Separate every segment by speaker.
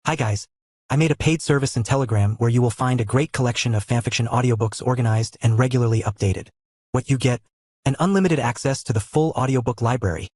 Speaker 1: Hi guys. I made a paid service in Telegram where you will find a great collection of fanfiction audiobooks organized and regularly updated. What you get? An unlimited access to the full audiobook library.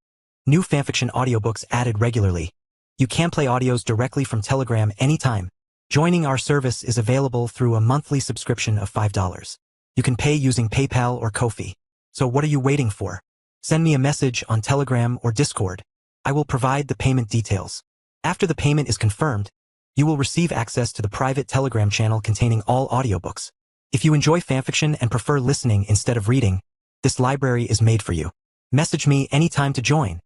Speaker 1: New fanfiction audiobooks added regularly. You can play audios directly from Telegram anytime. Joining our service is available through a monthly subscription of $5. You can pay using PayPal or Ko-fi. So what are you waiting for? Send me a message on Telegram or Discord. I will provide the payment details. After the payment is confirmed, you will receive access to the private Telegram channel containing all audiobooks. If you enjoy fanfiction and prefer listening instead of reading, this library is made for you. Message me anytime to join.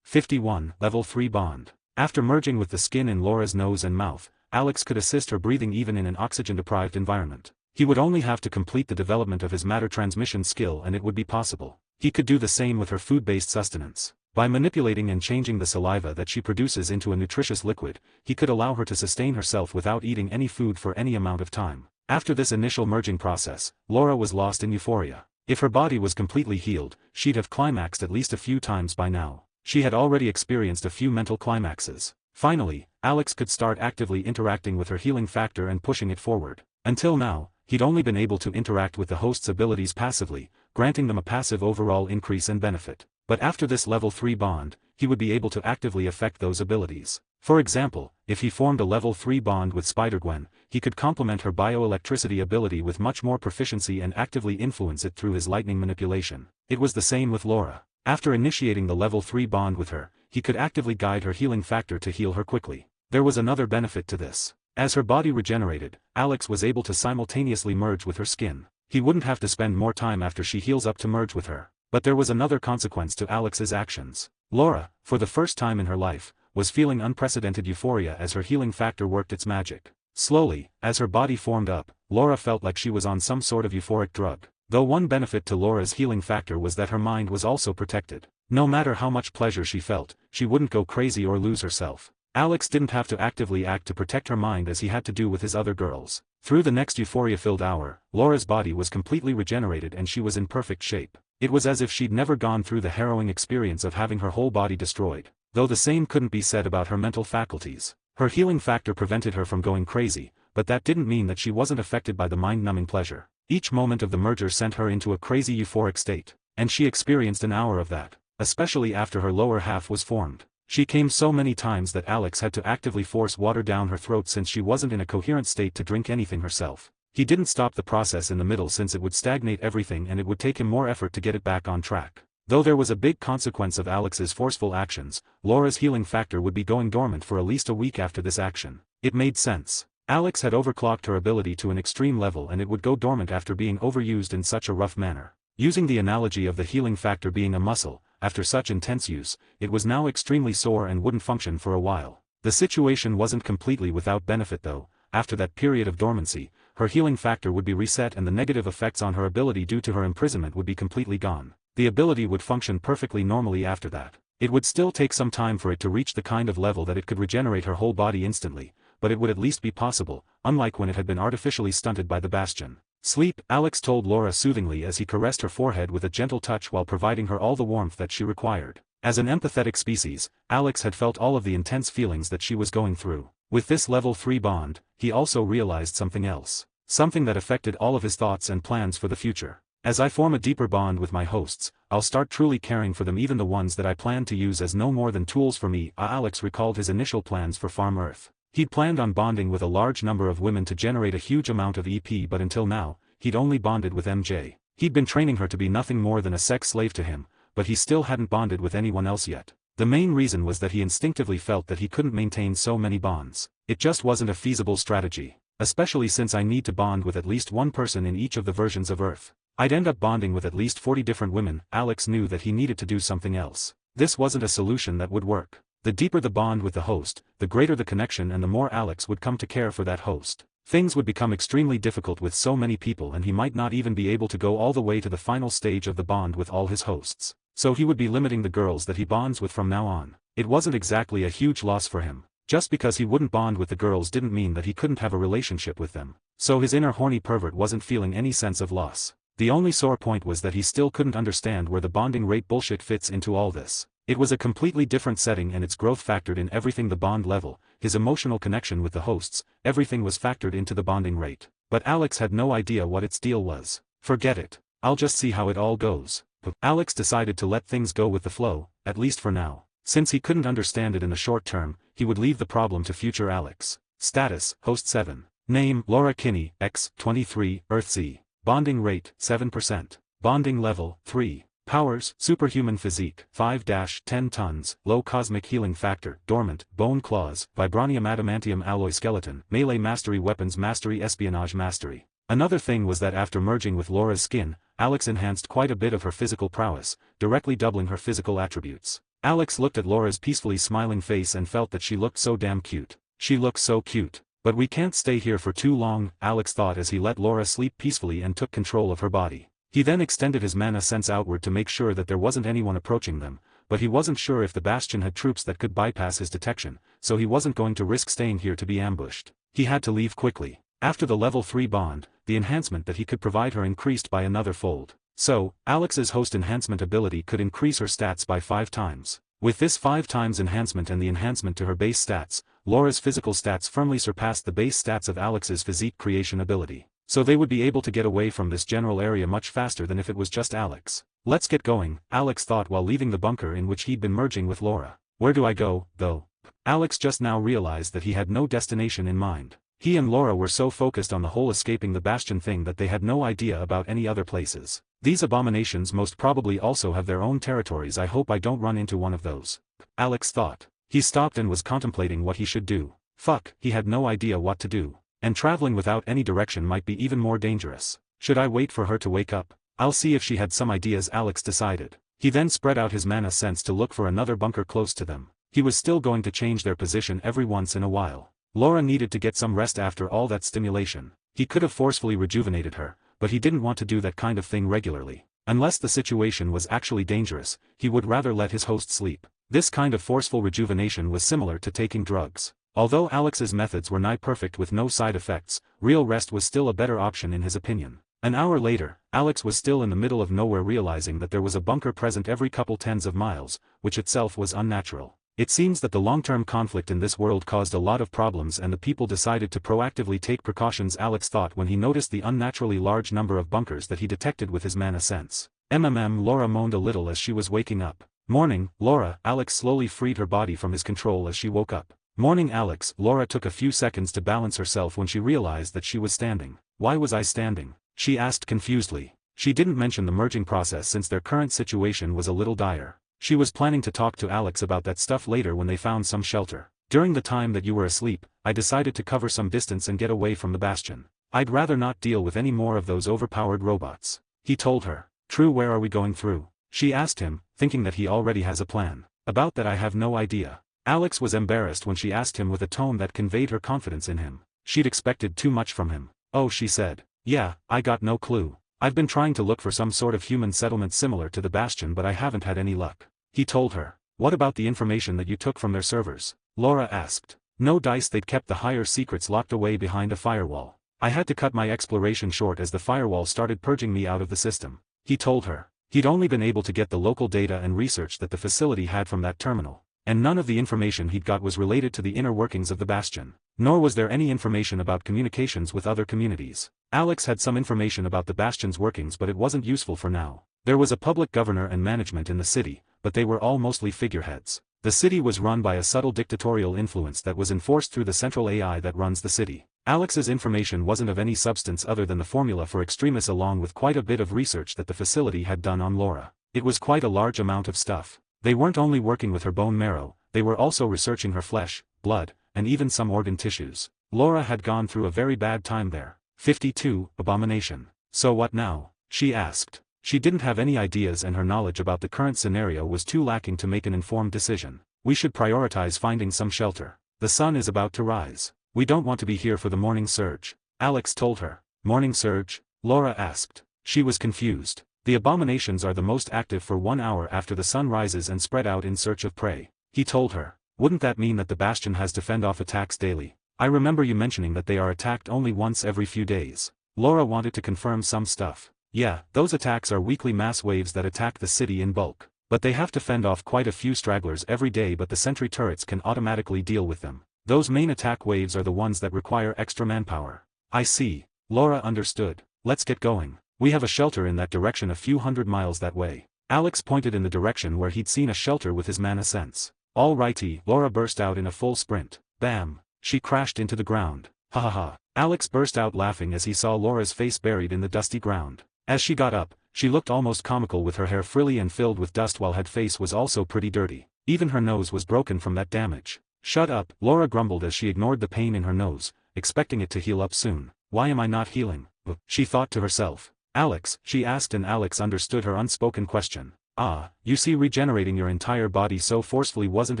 Speaker 2: 51. Level 3 Bond. After merging with the skin in Laura's nose and mouth, Alex could assist her breathing even in an oxygen-deprived environment. He would only have to complete the development of his matter transmission skill and it would be possible. He could do the same with her food-based sustenance. By manipulating and changing the saliva that she produces into a nutritious liquid, he could allow her to sustain herself without eating any food for any amount of time. After this initial merging process, Laura was lost in euphoria. If her body was completely healed, she'd have climaxed at least a few times by now. She had already experienced a few mental climaxes. Finally, Alex could start actively interacting with her healing factor and pushing it forward. Until now, he'd only been able to interact with the host's abilities passively, granting them a passive overall increase and benefit. But after this level 3 bond, he would be able to actively affect those abilities. For example, if he formed a level 3 bond with Spider-Gwen, he could complement her bioelectricity ability with much more proficiency and actively influence it through his lightning manipulation. It was the same with Laura. After initiating the level 3 bond with her, he could actively guide her healing factor to heal her quickly. There was another benefit to this. As her body regenerated, Alex was able to simultaneously merge with her skin. He wouldn't have to spend more time after she heals up to merge with her. But there was another consequence to Alex's actions. Laura, for the first time in her life, was feeling unprecedented euphoria as her healing factor worked its magic. Slowly, as her body formed up, Laura felt like she was on some sort of euphoric drug. Though one benefit to Laura's healing factor was that her mind was also protected. No matter how much pleasure she felt, she wouldn't go crazy or lose herself. Alex didn't have to actively act to protect her mind as he had to do with his other girls. Through the next euphoria-filled hour, Laura's body was completely regenerated and she was in perfect shape. It was as if she'd never gone through the harrowing experience of having her whole body destroyed. Though the same couldn't be said about her mental faculties. Her healing factor prevented her from going crazy, but that didn't mean that she wasn't affected by the mind-numbing pleasure. Each moment of the merger sent her into a crazy euphoric state, and she experienced an hour of that, especially after her lower half was formed. She came so many times that Alex had to actively force water down her throat since she wasn't in a coherent state to drink anything herself. He didn't stop the process in the middle since it would stagnate everything and it would take him more effort to get it back on track. Though there was a big consequence of Alex's forceful actions, Laura's healing factor would be going dormant for at least a week after this action. It made sense. Alex had overclocked her ability to an extreme level and it would go dormant after being overused in such a rough manner. Using the analogy of the healing factor being a muscle, after such intense use, it was now extremely sore and wouldn't function for a while. The situation wasn't completely without benefit though. After that period of dormancy, her healing factor would be reset and the negative effects on her ability due to her imprisonment would be completely gone. The ability would function perfectly normally after that. It would still take some time for it to reach the kind of level that it could regenerate her whole body instantly, but it would at least be possible, unlike when it had been artificially stunted by the Bastion. Sleep, Alex told Laura soothingly as he caressed her forehead with a gentle touch while providing her all the warmth that she required. As an empathetic species, Alex had felt all of the intense feelings that she was going through. With this level 3 bond, he also realized something else. Something that affected all of his thoughts and plans for the future. As I form a deeper bond with my hosts, I'll start truly caring for them, even the ones that I plan to use as no more than tools for me. Alex recalled his initial plans for Farm Earth. He'd planned on bonding with a large number of women to generate a huge amount of EP, but until now, he'd only bonded with MJ. He'd been training her to be nothing more than a sex slave to him, but he still hadn't bonded with anyone else yet. The main reason was that he instinctively felt that he couldn't maintain so many bonds. It just wasn't a feasible strategy. Especially since I need to bond with at least one person in each of the versions of Earth. I'd end up bonding with at least 40 different women. Alex knew that he needed to do something else. This wasn't a solution that would work. The deeper the bond with the host, the greater the connection and the more Alex would come to care for that host. Things would become extremely difficult with so many people and he might not even be able to go all the way to the final stage of the bond with all his hosts. So he would be limiting the girls that he bonds with from now on. It wasn't exactly a huge loss for him. Just because he wouldn't bond with the girls didn't mean that he couldn't have a relationship with them. So his inner horny pervert wasn't feeling any sense of loss. The only sore point was that he still couldn't understand where the bonding rate bullshit fits into all this. It was a completely different setting and its growth factored in everything: the bond level, his emotional connection with the hosts, everything was factored into the bonding rate. But Alex had no idea what its deal was. Forget it. I'll just see how it all goes. Alex decided to let things go with the flow, at least for now. Since he couldn't understand it in the short term, he would leave the problem to future Alex. Status, Host 7. Name, Laura Kinney, X, 23, Earthsea. Bonding rate, 7%. Bonding level, 3. Powers, superhuman physique, 5-10 tons, low cosmic healing factor, dormant, bone claws, vibranium adamantium alloy skeleton, melee mastery, weapons mastery, espionage mastery. Another thing was that after merging with Laura's skin, Alex enhanced quite a bit of her physical prowess, directly doubling her physical attributes. Alex looked at Laura's peacefully smiling face and felt that she looked so damn cute. She looks so cute. But we can't stay here for too long, Alex thought as he let Laura sleep peacefully and took control of her body. He then extended his mana sense outward to make sure that there wasn't anyone approaching them, but he wasn't sure if the Bastion had troops that could bypass his detection, so he wasn't going to risk staying here to be ambushed. He had to leave quickly. After the level 3 bond, the enhancement that he could provide her increased by another fold. So, Alex's host enhancement ability could increase her stats by 5 times. With this 5 times enhancement and the enhancement to her base stats, Laura's physical stats firmly surpassed the base stats of Alex's physique creation ability. So they would be able to get away from this general area much faster than if it was just Alex. Let's get going, Alex thought while leaving the bunker in which he'd been merging with Laura. Where do I go, though? Alex just now realized that he had no destination in mind. He and Laura were so focused on the whole escaping the Bastion thing that they had no idea about any other places. These abominations most probably also have their own territories. I hope I don't run into one of those, Alex thought. He stopped and was contemplating what he should do. Fuck, he had no idea what to do. And traveling without any direction might be even more dangerous. Should I wait for her to wake up? I'll see if she had some ideas, Alex decided. He then spread out his mana sense to look for another bunker close to them. He was still going to change their position every once in a while. Laura needed to get some rest after all that stimulation. He could have forcefully rejuvenated her, but he didn't want to do that kind of thing regularly. Unless the situation was actually dangerous, he would rather let his host sleep. This kind of forceful rejuvenation was similar to taking drugs. Although Alex's methods were nigh perfect with no side effects, real rest was still a better option in his opinion. An hour later, Alex was still in the middle of nowhere, realizing that there was a bunker present every couple tens of miles, which itself was unnatural. It seems that the long-term conflict in this world caused a lot of problems and the people decided to proactively take precautions, Alex thought when he noticed the unnaturally large number of bunkers that he detected with his mana sense. Laura moaned a little as she was waking up. Morning, Laura. Alex slowly freed her body from his control as she woke up. Morning, Alex. Laura took a few seconds to balance herself when she realized that she was standing. Why was I standing? She asked confusedly. She didn't mention the merging process since their current situation was a little dire. She was planning to talk to Alex about that stuff later when they found some shelter. During the time that you were asleep, I decided to cover some distance and get away from the Bastion. I'd rather not deal with any more of those overpowered robots. He told her. True, where are we going through? She asked him, thinking that he already has a plan. About that I have no idea. Alex was embarrassed when she asked him with a tone that conveyed her confidence in him. She'd expected too much from him. Oh, she said. Yeah, I got no clue. I've been trying to look for some sort of human settlement similar to the Bastion, but I haven't had any luck. He told her. What about the information that you took from their servers? Laura asked. No dice, they'd kept the higher secrets locked away behind a firewall. I had to cut my exploration short as the firewall started purging me out of the system. He told her. He'd only been able to get the local data and research that the facility had from that terminal. And none of the information he'd got was related to the inner workings of the Bastion. Nor was there any information about communications with other communities. Alex had some information about the Bastion's workings, but it wasn't useful for now. There was a public governor and management in the city, but they were all mostly figureheads. The city was run by a subtle dictatorial influence that was enforced through the central AI that runs the city. Alex's information wasn't of any substance other than the formula for extremis along with quite a bit of research that the facility had done on Laura. It was quite a large amount of stuff. They weren't only working with her bone marrow, they were also researching her flesh, blood, and even some organ tissues. Laura had gone through a very bad time there. 52, Abomination. So what now? She asked. She didn't have any ideas and her knowledge about the current scenario was too lacking to make an informed decision. We should prioritize finding some shelter. The sun is about to rise. We don't want to be here for the morning surge. Alex told her. Morning surge? Laura asked. She was confused. The abominations are the most active for 1 hour after the sun rises and spread out in search of prey. He told her. Wouldn't that mean that the Bastion has to fend off attacks daily? I remember you mentioning that they are attacked only once every few days. Laura wanted to confirm some stuff. Yeah, those attacks are weekly mass waves that attack the city in bulk. But they have to fend off quite a few stragglers every day, but the sentry turrets can automatically deal with them. Those main attack waves are the ones that require extra manpower. I see. Laura understood. Let's get going. We have a shelter in that direction a few hundred miles that way. Alex pointed in the direction where he'd seen a shelter with his mana sense. All righty, Laura burst out in a full sprint. Bam! She crashed into the ground. Ha ha ha. Alex burst out laughing as he saw Laura's face buried in the dusty ground. As she got up, she looked almost comical with her hair frilly and filled with dust while her face was also pretty dirty. Even her nose was broken from that damage. Shut up, Laura grumbled as she ignored the pain in her nose, expecting it to heal up soon. Why am I not healing? She thought to herself. Alex, she asked, and Alex understood her unspoken question. Ah, you see, regenerating your entire body so forcefully wasn't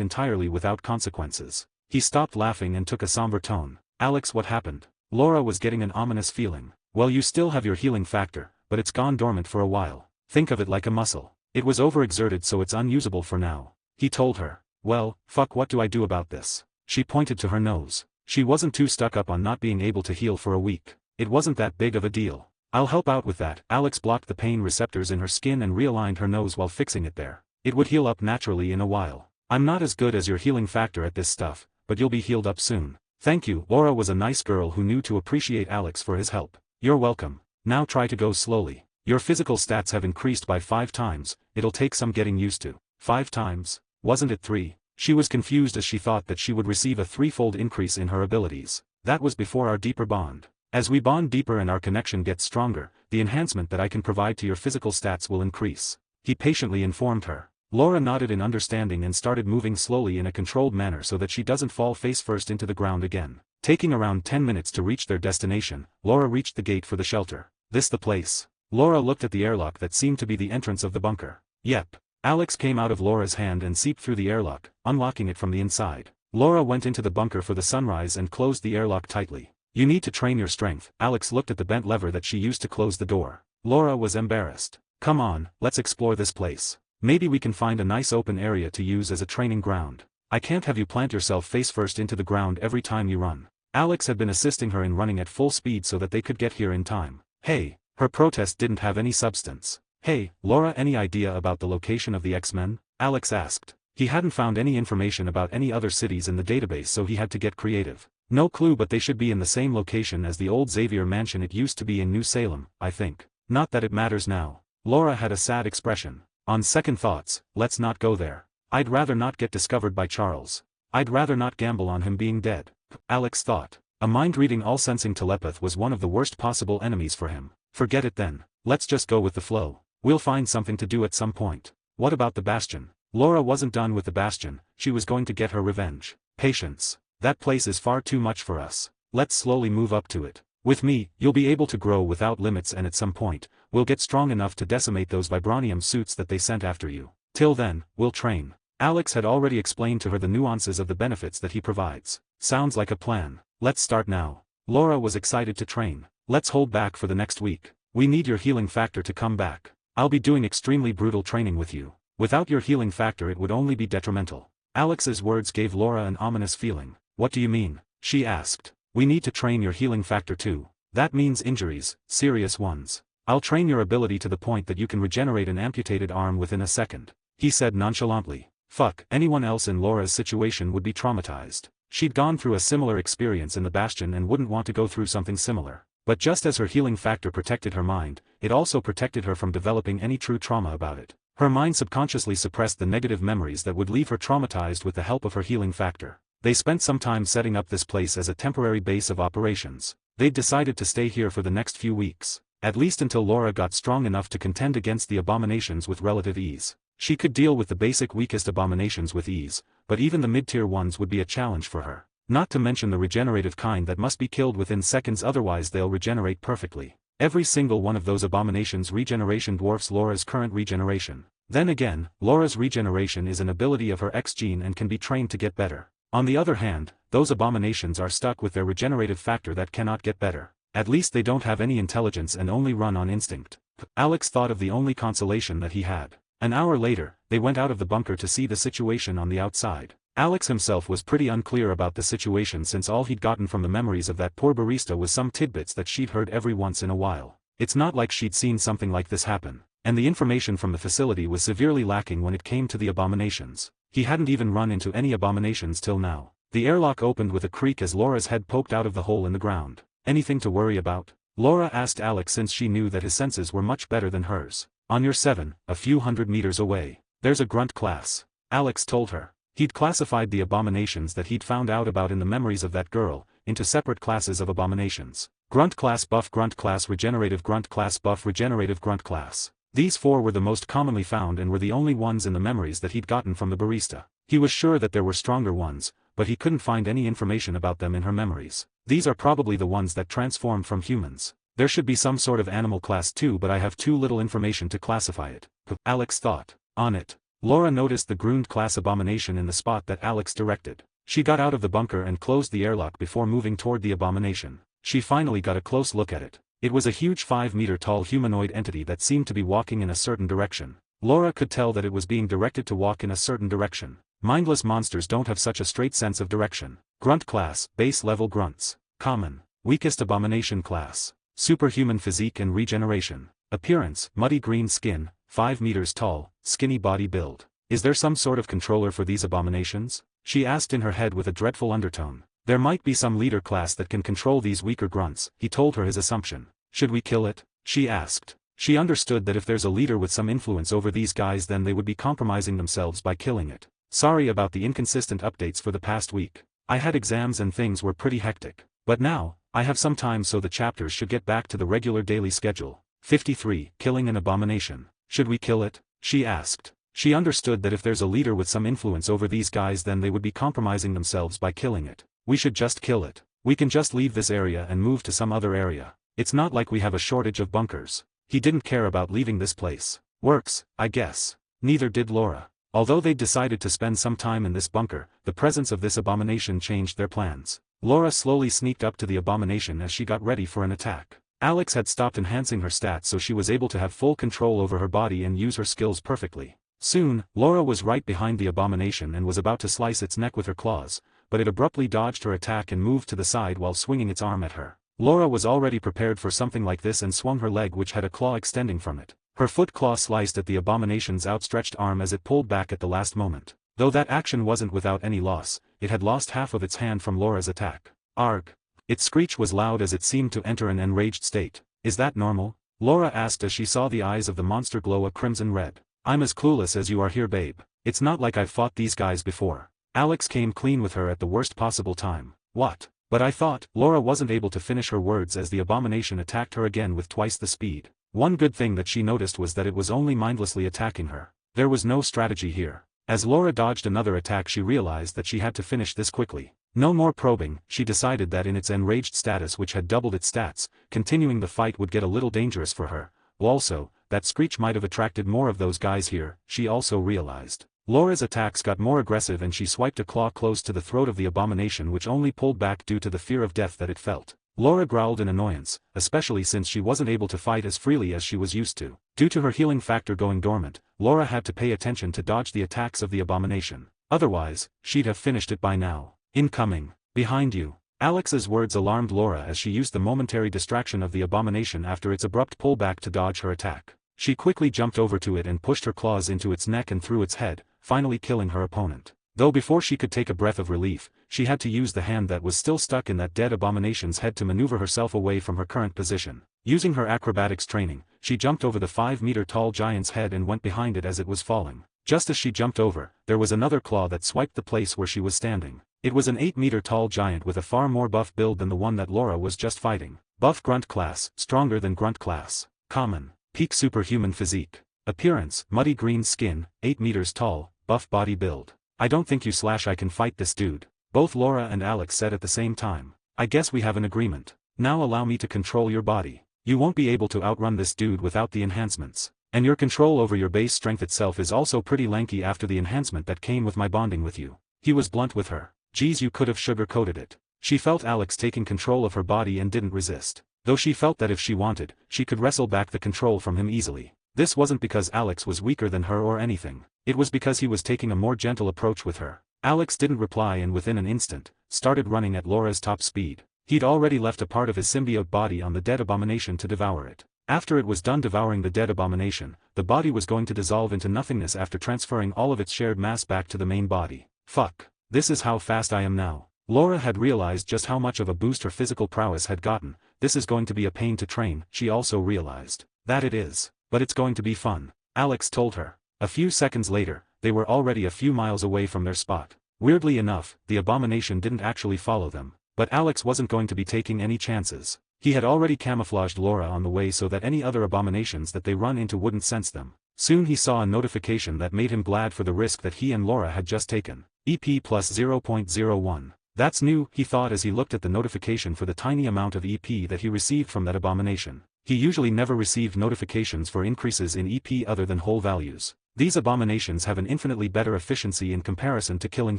Speaker 2: entirely without consequences. He stopped laughing and took a somber tone. Alex, what happened? Laura was getting an ominous feeling. Well, you still have your healing factor, but it's gone dormant for a while. Think of it like a muscle. It was overexerted, so it's unusable for now. He told her. Well, fuck, what do I do about this? She pointed to her nose. She wasn't too stuck up on not being able to heal for a week. It wasn't that big of a deal. I'll help out with that. Alex blocked the pain receptors in her skin and realigned her nose while fixing it there. It would heal up naturally in a while. I'm not as good as your healing factor at this stuff, but you'll be healed up soon. Thank you. Laura was a nice girl who knew to appreciate Alex for his help. You're welcome. Now try to go slowly. Your physical stats have increased by 5 times, it'll take some getting used to. 5 times? Wasn't it 3? She was confused as she thought that she would receive a 3-fold increase in her abilities. That was before our deeper bond. As we bond deeper and our connection gets stronger, the enhancement that I can provide to your physical stats will increase. He patiently informed her. Laura nodded in understanding and started moving slowly in a controlled manner so that she doesn't fall face first into the ground again. Taking around 10 minutes to reach their destination, Laura reached the gate for the shelter. This the place? Laura looked at the airlock that seemed to be the entrance of the bunker. Yep. Alex came out of Laura's hand and seeped through the airlock, unlocking it from the inside. Laura went into the bunker for the sunrise and closed the airlock tightly. You need to train your strength. Alex looked at the bent lever that she used to close the door. Laura was embarrassed. Come on, let's explore this place. Maybe we can find a nice open area to use as a training ground. I can't have you plant yourself face first into the ground every time you run. Alex had been assisting her in running at full speed so that they could get here in time. Hey, her protest didn't have any substance. Hey, Laura, any idea about the location of the X-Men? Alex asked. He hadn't found any information about any other cities in the database, so he had to get creative. No clue, but they should be in the same location as the old Xavier mansion. It used to be in New Salem, I think. Not that it matters now. Laura had a sad expression. On second thoughts, let's not go there. I'd rather not get discovered by Charles. I'd rather not gamble on him being dead. Alex thought. A mind-reading, all-sensing telepath was one of the worst possible enemies for him. Forget it then. Let's just go with the flow. We'll find something to do at some point. What about the Bastion? Laura wasn't done with the Bastion, she was going to get her revenge. Patience. That place is far too much for us. Let's slowly move up to it. With me, you'll be able to grow without limits, and at some point, we'll get strong enough to decimate those vibranium suits that they sent after you. Till then, we'll train. Alex had already explained to her the nuances of the benefits that he provides. Sounds like a plan. Let's start now. Laura was excited to train. Let's hold back for the next week. We need your healing factor to come back. I'll be doing extremely brutal training with you. Without your healing factor it would only be detrimental. Alex's words gave Laura an ominous feeling. What do you mean? She asked. We need to train your healing factor too. That means injuries, serious ones. I'll train your ability to the point that you can regenerate an amputated arm within a second. He said nonchalantly. Fuck, anyone else in Laura's situation would be traumatized. She'd gone through a similar experience in the Bastion and wouldn't want to go through something similar. But just as her healing factor protected her mind, it also protected her from developing any true trauma about it. Her mind subconsciously suppressed the negative memories that would leave her traumatized with the help of her healing factor. They spent some time setting up this place as a temporary base of operations. They'd decided to stay here for the next few weeks, at least until Laura got strong enough to contend against the Abominations with relative ease. She could deal with the basic weakest Abominations with ease, but even the mid-tier ones would be a challenge for her. Not to mention the regenerative kind that must be killed within seconds, otherwise they'll regenerate perfectly. Every single one of those Abominations' regeneration dwarfs Laura's current regeneration. Then again, Laura's regeneration is an ability of her X gene and can be trained to get better. On the other hand, those Abominations are stuck with their regenerative factor that cannot get better. At least they don't have any intelligence and only run on instinct. Alex thought of the only consolation that he had. An hour later, they went out of the bunker to see the situation on the outside. Alex himself was pretty unclear about the situation, since all he'd gotten from the memories of that poor barista was some tidbits that she'd heard every once in a while. It's not like she'd seen something like this happen. and the information from the facility was severely lacking when it came to the abominations. He hadn't even run into any abominations till now. The airlock opened with a creak as Laura's head poked out of the hole in the ground. "Anything to worry about?" Laura asked Alex, since she knew that his senses were much better than hers. "On your 7, a few hundred meters away, there's a grunt class," Alex told her. He'd classified the abominations that he'd found out about in the memories of that girl into separate classes of abominations. Grunt class buff, grunt class regenerative, grunt class buff, regenerative, grunt class. These 4 were the most commonly found and were the only ones in the memories that he'd gotten from the barista. He was sure that there were stronger ones, but he couldn't find any information about them in her memories. "These are probably the ones that transform from humans. There should be some sort of animal class too, but I have too little information to classify it," Alex thought. On it, Laura noticed the Grund class abomination in the spot that Alex directed. She got out of the bunker and closed the airlock before moving toward the abomination. She finally got a close look at it. It was a huge 5-meter-tall humanoid entity that seemed to be walking in a certain direction. Laura could tell that it was being directed to walk in a certain direction. Mindless monsters don't have such a straight sense of direction. Grunt class, base level grunts. Common. Weakest abomination class. Superhuman physique and regeneration. Appearance, muddy green skin, 5 meters tall, skinny body build. "Is there some sort of controller for these abominations?" she asked in her head with a dreadful undertone. "There might be some leader class that can control these weaker grunts," he told her his assumption. "Should we kill it?" she asked. She understood that if there's a leader with some influence over these guys, then they would be compromising themselves by killing it. "Sorry about the inconsistent updates for the past week. I had exams and things were pretty hectic. But now, I have some time, so the chapters should get back to the regular daily schedule." 53. Killing an abomination. "Should we kill it?" she asked. She understood that if there's a leader with some influence over these guys, then they would be compromising themselves by killing it. "We should just kill it. We can just leave this area and move to some other area. It's not like we have a shortage of bunkers." He didn't care about leaving this place. "Works, I guess." Neither did Laura. Although they'd decided to spend some time in this bunker, the presence of this abomination changed their plans. Laura slowly sneaked up to the abomination as she got ready for an attack. Alex had stopped enhancing her stats, so she was able to have full control over her body and use her skills perfectly. Soon, Laura was right behind the abomination and was about to slice its neck with her claws, but it abruptly dodged her attack and moved to the side while swinging its arm at her. Laura was already prepared for something like this and swung her leg, which had a claw extending from it. Her foot claw sliced at the abomination's outstretched arm as it pulled back at the last moment. Though that action wasn't without any loss, it had lost half of its hand from Laura's attack. "Arg!" Its screech was loud as it seemed to enter an enraged state. "Is that normal?" Laura asked as she saw the eyes of the monster glow a crimson red. "I'm as clueless as you are here, babe. It's not like I've fought these guys before." Alex came clean with her at the worst possible time. "What? But I thought..." Laura wasn't able to finish her words as the abomination attacked her again with twice the speed. One good thing that she noticed was that it was only mindlessly attacking her. There was no strategy here. As Laura dodged another attack, she realized that she had to finish this quickly. No more probing. She decided that in its enraged status, which had doubled its stats, continuing the fight would get a little dangerous for her. Also, that screech might have attracted more of those guys here, she also realized. Laura's attacks got more aggressive and she swiped a claw close to the throat of the abomination, which only pulled back due to the fear of death that it felt. Laura growled in annoyance, especially since she wasn't able to fight as freely as she was used to. Due to her healing factor going dormant, Laura had to pay attention to dodge the attacks of the abomination. Otherwise, she'd have finished it by now. "Incoming. Behind you." Alex's words alarmed Laura as she used the momentary distraction of the abomination after its abrupt pullback to dodge her attack. She quickly jumped over to it and pushed her claws into its neck and through its head, finally killing her opponent. Though before she could take a breath of relief, she had to use the hand that was still stuck in that dead abomination's head to maneuver herself away from her current position. Using her acrobatics training, she jumped over the 5-meter-tall giant's head and went behind it as it was falling. Just as she jumped over, there was another claw that swiped the place where she was standing. It was an 8-meter-tall giant with a far more buff build than the one that Laura was just fighting. Buff grunt class, stronger than grunt class. Common. Peak superhuman physique. Appearance, muddy green skin, 8 meters tall, buff body build. "I don't think I can fight this dude," both Laura and Alex said at the same time. "I guess we have an agreement. Now allow me to control your body. You won't be able to outrun this dude without the enhancements. And your control over your base strength itself is also pretty lanky after the enhancement that came with my bonding with you." He was blunt with her. Geez, you could have sugar-coated it. She felt Alex taking control of her body and didn't resist. Though she felt that if she wanted, she could wrestle back the control from him easily. This wasn't because Alex was weaker than her or anything. It was because he was taking a more gentle approach with her. Alex didn't reply and within an instant, started running at Laura's top speed. He'd already left a part of his symbiote body on the dead abomination to devour it. After it was done devouring the dead abomination, the body was going to dissolve into nothingness after transferring all of its shared mass back to the main body. Fuck. This is how fast I am now. Laura had realized just how much of a boost her physical prowess had gotten. This is going to be a pain to train. She also realized that it is. But it's going to be fun. Alex told her. A few seconds later, they were already a few miles away from their spot. Weirdly enough, the abomination didn't actually follow them. But Alex wasn't going to be taking any chances. He had already camouflaged Laura on the way so that any other abominations that they run into wouldn't sense them. Soon he saw a notification that made him glad for the risk that he and Laura had just taken. EP plus 0.01. That's new, he thought as he looked at the notification for the tiny amount of EP that he received from that abomination. He usually never received notifications for increases in EP other than whole values. These abominations have an infinitely better efficiency in comparison to killing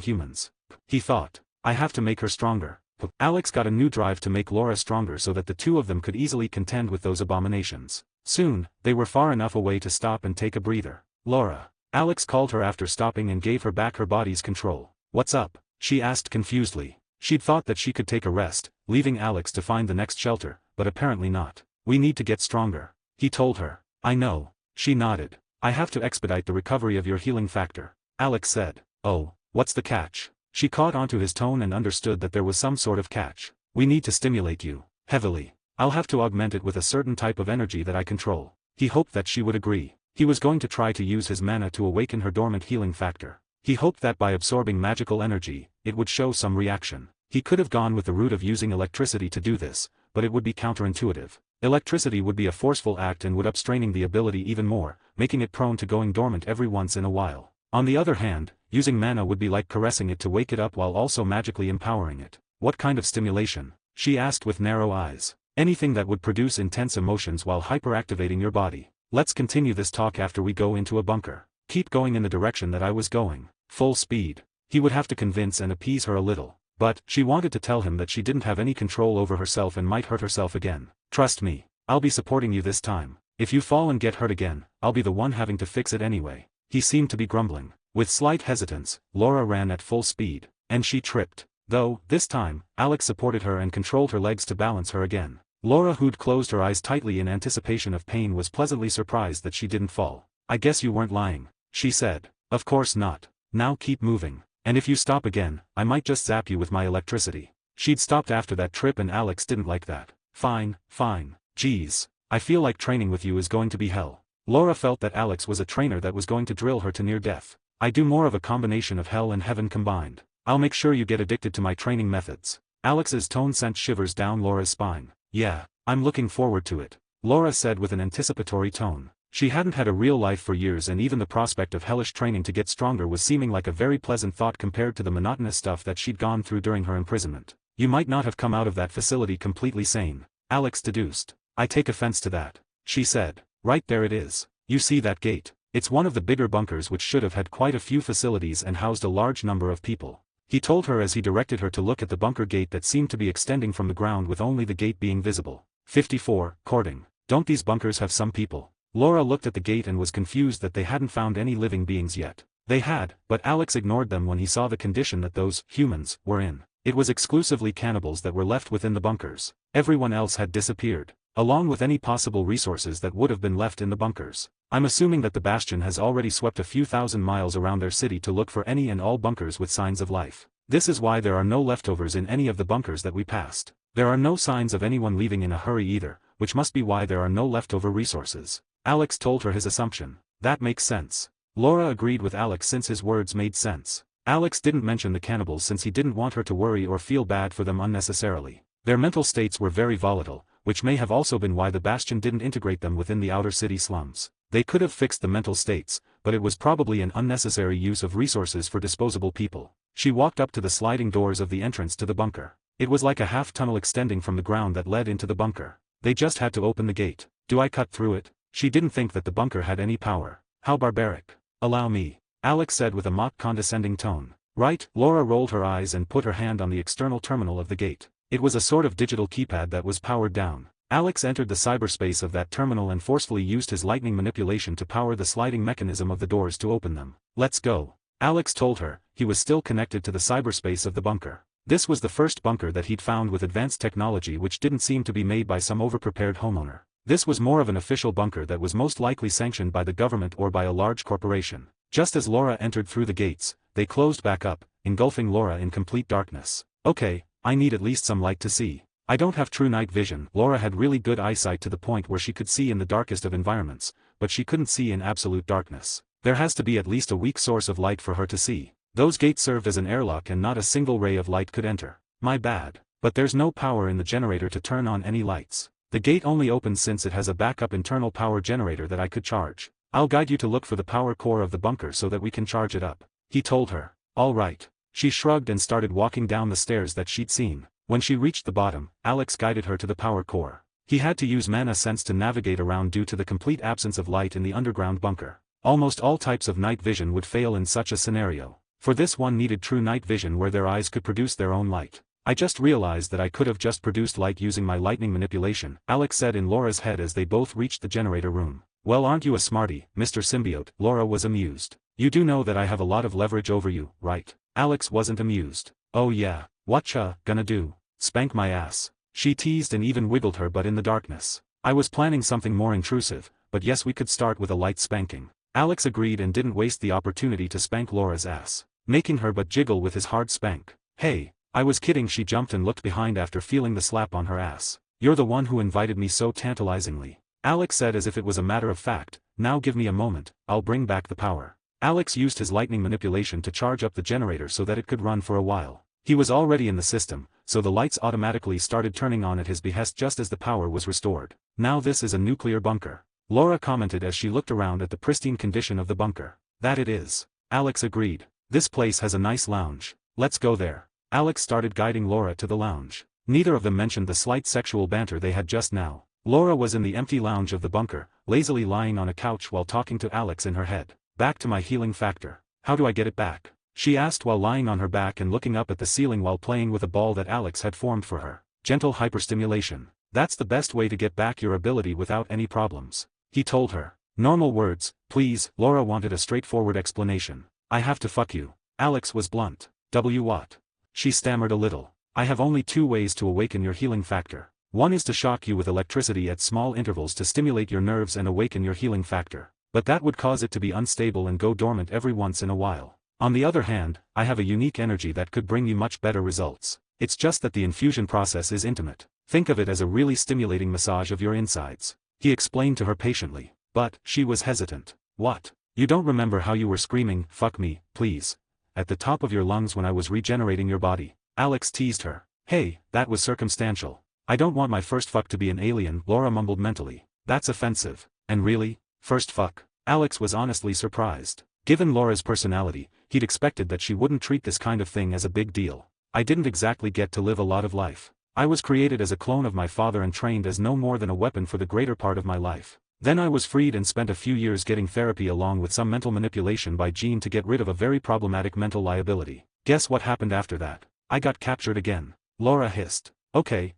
Speaker 2: humans. He thought. I have to make her stronger. Alex got a new drive to make Laura stronger so that the two of them could easily contend with those abominations. Soon, they were far enough away to stop and take a breather. Laura. Alex called her after stopping and gave her back her body's control. What's up? She asked confusedly. She'd thought that she could take a rest, leaving Alex to find the next shelter, but apparently not. We need to get stronger. He told her. I know. She nodded. I have to expedite the recovery of your healing factor. Alex said. Oh, what's the catch? She caught onto his tone and understood that there was some sort of catch. We need to stimulate you. Heavily. I'll have to augment it with a certain type of energy that I control. He hoped that she would agree. He was going to try to use his mana to awaken her dormant healing factor. He hoped that by absorbing magical energy, it would show some reaction. He could have gone with the route of using electricity to do this, but it would be counterintuitive. Electricity would be a forceful act and would upstraining the ability even more, making it prone to going dormant every once in a while. On the other hand, using mana would be like caressing it to wake it up while also magically empowering it. What kind of stimulation? She asked with narrow eyes. Anything that would produce intense emotions while hyperactivating your body. Let's continue this talk after we go into a bunker. Keep going in the direction that I was going. Full speed. He would have to convince and appease her a little. But, she wanted to tell him that she didn't have any control over herself and might hurt herself again. Trust me. I'll be supporting you this time. If you fall and get hurt again, I'll be the one having to fix it anyway. He seemed to be grumbling. With slight hesitance, Laura ran at full speed. And she tripped. Though, this time, Alex supported her and controlled her legs to balance her again. Laura, who'd closed her eyes tightly in anticipation of pain, was pleasantly surprised that she didn't fall. I guess you weren't lying, she said. Of course not. Now keep moving. And if you stop again, I might just zap you with my electricity. She'd stopped after that trip and Alex didn't like that. Fine, fine. Geez. I feel like training with you is going to be hell. Laura felt that Alex was a trainer that was going to drill her to near death. I do more of a combination of hell and heaven combined. I'll make sure you get addicted to my training methods. Alex's tone sent shivers down Laura's spine. Yeah, I'm looking forward to it, Laura said with an anticipatory tone. She hadn't had a real life for years and even the prospect of hellish training to get stronger was seeming like a very pleasant thought compared to the monotonous stuff that she'd gone through during her imprisonment. You might not have come out of that facility completely sane, Alex deduced. I take offense to that, she said. Right there it is. You see that gate? It's one of the bigger bunkers which should have had quite a few facilities and housed a large number of people. He told her as he directed her to look at the bunker gate that seemed to be extending from the ground with only the gate being visible. 54, courting. Don't these bunkers have some people? Laura looked at the gate and was confused that they hadn't found any living beings yet. They had, but Alex ignored them when he saw the condition that those humans were in. It was exclusively cannibals that were left within the bunkers. Everyone else had disappeared, along with any possible resources that would have been left in the bunkers. I'm assuming that the Bastion has already swept a few thousand miles around their city to look for any and all bunkers with signs of life. This is why there are no leftovers in any of the bunkers that we passed. There are no signs of anyone leaving in a hurry either, which must be why there are no leftover resources. Alex told her his assumption. That makes sense. Laura agreed with Alex since his words made sense. Alex didn't mention the cannibals since he didn't want her to worry or feel bad for them unnecessarily. Their mental states were very volatile, which may have also been why the Bastion didn't integrate them within the outer city slums. They could have fixed the mental states, but it was probably an unnecessary use of resources for disposable people. She walked up to the sliding doors of the entrance to the bunker. It was like a half-tunnel extending from the ground that led into the bunker. They just had to open the gate. Do I cut through it? She didn't think that the bunker had any power. How barbaric. Allow me, Alex said with a mock condescending tone. Right? Laura rolled her eyes and put her hand on the external terminal of the gate. It was a sort of digital keypad that was powered down. Alex entered the cyberspace of that terminal and forcefully used his lightning manipulation to power the sliding mechanism of the doors to open them. Let's go, Alex told her. He was still connected to the cyberspace of the bunker. This was the first bunker that he'd found with advanced technology which didn't seem to be made by some overprepared homeowner. This was more of an official bunker that was most likely sanctioned by the government or by a large corporation. Just as Laura entered through the gates, they closed back up, engulfing Laura in complete darkness. Okay, I need at least some light to see. I don't have true night vision. Laura had really good eyesight to the point where she could see in the darkest of environments, but she couldn't see in absolute darkness. There has to be at least a weak source of light for her to see. Those gates served as an airlock and not a single ray of light could enter. My bad. But there's no power in the generator to turn on any lights. The gate only opens since it has a backup internal power generator that I could charge. I'll guide you to look for the power core of the bunker so that we can charge it up, he told her. All right. She shrugged and started walking down the stairs that she'd seen. When she reached the bottom, Alex guided her to the power core. He had to use mana sense to navigate around due to the complete absence of light in the underground bunker. Almost all types of night vision would fail in such a scenario. For this one needed true night vision where their eyes could produce their own light. I just realized that I could have just produced light using my lightning manipulation, Alex said in Laura's head as they both reached the generator room. Well, aren't you a smarty, Mr. Symbiote? Laura was amused. You do know that I have a lot of leverage over you, right? Alex wasn't amused. Oh yeah, whatcha gonna do? Spank my ass. She teased and even wiggled her butt in the darkness. I was planning something more intrusive, but yes, we could start with a light spanking. Alex agreed and didn't waste the opportunity to spank Laura's ass, making her butt jiggle with his hard spank. Hey, I was kidding. She jumped and looked behind after feeling the slap on her ass. You're the one who invited me so tantalizingly, Alex said as if it was a matter of fact. Now give me a moment, I'll bring back the power. Alex used his lightning manipulation to charge up the generator so that it could run for a while. He was already in the system, so the lights automatically started turning on at his behest just as the power was restored. Now this is a nuclear bunker, Laura commented as she looked around at the pristine condition of the bunker. That it is, Alex agreed. This place has a nice lounge. Let's go there. Alex started guiding Laura to the lounge. Neither of them mentioned the slight sexual banter they had just now. Laura was in the empty lounge of the bunker, lazily lying on a couch while talking to Alex in her head. Back to my healing factor. How do I get it back? She asked while lying on her back and looking up at the ceiling while playing with a ball that Alex had formed for her. Gentle hyperstimulation. That's the best way to get back your ability without any problems, he told her. Normal words, please. Laura wanted a straightforward explanation. I have to fuck you. Alex was blunt. What? She stammered a little. I have only 2 ways to awaken your healing factor. One is to shock you with electricity at small intervals to stimulate your nerves and awaken your healing factor. But that would cause it to be unstable and go dormant every once in a while. On the other hand, I have a unique energy that could bring you much better results. It's just that the infusion process is intimate. Think of it as a really stimulating massage of your insides, he explained to her patiently. But, she was hesitant. What? You don't remember how you were screaming, fuck me, please, at the top of your lungs when I was regenerating your body? Alex teased her. Hey, that was circumstantial. I don't want my first fuck to be an alien, Laura mumbled mentally. That's offensive. And really? First fuck? Alex was honestly surprised. Given Laura's personality, he'd expected that she wouldn't treat this kind of thing as a big deal. I didn't exactly get to live a lot of life. I was created as a clone of my father and trained as no more than a weapon for the greater part of my life. Then I was freed and spent a few years getting therapy along with some mental manipulation by Jean to get rid of a very problematic mental liability. Guess what happened after that? I got captured again. Laura hissed. Okay,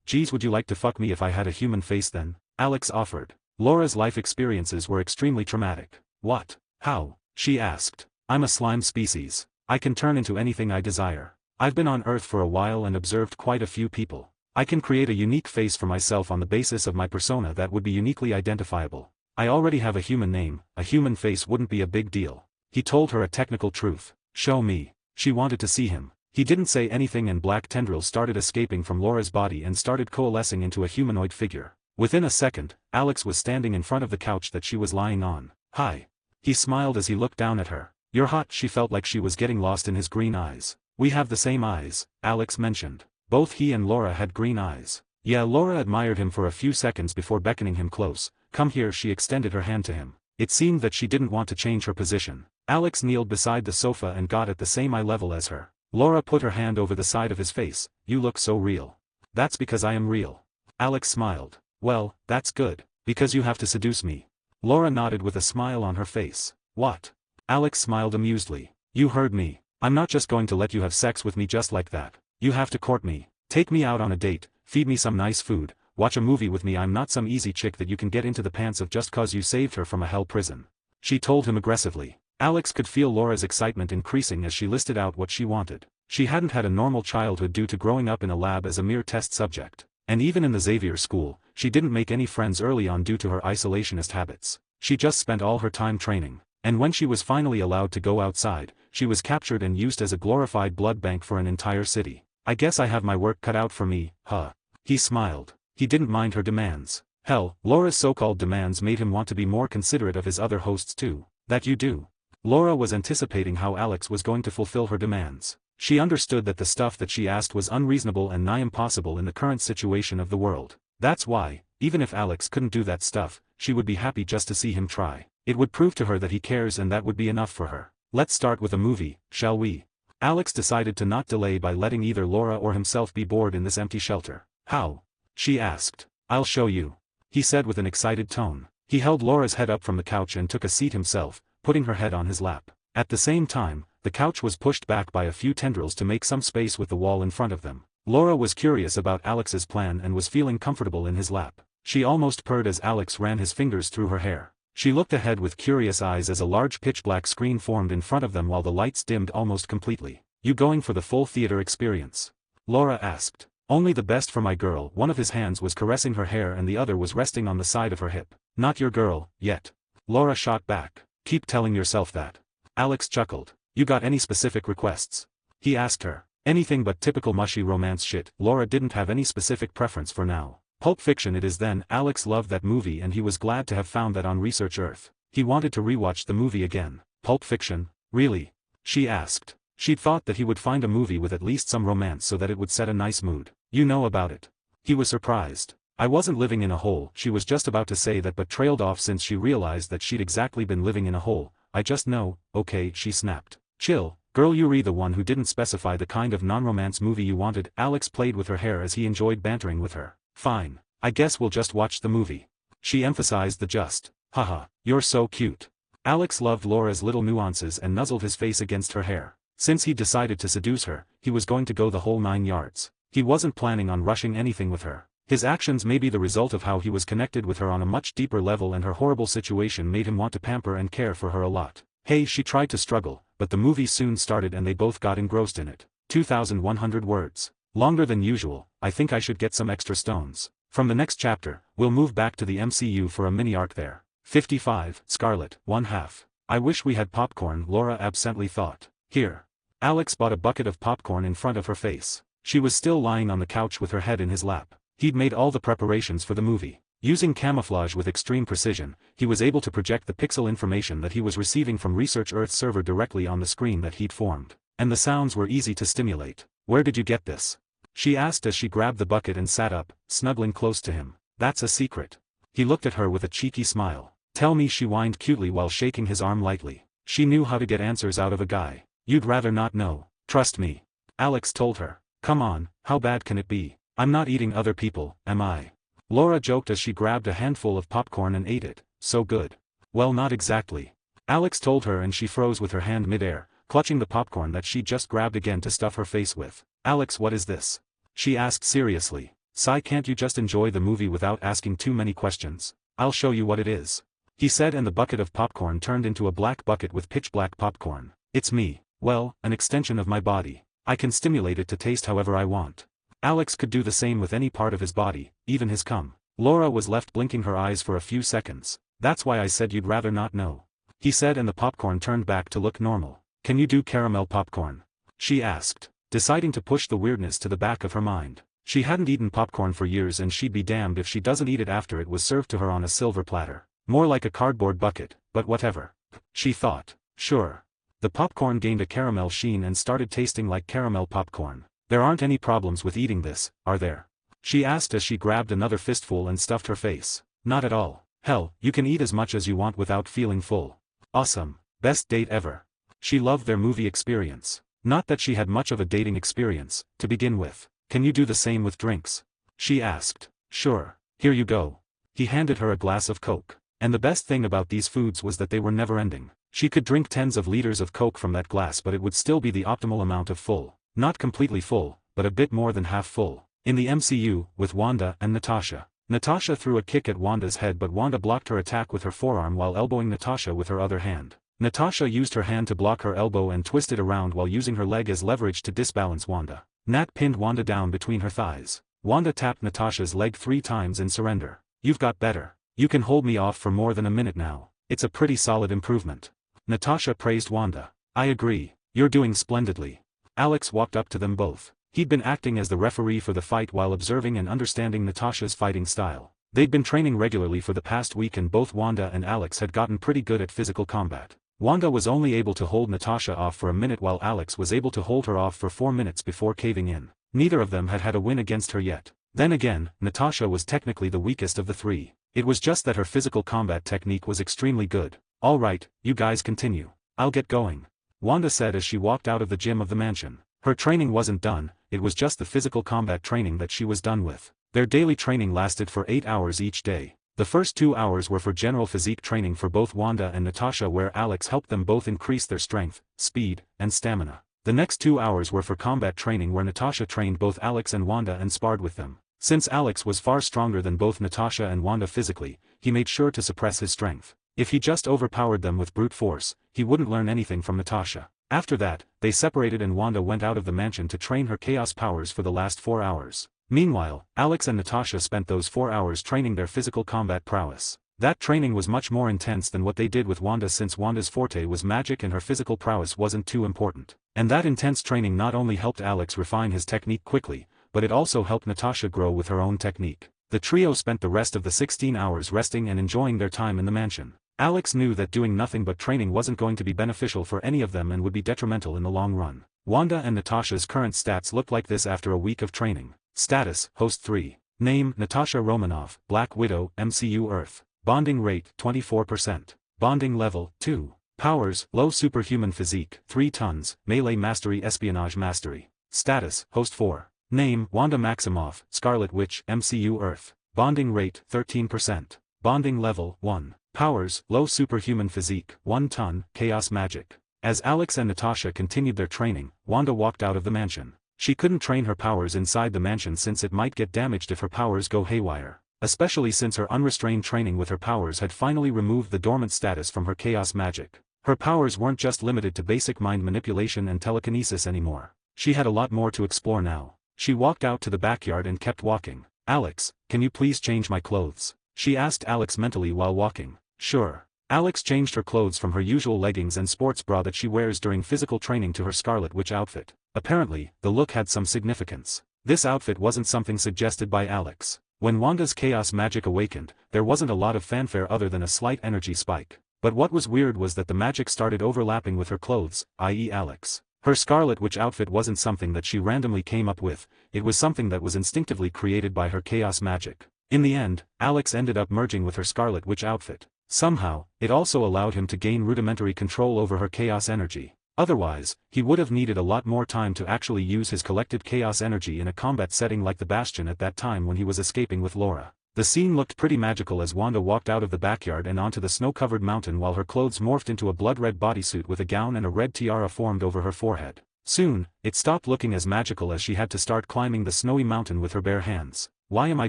Speaker 2: geez, would you like to fuck me if I had a human face then? Alex offered. Laura's life experiences were extremely traumatic. What? How? She asked. I'm a slime species. I can turn into anything I desire. I've been on Earth for a while and observed quite a few people. I can create a unique face for myself on the basis of my persona that would be uniquely identifiable. I already have a human name, a human face wouldn't be a big deal. He told her a technical truth. Show me. She wanted to see him. He didn't say anything and black tendrils started escaping from Laura's body and started coalescing into a humanoid figure. Within a second, Alex was standing in front of the couch that she was lying on. Hi. He smiled as he looked down at her. You're hot. She felt like she was getting lost in his green eyes. We have the same eyes, Alex mentioned. Both he and Laura had green eyes. Yeah, Laura admired him for a few seconds before beckoning him close. Come here. She extended her hand to him. It seemed that she didn't want to change her position. Alex kneeled beside the sofa and got at the same eye level as her. Laura put her hand over the side of his face. You look so real. That's because I am real. Alex smiled. Well, that's good. Because you have to seduce me. Laura nodded with a smile on her face. What? Alex smiled amusedly. You heard me. I'm not just going to let you have sex with me just like that. You have to court me. Take me out on a date, feed me some nice food, watch a movie with me. I'm not some easy chick that you can get into the pants of just cause you saved her from a hell prison. She told him aggressively. Alex could feel Laura's excitement increasing as she listed out what she wanted. She hadn't had a normal childhood due to growing up in a lab as a mere test subject. And even in the Xavier school, she didn't make any friends early on due to her isolationist habits. She just spent all her time training, and when she was finally allowed to go outside, she was captured and used as a glorified blood bank for an entire city. I guess I have my work cut out for me, huh? He smiled. He didn't mind her demands. Hell, Laura's so-called demands made him want to be more considerate of his other hosts too. That you do. Laura was anticipating how Alex was going to fulfill her demands. She understood that the stuff that she asked was unreasonable and nigh impossible in the current situation of the world. That's why, even if Alex couldn't do that stuff, she would be happy just to see him try. It would prove to her that he cares, and that would be enough for her. Let's start with a movie, shall we? Alex decided to not delay by letting either Laura or himself be bored in this empty shelter. How? She asked. I'll show you, he said with an excited tone. He held Laura's head up from the couch and took a seat himself, putting her head on his lap. At the same time, the couch was pushed back by a few tendrils to make some space with the wall in front of them. Laura was curious about Alex's plan and was feeling comfortable in his lap. She almost purred as Alex ran his fingers through her hair. She looked ahead with curious eyes as a large pitch-black screen formed in front of them while the lights dimmed almost completely. You going for the full theater experience? Laura asked. Only the best for my girl. One of his hands was caressing her hair and the other was resting on the side of her hip. Not your girl, yet. Laura shot back. Keep telling yourself that. Alex chuckled. You got any specific requests? He asked her. Anything but typical mushy romance shit. Laura didn't have any specific preference for now. Pulp Fiction it is then. Alex loved that movie and he was glad to have found that on Research Earth. He wanted to rewatch the movie again. Pulp Fiction? Really? She asked. She'd thought that he would find a movie with at least some romance so that it would set a nice mood. You know about it. He was surprised. I wasn't living in a hole. She was just about to say that but trailed off since she realized that she'd exactly been living in a hole. I just know. Okay, she snapped. Chill, girl, you're the one who didn't specify the kind of non-romance movie you wanted. Alex played with her hair as he enjoyed bantering with her. Fine. I guess we'll just watch the movie. She emphasized the just. Haha, you're so cute. Alex loved Laura's little nuances and nuzzled his face against her hair. Since he decided to seduce her, he was going to go the whole 9 yards. He wasn't planning on rushing anything with her. His actions may be the result of how he was connected with her on a much deeper level, and her horrible situation made him want to pamper and care for her a lot. Hey, she tried to struggle, but the movie soon started and they both got engrossed in it. 2,100 words. Longer than usual. I think I should get some extra stones. From the next chapter, we'll move back to the MCU for a mini-arc there. 55, Scarlet, 1/2. I wish we had popcorn, Laura absently thought. Here. Alex bought a bucket of popcorn in front of her face. She was still lying on the couch with her head in his lap. He'd made all the preparations for the movie. Using camouflage with extreme precision, he was able to project the pixel information that he was receiving from Research Earth server directly on the screen that he'd formed. And the sounds were easy to stimulate. Where did you get this? She asked as she grabbed the bucket and sat up, snuggling close to him. That's a secret. He looked at her with a cheeky smile. Tell me, she whined cutely while shaking his arm lightly. She knew how to get answers out of a guy. You'd rather not know. Trust me. Alex told her. Come on, how bad can it be? I'm not eating other people, am I? Laura joked as she grabbed a handful of popcorn and ate it. So good. Well, not exactly. Alex told her, and she froze with her hand midair, clutching the popcorn that she just grabbed again to stuff her face with. Alex, what is this? She asked seriously. Sigh, can't you just enjoy the movie without asking too many questions? I'll show you what it is. He said, and the bucket of popcorn turned into a black bucket with pitch black popcorn. It's me. Well, an extension of my body. I can stimulate it to taste however I want. Alex could do the same with any part of his body, even his cum. Laura was left blinking her eyes for a few seconds. That's why I said you'd rather not know. He said, and the popcorn turned back to look normal. Can you do caramel popcorn? She asked, deciding to push the weirdness to the back of her mind. She hadn't eaten popcorn for years, and she'd be damned if she doesn't eat it after it was served to her on a silver platter. More like a cardboard bucket, but whatever. She thought. Sure. The popcorn gained a caramel sheen and started tasting like caramel popcorn. There aren't any problems with eating this, are there? She asked as she grabbed another fistful and stuffed her face. Not at all. Hell, you can eat as much as you want without feeling full. Awesome. Best date ever. She loved their movie experience. Not that she had much of a dating experience, to begin with. Can you do the same with drinks? She asked. Sure. Here you go. He handed her a glass of Coke. And the best thing about these foods was that they were never ending. She could drink tens of liters of Coke from that glass, but it would still be the optimal amount of full. Not completely full, but a bit more than half full. In the MCU, with Wanda and Natasha. Natasha threw a kick at Wanda's head, but Wanda blocked her attack with her forearm while elbowing Natasha with her other hand. Natasha used her hand to block her elbow and twisted around while using her leg as leverage to disbalance Wanda. Nat pinned Wanda down between her thighs. Wanda tapped Natasha's leg 3 times in surrender. You've got better. You can hold me off for more than a minute now. It's a pretty solid improvement. Natasha praised Wanda. I agree. You're doing splendidly. Alex walked up to them both. He'd been acting as the referee for the fight while observing and understanding Natasha's fighting style. They'd been training regularly for the past week and both Wanda and Alex had gotten pretty good at physical combat. Wanda was only able to hold Natasha off for a minute while Alex was able to hold her off for 4 minutes before caving in. Neither of them had had a win against her yet. Then again, Natasha was technically the weakest of the 3. It was just that her physical combat technique was extremely good. All right, you guys continue. I'll get going. Wanda said as she walked out of the gym of the mansion. Her training wasn't done, it was just the physical combat training that she was done with. Their daily training lasted for 8 hours each day. The first 2 hours were for general physique training for both Wanda and Natasha where Alex helped them both increase their strength, speed, and stamina. The next 2 hours were for combat training where Natasha trained both Alex and Wanda and sparred with them. Since Alex was far stronger than both Natasha and Wanda physically, he made sure to suppress his strength. If he just overpowered them with brute force, he wouldn't learn anything from Natasha. After that, they separated and Wanda went out of the mansion to train her chaos powers for the last 4 hours. Meanwhile, Alex and Natasha spent those 4 hours training their physical combat prowess. That training was much more intense than what they did with Wanda since Wanda's forte was magic and her physical prowess wasn't too important. And that intense training not only helped Alex refine his technique quickly, but it also helped Natasha grow with her own technique. The trio spent the rest of the 16 hours resting and enjoying their time in the mansion. Alex knew that doing nothing but training wasn't going to be beneficial for any of them and would be detrimental in the long run. Wanda and Natasha's current stats looked like this after a week of training. Status, Host 3. Name, Natasha Romanoff, Black Widow, MCU Earth. Bonding rate, 24%. Bonding level, 2. Powers, low superhuman physique, 3 tons, melee mastery espionage mastery. Status, Host 4. Name, Wanda Maximoff, Scarlet Witch, MCU Earth. Bonding rate, 13%. Bonding level, 1. Powers, low superhuman physique, 1 ton, chaos magic. As Alex and Natasha continued their training, Wanda walked out of the mansion. She couldn't train her powers inside the mansion since it might get damaged if her powers go haywire. Especially since her unrestrained training with her powers had finally removed the dormant status from her chaos magic. Her powers weren't just limited to basic mind manipulation and telekinesis anymore. She had a lot more to explore now. She walked out to the backyard and kept walking. Alex, can you please change my clothes? She asked Alex mentally while walking. Sure. Alex changed her clothes from her usual leggings and sports bra that she wears during physical training to her Scarlet Witch outfit. Apparently, the look had some significance. This outfit wasn't something suggested by Alex. When Wanda's chaos magic awakened, there wasn't a lot of fanfare other than a slight energy spike. But what was weird was that the magic started overlapping with her clothes, i.e. Alex. Her Scarlet Witch outfit wasn't something that she randomly came up with, it was something that was instinctively created by her chaos magic. In the end, Alex ended up merging with her Scarlet Witch outfit. Somehow, it also allowed him to gain rudimentary control over her chaos energy. Otherwise, he would have needed a lot more time to actually use his collected chaos energy in a combat setting like the Bastion at that time when he was escaping with Laura. The scene looked pretty magical as Wanda walked out of the backyard and onto the snow-covered mountain while her clothes morphed into a blood-red bodysuit with a gown and a red tiara formed over her forehead. Soon, it stopped looking as magical as she had to start climbing the snowy mountain with her bare hands. Why am I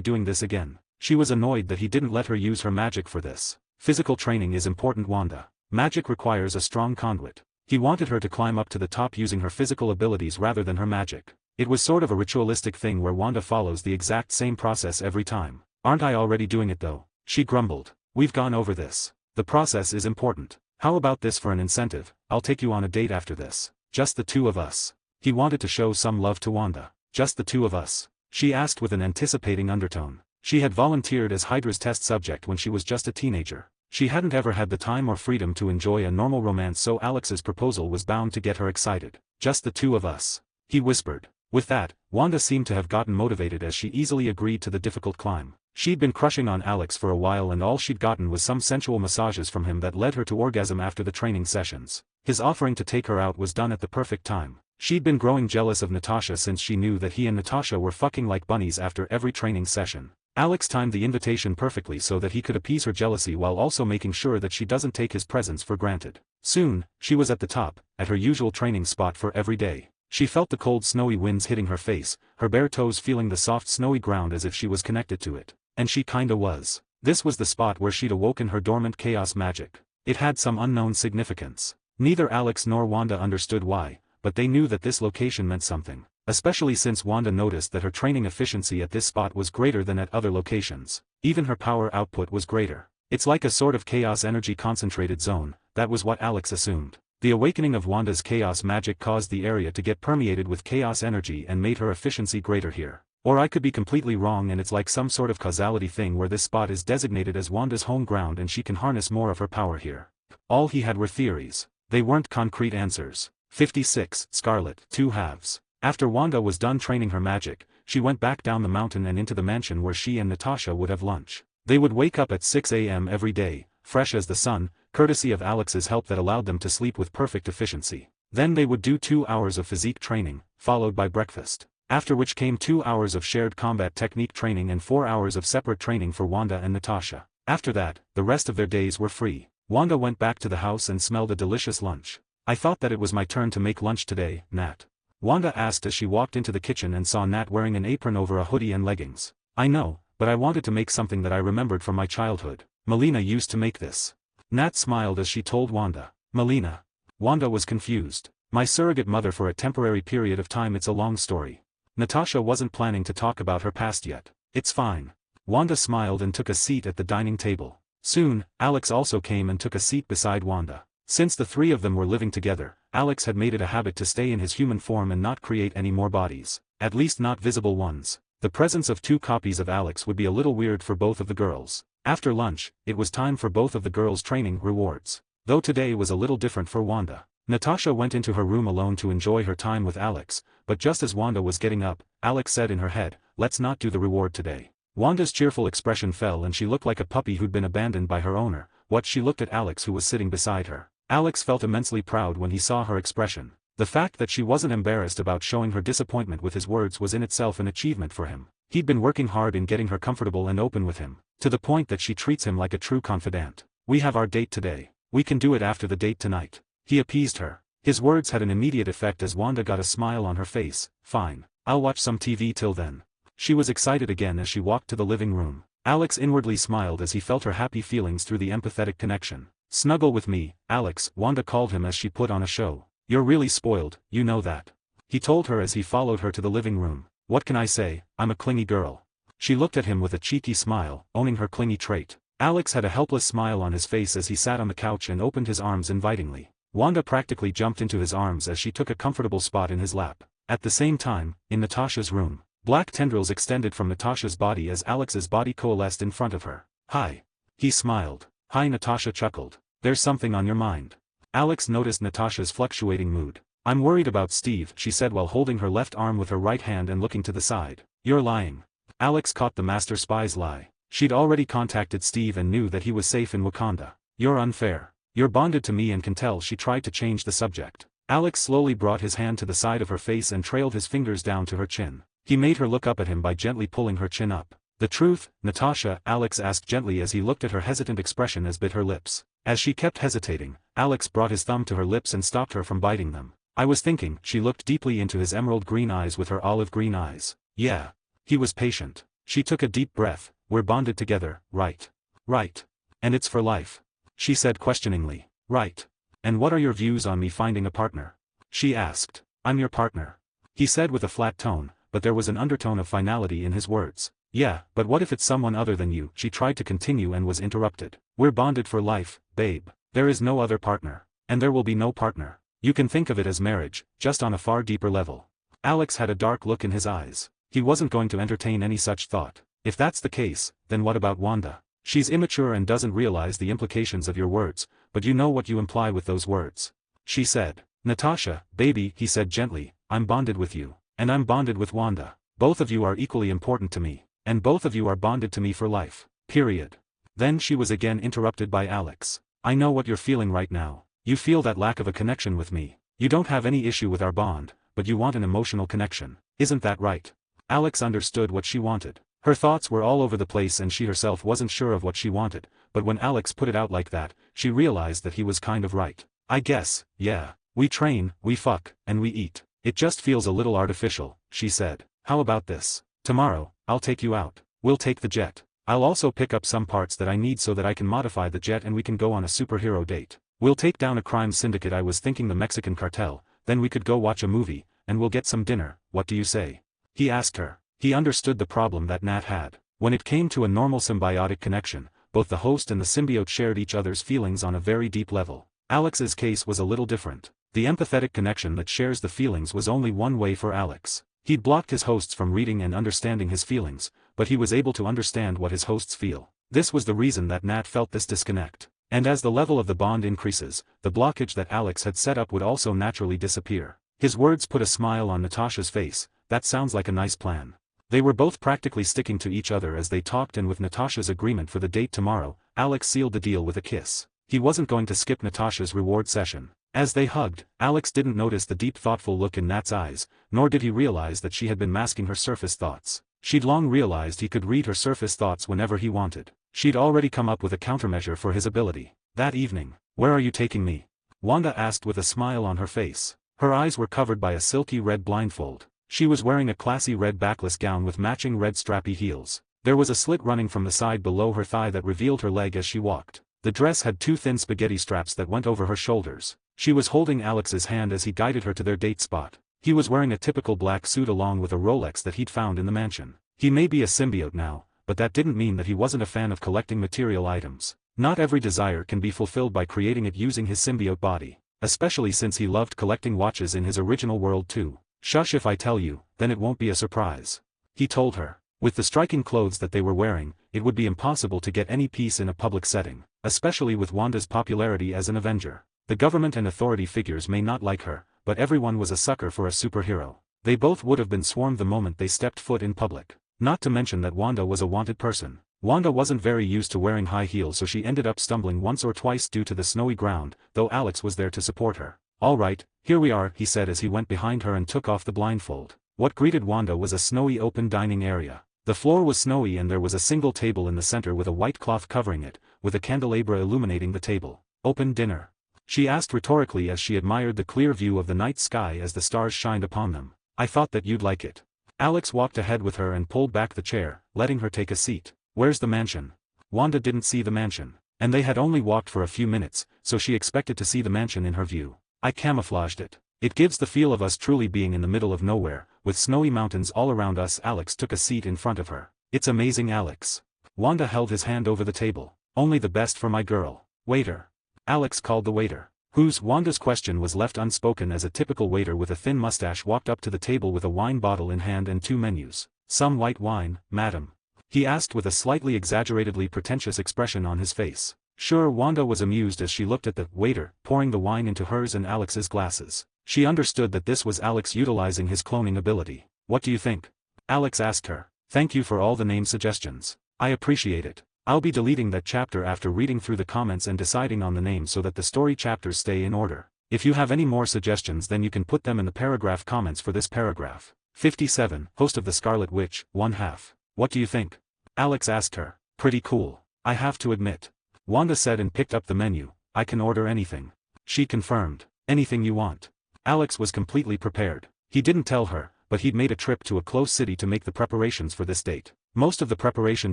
Speaker 2: doing this again? She was annoyed that he didn't let her use her magic for this. Physical training is important, Wanda. Magic requires a strong conduit. He wanted her to climb up to the top using her physical abilities rather than her magic. It was sort of a ritualistic thing where Wanda follows the exact same process every time. Aren't I already doing it though? She grumbled. We've gone over this. The process is important. How about this for an incentive? I'll take you on a date after this. Just the 2 of us. He wanted to show some love to Wanda. Just the 2 of us? She asked with an anticipating undertone. She had volunteered as Hydra's test subject when she was just a teenager. She hadn't ever had the time or freedom to enjoy a normal romance, so Alex's proposal was bound to get her excited. Just the 2 of us. He whispered. With that, Wanda seemed to have gotten motivated as she easily agreed to the difficult climb. She'd been crushing on Alex for a while and all she'd gotten was some sensual massages from him that led her to orgasm after the training sessions. His offering to take her out was done at the perfect time. She'd been growing jealous of Natasha since she knew that he and Natasha were fucking like bunnies after every training session. Alex timed the invitation perfectly so that he could appease her jealousy while also making sure that she doesn't take his presence for granted. Soon, she was at the top, at her usual training spot for every day. She felt the cold snowy winds hitting her face, her bare toes feeling the soft snowy ground as if she was connected to it. And she kinda was. This was the spot where she'd awoken her dormant chaos magic. It had some unknown significance. Neither Alex nor Wanda understood why, but they knew that this location meant something. especially since Wanda noticed that her training efficiency at this spot was greater than at other locations. Even her power output was greater. It's like a sort of chaos energy concentrated zone, that was what Alex assumed. The awakening of Wanda's chaos magic caused the area to get permeated with chaos energy and made her efficiency greater here. Or I could be completely wrong and it's like some sort of causality thing where this spot is designated as Wanda's home ground and she can harness more of her power here. All he had were theories. They weren't concrete answers. 56. Scarlet, 2 halves. After Wanda was done training her magic, she went back down the mountain and into the mansion where she and Natasha would have lunch. They would wake up at 6 a.m. every day, fresh as the sun, courtesy of Alex's help that allowed them to sleep with perfect efficiency. Then they would do 2 hours of physique training, followed by breakfast. After which came 2 hours of shared combat technique training and 4 hours of separate training for Wanda and Natasha. After that, the rest of their days were free. Wanda went back to the house and smelled a delicious lunch. I thought that it was my turn to make lunch today, Nat. Wanda asked as she walked into the kitchen and saw Nat wearing an apron over a hoodie and leggings. I know, but I wanted to make something that I remembered from my childhood. Melina used to make this. Nat smiled as she told Wanda. Melina. Wanda was confused. My surrogate mother for a temporary period of time. It's a long story. Natasha wasn't planning to talk about her past yet. It's fine. Wanda smiled and took a seat at the dining table. Soon, Alex also came and took a seat beside Wanda. Since the 3 of them were living together, Alex had made it a habit to stay in his human form and not create any more bodies. At least not visible ones. The presence of 2 copies of Alex would be a little weird for both of the girls. After lunch, it was time for both of the girls' training rewards. Though today was a little different for Wanda. Natasha went into her room alone to enjoy her time with Alex, but just as Wanda was getting up, Alex said in her head, let's not do the reward today. Wanda's cheerful expression fell and she looked like a puppy who'd been abandoned by her owner. She looked at Alex who was sitting beside her. Alex felt immensely proud when he saw her expression. The fact that she wasn't embarrassed about showing her disappointment with his words was in itself an achievement for him. He'd been working hard in getting her comfortable and open with him, to the point that she treats him like a true confidant. We have our date today. We can do it after the date tonight. He appeased her. His words had an immediate effect as Wanda got a smile on her face. Fine. I'll watch some TV till then. She was excited again as she walked to the living room. Alex inwardly smiled as he felt her happy feelings through the empathetic connection. Snuggle with me, Alex, Wanda called him as she put on a show. You're really spoiled, you know that. He told her as he followed her to the living room. What can I say, I'm a clingy girl. She looked at him with a cheeky smile, owning her clingy trait. Alex had a helpless smile on his face as he sat on the couch and opened his arms invitingly. Wanda practically jumped into his arms as she took a comfortable spot in his lap. At the same time, in Natasha's room, black tendrils extended from Natasha's body as Alex's body coalesced in front of her. Hi. He smiled. Hi, Natasha chuckled. There's something on your mind. Alex noticed Natasha's fluctuating mood. I'm worried about Steve, she said while holding her left arm with her right hand and looking to the side. You're lying. Alex caught the master spy's lie. She'd already contacted Steve and knew that he was safe in Wakanda. You're unfair. You're bonded to me and can tell. She tried to change the subject. Alex slowly brought his hand to the side of her face and trailed his fingers down to her chin. He made her look up at him by gently pulling her chin up. The truth, Natasha, Alex asked gently as he looked at her hesitant expression as bit her lips. As she kept hesitating, Alex brought his thumb to her lips and stopped her from biting them. I was thinking, she looked deeply into his emerald green eyes with her olive green eyes. Yeah. He was patient. She took a deep breath. We're bonded together, right? Right. And it's for life. She said questioningly. Right. And what are your views on me finding a partner? She asked. I'm your partner. He said with a flat tone, but there was an undertone of finality in his words. Yeah, but what if it's someone other than you? She tried to continue and was interrupted. We're bonded for life, babe. There is no other partner. And there will be no partner. You can think of it as marriage, just on a far deeper level. Alex had a dark look in his eyes. He wasn't going to entertain any such thought. If that's the case, then what about Wanda? She's immature and doesn't realize the implications of your words, but you know what you imply with those words. She said. Natasha, baby, he said gently, I'm bonded with you. And I'm bonded with Wanda. Both of you are equally important to me. And both of you are bonded to me for life. Period. Then she was again interrupted by Alex. I know what you're feeling right now. You feel that lack of a connection with me. You don't have any issue with our bond, but you want an emotional connection. Isn't that right? Alex understood what she wanted. Her thoughts were all over the place and she herself wasn't sure of what she wanted, but when Alex put it out like that, she realized that he was kind of right. I guess, yeah. We train, we fuck, and we eat. It just feels a little artificial, she said. How about this? Tomorrow, I'll take you out. We'll take the jet. I'll also pick up some parts that I need so that I can modify the jet and we can go on a superhero date. We'll take down a crime syndicate. I was thinking the Mexican cartel, then we could go watch a movie, and we'll get some dinner, what do you say? He asked her. He understood the problem that Nat had. When it came to a normal symbiotic connection, both the host and the symbiote shared each other's feelings on a very deep level. Alex's case was a little different. The empathetic connection that shares the feelings was only one way for Alex. He'd blocked his hosts from reading and understanding his feelings, but he was able to understand what his hosts feel. This was the reason that Nat felt this disconnect. And as the level of the bond increases, the blockage that Alex had set up would also naturally disappear. His words put a smile on Natasha's face. That sounds like a nice plan. They were both practically sticking to each other as they talked, and with Natasha's agreement for the date tomorrow, Alex sealed the deal with a kiss. He wasn't going to skip Natasha's reward session. As they hugged, Alex didn't notice the deep thoughtful look in Nat's eyes, nor did he realize that she had been masking her surface thoughts. She'd long realized he could read her surface thoughts whenever he wanted. She'd already come up with a countermeasure for his ability. That evening, "Where are you taking me?" Wanda asked with a smile on her face. Her eyes were covered by a silky red blindfold. She was wearing a classy red backless gown with matching red strappy heels. There was a slit running from the side below her thigh that revealed her leg as she walked. The dress had two thin spaghetti straps that went over her shoulders. She was holding Alex's hand as he guided her to their date spot. He was wearing a typical black suit along with a Rolex that he'd found in the mansion. He may be a symbiote now, but that didn't mean that he wasn't a fan of collecting material items. Not every desire can be fulfilled by creating it using his symbiote body, especially since he loved collecting watches in his original world too. "Shush, if I tell you, then it won't be a surprise," he told her. With the striking clothes that they were wearing, it would be impossible to get any peace in a public setting, especially with Wanda's popularity as an Avenger. The government and authority figures may not like her, but everyone was a sucker for a superhero. They both would have been swarmed the moment they stepped foot in public. Not to mention that Wanda was a wanted person. Wanda wasn't very used to wearing high heels, so she ended up stumbling once or twice due to the snowy ground, though Alex was there to support her. "All right, here we are," he said as he went behind her and took off the blindfold. What greeted Wanda was a snowy open dining area. The floor was snowy and there was a single table in the center with a white cloth covering it, with a candelabra illuminating the table. "Open dinner?" she asked rhetorically as she admired the clear view of the night sky as the stars shined upon them. "I thought that you'd like it." Alex walked ahead with her and pulled back the chair, letting her take a seat. "Where's the mansion?" Wanda didn't see the mansion. And they had only walked for a few minutes, so she expected to see the mansion in her view. "I camouflaged it. It gives the feel of us truly being in the middle of nowhere, with snowy mountains all around us." Alex took a seat in front of her. "It's amazing, Alex." Wanda held his hand over the table. "Only the best for my girl." "Waiter." Alex called the waiter. Wanda's question was left unspoken as a typical waiter with a thin mustache walked up to the table with a wine bottle in hand and two menus. "Some white wine, madam?" he asked with a slightly exaggeratedly pretentious expression on his face. Sure, Wanda was amused as she looked at the waiter, pouring the wine into hers and Alex's glasses. She understood that this was Alex utilizing his cloning ability. "What do you think?" Alex asked her. "Thank you for all the name suggestions. I appreciate it. I'll be deleting that chapter after reading through the comments and deciding on the name so that the story chapters stay in order. If you have any more suggestions, then you can put them in the paragraph comments for this paragraph." 57, host of the Scarlet Witch, 1/2. "What do you think?" Alex asked her. "Pretty cool, I have to admit," Wanda said and picked up the menu. "I can order anything." She confirmed. "Anything you want." Alex was completely prepared. He didn't tell her, but he'd made a trip to a close city to make the preparations for this date. Most of the preparation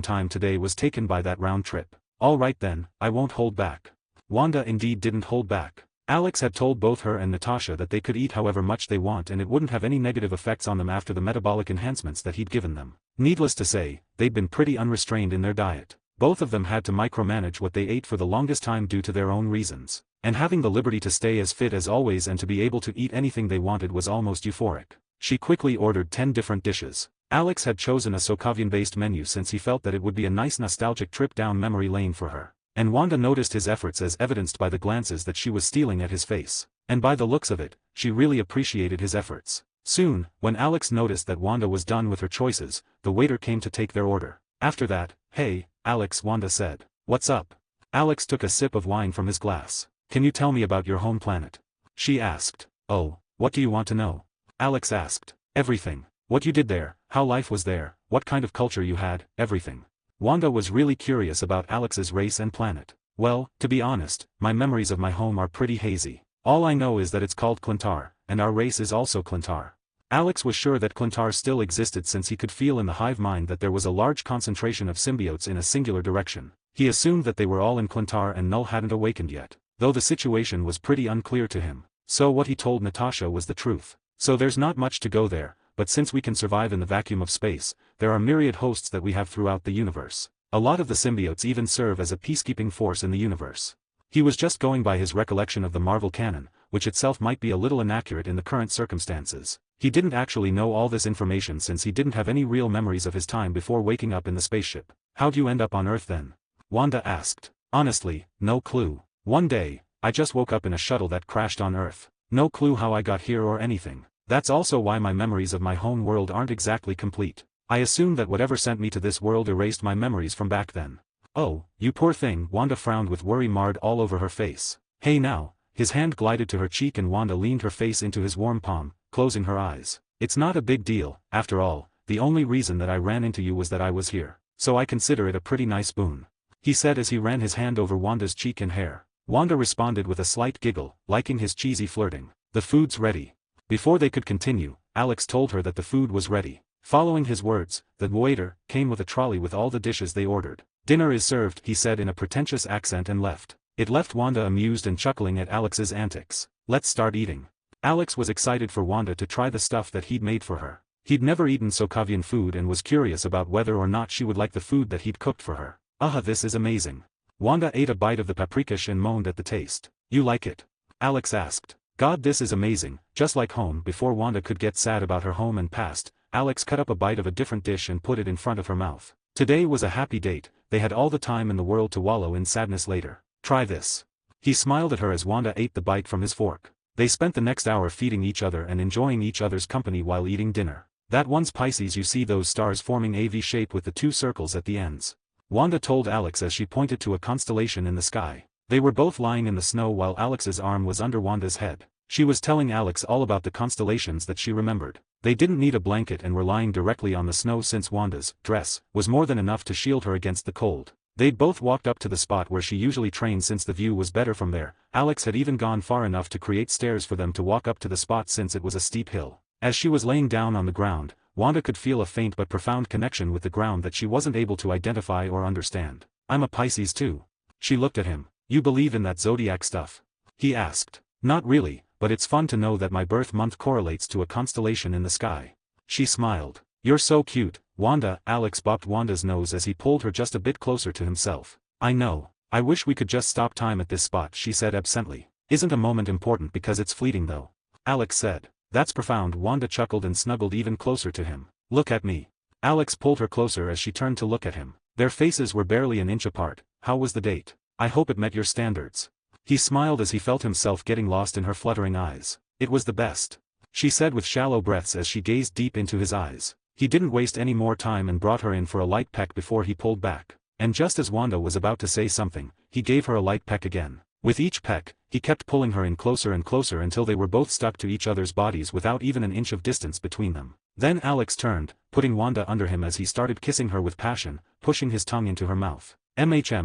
Speaker 2: time today was taken by that round trip. "All right then, I won't hold back." Wanda indeed didn't hold back. Alex had told both her and Natasha that they could eat however much they want and it wouldn't have any negative effects on them after the metabolic enhancements that he'd given them. Needless to say, they'd been pretty unrestrained in their diet. Both of them had to micromanage what they ate for the longest time due to their own reasons. And having the liberty to stay as fit as always and to be able to eat anything they wanted was almost euphoric. She quickly ordered 10 different dishes. Alex had chosen a Sokovian-based menu since he felt that it would be a nice nostalgic trip down memory lane for her. And Wanda noticed his efforts as evidenced by the glances that she was stealing at his face. And by the looks of it, she really appreciated his efforts. Soon, when Alex noticed that Wanda was done with her choices, the waiter came to take their order. After that, "Hey, Alex," Wanda said. "What's up?" Alex took a sip of wine from his glass. "Can you tell me about your home planet?" she asked. "Oh, what do you want to know?" Alex asked. "Everything. What you did there, how life was there, what kind of culture you had, everything." Wanda was really curious about Alex's race and planet. "Well, to be honest, my memories of my home are pretty hazy. All I know is that it's called Clintar, and our race is also Clintar." Alex was sure that Clintar still existed since he could feel in the hive mind that there was a large concentration of symbiotes in a singular direction. He assumed that they were all in Clintar and Null hadn't awakened yet, though the situation was pretty unclear to him. So what he told Natasha was the truth. So there's not much to go there, but since we can survive in the vacuum of space, there are myriad hosts that we have throughout the universe. A lot of the symbiotes even serve as a peacekeeping force in the universe. He was just going by his recollection of the Marvel canon, which itself might be a little inaccurate in the current circumstances. He didn't actually know all this information since he didn't have any real memories of his time before waking up in the spaceship. How'd you end up on Earth then? Wanda asked. Honestly, no clue. One day, I just woke up in a shuttle that crashed on Earth. No clue how I got here or anything. That's also why my memories of my home world aren't exactly complete. I assume that whatever sent me to this world erased my memories from back then. Oh, you poor thing. Wanda frowned with worry marred all over her face. Hey now. His hand glided to her cheek and Wanda leaned her face into his warm palm, closing her eyes. It's not a big deal, after all, the only reason that I ran into you was that I was here, so I consider it a pretty nice boon. He said as he ran his hand over Wanda's cheek and hair. Wanda responded with a slight giggle, liking his cheesy flirting. The food's ready. Before they could continue, Alex told her that the food was ready. Following his words, the waiter came with a trolley with all the dishes they ordered. Dinner is served, he said in a pretentious accent and left. It left Wanda amused and chuckling at Alex's antics. Let's start eating. Alex was excited for Wanda to try the stuff that he'd made for her. He'd never eaten Sokovian food and was curious about whether or not she would like the food that he'd cooked for her. This is amazing. Wanda ate a bite of the paprikash and moaned at the taste. You like it? Alex asked. God, this is amazing, just like home. Before Wanda could get sad about her home and past, Alex cut up a bite of a different dish and put it in front of her mouth. Today was a happy date, they had all the time in the world to wallow in sadness later. Try this. He smiled at her as Wanda ate the bite from his fork. They spent the next hour feeding each other and enjoying each other's company while eating dinner. That one's Pisces, you see those stars forming a V shape with the two circles at the ends. Wanda told Alex as she pointed to a constellation in the sky. They were both lying in the snow while Alex's arm was under Wanda's head. She was telling Alex all about the constellations that she remembered. They didn't need a blanket and were lying directly on the snow since Wanda's dress was more than enough to shield her against the cold. They'd both walked up to the spot where she usually trained since the view was better from there. Alex had even gone far enough to create stairs for them to walk up to the spot since it was a steep hill. As she was laying down on the ground, Wanda could feel a faint but profound connection with the ground that she wasn't able to identify or understand. I'm a Pisces too. She looked at him. You believe in that zodiac stuff? He asked. Not really, but it's fun to know that my birth month correlates to a constellation in the sky. She smiled. You're so cute, Wanda. Alex bopped Wanda's nose as he pulled her just a bit closer to himself. I know. I wish we could just stop time at this spot, she said absently. Isn't a moment important because it's fleeting though? Alex said. That's profound. Wanda chuckled and snuggled even closer to him. Look at me. Alex pulled her closer as she turned to look at him. Their faces were barely an inch apart. How was the date? I hope it met your standards. He smiled as he felt himself getting lost in her fluttering eyes. It was the best. She said with shallow breaths as she gazed deep into his eyes. He didn't waste any more time and brought her in for a light peck before he pulled back. And just as Wanda was about to say something, he gave her a light peck again. With each peck, he kept pulling her in closer and closer until they were both stuck to each other's bodies without even an inch of distance between them. Then Alex turned, putting Wanda under him as he started kissing her with passion, pushing his tongue into her mouth.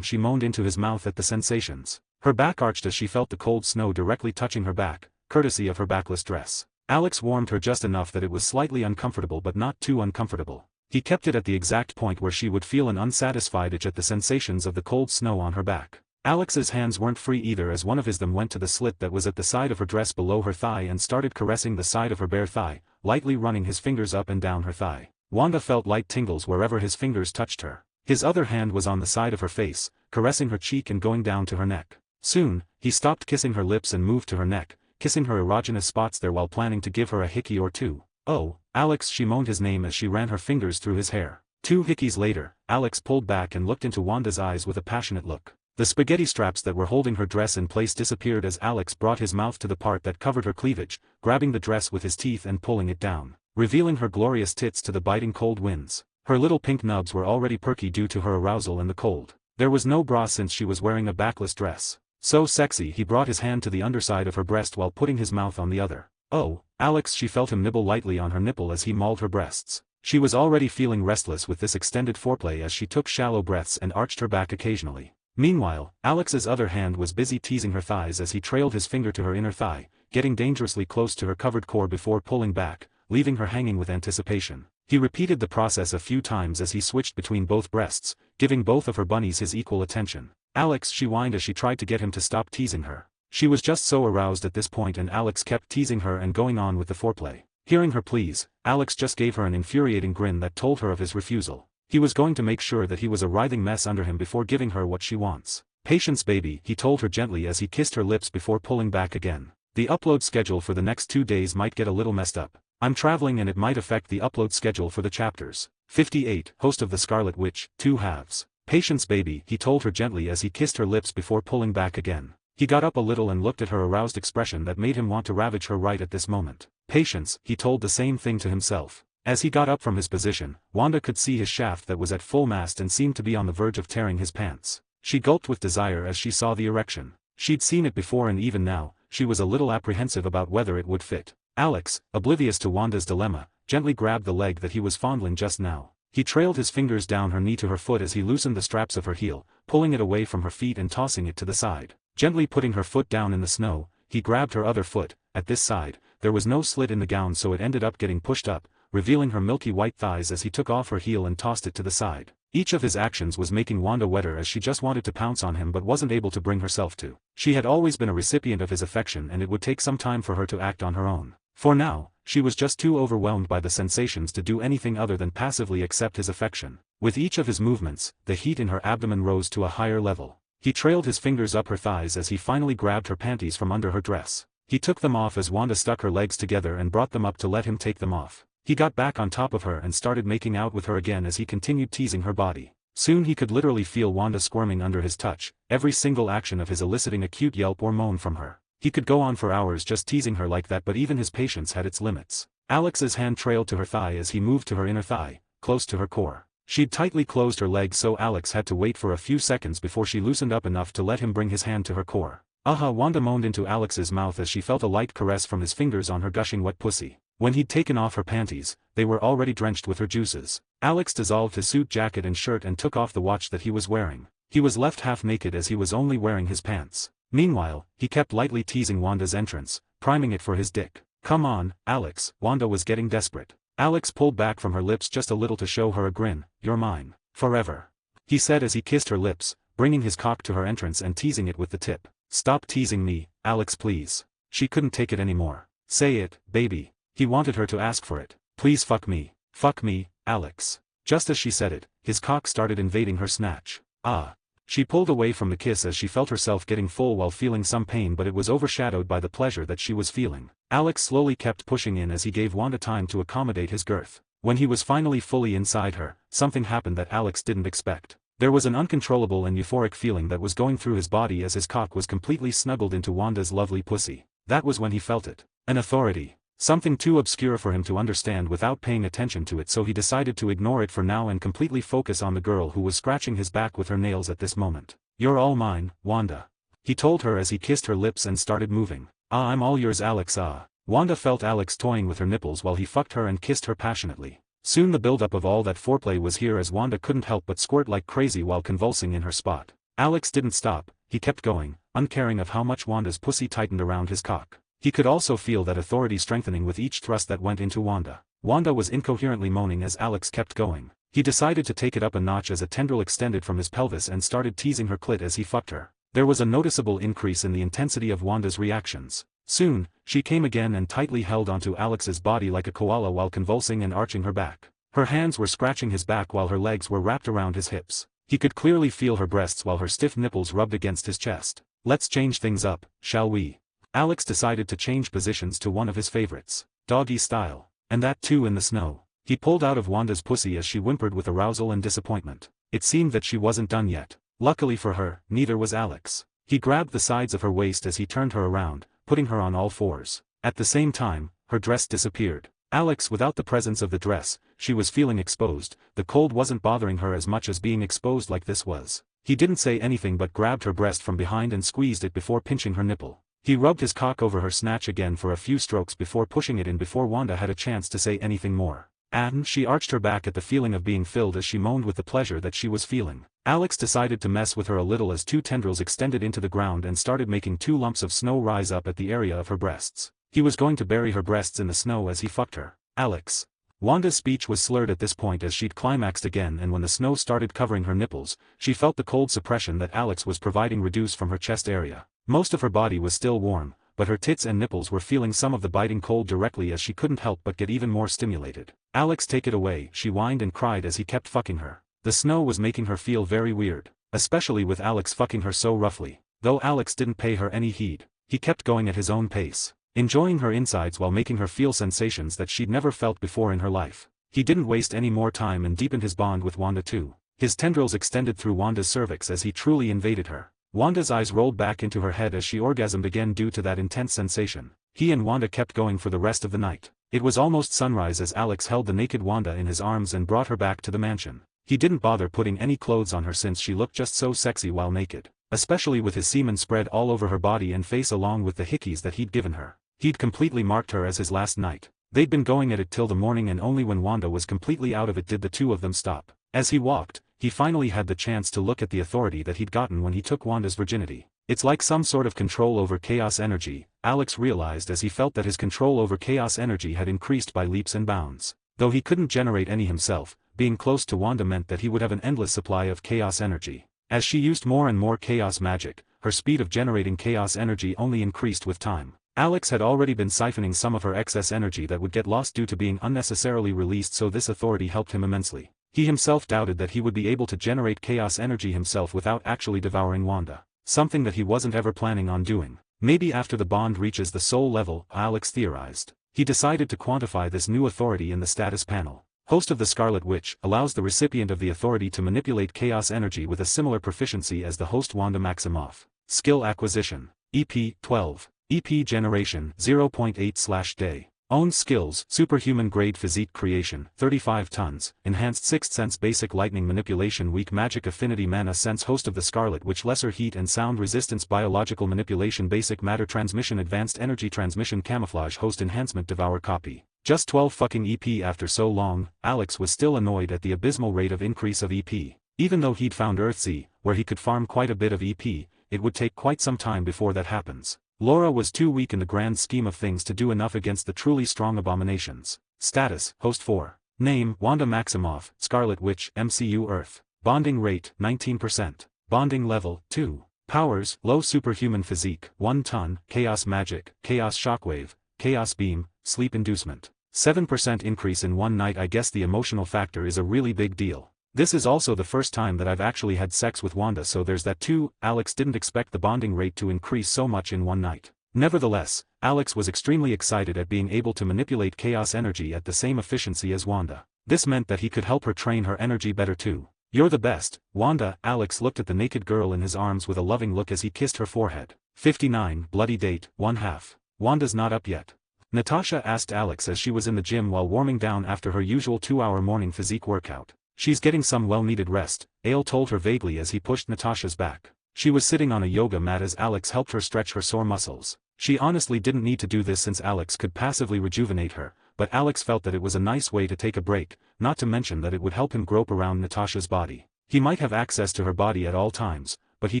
Speaker 2: She moaned into his mouth at the sensations. Her back arched as she felt the cold snow directly touching her back, courtesy of her backless dress. Alex warmed her just enough that it was slightly uncomfortable but not too uncomfortable. He kept it at the exact point where she would feel an unsatisfied itch at the sensations of the cold snow on her back. Alex's hands weren't free either as one of his them went to the slit that was at the side of her dress below her thigh and started caressing the side of her bare thigh, lightly running his fingers up and down her thigh. Wanda felt light tingles wherever his fingers touched her. His other hand was on the side of her face, caressing her cheek and going down to her neck. Soon, he stopped kissing her lips and moved to her neck, kissing her erogenous spots there while planning to give her a hickey or two. Oh, Alex, she moaned his name as she ran her fingers through his hair. 2 hickeys later, Alex pulled back and looked into Wanda's eyes with a passionate look. The spaghetti straps that were holding her dress in place disappeared as Alex brought his mouth to the part that covered her cleavage, grabbing the dress with his teeth and pulling it down, revealing her glorious tits to the biting cold winds. Her little pink nubs were already perky due to her arousal and the cold. There was no bra since she was wearing a backless dress. So sexy, he brought his hand to the underside of her breast while putting his mouth on the other. Oh, Alex, she felt him nibble lightly on her nipple as he mauled her breasts. She was already feeling restless with this extended foreplay as she took shallow breaths and arched her back occasionally. Meanwhile, Alex's other hand was busy teasing her thighs as he trailed his finger to her inner thigh, getting dangerously close to her covered core before pulling back, leaving her hanging with anticipation. He repeated the process a few times as he switched between both breasts, giving both of her bunnies his equal attention. Alex, she whined as she tried to get him to stop teasing her. She was just so aroused at this point and Alex kept teasing her and going on with the foreplay. Hearing her pleas, Alex just gave her an infuriating grin that told her of his refusal. He was going to make sure that he was a writhing mess under him before giving her what she wants. Patience baby, he told her gently as he kissed her lips before pulling back again. The upload schedule for the next 2 days might get a little messed up. I'm traveling and it might affect the upload schedule for the chapters. 58, host of the Scarlet Witch, 2 halves. Patience baby, he told her gently as he kissed her lips before pulling back again. He got up a little and looked at her aroused expression that made him want to ravage her right at this moment. Patience, he told the same thing to himself. As he got up from his position, Wanda could see his shaft that was at full mast and seemed to be on the verge of tearing his pants. She gulped with desire as she saw the erection. She'd seen it before and even now, she was a little apprehensive about whether it would fit. Alex, oblivious to Wanda's dilemma, gently grabbed the leg that he was fondling just now. He trailed his fingers down her knee to her foot as he loosened the straps of her heel, pulling it away from her feet and tossing it to the side. Gently putting her foot down in the snow, he grabbed her other foot. At this side, there was no slit in the gown so it ended up getting pushed up, revealing her milky white thighs as he took off her heel and tossed it to the side. Each of his actions was making Wanda wetter as she just wanted to pounce on him but wasn't able to bring herself to. She had always been a recipient of his affection and it would take some time for her to act on her own. For now, she was just too overwhelmed by the sensations to do anything other than passively accept his affection. With each of his movements, the heat in her abdomen rose to a higher level. He trailed his fingers up her thighs as he finally grabbed her panties from under her dress. He took them off as Wanda stuck her legs together and brought them up to let him take them off. He got back on top of her and started making out with her again as he continued teasing her body. Soon he could literally feel Wanda squirming under his touch, every single action of his eliciting a cute yelp or moan from her. He could go on for hours just teasing her like that but even his patience had its limits. Alex's hand trailed to her thigh as he moved to her inner thigh, close to her core. She'd tightly closed her legs so Alex had to wait for a few seconds before she loosened up enough to let him bring his hand to her core. Wanda moaned into Alex's mouth as she felt a light caress from his fingers on her gushing wet pussy. When he'd taken off her panties, they were already drenched with her juices. Alex dissolved his suit jacket and shirt and took off the watch that he was wearing. He was left half naked as he was only wearing his pants. Meanwhile, he kept lightly teasing Wanda's entrance, priming it for his dick. Come on, Alex, Wanda was getting desperate. Alex pulled back from her lips just a little to show her a grin. You're mine. Forever. He said as he kissed her lips, bringing his cock to her entrance and teasing it with the tip. Stop teasing me, Alex please. She couldn't take it anymore. Say it, baby. He wanted her to ask for it. Please fuck me. Fuck me, Alex. Just as she said it, his cock started invading her snatch. Ah. She pulled away from the kiss as she felt herself getting full while feeling some pain but it was overshadowed by the pleasure that she was feeling. Alex slowly kept pushing in as he gave Wanda time to accommodate his girth. When he was finally fully inside her, something happened that Alex didn't expect. There was an uncontrollable and euphoric feeling that was going through his body as his cock was completely snuggled into Wanda's lovely pussy. That was when he felt it. An authority. Something too obscure for him to understand without paying attention to it so he decided to ignore it for now and completely focus on the girl who was scratching his back with her nails at this moment. You're all mine, Wanda. He told her as he kissed her lips and started moving. I'm all yours Alex Wanda felt Alex toying with her nipples while he fucked her and kissed her passionately. Soon the buildup of all that foreplay was here as Wanda couldn't help but squirt like crazy while convulsing in her spot. Alex didn't stop, he kept going, uncaring of how much Wanda's pussy tightened around his cock. He could also feel that authority strengthening with each thrust that went into Wanda. Wanda was incoherently moaning as Alex kept going. He decided to take it up a notch as a tendril extended from his pelvis and started teasing her clit as he fucked her. There was a noticeable increase in the intensity of Wanda's reactions. Soon, she came again and tightly held onto Alex's body like a koala while convulsing and arching her back. Her hands were scratching his back while her legs were wrapped around his hips. He could clearly feel her breasts while her stiff nipples rubbed against his chest. Let's change things up, shall we? Alex decided to change positions to one of his favorites. Doggy style. And that too in the snow. He pulled out of Wanda's pussy as she whimpered with arousal and disappointment. It seemed that she wasn't done yet. Luckily for her, neither was Alex. He grabbed the sides of her waist as he turned her around, putting her on all fours. At the same time, her dress disappeared. Alex without the presence of the dress, she was feeling exposed. The cold wasn't bothering her as much as being exposed like this was. He didn't say anything but grabbed her breast from behind and squeezed it before pinching her nipple. He rubbed his cock over her snatch again for a few strokes before pushing it in before Wanda had a chance to say anything more. And she arched her back at the feeling of being filled as she moaned with the pleasure that she was feeling. Alex decided to mess with her a little as two tendrils extended into the ground and started making two lumps of snow rise up at the area of her breasts. He was going to bury her breasts in the snow as he fucked her. Alex. Wanda's speech was slurred at this point as she'd climaxed again and when the snow started covering her nipples, she felt the cold suppression that Alex was providing reduce from her chest area. Most of her body was still warm, but her tits and nipples were feeling some of the biting cold directly as she couldn't help but get even more stimulated. "Alex, take it away," she whined and cried as he kept fucking her. The snow was making her feel very weird, especially with Alex fucking her so roughly. Though Alex didn't pay her any heed, he kept going at his own pace, enjoying her insides while making her feel sensations that she'd never felt before in her life. He didn't waste any more time and deepened his bond with Wanda too. His tendrils extended through Wanda's cervix as he truly invaded her. Wanda's eyes rolled back into her head as she orgasmed again due to that intense sensation. He and Wanda kept going for the rest of the night. It was almost sunrise as Alex held the naked Wanda in his arms and brought her back to the mansion. He didn't bother putting any clothes on her since she looked just so sexy while naked, especially with his semen spread all over her body and face along with the hickeys that he'd given her. He'd completely marked her as his last night. They'd been going at it till the morning and only when Wanda was completely out of it did the two of them stop. As he walked, he finally had the chance to look at the authority that he'd gotten when he took Wanda's virginity. It's like some sort of control over chaos energy, Alex realized as he felt that his control over chaos energy had increased by leaps and bounds. Though he couldn't generate any himself, being close to Wanda meant that he would have an endless supply of chaos energy. As she used more and more chaos magic, her speed of generating chaos energy only increased with time. Alex had already been siphoning some of her excess energy that would get lost due to being unnecessarily released, so this authority helped him immensely. He himself doubted that he would be able to generate chaos energy himself without actually devouring Wanda, something that he wasn't ever planning on doing. Maybe after the bond reaches the soul level, Alex theorized. He decided to quantify this new authority in the status panel. Host of the Scarlet Witch allows the recipient of the authority to manipulate chaos energy with a similar proficiency as the host Wanda Maximoff. Skill acquisition. EP 12. EP generation 0.8/day. Own skills: superhuman grade physique creation 35 tons, enhanced sixth sense basic lightning manipulation weak magic affinity mana sense host of the Scarlet Witch lesser heat and sound resistance biological manipulation basic matter transmission advanced energy transmission camouflage host enhancement devour copy. Just 12 fucking EP. After so long, Alex was still annoyed at the abysmal rate of increase of EP. Even though he'd found Earthsea, where he could farm quite a bit of EP, it would take quite some time before that happens. Laura was too weak in the grand scheme of things to do enough against the truly strong Abominations. Status: Host 4. Name: Wanda Maximoff, Scarlet Witch, MCU Earth. Bonding rate: 19%. Bonding level: 2. Powers: Low superhuman physique, 1 ton, Chaos Magic, Chaos Shockwave, Chaos Beam, Sleep Inducement. 7% increase in one night. I guess the emotional factor is a really big deal. This is also the first time that I've actually had sex with Wanda, so there's that too. Alex didn't expect the bonding rate to increase so much in one night. Nevertheless, Alex was extremely excited at being able to manipulate chaos energy at the same efficiency as Wanda. This meant that he could help her train her energy better too. "You're the best, Wanda." Alex looked at the naked girl in his arms with a loving look as he kissed her forehead. 59. Bloody date, 1/2. Wanda's not up yet. Natasha asked Alex as she was in the gym while warming down after her usual 2-hour morning physique workout. "She's getting some well-needed rest," Ale told her vaguely as he pushed Natasha's back. She was sitting on a yoga mat as Alex helped her stretch her sore muscles. She honestly didn't need to do this since Alex could passively rejuvenate her, but Alex felt that it was a nice way to take a break, not to mention that it would help him grope around Natasha's body. He might have access to her body at all times, but he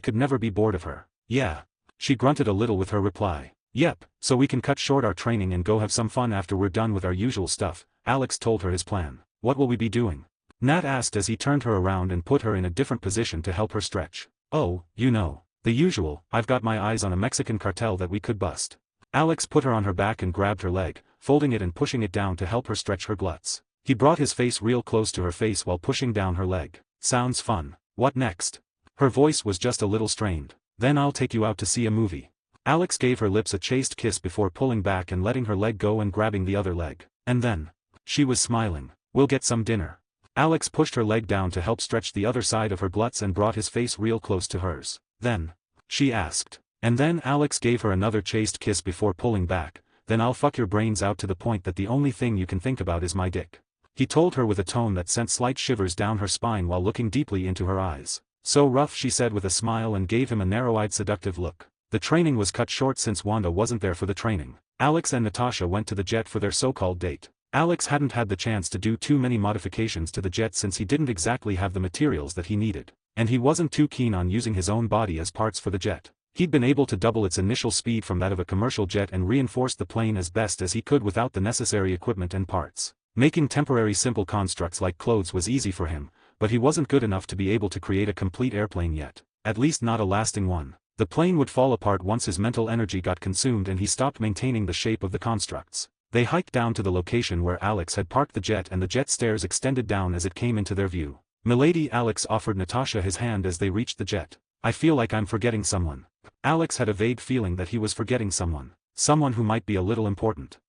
Speaker 2: could never be bored of her. "Yeah." She grunted a little with her reply. "Yep, so we can cut short our training and go have some fun after we're done with our usual stuff." Alex told her his plan. "What will we be doing?" Nat asked as he turned her around and put her in a different position to help her stretch. "Oh, you know. The usual. I've got my eyes on a Mexican cartel that we could bust." Alex put her on her back and grabbed her leg, folding it and pushing it down to help her stretch her gluts. He brought his face real close to her face while pushing down her leg. "Sounds fun. What next?" Her voice was just a little strained. "Then I'll take you out to see a movie." Alex gave her lips a chaste kiss before pulling back and letting her leg go and grabbing the other leg. "And then?" She was smiling. "We'll get some dinner." Alex pushed her leg down to help stretch the other side of her gluts and brought his face real close to hers. "Then?" she asked. And then Alex gave her another chaste kiss before pulling back. "Then I'll fuck your brains out to the point that the only thing you can think about is my dick." He told her with a tone that sent slight shivers down her spine while looking deeply into her eyes. "So rough," she said with a smile and gave him a narrow-eyed seductive look. The training was cut short since Wanda wasn't there for the training. Alex and Natasha went to the jet for their so-called date. Alex hadn't had the chance to do too many modifications to the jet since he didn't exactly have the materials that he needed, and he wasn't too keen on using his own body as parts for the jet. He'd been able to double its initial speed from that of a commercial jet and reinforce the plane as best as he could without the necessary equipment and parts. Making temporary simple constructs like clothes was easy for him, but he wasn't good enough to be able to create a complete airplane yet, at least not a lasting one. The plane would fall apart once his mental energy got consumed and he stopped maintaining the shape of the constructs. They hiked down to the location where Alex had parked the jet and the jet stairs extended down as it came into their view. "Milady," Alex offered Natasha his hand as they reached the jet. "I feel like I'm forgetting someone." Alex had a vague feeling that he was forgetting someone. Someone who might be a little important.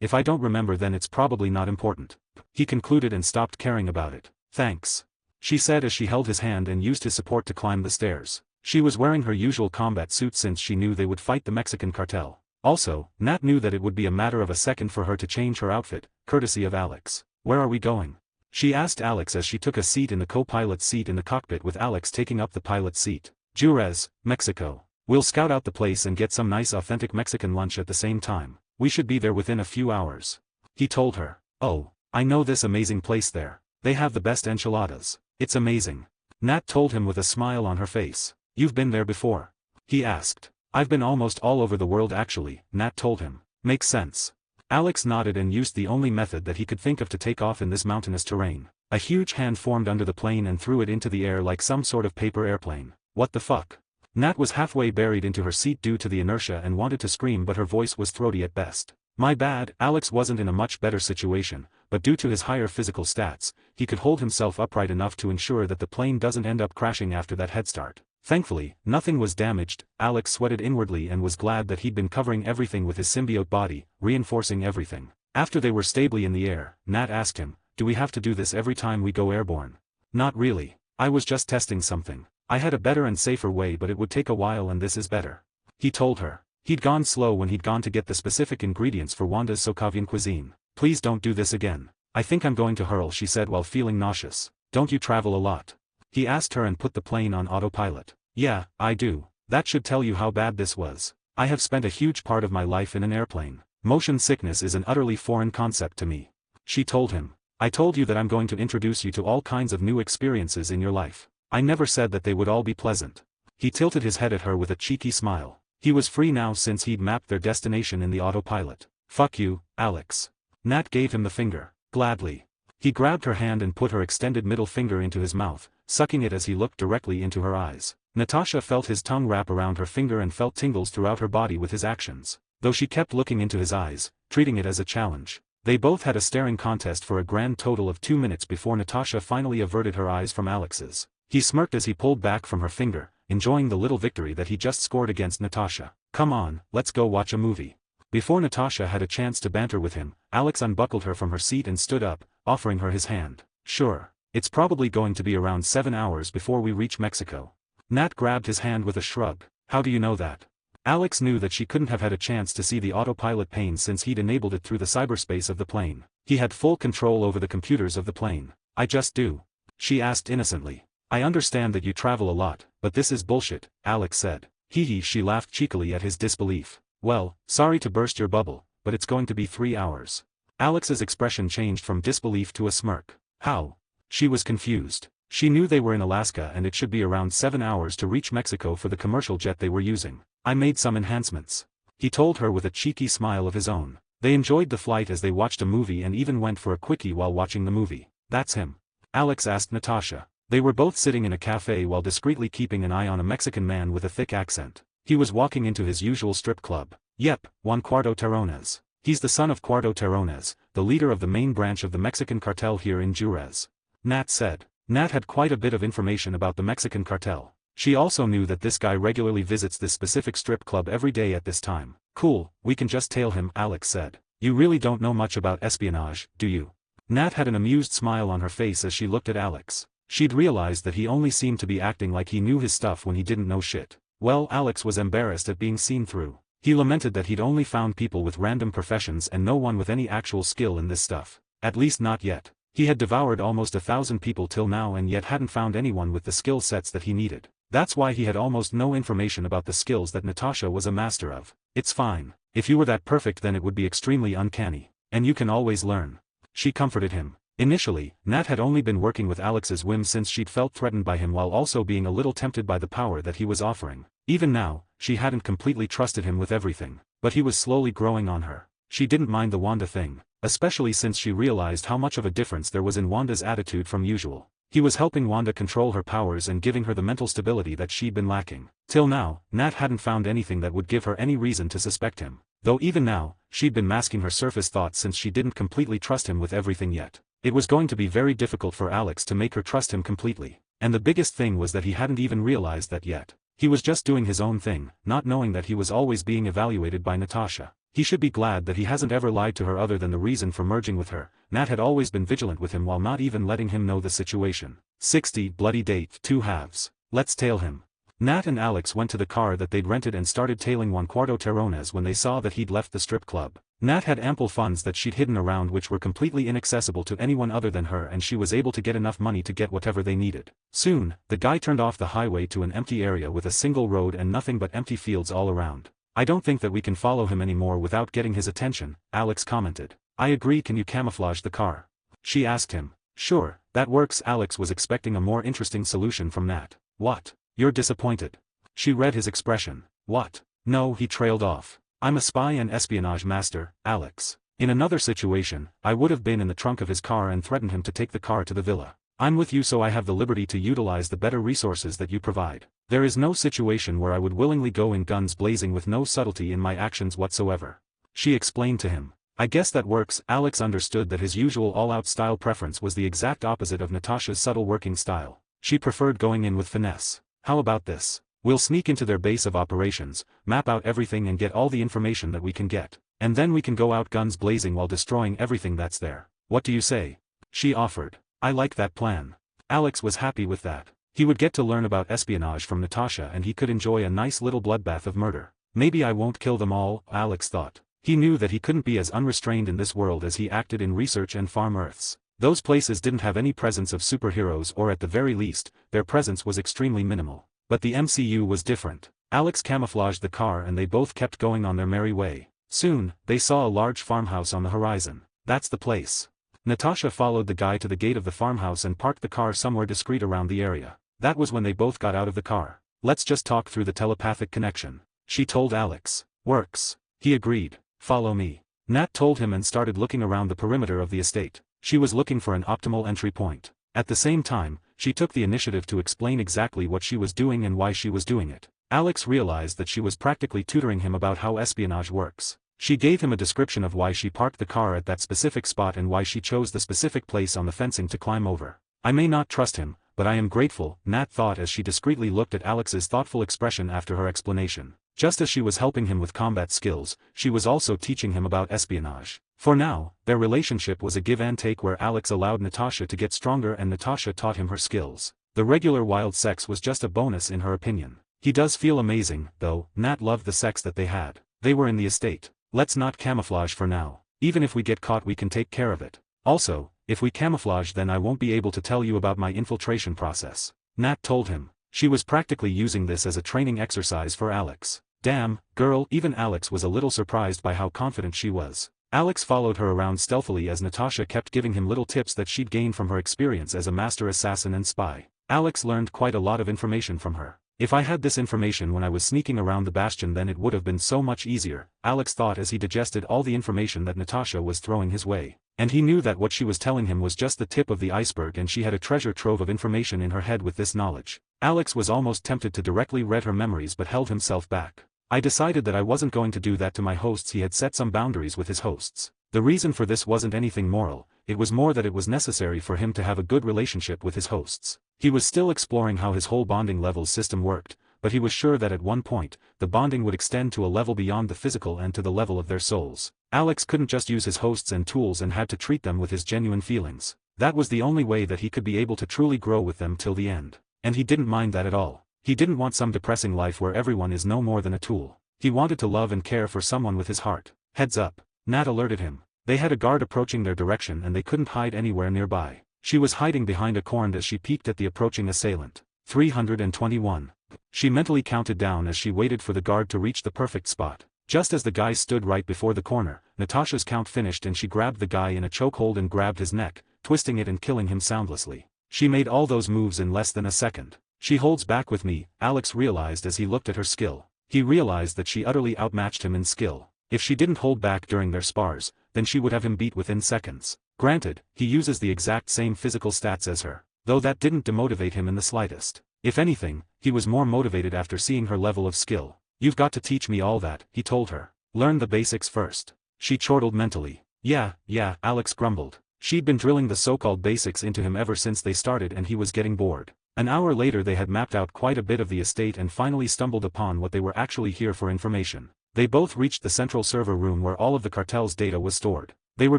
Speaker 2: If I don't remember then it's probably not important. He concluded and stopped caring about it. "Thanks," she said as she held his hand and used his support to climb the stairs. She was wearing her usual combat suit since she knew they would fight the Mexican cartel. Also, Nat knew that it would be a matter of a second for her to change her outfit, courtesy of Alex. "Where are we going?" she asked Alex as she took a seat in the co-pilot's seat in the cockpit with Alex taking up the pilot's seat. "Juarez, Mexico. We'll scout out the place and get some nice authentic Mexican lunch at the same time. We should be there within a few hours," he told her. "Oh, I know this amazing place there. They have the best enchiladas. It's amazing," Nat told him with a smile on her face. "You've been there before?" he asked. "I've been almost all over the world actually," Nat told him. "Makes sense." Alex nodded and used the only method that he could think of to take off in this mountainous terrain. A huge hand formed under the plane and threw it into the air like some sort of paper airplane. "What the fuck?" Nat was halfway buried into her seat due to the inertia and wanted to scream but her voice was throaty at best. "My bad." Alex wasn't in a much better situation, but due to his higher physical stats, he could hold himself upright enough to ensure that the plane doesn't end up crashing after that head start. Thankfully, nothing was damaged. Alex sweated inwardly and was glad that he'd been covering everything with his symbiote body, reinforcing everything. After they were stably in the air, Nat asked him, "Do we have to do this every time we go airborne?" "Not really. I was just testing something. I had a better and safer way but it would take a while and this is better," he told her. He'd gone slow when he'd gone to get the specific ingredients for Wanda's Sokovian cuisine. "Please don't do this again. I think I'm going to hurl," she said while feeling nauseous. "Don't you travel a lot?" he asked her and put the plane on autopilot. "Yeah, I do. That should tell you how bad this was. I have spent a huge part of my life in an airplane. Motion sickness is an utterly foreign concept to me," she told him. "I told you that I'm going to introduce you to all kinds of new experiences in your life. I never said that they would all be pleasant." He tilted his head at her with a cheeky smile. He was free now since he'd mapped their destination in the autopilot. "Fuck you, Alex." Nat gave him the finger. "Gladly." He grabbed her hand and put her extended middle finger into his mouth, sucking it as he looked directly into her eyes. Natasha felt his tongue wrap around her finger and felt tingles throughout her body with his actions, though she kept looking into his eyes, treating it as a challenge. They both had a staring contest for a grand total of 2 minutes before Natasha finally averted her eyes from Alex's. He smirked as he pulled back from her finger, enjoying the little victory that he just scored against Natasha. "Come on, let's go watch a movie." Before Natasha had a chance to banter with him, Alex unbuckled her from her seat and stood up, offering her his hand. "Sure. It's probably going to be around 7 hours before we reach Mexico." Nat grabbed his hand with a shrug. "How do you know that?" Alex knew that she couldn't have had a chance to see the autopilot pane since he'd enabled it through the cyberspace of the plane. He had full control over the computers of the plane. "I just do," she asked innocently. "I understand that you travel a lot, but this is bullshit," Alex said. Hee hee, she laughed cheekily at his disbelief. "Well, sorry to burst your bubble, but it's going to be 3 hours. Alex's expression changed from disbelief to a smirk. "How?" She was confused. She knew they were in Alaska and it should be around 7 hours to reach Mexico for the commercial jet they were using. "I made some enhancements," he told her with a cheeky smile of his own. They enjoyed the flight as they watched a movie and even went for a quickie while watching the movie. "That's him?" Alex asked Natasha. They were both sitting in a cafe while discreetly keeping an eye on a Mexican man with a thick accent. He was walking into his usual strip club. "Yep, Juan Cuarto Terrones. He's the son of Cuarto Terrones, the leader of the main branch of the Mexican cartel here in Juarez," Nat said. Nat had quite a bit of information about the Mexican cartel. She also knew that this guy regularly visits this specific strip club every day at this time. "Cool, we can just tail him," Alex said. "You really don't know much about espionage, do you?" Nat had an amused smile on her face as she looked at Alex. She'd realized that he only seemed to be acting like he knew his stuff when he didn't know shit. Well, Alex was embarrassed at being seen through. He lamented that he'd only found people with random professions and no one with any actual skill in this stuff. At least not yet. He had devoured almost 1,000 people till now and yet hadn't found anyone with the skill sets that he needed. That's why he had almost no information about the skills that Natasha was a master of. "It's fine. If you were that perfect then it would be extremely uncanny. And you can always learn," she comforted him. Initially, Nat had only been working with Alex's whim since she'd felt threatened by him while also being a little tempted by the power that he was offering. Even now, she hadn't completely trusted him with everything. But he was slowly growing on her. She didn't mind the Wanda thing, especially since she realized how much of a difference there was in Wanda's attitude from usual. He was helping Wanda control her powers and giving her the mental stability that she'd been lacking. Till now, Nat hadn't found anything that would give her any reason to suspect him. Though even now, she'd been masking her surface thoughts since she didn't completely trust him with everything yet. It was going to be very difficult for Alex to make her trust him completely. And the biggest thing was that he hadn't even realized that yet. He was just doing his own thing, not knowing that he was always being evaluated by Natasha. He should be glad that he hasn't ever lied to her other than the reason for merging with her. Nat had always been vigilant with him while not even letting him know the situation. 60 bloody date 2 halves. Let's tail him. Nat and Alex went to the car that they'd rented and started tailing Juan Cuarto Terrones when they saw that he'd left the strip club. Nat had ample funds that she'd hidden around which were completely inaccessible to anyone other than her, and she was able to get enough money to get whatever they needed. Soon, the guy turned off the highway to an empty area with a single road and nothing but empty fields all around. I don't think that we can follow him anymore without getting his attention, Alex commented. I agree. Can you camouflage the car? She asked him. Sure, that works. Alex was expecting a more interesting solution from Nat. What? You're disappointed. She read his expression. What? No, he trailed off. I'm a spy and espionage master, Alex. In another situation, I would have been in the trunk of his car and threatened him to take the car to the villa. I'm with you so I have the liberty to utilize the better resources that you provide. There is no situation where I would willingly go in guns blazing with no subtlety in my actions whatsoever. She explained to him. I guess that works. Alex understood that his usual all-out style preference was the exact opposite of Natasha's subtle working style. She preferred going in with finesse. How about this? We'll sneak into their base of operations, map out everything and get all the information that we can get. And then we can go out guns blazing while destroying everything that's there. What do you say? She offered. I like that plan. Alex was happy with that. He would get to learn about espionage from Natasha and he could enjoy a nice little bloodbath of murder. Maybe I won't kill them all, Alex thought. He knew that he couldn't be as unrestrained in this world as he acted in Research and Farm Earths. Those places didn't have any presence of superheroes, or at the very least, their presence was extremely minimal. But the MCU was different. Alex camouflaged the car and they both kept going on their merry way. Soon, they saw a large farmhouse on the horizon. That's the place. Natasha followed the guy to the gate of the farmhouse and parked the car somewhere discreet around the area. That was when they both got out of the car. Let's just talk through the telepathic connection. She told Alex. Works. He agreed. Follow me. Nat told him and started looking around the perimeter of the estate. She was looking for an optimal entry point. At the same time, she took the initiative to explain exactly what she was doing and why she was doing it. Alex realized that she was practically tutoring him about how espionage works. She gave him a description of why she parked the car at that specific spot and why she chose the specific place on the fencing to climb over. I may not trust him, but I am grateful, Nat thought as she discreetly looked at Alex's thoughtful expression after her explanation. Just as she was helping him with combat skills, she was also teaching him about espionage. For now, their relationship was a give and take where Alex allowed Natasha to get stronger and Natasha taught him her skills. The regular wild sex was just a bonus in her opinion. He does feel amazing, though. Nat loved the sex that they had. They were in the estate. Let's not camouflage for now. Even if we get caught we can take care of it. Also, if we camouflage then I won't be able to tell you about my infiltration process. Nat told him. She was practically using this as a training exercise for Alex. Damn, girl, even Alex was a little surprised by how confident she was. Alex followed her around stealthily as Natasha kept giving him little tips that she'd gained from her experience as a master assassin and spy. Alex learned quite a lot of information from her. If I had this information when I was sneaking around the bastion then it would have been so much easier, Alex thought as he digested all the information that Natasha was throwing his way. And he knew that what she was telling him was just the tip of the iceberg and she had a treasure trove of information in her head with this knowledge. Alex was almost tempted to directly read her memories but held himself back. I decided that I wasn't going to do that to my hosts. He had set some boundaries with his hosts. The reason for this wasn't anything moral, it was more that it was necessary for him to have a good relationship with his hosts. He was still exploring how his whole bonding levels system worked, but he was sure that at one point, the bonding would extend to a level beyond the physical and to the level of their souls. Alex couldn't just use his hosts and tools and had to treat them with his genuine feelings. That was the only way that he could be able to truly grow with them till the end. And he didn't mind that at all. He didn't want some depressing life where everyone is no more than a tool. He wanted to love and care for someone with his heart. Heads up. Nat alerted him. They had a guard approaching their direction and they couldn't hide anywhere nearby. She was hiding behind a corn as she peeked at the approaching assailant. 321. She mentally counted down as she waited for the guard to reach the perfect spot. Just as the guy stood right before the corner, Natasha's count finished and she grabbed the guy in a chokehold and grabbed his neck, twisting it and killing him soundlessly. She made all those moves in less than a second. She holds back with me, Alex realized as he looked at her skill. He realized that she utterly outmatched him in skill. If she didn't hold back during their spars, then she would have him beat within seconds. Granted, he uses the exact same physical stats as her. though that didn't demotivate him in the slightest. If anything, he was more motivated after seeing her level of skill. "You've got to teach me all that," he told her. "Learn the basics first." She chortled mentally. Yeah, Alex grumbled. She'd been drilling the so-called basics into him ever since they started and he was getting bored. An hour later they had mapped out quite a bit of the estate and finally stumbled upon what they were actually here for: information. They both reached the central server room where all of the cartel's data was stored. They were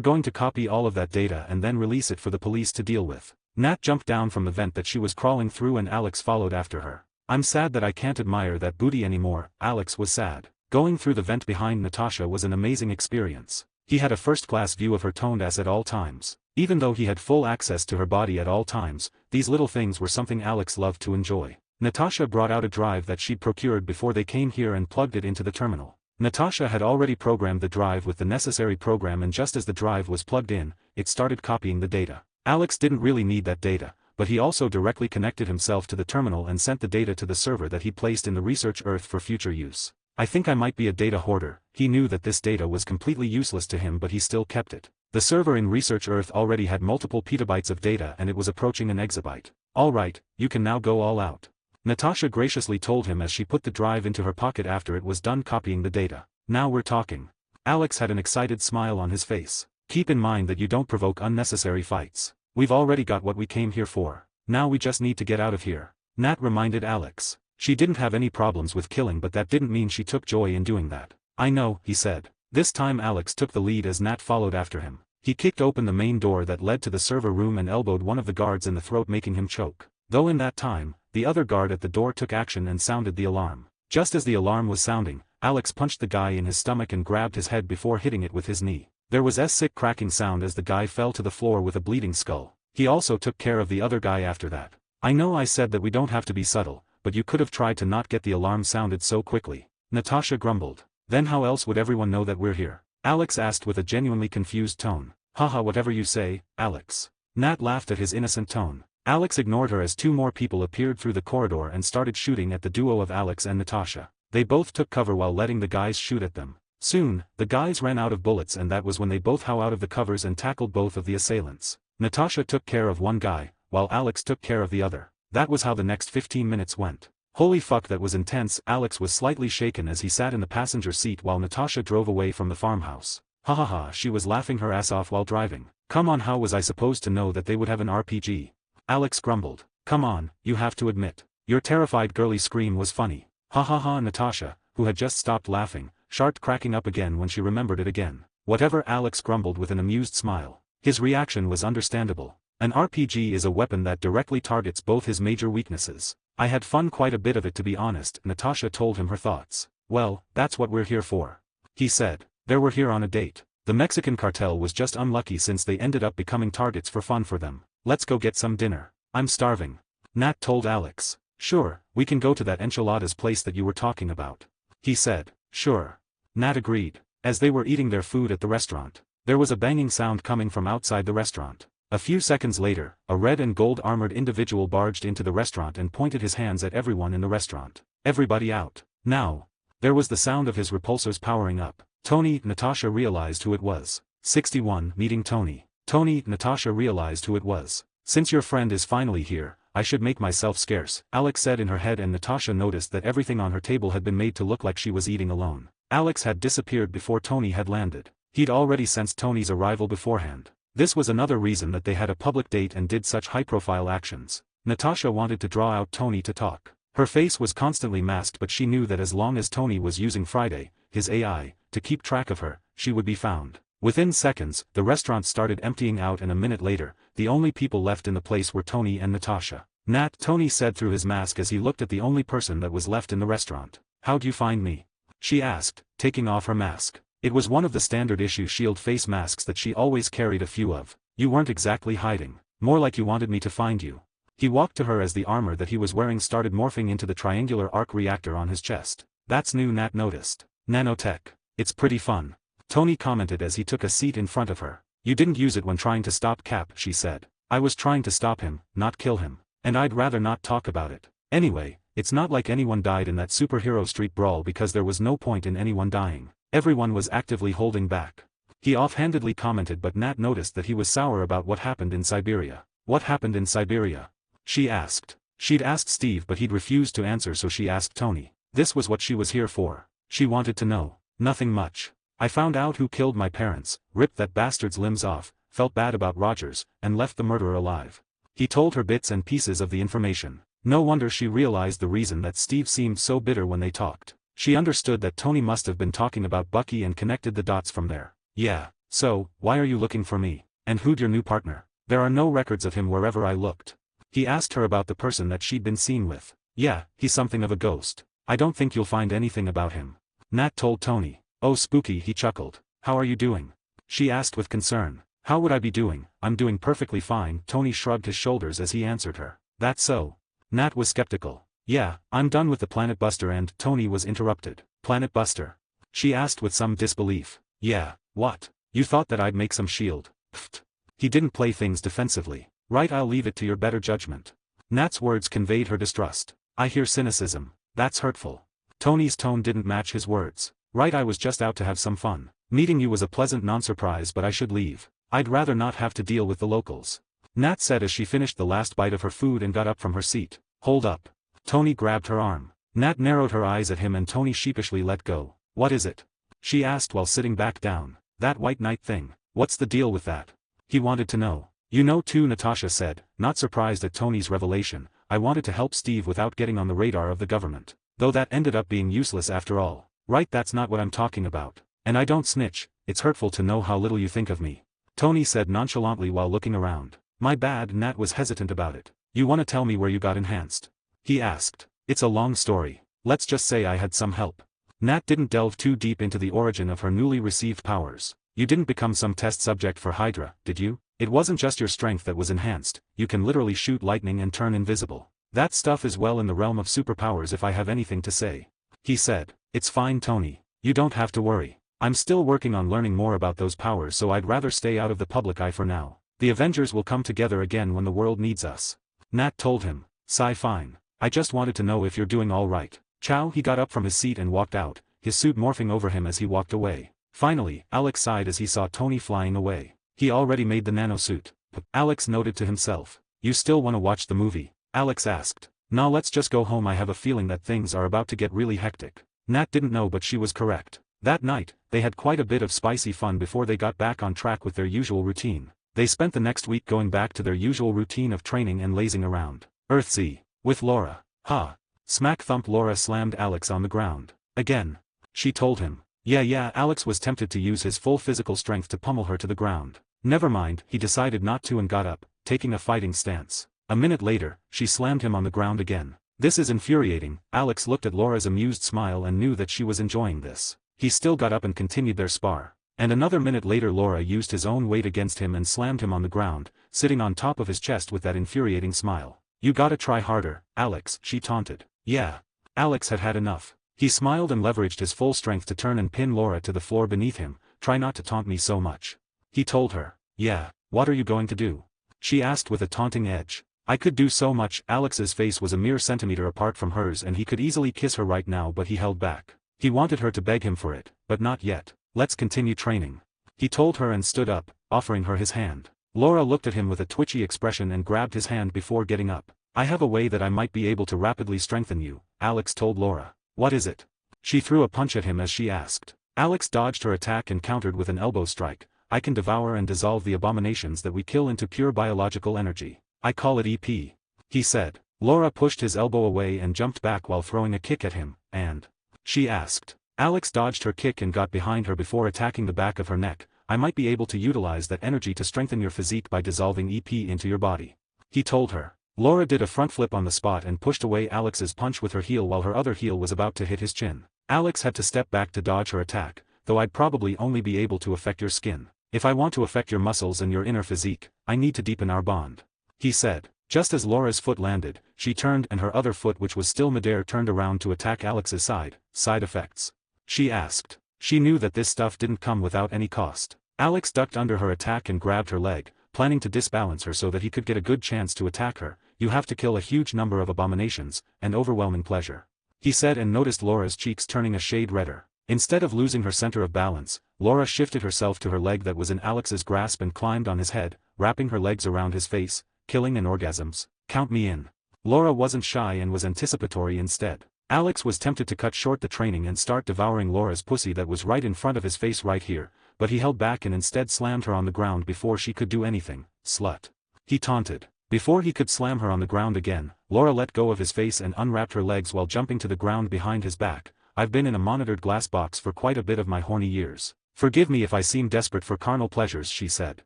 Speaker 2: going to copy all of that data and then release it for the police to deal with. Nat jumped down from the vent that she was crawling through and Alex followed after her. "I'm sad that I can't admire that booty anymore," Alex was sad. Going through the vent behind Natasha was an amazing experience. He had a first-class view of her toned ass at all times. Even though he had full access to her body at all times, these little things were something Alex loved to enjoy. Natasha brought out a drive that she'd procured before they came here and plugged it into the terminal. Natasha had already programmed the drive with the necessary program, and just as the drive was plugged in, it started copying the data. Alex didn't really need that data, but he also directly connected himself to the terminal and sent the data to the server that he placed in the Research Earth for future use. "I think I might be a data hoarder." He knew that this data was completely useless to him, but he still kept it. The server in Research Earth already had multiple petabytes of data and it was approaching an exabyte. "All right, you can now go all out," Natasha graciously told him as she put the drive into her pocket after it was done copying the data. "Now we're talking." Alex had an excited smile on his face. "Keep in mind that you don't provoke unnecessary fights. We've already got what we came here for. Now we just need to get out of here," Nat reminded Alex. She didn't have any problems with killing, but that didn't mean she took joy in doing that. "I know," he said. This time Alex took the lead as Nat followed after him. He kicked open the main door that led to the server room and elbowed one of the guards in the throat, making him choke. Though in that time, the other guard at the door took action and sounded the alarm. Just as the alarm was sounding, Alex punched the guy in his stomach and grabbed his head before hitting it with his knee. There was a sick cracking sound as the guy fell to the floor with a bleeding skull. He also took care of the other guy after that. "I know I said that we don't have to be subtle, but you could have tried to not get the alarm sounded so quickly," Natasha grumbled. "Then how else would everyone know that we're here?" Alex asked with a genuinely confused tone. "Haha, whatever you say, Alex." Nat laughed at his innocent tone. Alex ignored her as two more people appeared through the corridor and started shooting at the duo of Alex and Natasha. They both took cover while letting the guys shoot at them. Soon, the guys ran out of bullets and that was when they both how out of the covers and tackled both of the assailants. Natasha took care of one guy, while Alex took care of the other. That was how the next 15 minutes went. Holy fuck, that was intense. Alex was slightly shaken as he sat in the passenger seat while Natasha drove away from the farmhouse. "Ha ha ha," she was laughing her ass off while driving. "Come on, how was I supposed to know that they would have an RPG?" Alex grumbled. "Come on, you have to admit. Your terrified girly scream was funny." "Ha ha ha." Natasha, who had just stopped laughing, started cracking up again when she remembered it again. "Whatever," Alex grumbled with an amused smile. His reaction was understandable. An RPG is a weapon that directly targets both his major weaknesses. "I had fun, quite a bit of it to be honest," Natasha told him her thoughts. "Well, that's what we're here for," he said. "They were here on a date. The Mexican cartel was just unlucky since they ended up becoming targets for fun for them. Let's go get some dinner. I'm starving," Nat told Alex. "Sure, we can go to that enchiladas place that you were talking about," he said. "Sure." Nat agreed. As they were eating their food at the restaurant, there was a banging sound coming from outside the restaurant. A few seconds later, a red and gold armored individual barged into the restaurant and pointed his hands at everyone in the restaurant. "Everybody out, now." There was the sound of his repulsors powering up. Tony, Natasha realized who it was. 61, meeting Tony. Tony, Natasha realized who it was. "Since your friend is finally here, I should make myself scarce," Alex said in her head, and Natasha noticed that everything on her table had been made to look like she was eating alone. Alex had disappeared before Tony had landed. He'd already sensed Tony's arrival beforehand. This was another reason that they had a public date and did such high-profile actions. Natasha wanted to draw out Tony to talk. Her face was constantly masked, but she knew that as long as Tony was using Friday, his AI, to keep track of her, she would be found. Within seconds, the restaurant started emptying out, and a minute later, the only people left in the place were Tony and Natasha. "Nat," Tony said through his mask as he looked at the only person that was left in the restaurant. "How'd you find me?" she asked, taking off her mask. It was one of the standard issue shield face masks that she always carried a few of. "You weren't exactly hiding. More like you wanted me to find you." He walked to her as the armor that he was wearing started morphing into the triangular arc reactor on his chest. "That's new," Nat noticed. "Nanotech. It's pretty fun," Tony commented as he took a seat in front of her. "You didn't use it when trying to stop Cap," she said. "I was trying to stop him, not kill him. And I'd rather not talk about it. Anyway, it's not like anyone died in that superhero street brawl because there was no point in anyone dying. Everyone was actively holding back." He offhandedly commented, but Nat noticed that he was sour about what happened in Siberia. "What happened in Siberia?" She asked. She'd asked Steve but he'd refused to answer, so she asked Tony. This was what she was here for. She wanted to know. Nothing much. I found out who killed my parents, ripped that bastard's limbs off, felt bad about Rogers, and left the murderer alive. He told her bits and pieces of the information. No wonder she realized the reason that Steve seemed so bitter when they talked. She understood that Tony must have been talking about Bucky and connected the dots from there. Yeah, so, why are you looking for me? And who'd your new partner? There are no records of him wherever I looked. He asked her about the person that she'd been seen with. Yeah, he's something of a ghost. I don't think you'll find anything about him. Nat told Tony. Oh spooky, he chuckled. How are you doing? She asked with concern. How would I be doing? I'm doing perfectly fine. Tony shrugged his shoulders as he answered her. That's so. Nat was skeptical. Yeah, I'm done with the Planet Buster and Tony was interrupted. Planet Buster? She asked with some disbelief. Yeah, what? You thought that I'd make some shield? Pfft. He didn't play things defensively. Right, I'll leave it to your better judgment. Nat's words conveyed her distrust. I hear cynicism. That's hurtful. Tony's tone didn't match his words. Right, I was just out to have some fun. Meeting you was a pleasant non-surprise, but I should leave. I'd rather not have to deal with the locals. Nat said as she finished the last bite of her food and got up from her seat. Hold up. Tony grabbed her arm. Nat narrowed her eyes at him and Tony sheepishly let go. What is it? She asked while sitting back down. That white knight thing. What's the deal with that? He wanted to know. You know too, Natasha said, not surprised at Tony's revelation. I wanted to help Steve without getting on the radar of the government. Though that ended up being useless after all. Right, that's not what I'm talking about. And I don't snitch. It's hurtful to know how little you think of me. Tony said nonchalantly while looking around. My bad. Nat was hesitant about it. You want to tell me where you got enhanced? He asked. It's a long story. Let's just say I had some help. Nat didn't delve too deep into the origin of her newly received powers. You didn't become some test subject for Hydra, did you? It wasn't just your strength that was enhanced. You can literally shoot lightning and turn invisible. That stuff is well in the realm of superpowers if I have anything to say. He said. It's fine, Tony. You don't have to worry. I'm still working on learning more about those powers, so I'd rather stay out of the public eye for now. The Avengers will come together again when the world needs us. Nat told him. Sigh, fine. I just wanted to know if you're doing all right. Ciao. He got up from his seat and walked out, his suit morphing over him as he walked away. Finally, Alex sighed as he saw Tony flying away. He already made the nanosuit. Alex noted to himself. You still want to watch the movie? Alex asked. Nah, let's just go home. I have a feeling that things are about to get really hectic. Nat didn't know, but she was correct. That night, they had quite a bit of spicy fun before they got back on track with their usual routine. They spent the next week going back to their usual routine of training and lazing around. Earthsea. With Laura. Ha. Smack thump. Laura slammed Alex on the ground. Again. She told him. Yeah, Alex was tempted to use his full physical strength to pummel her to the ground. Never mind, he decided not to and got up, taking a fighting stance. A minute later, she slammed him on the ground again. This is infuriating. Alex looked at Laura's amused smile and knew that she was enjoying this. He still got up and continued their spar. And another minute later Laura used his own weight against him and slammed him on the ground, sitting on top of his chest with that infuriating smile. You gotta try harder, Alex, she taunted. Yeah. Alex had had enough. He smiled and leveraged his full strength to turn and pin Laura to the floor beneath him. Try not to taunt me so much. He told her. Yeah, what are you going to do? She asked with a taunting edge. I could do so much. Alex's face was a mere centimeter apart from hers and he could easily kiss her right now, but he held back. He wanted her to beg him for it, but not yet. Let's continue training. He told her and stood up, offering her his hand. Laura looked at him with a twitchy expression and grabbed his hand before getting up. I have a way that I might be able to rapidly strengthen you, Alex told Laura. What is it? She threw a punch at him as she asked. Alex dodged her attack and countered with an elbow strike. I can devour and dissolve the abominations that we kill into pure biological energy. I call it EP. He said. Laura pushed his elbow away and jumped back while throwing a kick at him, and? She asked. Alex dodged her kick and got behind her before attacking the back of her neck. I might be able to utilize that energy to strengthen your physique by dissolving EP into your body. He told her. Laura did a front flip on the spot and pushed away Alex's punch with her heel while her other heel was about to hit his chin. Alex had to step back to dodge her attack, though I'd probably only be able to affect your skin. If I want to affect your muscles and your inner physique, I need to deepen our bond. He said. Just as Laura's foot landed, she turned and her other foot, which was still midair, turned around to attack Alex's side. Side effects? She asked. She knew that this stuff didn't come without any cost. Alex ducked under her attack and grabbed her leg, planning to disbalance her so that he could get a good chance to attack her. You have to kill a huge number of abominations, an overwhelming pleasure. He said and noticed Laura's cheeks turning a shade redder. Instead of losing her center of balance, Laura shifted herself to her leg that was in Alex's grasp and climbed on his head, wrapping her legs around his face, killing and orgasms. count me in. Laura wasn't shy and was anticipatory instead. Alex was tempted to cut short the training and start devouring Laura's pussy that was right in front of his face right here, but he held back and instead slammed her on the ground before she could do anything. Slut. He taunted. Before he could slam her on the ground again, Laura let go of his face and unwrapped her legs while jumping to the ground behind his back. I've been in a monitored glass box for quite a bit of my horny years. Forgive me if I seem desperate for carnal pleasures, she said.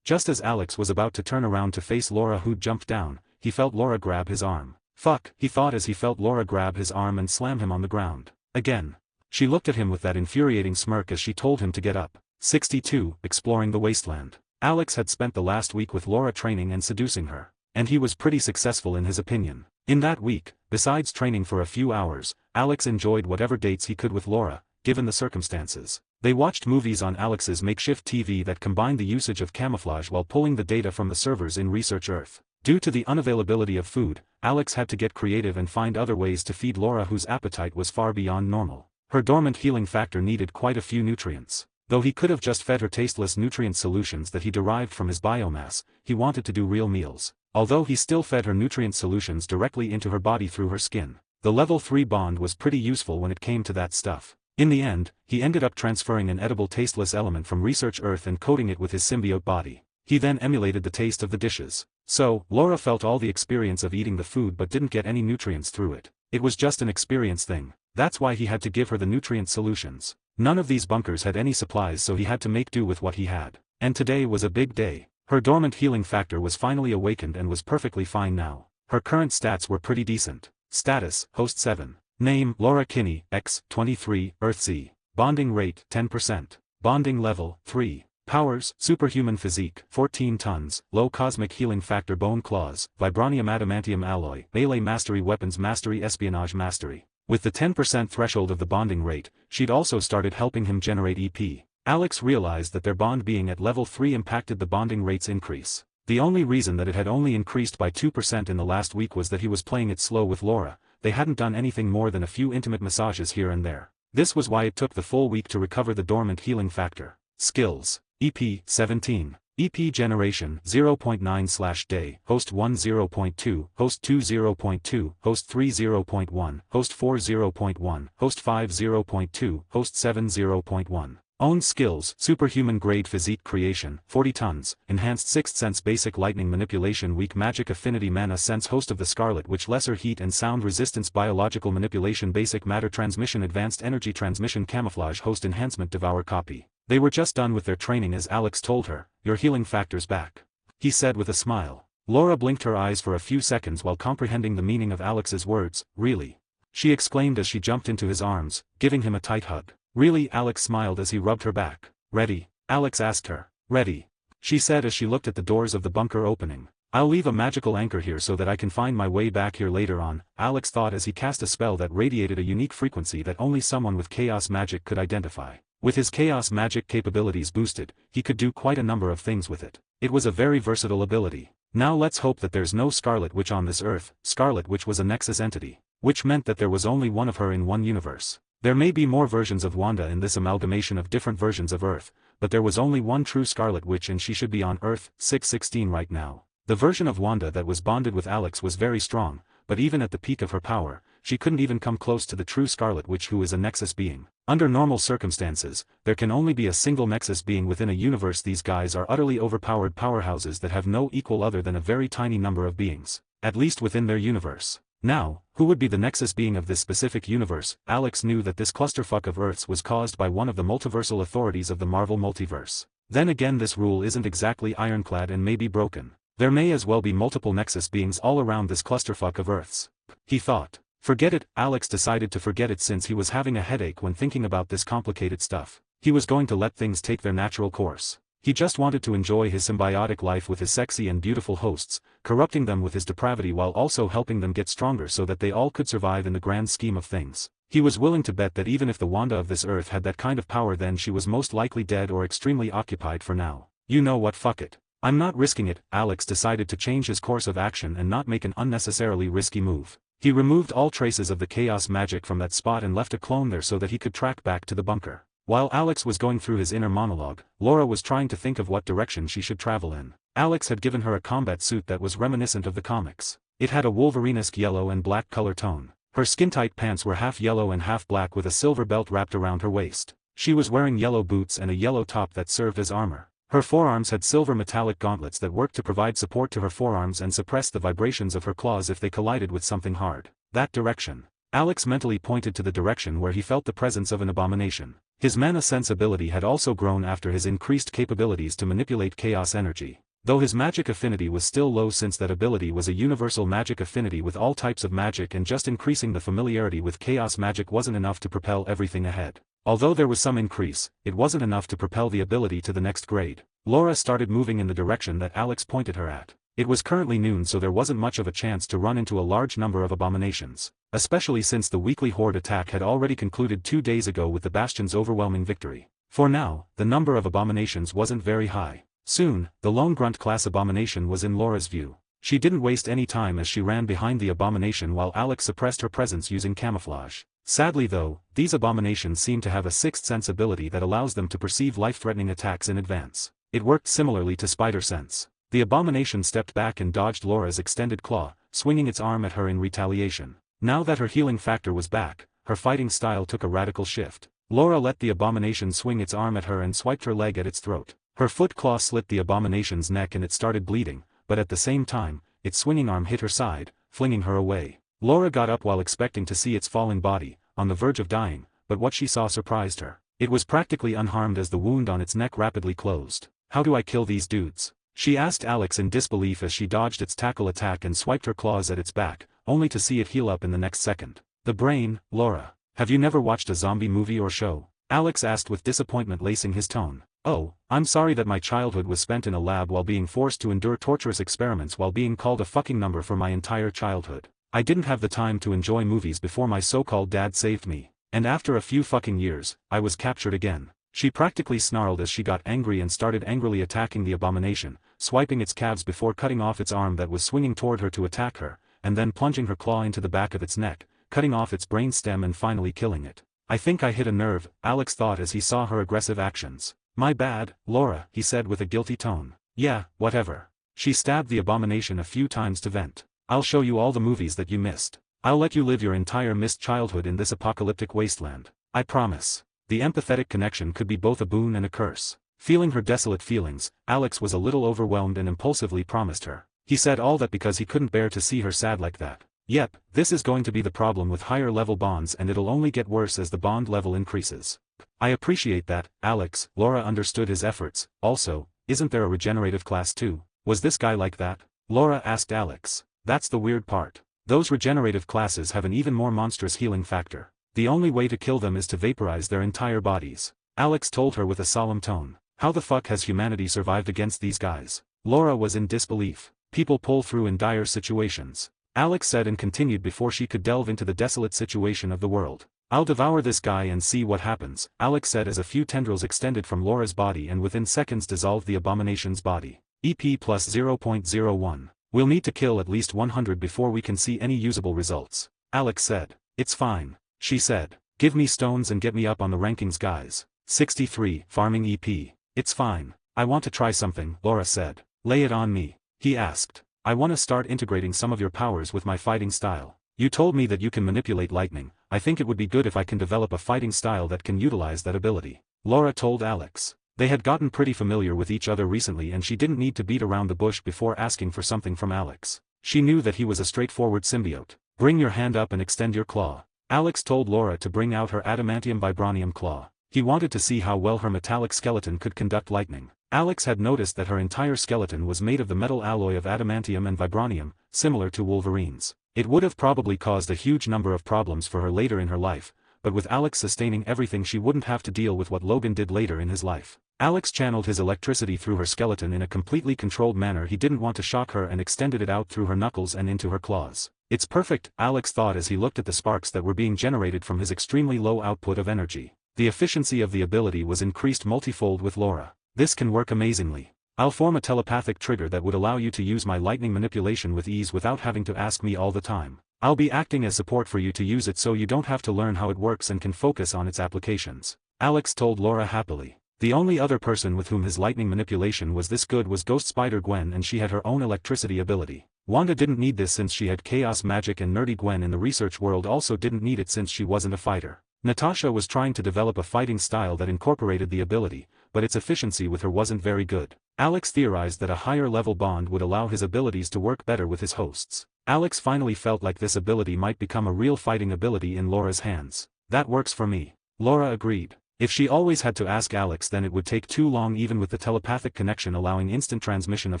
Speaker 2: Just as Alex was about to turn around to face Laura who'd jumped down, he felt Laura grab his arm. Fuck, he thought as he felt Laura grab his arm and slam him on the ground. Again. She looked at him with that infuriating smirk as she told him to get up. 62. Exploring the Wasteland. Alex had spent the last week with Laura training and seducing her. And he was pretty successful in his opinion. In that week, besides training for a few hours, Alex enjoyed whatever dates he could with Laura, given the circumstances. They watched movies on Alex's makeshift TV that combined the usage of camouflage while pulling the data from the servers in Research Earth. Due to the unavailability of food, Alex had to get creative and find other ways to feed Laura whose appetite was far beyond normal. Her dormant healing factor needed quite a few nutrients. Though he could have just fed her tasteless nutrient solutions that he derived from his biomass, he wanted to do real meals. Although he still fed her nutrient solutions directly into her body through her skin. The level 3 bond was pretty useful when it came to that stuff. In the end, he ended up transferring an edible tasteless element from Research Earth and coating it with his symbiote body. He then emulated the taste of the dishes. So, Laura felt all the experience of eating the food but didn't get any nutrients through it. It was just an experience thing. That's why he had to give her the nutrient solutions. None of these bunkers had any supplies, so he had to make do with what he had. And today was a big day. Her dormant healing factor was finally awakened and was perfectly fine now. Her current stats were pretty decent. Status, Host 7. Name, Laura Kinney, X, 23, Earthsea. Bonding rate, 10%. Bonding level, 3. Powers, superhuman physique, 14 tons, low cosmic healing factor bone claws, vibranium adamantium alloy, melee mastery weapons mastery espionage mastery. With the 10% threshold of the bonding rate, she'd also started helping him generate EP. Alex realized that their bond being at level 3 impacted the bonding rate's increase. The only reason that it had only increased by 2% in the last week was that he was playing it slow with Laura. They hadn't done anything more than a few intimate massages here and there. This was why it took the full week to recover the dormant healing factor. Skills. EP, 17. EP generation, 0.9/day, host 1 0.2, host 2 0.2, host 3 0.1, host 4 0.1, host 5 0.2, host 7 0.1. Own skills, superhuman grade physique creation, 40 tons, enhanced sixth sense basic lightning manipulation weak magic affinity mana sense host of the scarlet witch lesser heat and sound resistance biological manipulation basic matter transmission advanced energy transmission camouflage host enhancement devour copy. They were just done with their training as Alex told her, your healing factor's back. He said with a smile. Laura blinked her eyes for a few seconds while comprehending the meaning of Alex's words, really? She exclaimed as she jumped into his arms, giving him a tight hug. Really? Alex smiled as he rubbed her back. Ready? Alex asked her. Ready. She said as she looked at the doors of the bunker opening. I'll leave a magical anchor here so that I can find my way back here later on, Alex thought as he cast a spell that radiated a unique frequency that only someone with chaos magic could identify. With his chaos magic capabilities boosted, he could do quite a number of things with it. It was a very versatile ability. Now let's hope that there's no Scarlet Witch on this Earth. Scarlet Witch was a Nexus entity, which meant that there was only one of her in one universe. There may be more versions of Wanda in this amalgamation of different versions of Earth, but there was only one true Scarlet Witch and she should be on Earth 616 right now. The version of Wanda that was bonded with Alex was very strong, but even at the peak of her power, she couldn't even come close to the true Scarlet Witch who is a Nexus being. Under normal circumstances, there can only be a single Nexus being within a universe. These guys are utterly overpowered powerhouses that have no equal other than a very tiny number of beings, at least within their universe. Now, who would be the Nexus being of this specific universe? Alex knew that this clusterfuck of Earths was caused by one of the multiversal authorities of the Marvel multiverse. Then again, this rule isn't exactly ironclad and may be broken. There may as well be multiple Nexus beings all around this clusterfuck of Earths. He thought. Forget it. Alex decided to forget it since he was having a headache when thinking about this complicated stuff. He was going to let things take their natural course. He just wanted to enjoy his symbiotic life with his sexy and beautiful hosts, corrupting them with his depravity while also helping them get stronger so that they all could survive in the grand scheme of things. He was willing to bet that even if the Wanda of this Earth had that kind of power, then she was most likely dead or extremely occupied for now. You know what, fuck it. I'm not risking it. Alex decided to change his course of action and not make an unnecessarily risky move. He removed all traces of the chaos magic from that spot and left a clone there so that he could track back to the bunker. While Alex was going through his inner monologue, Laura was trying to think of what direction she should travel in. Alex had given her a combat suit that was reminiscent of the comics. It had a Wolverinesque yellow and black color tone. Her skin-tight pants were half yellow and half black with a silver belt wrapped around her waist. She was wearing yellow boots and a yellow top that served as armor. Her forearms had silver metallic gauntlets that worked to provide support to her forearms and suppress the vibrations of her claws if they collided with something hard. That direction. Alex mentally pointed to the direction where he felt the presence of an abomination. His mana sensibility had also grown after his increased capabilities to manipulate chaos energy. Though his magic affinity was still low since that ability was a universal magic affinity with all types of magic, and just increasing the familiarity with chaos magic wasn't enough to propel everything ahead. Although there was some increase, it wasn't enough to propel the ability to the next grade. Laura started moving in the direction that Alex pointed her at. It was currently noon, so there wasn't much of a chance to run into a large number of abominations, especially since the weekly horde attack had already concluded 2 days ago with the Bastion's overwhelming victory. For now, the number of abominations wasn't very high. Soon, the lone grunt class abomination was in Laura's view. She didn't waste any time as she ran behind the abomination while Alex suppressed her presence using camouflage. Sadly though, these abominations seem to have a sixth sense ability that allows them to perceive life-threatening attacks in advance. It worked similarly to spider sense. The abomination stepped back and dodged Laura's extended claw, swinging its arm at her in retaliation. Now that her healing factor was back, her fighting style took a radical shift. Laura let the abomination swing its arm at her and swiped her leg at its throat. Her foot claw slit the abomination's neck and it started bleeding, but at the same time, its swinging arm hit her side, flinging her away. Laura got up while expecting to see its falling body, on the verge of dying, but what she saw surprised her. It was practically unharmed as the wound on its neck rapidly closed. "How do I kill these dudes?" she asked Alex in disbelief as she dodged its tackle attack and swiped her claws at its back, only to see it heal up in the next second. "The brain, Laura. Have you never watched a zombie movie or show?" Alex asked with disappointment lacing his tone. "Oh, I'm sorry that my childhood was spent in a lab while being forced to endure torturous experiments while being called a fucking number for my entire childhood. I didn't have the time to enjoy movies before my so-called dad saved me. And after a few fucking years, I was captured again." She practically snarled as she got angry and started angrily attacking the abomination, swiping its calves before cutting off its arm that was swinging toward her to attack her, and then plunging her claw into the back of its neck, cutting off its brain stem and finally killing it. "I think I hit a nerve," Alex thought as he saw her aggressive actions. "My bad, Laura," he said with a guilty tone. "Yeah, whatever." She stabbed the abomination a few times to vent. "I'll show you all the movies that you missed. I'll let you live your entire missed childhood in this apocalyptic wasteland. I promise." The empathetic connection could be both a boon and a curse. Feeling her desolate feelings, Alex was a little overwhelmed and impulsively promised her. He said all that because he couldn't bear to see her sad like that. Yep, this is going to be the problem with higher level bonds, and it'll only get worse as the bond level increases. "I appreciate that, Alex." Laura understood his efforts. "Also, isn't there a regenerative class too? Was this guy like that?" Laura asked Alex. "That's the weird part. Those regenerative classes have an even more monstrous healing factor. The only way to kill them is to vaporize their entire bodies," Alex told her with a solemn tone. "How the fuck has humanity survived against these guys?" Laura was in disbelief. "People pull through in dire situations," Alex said, and continued before she could delve into the desolate situation of the world. "I'll devour this guy and see what happens," Alex said as a few tendrils extended from Laura's body and within seconds dissolved the abomination's body. EP plus 0.01. "We'll need to kill at least 100 before we can see any usable results," Alex said. "It's fine," she said. "Give me stones and get me up on the rankings, guys." 63, farming EP. "It's fine. I want to try something," Laura said. "Lay it on me," he asked. "I want to start integrating some of your powers with my fighting style. You told me that you can manipulate lightning. I think it would be good if I can develop a fighting style that can utilize that ability," Laura told Alex. They had gotten pretty familiar with each other recently and she didn't need to beat around the bush before asking for something from Alex. She knew that he was a straightforward symbiote. "Bring your hand up and extend your claw." Alex told Laura to bring out her adamantium vibranium claw. He wanted to see how well her metallic skeleton could conduct lightning. Alex had noticed that her entire skeleton was made of the metal alloy of adamantium and vibranium, similar to Wolverine's. It would have probably caused a huge number of problems for her later in her life, but with Alex sustaining everything she wouldn't have to deal with what Logan did later in his life. Alex channeled his electricity through her skeleton in a completely controlled manner. He didn't want to shock her and extended it out through her knuckles and into her claws. "It's perfect," Alex thought as he looked at the sparks that were being generated from his extremely low output of energy. The efficiency of the ability was increased multifold with Laura. "This can work amazingly. I'll form a telepathic trigger that would allow you to use my lightning manipulation with ease without having to ask me all the time. I'll be acting as support for you to use it so you don't have to learn how it works and can focus on its applications," Alex told Laura happily. The only other person with whom his lightning manipulation was this good was Ghost Spider Gwen, and she had her own electricity ability. Wanda didn't need this since she had chaos magic, and nerdy Gwen in the research world also didn't need it since she wasn't a fighter. Natasha was trying to develop a fighting style that incorporated the ability, but its efficiency with her wasn't very good. Alex theorized that a higher level bond would allow his abilities to work better with his hosts. Alex finally felt like this ability might become a real fighting ability in Laura's hands. That works for me. Laura agreed. If she always had to ask Alex, then it would take too long, even with the telepathic connection allowing instant transmission of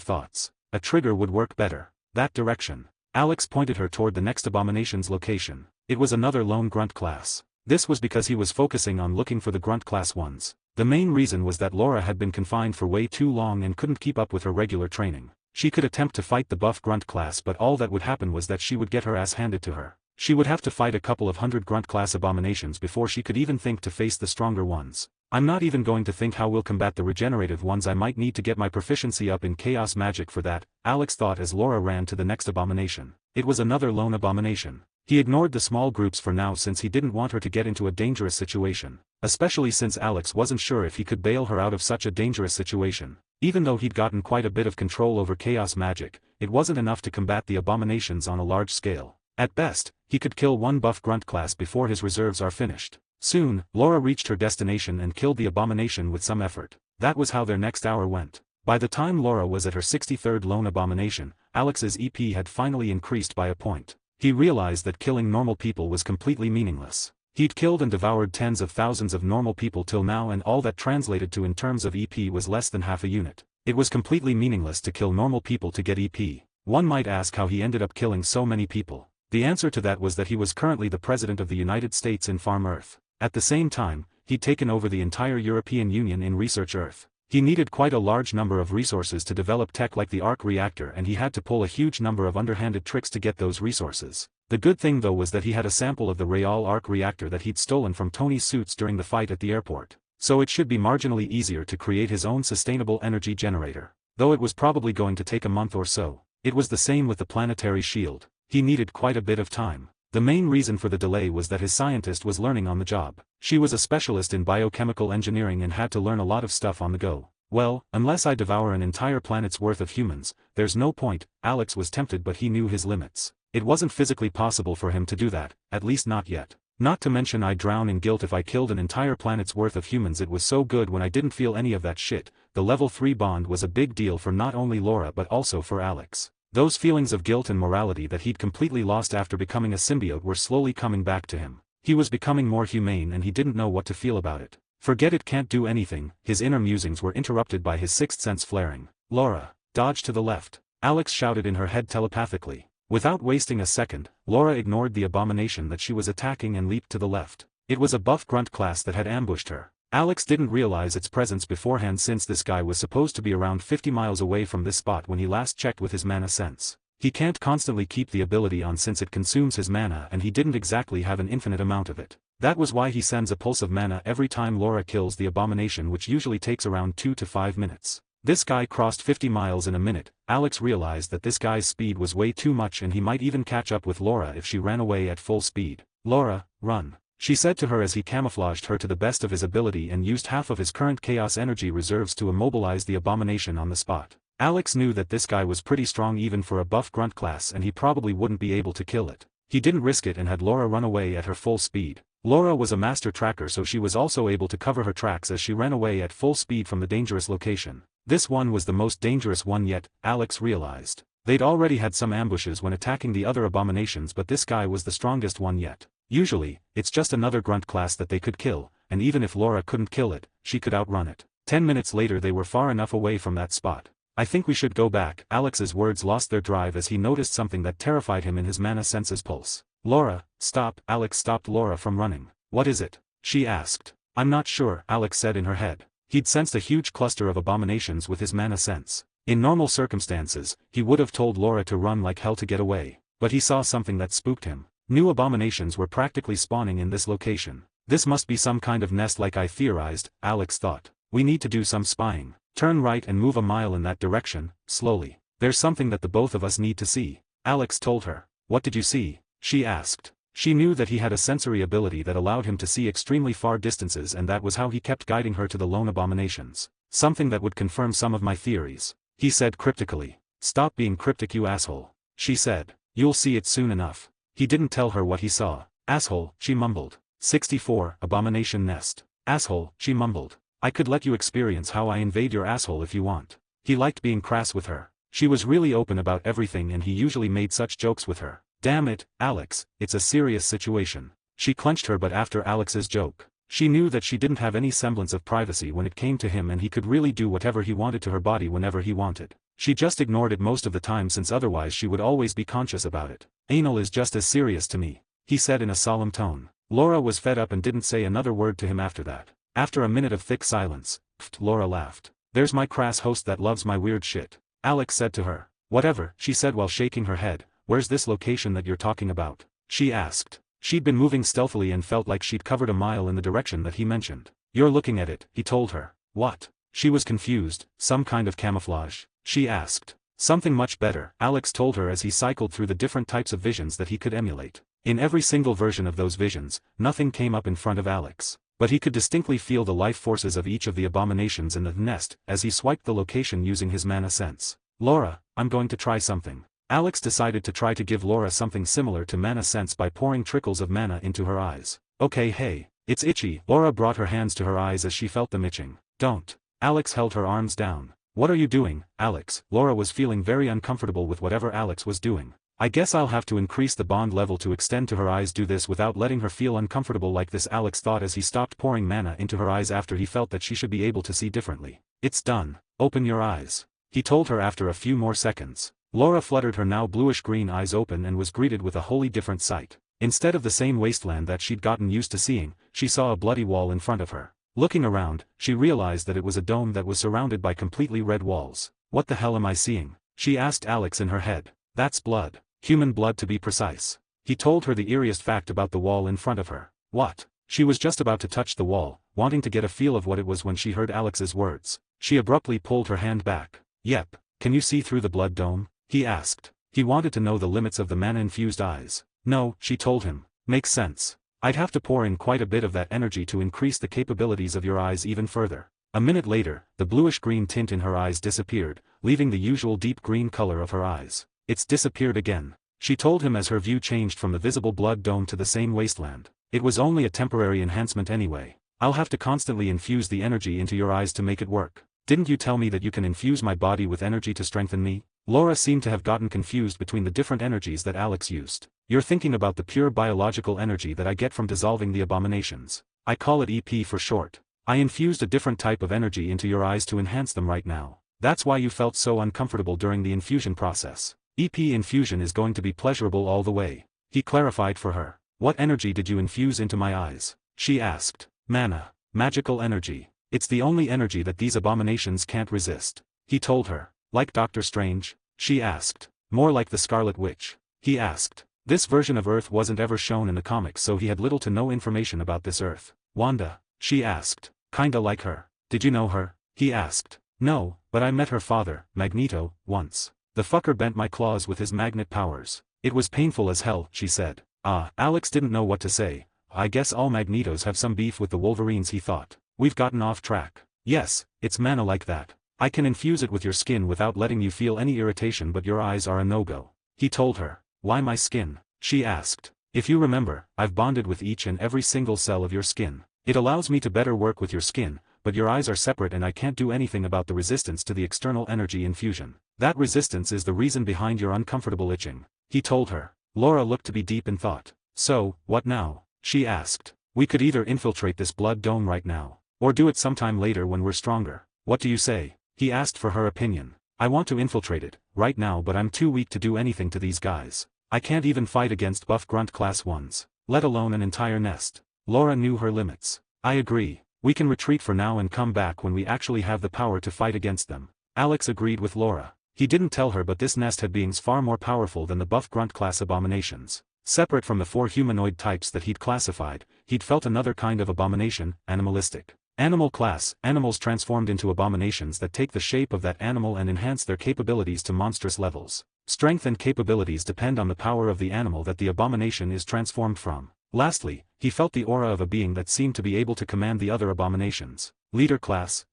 Speaker 2: thoughts. A trigger would work better. That direction. Alex pointed her toward the next Abominations location. It was another lone grunt class. This was because he was focusing on looking for the grunt class ones. The main reason was that Laura had been confined for way too long and couldn't keep up with her regular training. She could attempt to fight the buff grunt class, but all that would happen was that she would get her ass handed to her. She would have to fight a couple of hundred grunt class abominations before she could even think to face the stronger ones. I'm not even going to think how we'll combat the regenerative ones. I might need to get my proficiency up in chaos magic for that, Alex thought as Laura ran to the next abomination. It was another lone abomination. He ignored the small groups for now since he didn't want her to get into a dangerous situation, especially since Alex wasn't sure if he could bail her out of such a dangerous situation. Even though he'd gotten quite a bit of control over chaos magic, it wasn't enough to combat the abominations on a large scale. At best, he could kill one buff grunt class before his reserves are finished. Soon, Laura reached her destination and killed the abomination with some effort. That was how their next hour went. By the time Laura was at her 63rd lone abomination, Alex's EP had finally increased by a point. He realized that killing normal people was completely meaningless. He'd killed and devoured tens of thousands of normal people till now, and all that translated to in terms of EP was less than half a unit. It was completely meaningless to kill normal people to get EP. One might ask how he ended up killing so many people. The answer to that was that he was currently the President of the United States in Farm Earth. At the same time, he'd taken over the entire European Union in Research Earth. He needed quite a large number of resources to develop tech like the arc reactor, and he had to pull a huge number of underhanded tricks to get those resources. The good thing though was that he had a sample of the Real arc reactor that he'd stolen from Tony's suits during the fight at the airport. So it should be marginally easier to create his own sustainable energy generator. Though it was probably going to take a month or so. It was the same with the planetary shield. He needed quite a bit of time. The main reason for the delay was that his scientist was learning on the job. She was a specialist in biochemical engineering and had to learn a lot of stuff on the go. Well, unless I devour an entire planet's worth of humans, there's no point. Alex was tempted, but he knew his limits. It wasn't physically possible for him to do that, at least not yet. Not to mention I'd drown in guilt if I killed an entire planet's worth of humans. It was so good when I didn't feel any of that shit. The level 3 bond was a big deal for not only Laura but also for Alex. Those feelings of guilt and morality that he'd completely lost after becoming a symbiote were slowly coming back to him. He was becoming more humane and he didn't know what to feel about it. Forget it, can't do anything. His inner musings were interrupted by his sixth sense flaring. Laura, dodge to the left, Alex shouted in her head telepathically. Without wasting a second, Laura ignored the abomination that she was attacking and leaped to the left. It was a buff grunt class that had ambushed her. Alex didn't realize its presence beforehand since this guy was supposed to be around 50 miles away from this spot when he last checked with his mana sense. He can't constantly keep the ability on since it consumes his mana, and he didn't exactly have an infinite amount of it. That was why he sends a pulse of mana every time Laura kills the abomination, which usually takes around 2 to 5 minutes. This guy crossed 50 miles in a minute. Alex realized that this guy's speed was way too much and he might even catch up with Laura if she ran away at full speed. Laura, run, she said to her as he camouflaged her to the best of his ability and used half of his current chaos energy reserves to immobilize the abomination on the spot. Alex knew that this guy was pretty strong even for a buff grunt class, and he probably wouldn't be able to kill it. He didn't risk it and had Laura run away at her full speed. Laura was a master tracker, so she was also able to cover her tracks as she ran away at full speed from the dangerous location. This one was the most dangerous one yet, Alex realized. They'd already had some ambushes when attacking the other abominations, but this guy was the strongest one yet. Usually, it's just another grunt class that they could kill, and even if Laura couldn't kill it, she could outrun it. 10 minutes later they were far enough away from that spot. I think we should go back. Alex's words lost their drive as he noticed something that terrified him in his mana senses pulse. Laura, stop. Alex stopped Laura from running. What is it? She asked. I'm not sure, Alex said in her head. He'd sensed a huge cluster of abominations with his mana sense. In normal circumstances, he would have told Laura to run like hell to get away, but he saw something that spooked him. New abominations were practically spawning in this location. This must be some kind of nest like I theorized, Alex thought. We need to do some spying. Turn right and move a mile in that direction, slowly. There's something that the both of us need to see. Alex told her. What did you see? She asked. She knew that he had a sensory ability that allowed him to see extremely far distances, and that was how he kept guiding her to the lone abominations. Something that would confirm some of my theories, he said cryptically. Stop being cryptic, you asshole, she said. You'll see it soon enough. He didn't tell her what he saw. Asshole, she mumbled. 64, Abomination Nest. Asshole, she mumbled. I could let you experience how I invade your asshole if you want. He liked being crass with her. She was really open about everything, and he usually made such jokes with her. Damn it, Alex, it's a serious situation. She clenched her butt after Alex's joke. She knew that she didn't have any semblance of privacy when it came to him, and he could really do whatever he wanted to her body whenever he wanted. She just ignored it most of the time, since otherwise she would always be conscious about it. Anal is just as serious to me, he said in a solemn tone. Laura was fed up and didn't say another word to him after that. After a minute of thick silence, Laura laughed. There's my crass host that loves my weird shit, Alex said to her. Whatever, she said while shaking her head. Where's this location that you're talking about? She asked. She'd been moving stealthily and felt like she'd covered a mile in the direction that he mentioned. You're looking at it, he told her. What? She was confused. Some kind of camouflage? She asked. Something much better, Alex told her as he cycled through the different types of visions that he could emulate. In every single version of those visions, nothing came up in front of Alex. But he could distinctly feel the life forces of each of the abominations in the nest as he swiped the location using his mana sense. Laura, I'm going to try something. Alex decided to try to give Laura something similar to mana sense by pouring trickles of mana into her eyes. Okay, hey, it's itchy. Laura brought her hands to her eyes as she felt them itching. Don't. Alex held her arms down. What are you doing, Alex? Laura was feeling very uncomfortable with whatever Alex was doing. I guess I'll have to increase the bond level to extend to her eyes. Do this without letting her feel uncomfortable like this, Alex thought as he stopped pouring mana into her eyes after he felt that she should be able to see differently. It's done. Open your eyes, he told her after a few more seconds. Laura fluttered her now bluish-green eyes open and was greeted with a wholly different sight. Instead of the same wasteland that she'd gotten used to seeing, she saw a bloody wall in front of her. Looking around, she realized that it was a dome that was surrounded by completely red walls. What the hell am I seeing? She asked Alex in her head. That's blood. Human blood to be precise. He told her the eeriest fact about the wall in front of her. What? She was just about to touch the wall, wanting to get a feel of what it was when she heard Alex's words. She abruptly pulled her hand back. Yep. Can you see through the blood dome? He asked. He wanted to know the limits of the mana-infused eyes. No, she told him. Makes sense. I'd have to pour in quite a bit of that energy to increase the capabilities of your eyes even further. A minute later, the bluish-green tint in her eyes disappeared, leaving the usual deep green color of her eyes. It's disappeared again, she told him as her view changed from the visible blood dome to the same wasteland. It was only a temporary enhancement anyway. I'll have to constantly infuse the energy into your eyes to make it work. Didn't you tell me that you can infuse my body with energy to strengthen me? Laura seemed to have gotten confused between the different energies that Alex used. You're thinking about the pure biological energy that I get from dissolving the abominations. I call it EP for short. I infused a different type of energy into your eyes to enhance them right now. That's why you felt so uncomfortable during the infusion process. EP infusion is going to be pleasurable all the way, he clarified for her. What energy did you infuse into my eyes? She asked. Mana. Magical energy. It's the only energy that these abominations can't resist, he told her. Like Doctor Strange? She asked. More like the Scarlet Witch, he asked. This version of Earth wasn't ever shown in the comics, so he had little to no information about this Earth. Wanda? She asked. Kinda like her. Did you know her? He asked. No, but I met her father, Magneto, once. The fucker bent my claws with his magnet powers. It was painful as hell, she said. Alex didn't know what to say. I guess all Magnetos have some beef with the Wolverines, he thought. We've gotten off track. Yes, it's mana like that. I can infuse it with your skin without letting you feel any irritation, but your eyes are a no-go, he told her. Why my skin? She asked. If you remember, I've bonded with each and every single cell of your skin. It allows me to better work with your skin, but your eyes are separate and I can't do anything about the resistance to the external energy infusion. That resistance is the reason behind your uncomfortable itching, he told her. Laura looked to be deep in thought. So, what now? She asked. We could either infiltrate this blood dome right now, or do it sometime later when we're stronger. What do you say? He asked for her opinion. I want to infiltrate it, right now, but I'm too weak to do anything to these guys. I can't even fight against buff grunt class ones, let alone an entire nest. Laura knew her limits. I agree. We can retreat for now and come back when we actually have the power to fight against them. Alex agreed with Laura. He didn't tell her, but this nest had beings far more powerful than the buff grunt class abominations. Separate from the 4 humanoid types that he'd classified, he'd felt another kind of abomination, animalistic. Animal class, animals transformed into abominations that take the shape of that animal and enhance their capabilities to monstrous levels. Strength and capabilities depend on the power of the animal that the abomination is transformed from. Lastly, he felt the aura of a being that seemed to be able to command the other abominations. Leader class, :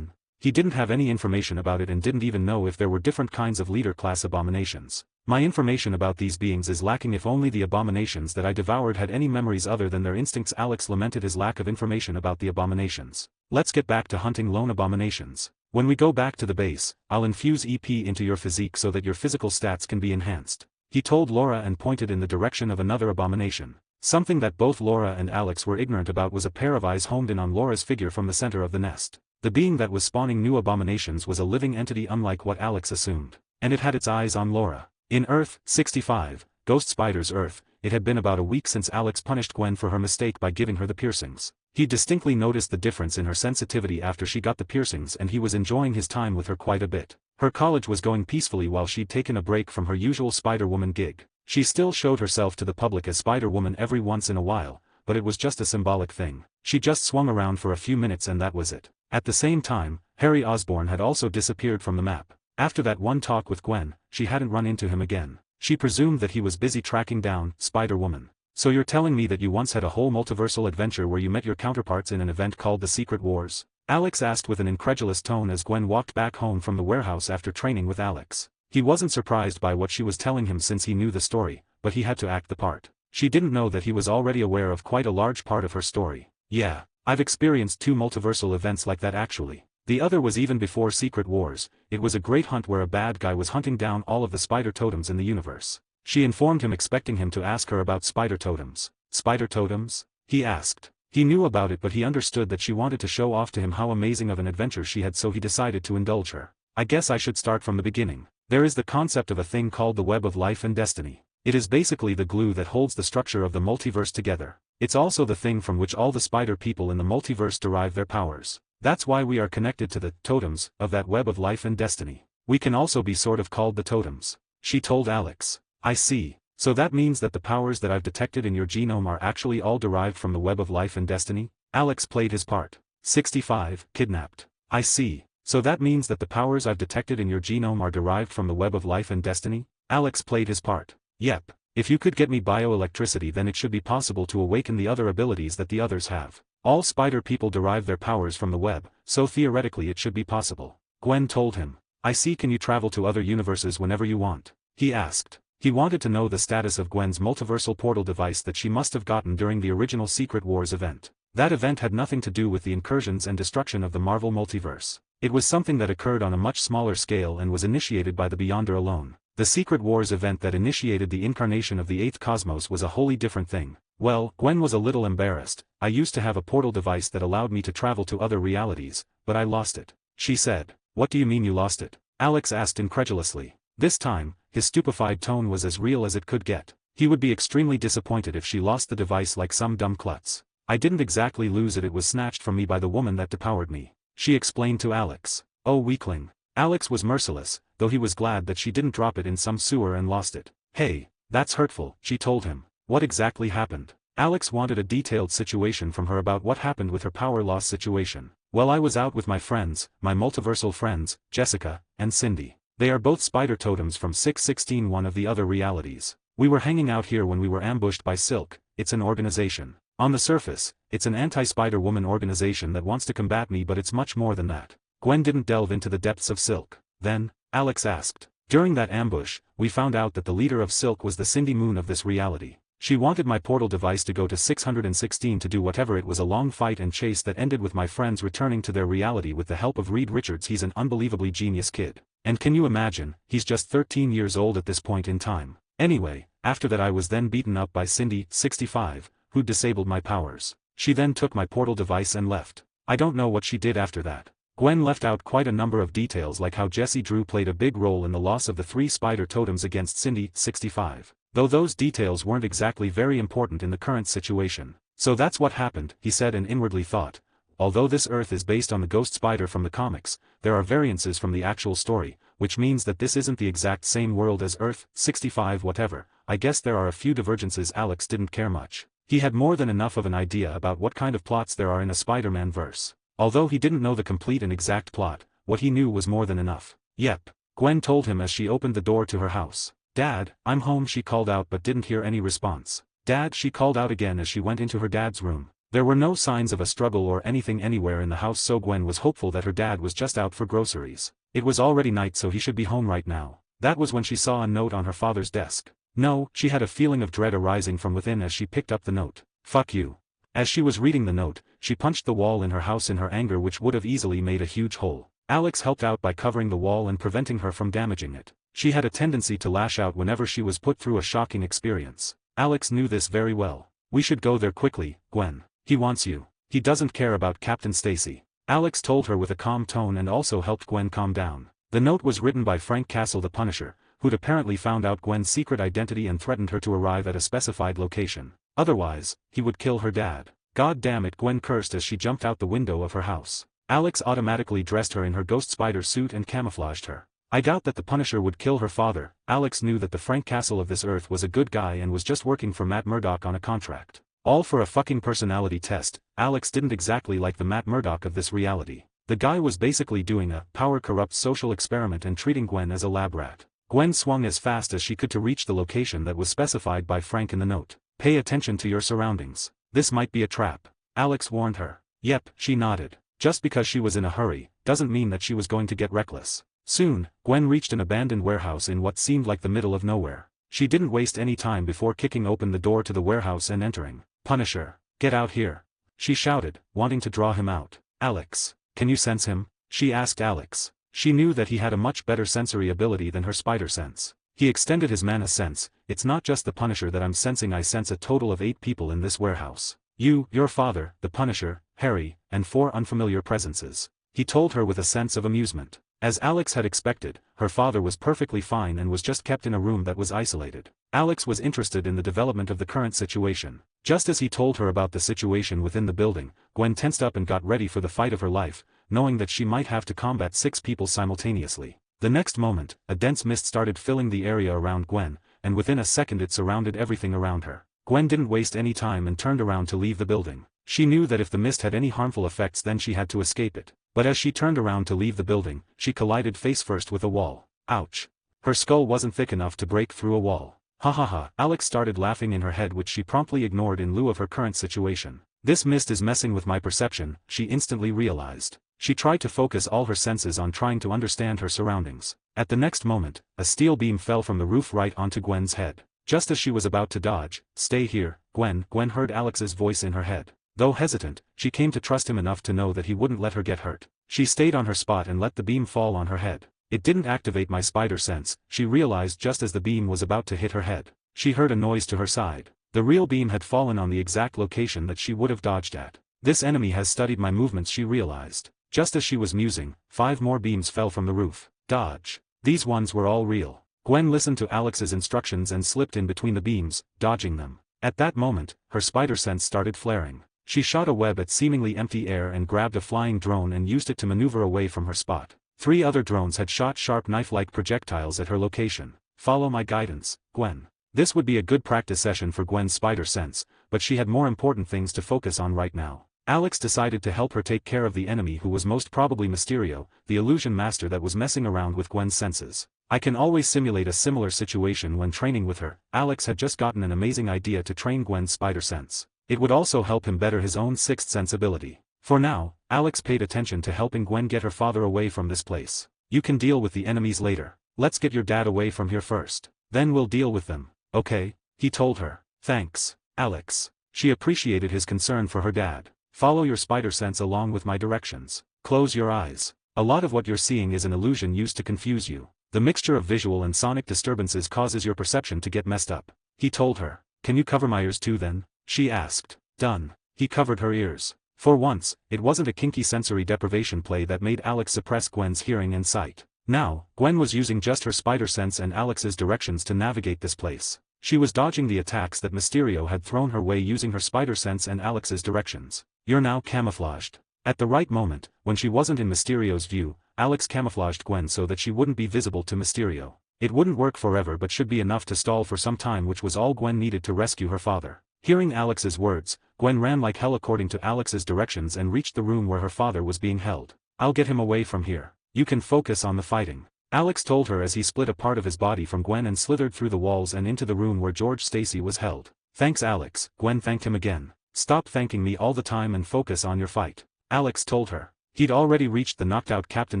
Speaker 2: He didn't have any information about it and didn't even know if there were different kinds of leader class abominations. My information about these beings is lacking. If only the abominations that I devoured had any memories other than their instincts. Alex lamented his lack of information about the abominations. Let's get back to hunting lone abominations. When we go back to the base, I'll infuse EP into your physique so that your physical stats can be enhanced. He told Laura and pointed in the direction of another abomination. Something that both Laura and Alex were ignorant about was a pair of eyes homed in on Laura's figure from the center of the nest. The being that was spawning new abominations was a living entity unlike what Alex assumed. And it had its eyes on Laura. In Earth 65, Ghost Spider's Earth, it had been about a week since Alex punished Gwen for her mistake by giving her the piercings. He distinctly noticed the difference in her sensitivity after she got the piercings, and he was enjoying his time with her quite a bit. Her college was going peacefully while she'd taken a break from her usual Spider-Woman gig. She still showed herself to the public as Spider-Woman every once in a while, but it was just a symbolic thing. She just swung around for a few minutes and that was it. At the same time, Harry Osborn had also disappeared from the map. After that one talk with Gwen, she hadn't run into him again. She presumed that he was busy tracking down Spider-Woman. So you're telling me that you once had a whole multiversal adventure where you met your counterparts in an event called the Secret Wars? Alex asked with an incredulous tone as Gwen walked back home from the warehouse after training with Alex. He wasn't surprised by what she was telling him since he knew the story, but he had to act the part. She didn't know that he was already aware of quite a large part of her story. Yeah, I've experienced 2 multiversal events like that actually. The other was even before Secret Wars. It was a great hunt where a bad guy was hunting down all of the spider totems in the universe. She informed him, expecting him to ask her about spider totems. Spider totems? He asked. He knew about it, but he understood that she wanted to show off to him how amazing of an adventure she had, so he decided to indulge her. I guess I should start from the beginning. There is the concept of a thing called the web of life and destiny. It is basically the glue that holds the structure of the multiverse together. It's also the thing from which all the spider people in the multiverse derive their powers. That's why we are connected to the totems of that web of life and destiny. We can also be sort of called the totems. She told Alex. I see. So that means that the powers that I've detected in your genome are actually all derived from the web of life and destiny? Alex played his part. 65, kidnapped. I see. So that means that the powers I've detected in your genome are derived from the web of life and destiny? Alex played his part. Yep. If you could get me bioelectricity, then it should be possible to awaken the other abilities that the others have. All spider people derive their powers from the web, so theoretically it should be possible. Gwen told him. I see. Can you travel to other universes whenever you want? He asked. He wanted to know the status of Gwen's multiversal portal device that she must have gotten during the original Secret Wars event. That event had nothing to do with the incursions and destruction of the Marvel multiverse. It was something that occurred on a much smaller scale and was initiated by the Beyonder alone. The Secret Wars event that initiated the incarnation of the 8th Cosmos was a wholly different thing. Well, Gwen was a little embarrassed. I used to have a portal device that allowed me to travel to other realities, but I lost it. She said. What do you mean you lost it? Alex asked incredulously. This time, his stupefied tone was as real as it could get. He would be extremely disappointed if she lost the device like some dumb klutz. I didn't exactly lose it was snatched from me by the woman that depowered me. She explained to Alex. Oh weakling. Alex was merciless, though he was glad that she didn't drop it in some sewer and lost it. Hey, that's hurtful, she told him. What exactly happened? Alex wanted a detailed situation from her about what happened with her power loss situation. Well, I was out with my friends, my multiversal friends, Jessica, and Cindy. They are both spider totems from 616, one of the other realities. We were hanging out here when we were ambushed by Silk. It's an organization. On the surface, it's an anti-Spider Woman organization that wants to combat me, but it's much more than that. Gwen didn't delve into the depths of Silk. Then, Alex asked. During that ambush, we found out that the leader of Silk was the Cindy Moon of this reality. She wanted my portal device to go to 616 to do whatever. It was a long fight and chase that ended with my friends returning to their reality with the help of Reed Richards. He's an unbelievably genius kid. And can you imagine, he's just 13 years old at this point in time. Anyway, after that I was then beaten up by Cindy, 65, who disabled my powers. She then took my portal device and left. I don't know what she did after that. Gwen left out quite a number of details, like how Jesse Drew played a big role in the loss of the 3 spider totems against Cindy, 65. Though those details weren't exactly very important in the current situation. So that's what happened, he said, and inwardly thought. Although this Earth is based on the Ghost Spider from the comics, there are variances from the actual story, which means that this isn't the exact same world as Earth, 65 whatever. I guess there are a few divergences. Alex didn't care much. He had more than enough of an idea about what kind of plots there are in a Spider-Man verse. Although he didn't know the complete and exact plot, what he knew was more than enough. Yep. Gwen told him as she opened the door to her house. "Dad, I'm home," she called out but didn't hear any response. "Dad," she called out again as she went into her dad's room. There were no signs of a struggle or anything anywhere in the house, so Gwen was hopeful that her dad was just out for groceries. It was already night, so he should be home right now. That was when she saw a note on her father's desk. No, she had a feeling of dread arising from within as she picked up the note. "Fuck you." As she was reading the note, she punched the wall in her house in her anger, which would have easily made a huge hole. Alex helped out by covering the wall and preventing her from damaging it. She had a tendency to lash out whenever she was put through a shocking experience. Alex knew this very well. "We should go there quickly, Gwen. He wants you. He doesn't care about Captain Stacy," Alex told her with a calm tone and also helped Gwen calm down. The note was written by Frank Castle the Punisher, who'd apparently found out Gwen's secret identity and threatened her to arrive at a specified location. Otherwise, he would kill her dad. "God damn it," Gwen cursed as she jumped out the window of her house. Alex automatically dressed her in her ghost spider suit and camouflaged her. I doubt that the Punisher would kill her father. Alex knew that the Frank Castle of this earth was a good guy and was just working for Matt Murdock on a contract. All for a fucking personality test. Alex didn't exactly like the Matt Murdock of this reality. The guy was basically doing a power-corrupt social experiment and treating Gwen as a lab rat. Gwen swung as fast as she could to reach the location that was specified by Frank in the note. "Pay attention to your surroundings. This might be a trap," Alex warned her. Yep, she nodded. Just because she was in a hurry, doesn't mean that she was going to get reckless. Soon, Gwen reached an abandoned warehouse in what seemed like the middle of nowhere. She didn't waste any time before kicking open the door to the warehouse and entering. "Punisher, get out here," she shouted, wanting to draw him out. "Alex, can you sense him?" she asked Alex. She knew that he had a much better sensory ability than her spider sense. He extended his mana sense. "It's not just the Punisher that I'm sensing, I sense a total of 8 people in this warehouse. You, your father, the Punisher, Harry, and 4 unfamiliar presences," he told her with a sense of amusement. As Alex had expected, her father was perfectly fine and was just kept in a room that was isolated. Alex was interested in the development of the current situation. Just as he told her about the situation within the building, Gwen tensed up and got ready for the fight of her life, knowing that she might have to combat 6 people simultaneously. The next moment, a dense mist started filling the area around Gwen, and within a second it surrounded everything around her. Gwen didn't waste any time and turned around to leave the building. She knew that if the mist had any harmful effects then she had to escape it. But as she turned around to leave the building, she collided face first with a wall. Ouch. Her skull wasn't thick enough to break through a wall. Ha ha ha. Alex started laughing in her head, which she promptly ignored in lieu of her current situation. "This mist is messing with my perception," she instantly realized. She tried to focus all her senses on trying to understand her surroundings. At the next moment, a steel beam fell from the roof right onto Gwen's head. Just as she was about to dodge, "Stay here, Gwen." Gwen heard Alex's voice in her head. Though hesitant, she came to trust him enough to know that he wouldn't let her get hurt. She stayed on her spot and let the beam fall on her head. "It didn't activate my spider sense," she realized just as the beam was about to hit her head. She heard a noise to her side. The real beam had fallen on the exact location that she would have dodged at. "This enemy has studied my movements," she realized. Just as she was musing, 5 more beams fell from the roof. "Dodge." These ones were all real. Gwen listened to Alex's instructions and slipped in between the beams, dodging them. At that moment, her spider sense started flaring. She shot a web at seemingly empty air and grabbed a flying drone and used it to maneuver away from her spot. 3 other drones had shot sharp knife-like projectiles at her location. "Follow my guidance, Gwen." This would be a good practice session for Gwen's spider sense, but she had more important things to focus on right now. Alex decided to help her take care of the enemy, who was most probably Mysterio, the illusion master that was messing around with Gwen's senses. "I can always simulate a similar situation when training with her." Alex had just gotten an amazing idea to train Gwen's spider sense. It would also help him better his own sixth sense ability. For now, Alex paid attention to helping Gwen get her father away from this place. "You can deal with the enemies later. Let's get your dad away from here first. Then we'll deal with them, okay?" he told her. "Thanks, Alex." She appreciated his concern for her dad. "Follow your spider sense along with my directions. Close your eyes. A lot of what you're seeing is an illusion used to confuse you. The mixture of visual and sonic disturbances causes your perception to get messed up," he told her. "Can you cover my ears too then?" she asked. "Done." He covered her ears. For once, it wasn't a kinky sensory deprivation play that made Alex suppress Gwen's hearing and sight. Now, Gwen was using just her spider sense and Alex's directions to navigate this place. She was dodging the attacks that Mysterio had thrown her way using her spider sense and Alex's directions. "You're now camouflaged." At the right moment, when she wasn't in Mysterio's view, Alex camouflaged Gwen so that she wouldn't be visible to Mysterio. It wouldn't work forever but should be enough to stall for some time, which was all Gwen needed to rescue her father. Hearing Alex's words, Gwen ran like hell according to Alex's directions and reached the room where her father was being held. "I'll get him away from here. You can focus on the fighting." Alex told her as he split a part of his body from Gwen and slithered through the walls and into the room where George Stacy was held. Thanks Alex, Gwen thanked him again. Stop thanking me all the time and focus on your fight. Alex told her. He'd already reached the knocked-out Captain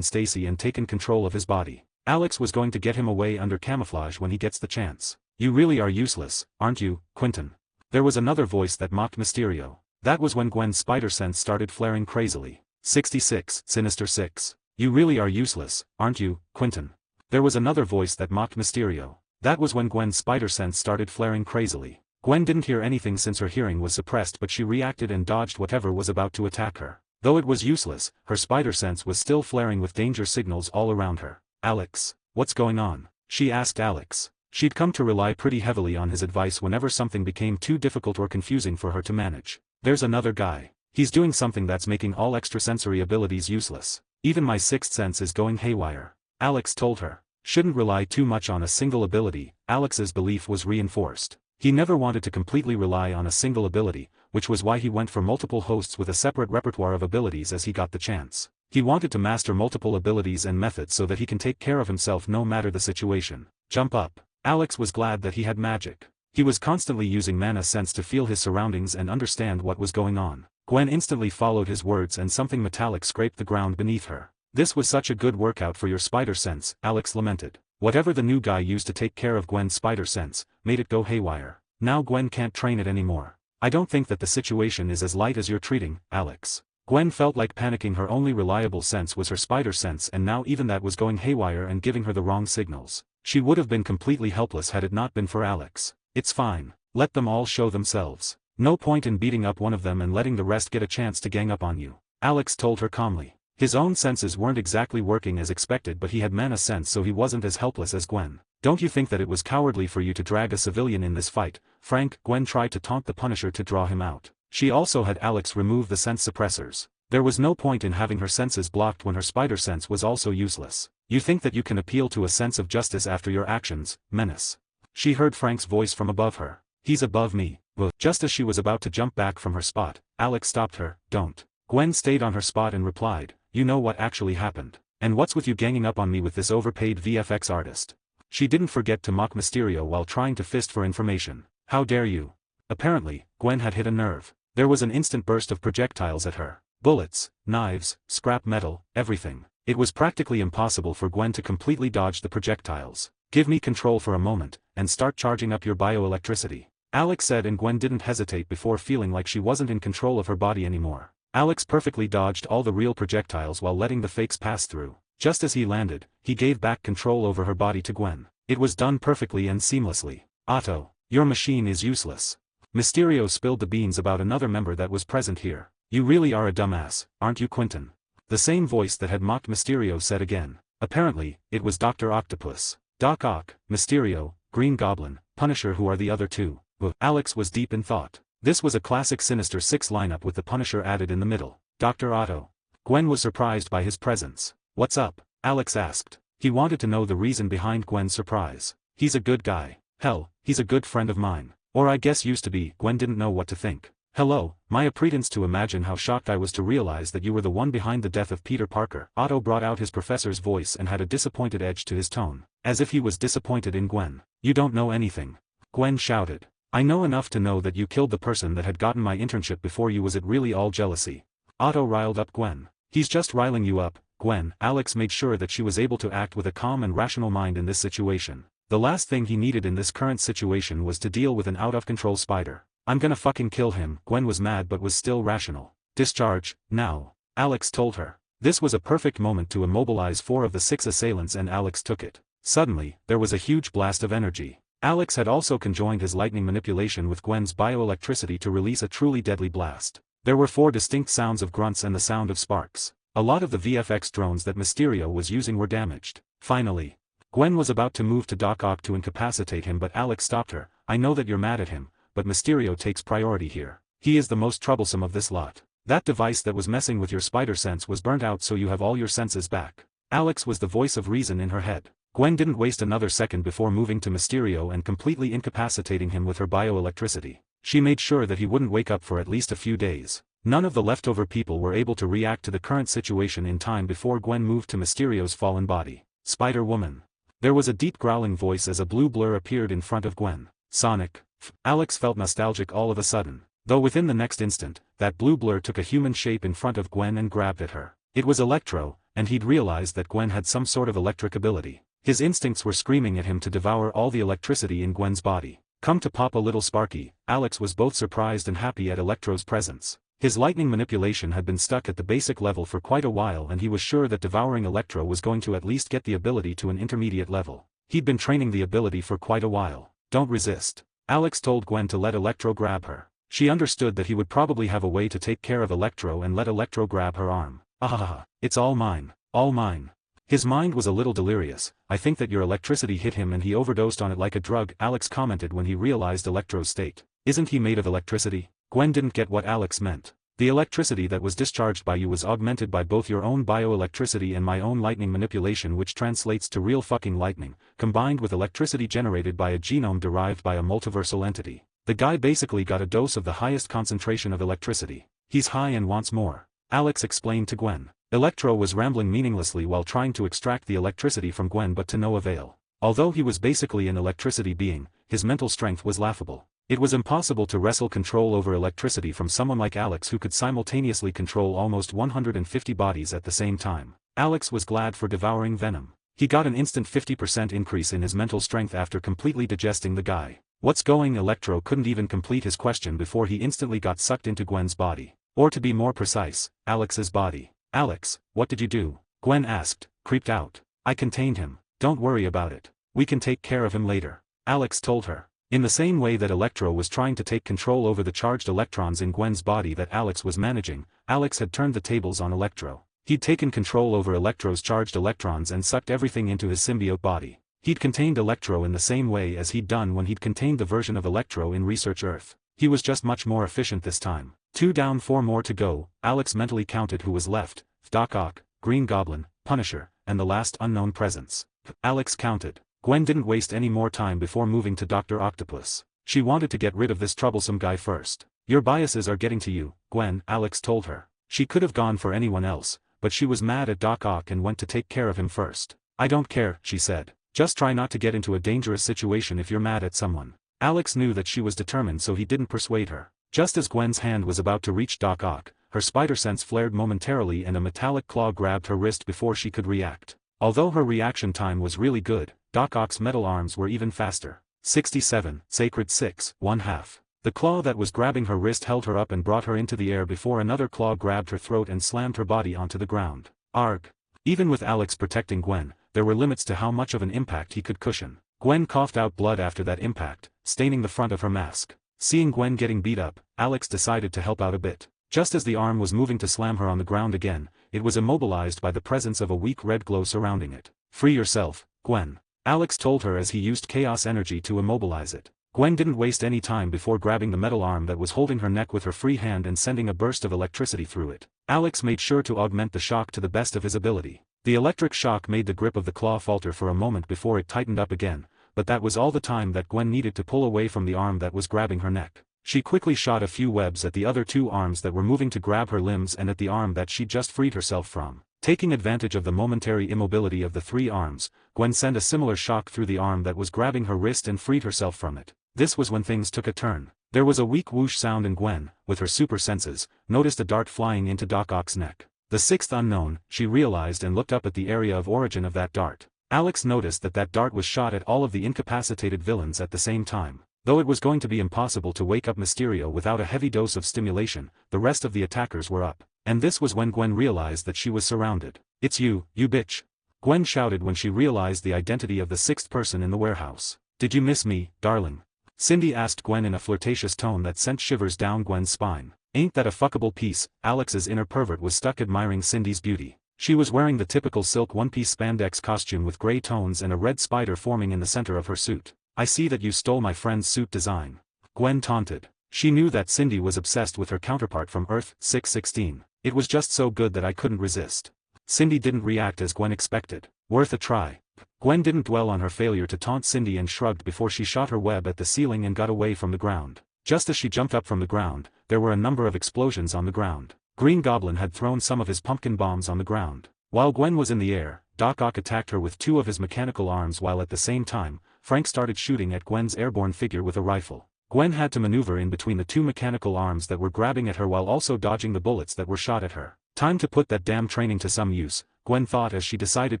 Speaker 2: Stacy and taken control of his body. Alex was going to get him away under camouflage when he gets the chance. You really are useless, aren't you, Quentin? There was another voice that mocked Mysterio. That was when Gwen's spider sense started flaring crazily. 66, Sinister Six. You really are useless, aren't you, Quentin? There was another voice that mocked Mysterio. That was when Gwen's spider sense started flaring crazily. Gwen didn't hear anything since her hearing was suppressed, but she reacted and dodged whatever was about to attack her. Though it was useless, her spider sense was still flaring with danger signals all around her. Alex, what's going on? She asked Alex. She'd come to rely pretty heavily on his advice whenever something became too difficult or confusing for her to manage. There's another guy. He's doing something that's making all extrasensory abilities useless. Even my sixth sense is going haywire. Alex told her. Shouldn't rely too much on a single ability. Alex's belief was reinforced. He never wanted to completely rely on a single ability, which was why he went for multiple hosts with a separate repertoire of abilities as he got the chance. He wanted to master multiple abilities and methods so that he can take care of himself no matter the situation. Jump up. Alex was glad that he had magic. He was constantly using mana sense to feel his surroundings and understand what was going on. Gwen instantly followed his words and something metallic scraped the ground beneath her. This was such a good workout for your spider sense, Alex lamented. Whatever the new guy used to take care of Gwen's spider sense, made it go haywire. Now Gwen can't train it anymore. I don't think that the situation is as light as you're treating, Alex. Gwen felt like panicking. Her only reliable sense was her spider sense, and now even that was going haywire and giving her the wrong signals. She would have been completely helpless had it not been for Alex. It's fine. Let them all show themselves. No point in beating up one of them and letting the rest get a chance to gang up on you. Alex told her calmly. His own senses weren't exactly working as expected, but he had mana sense, so he wasn't as helpless as Gwen. Don't you think that it was cowardly for you to drag a civilian in this fight, Frank? Gwen tried to taunt the Punisher to draw him out. She also had Alex remove the sense suppressors. There was no point in having her senses blocked when her spider sense was also useless. You think that you can appeal to a sense of justice after your actions, Menace? She heard Frank's voice from above her. He's above me. Well, just as she was about to jump back from her spot, Alex stopped her. Don't. Gwen stayed on her spot and replied, you know what actually happened. And what's with you ganging up on me with this overpaid VFX artist? She didn't forget to mock Mysterio while trying to fist for information. How dare you? Apparently, Gwen had hit a nerve. There was an instant burst of projectiles at her. Bullets, knives, scrap metal, everything. It was practically impossible for Gwen to completely dodge the projectiles. Give me control for a moment, and start charging up your bioelectricity. Alex said, and Gwen didn't hesitate before feeling like she wasn't in control of her body anymore. Alex perfectly dodged all the real projectiles while letting the fakes pass through. Just as he landed, he gave back control over her body to Gwen. It was done perfectly and seamlessly. Otto, your machine is useless. Mysterio spilled the beans about another member that was present here. You really are a dumbass, aren't you, Quentin? The same voice that had mocked Mysterio said again. Apparently, it was Dr. Octopus. Doc Ock, Mysterio, Green Goblin, Punisher. Who are the other two? Alex was deep in thought. This was a classic Sinister Six lineup with the Punisher added in the middle. Dr. Otto. Gwen was surprised by his presence. What's up? Alex asked. He wanted to know the reason behind Gwen's surprise. He's a good guy. Hell, he's a good friend of mine. Or I guess used to be. Gwen didn't know what to think. Hello, my pretence to imagine how shocked I was to realize that you were the one behind the death of Peter Parker. Otto brought out his professor's voice and had a disappointed edge to his tone, as if he was disappointed in Gwen. You don't know anything. Gwen shouted. I know enough to know that you killed the person that had gotten my internship before you. Was it really all jealousy? Otto riled up Gwen. He's just riling you up, Gwen. Alex made sure that she was able to act with a calm and rational mind in this situation. The last thing he needed in this current situation was to deal with an out-of-control spider. I'm gonna fucking kill him. Gwen was mad but was still rational. Discharge, now. Alex told her. This was a perfect moment to immobilize 4 of the 6 assailants, and Alex took it. Suddenly, there was a huge blast of energy. Alex had also conjoined his lightning manipulation with Gwen's bioelectricity to release a truly deadly blast. There were 4 distinct sounds of grunts and the sound of sparks. A lot of the VFX drones that Mysterio was using were damaged. Finally, Gwen was about to move to Doc Ock to incapacitate him, but Alex stopped her. I know that you're mad at him, but Mysterio takes priority here. He is the most troublesome of this lot. That device that was messing with your spider sense was burnt out, so you have all your senses back. Alex was the voice of reason in her head. Gwen didn't waste another second before moving to Mysterio and completely incapacitating him with her bioelectricity. She made sure that he wouldn't wake up for at least a few days. None of the leftover people were able to react to the current situation in time before Gwen moved to Mysterio's fallen body. Spider-Woman. There was a deep growling voice as a blue blur appeared in front of Gwen. Sonic. Alex felt nostalgic all of a sudden, though within the next instant, that blue blur took a human shape in front of Gwen and grabbed at her. It was Electro, and he'd realized that Gwen had some sort of electric ability. His instincts were screaming at him to devour all the electricity in Gwen's body. Come to pop a little Sparky, Alex was both surprised and happy at Electro's presence. His lightning manipulation had been stuck at the basic level for quite a while and he was sure that devouring Electro was going to at least get the ability to an intermediate level. He'd been training the ability for quite a while. Don't resist. Alex told Gwen to let Electro grab her. She understood that he would probably have a way to take care of Electro and let Electro grab her arm. Ah, it's all mine. All mine. His mind was a little delirious. I think that your electricity hit him and he overdosed on it like a drug, Alex commented when he realized Electro's state. Isn't he made of electricity? Gwen didn't get what Alex meant. The electricity that was discharged by you was augmented by both your own bioelectricity and my own lightning manipulation, which translates to real fucking lightning, combined with electricity generated by a genome derived by a multiversal entity. The guy basically got a dose of the highest concentration of electricity. He's high and wants more. Alex explained to Gwen. Electro was rambling meaninglessly while trying to extract the electricity from Gwen but to no avail. Although he was basically an electricity being, his mental strength was laughable. It was impossible to wrestle control over electricity from someone like Alex who could simultaneously control almost 150 bodies at the same time. Alex was glad for devouring venom. He got an instant 50% increase in his mental strength after completely digesting the guy. What's going? Electro couldn't even complete his question before he instantly got sucked into Gwen's body. Or to be more precise, Alex's body. Alex, what did you do? Gwen asked, creeped out. I contained him. Don't worry about it. We can take care of him later. Alex told her. In the same way that Electro was trying to take control over the charged electrons in Gwen's body that Alex was managing, Alex had turned the tables on Electro. He'd taken control over Electro's charged electrons and sucked everything into his symbiote body. He'd contained Electro in the same way as he'd done when he'd contained the version of Electro in Research Earth. He was just much more efficient this time. 2 down, 4 more to go. Alex mentally counted who was left. Doc Ock, Green Goblin, Punisher, and the last unknown presence. Alex counted. Gwen didn't waste any more time before moving to Dr. Octopus. She wanted to get rid of this troublesome guy first. Your biases are getting to you, Gwen, Alex told her. She could have gone for anyone else, but she was mad at Doc Ock and went to take care of him first. I don't care, she said. Just try not to get into a dangerous situation if you're mad at someone. Alex knew that she was determined, so he didn't persuade her. Just as Gwen's hand was about to reach Doc Ock, her spider sense flared momentarily and a metallic claw grabbed her wrist before she could react. Although her reaction time was really good, Doc Ock's metal arms were even faster. 67, Sacred 6, 1/2. The claw that was grabbing her wrist held her up and brought her into the air before another claw grabbed her throat and slammed her body onto the ground. Arg. Even with Alex protecting Gwen, there were limits to how much of an impact he could cushion. Gwen coughed out blood after that impact, staining the front of her mask. Seeing Gwen getting beat up, Alex decided to help out a bit. Just as the arm was moving to slam her on the ground again, it was immobilized by the presence of a weak red glow surrounding it. Free yourself, Gwen. Alex told her as he used chaos energy to immobilize it. Gwen didn't waste any time before grabbing the metal arm that was holding her neck with her free hand and sending a burst of electricity through it. Alex made sure to augment the shock to the best of his ability. The electric shock made the grip of the claw falter for a moment before it tightened up again, but that was all the time that Gwen needed to pull away from the arm that was grabbing her neck. She quickly shot a few webs at the other 2 arms that were moving to grab her limbs and at the arm that she just freed herself from. Taking advantage of the momentary immobility of the 3 arms, Gwen sent a similar shock through the arm that was grabbing her wrist and freed herself from it. This was when things took a turn. There was a weak whoosh sound and Gwen, with her super senses, noticed a dart flying into Doc Ock's neck. The 6th unknown, she realized and looked up at the area of origin of that dart. Alex noticed that that dart was shot at all of the incapacitated villains at the same time. Though it was going to be impossible to wake up Mysterio without a heavy dose of stimulation, the rest of the attackers were up. And this was when Gwen realized that she was surrounded. It's you bitch. Gwen shouted when she realized the identity of the 6th person in the warehouse. Did you miss me, darling? Cindy asked Gwen in a flirtatious tone that sent shivers down Gwen's spine. Ain't that a fuckable piece? Alex's inner pervert was stuck admiring Cindy's beauty. She was wearing the typical silk one-piece spandex costume with gray tones and a red spider forming in the center of her suit. I see that you stole my friend's suit design. Gwen taunted. She knew that Cindy was obsessed with her counterpart from Earth 616. It was just so good that I couldn't resist. Cindy didn't react as Gwen expected. Worth a try. Gwen didn't dwell on her failure to taunt Cindy and shrugged before she shot her web at the ceiling and got away from the ground. Just as she jumped up from the ground, there were a number of explosions on the ground. Green Goblin had thrown some of his pumpkin bombs on the ground. While Gwen was in the air, Doc Ock attacked her with 2 of his mechanical arms while at the same time, Frank started shooting at Gwen's airborne figure with a rifle. Gwen had to maneuver in between the 2 mechanical arms that were grabbing at her while also dodging the bullets that were shot at her. Time to put that damn training to some use, Gwen thought as she decided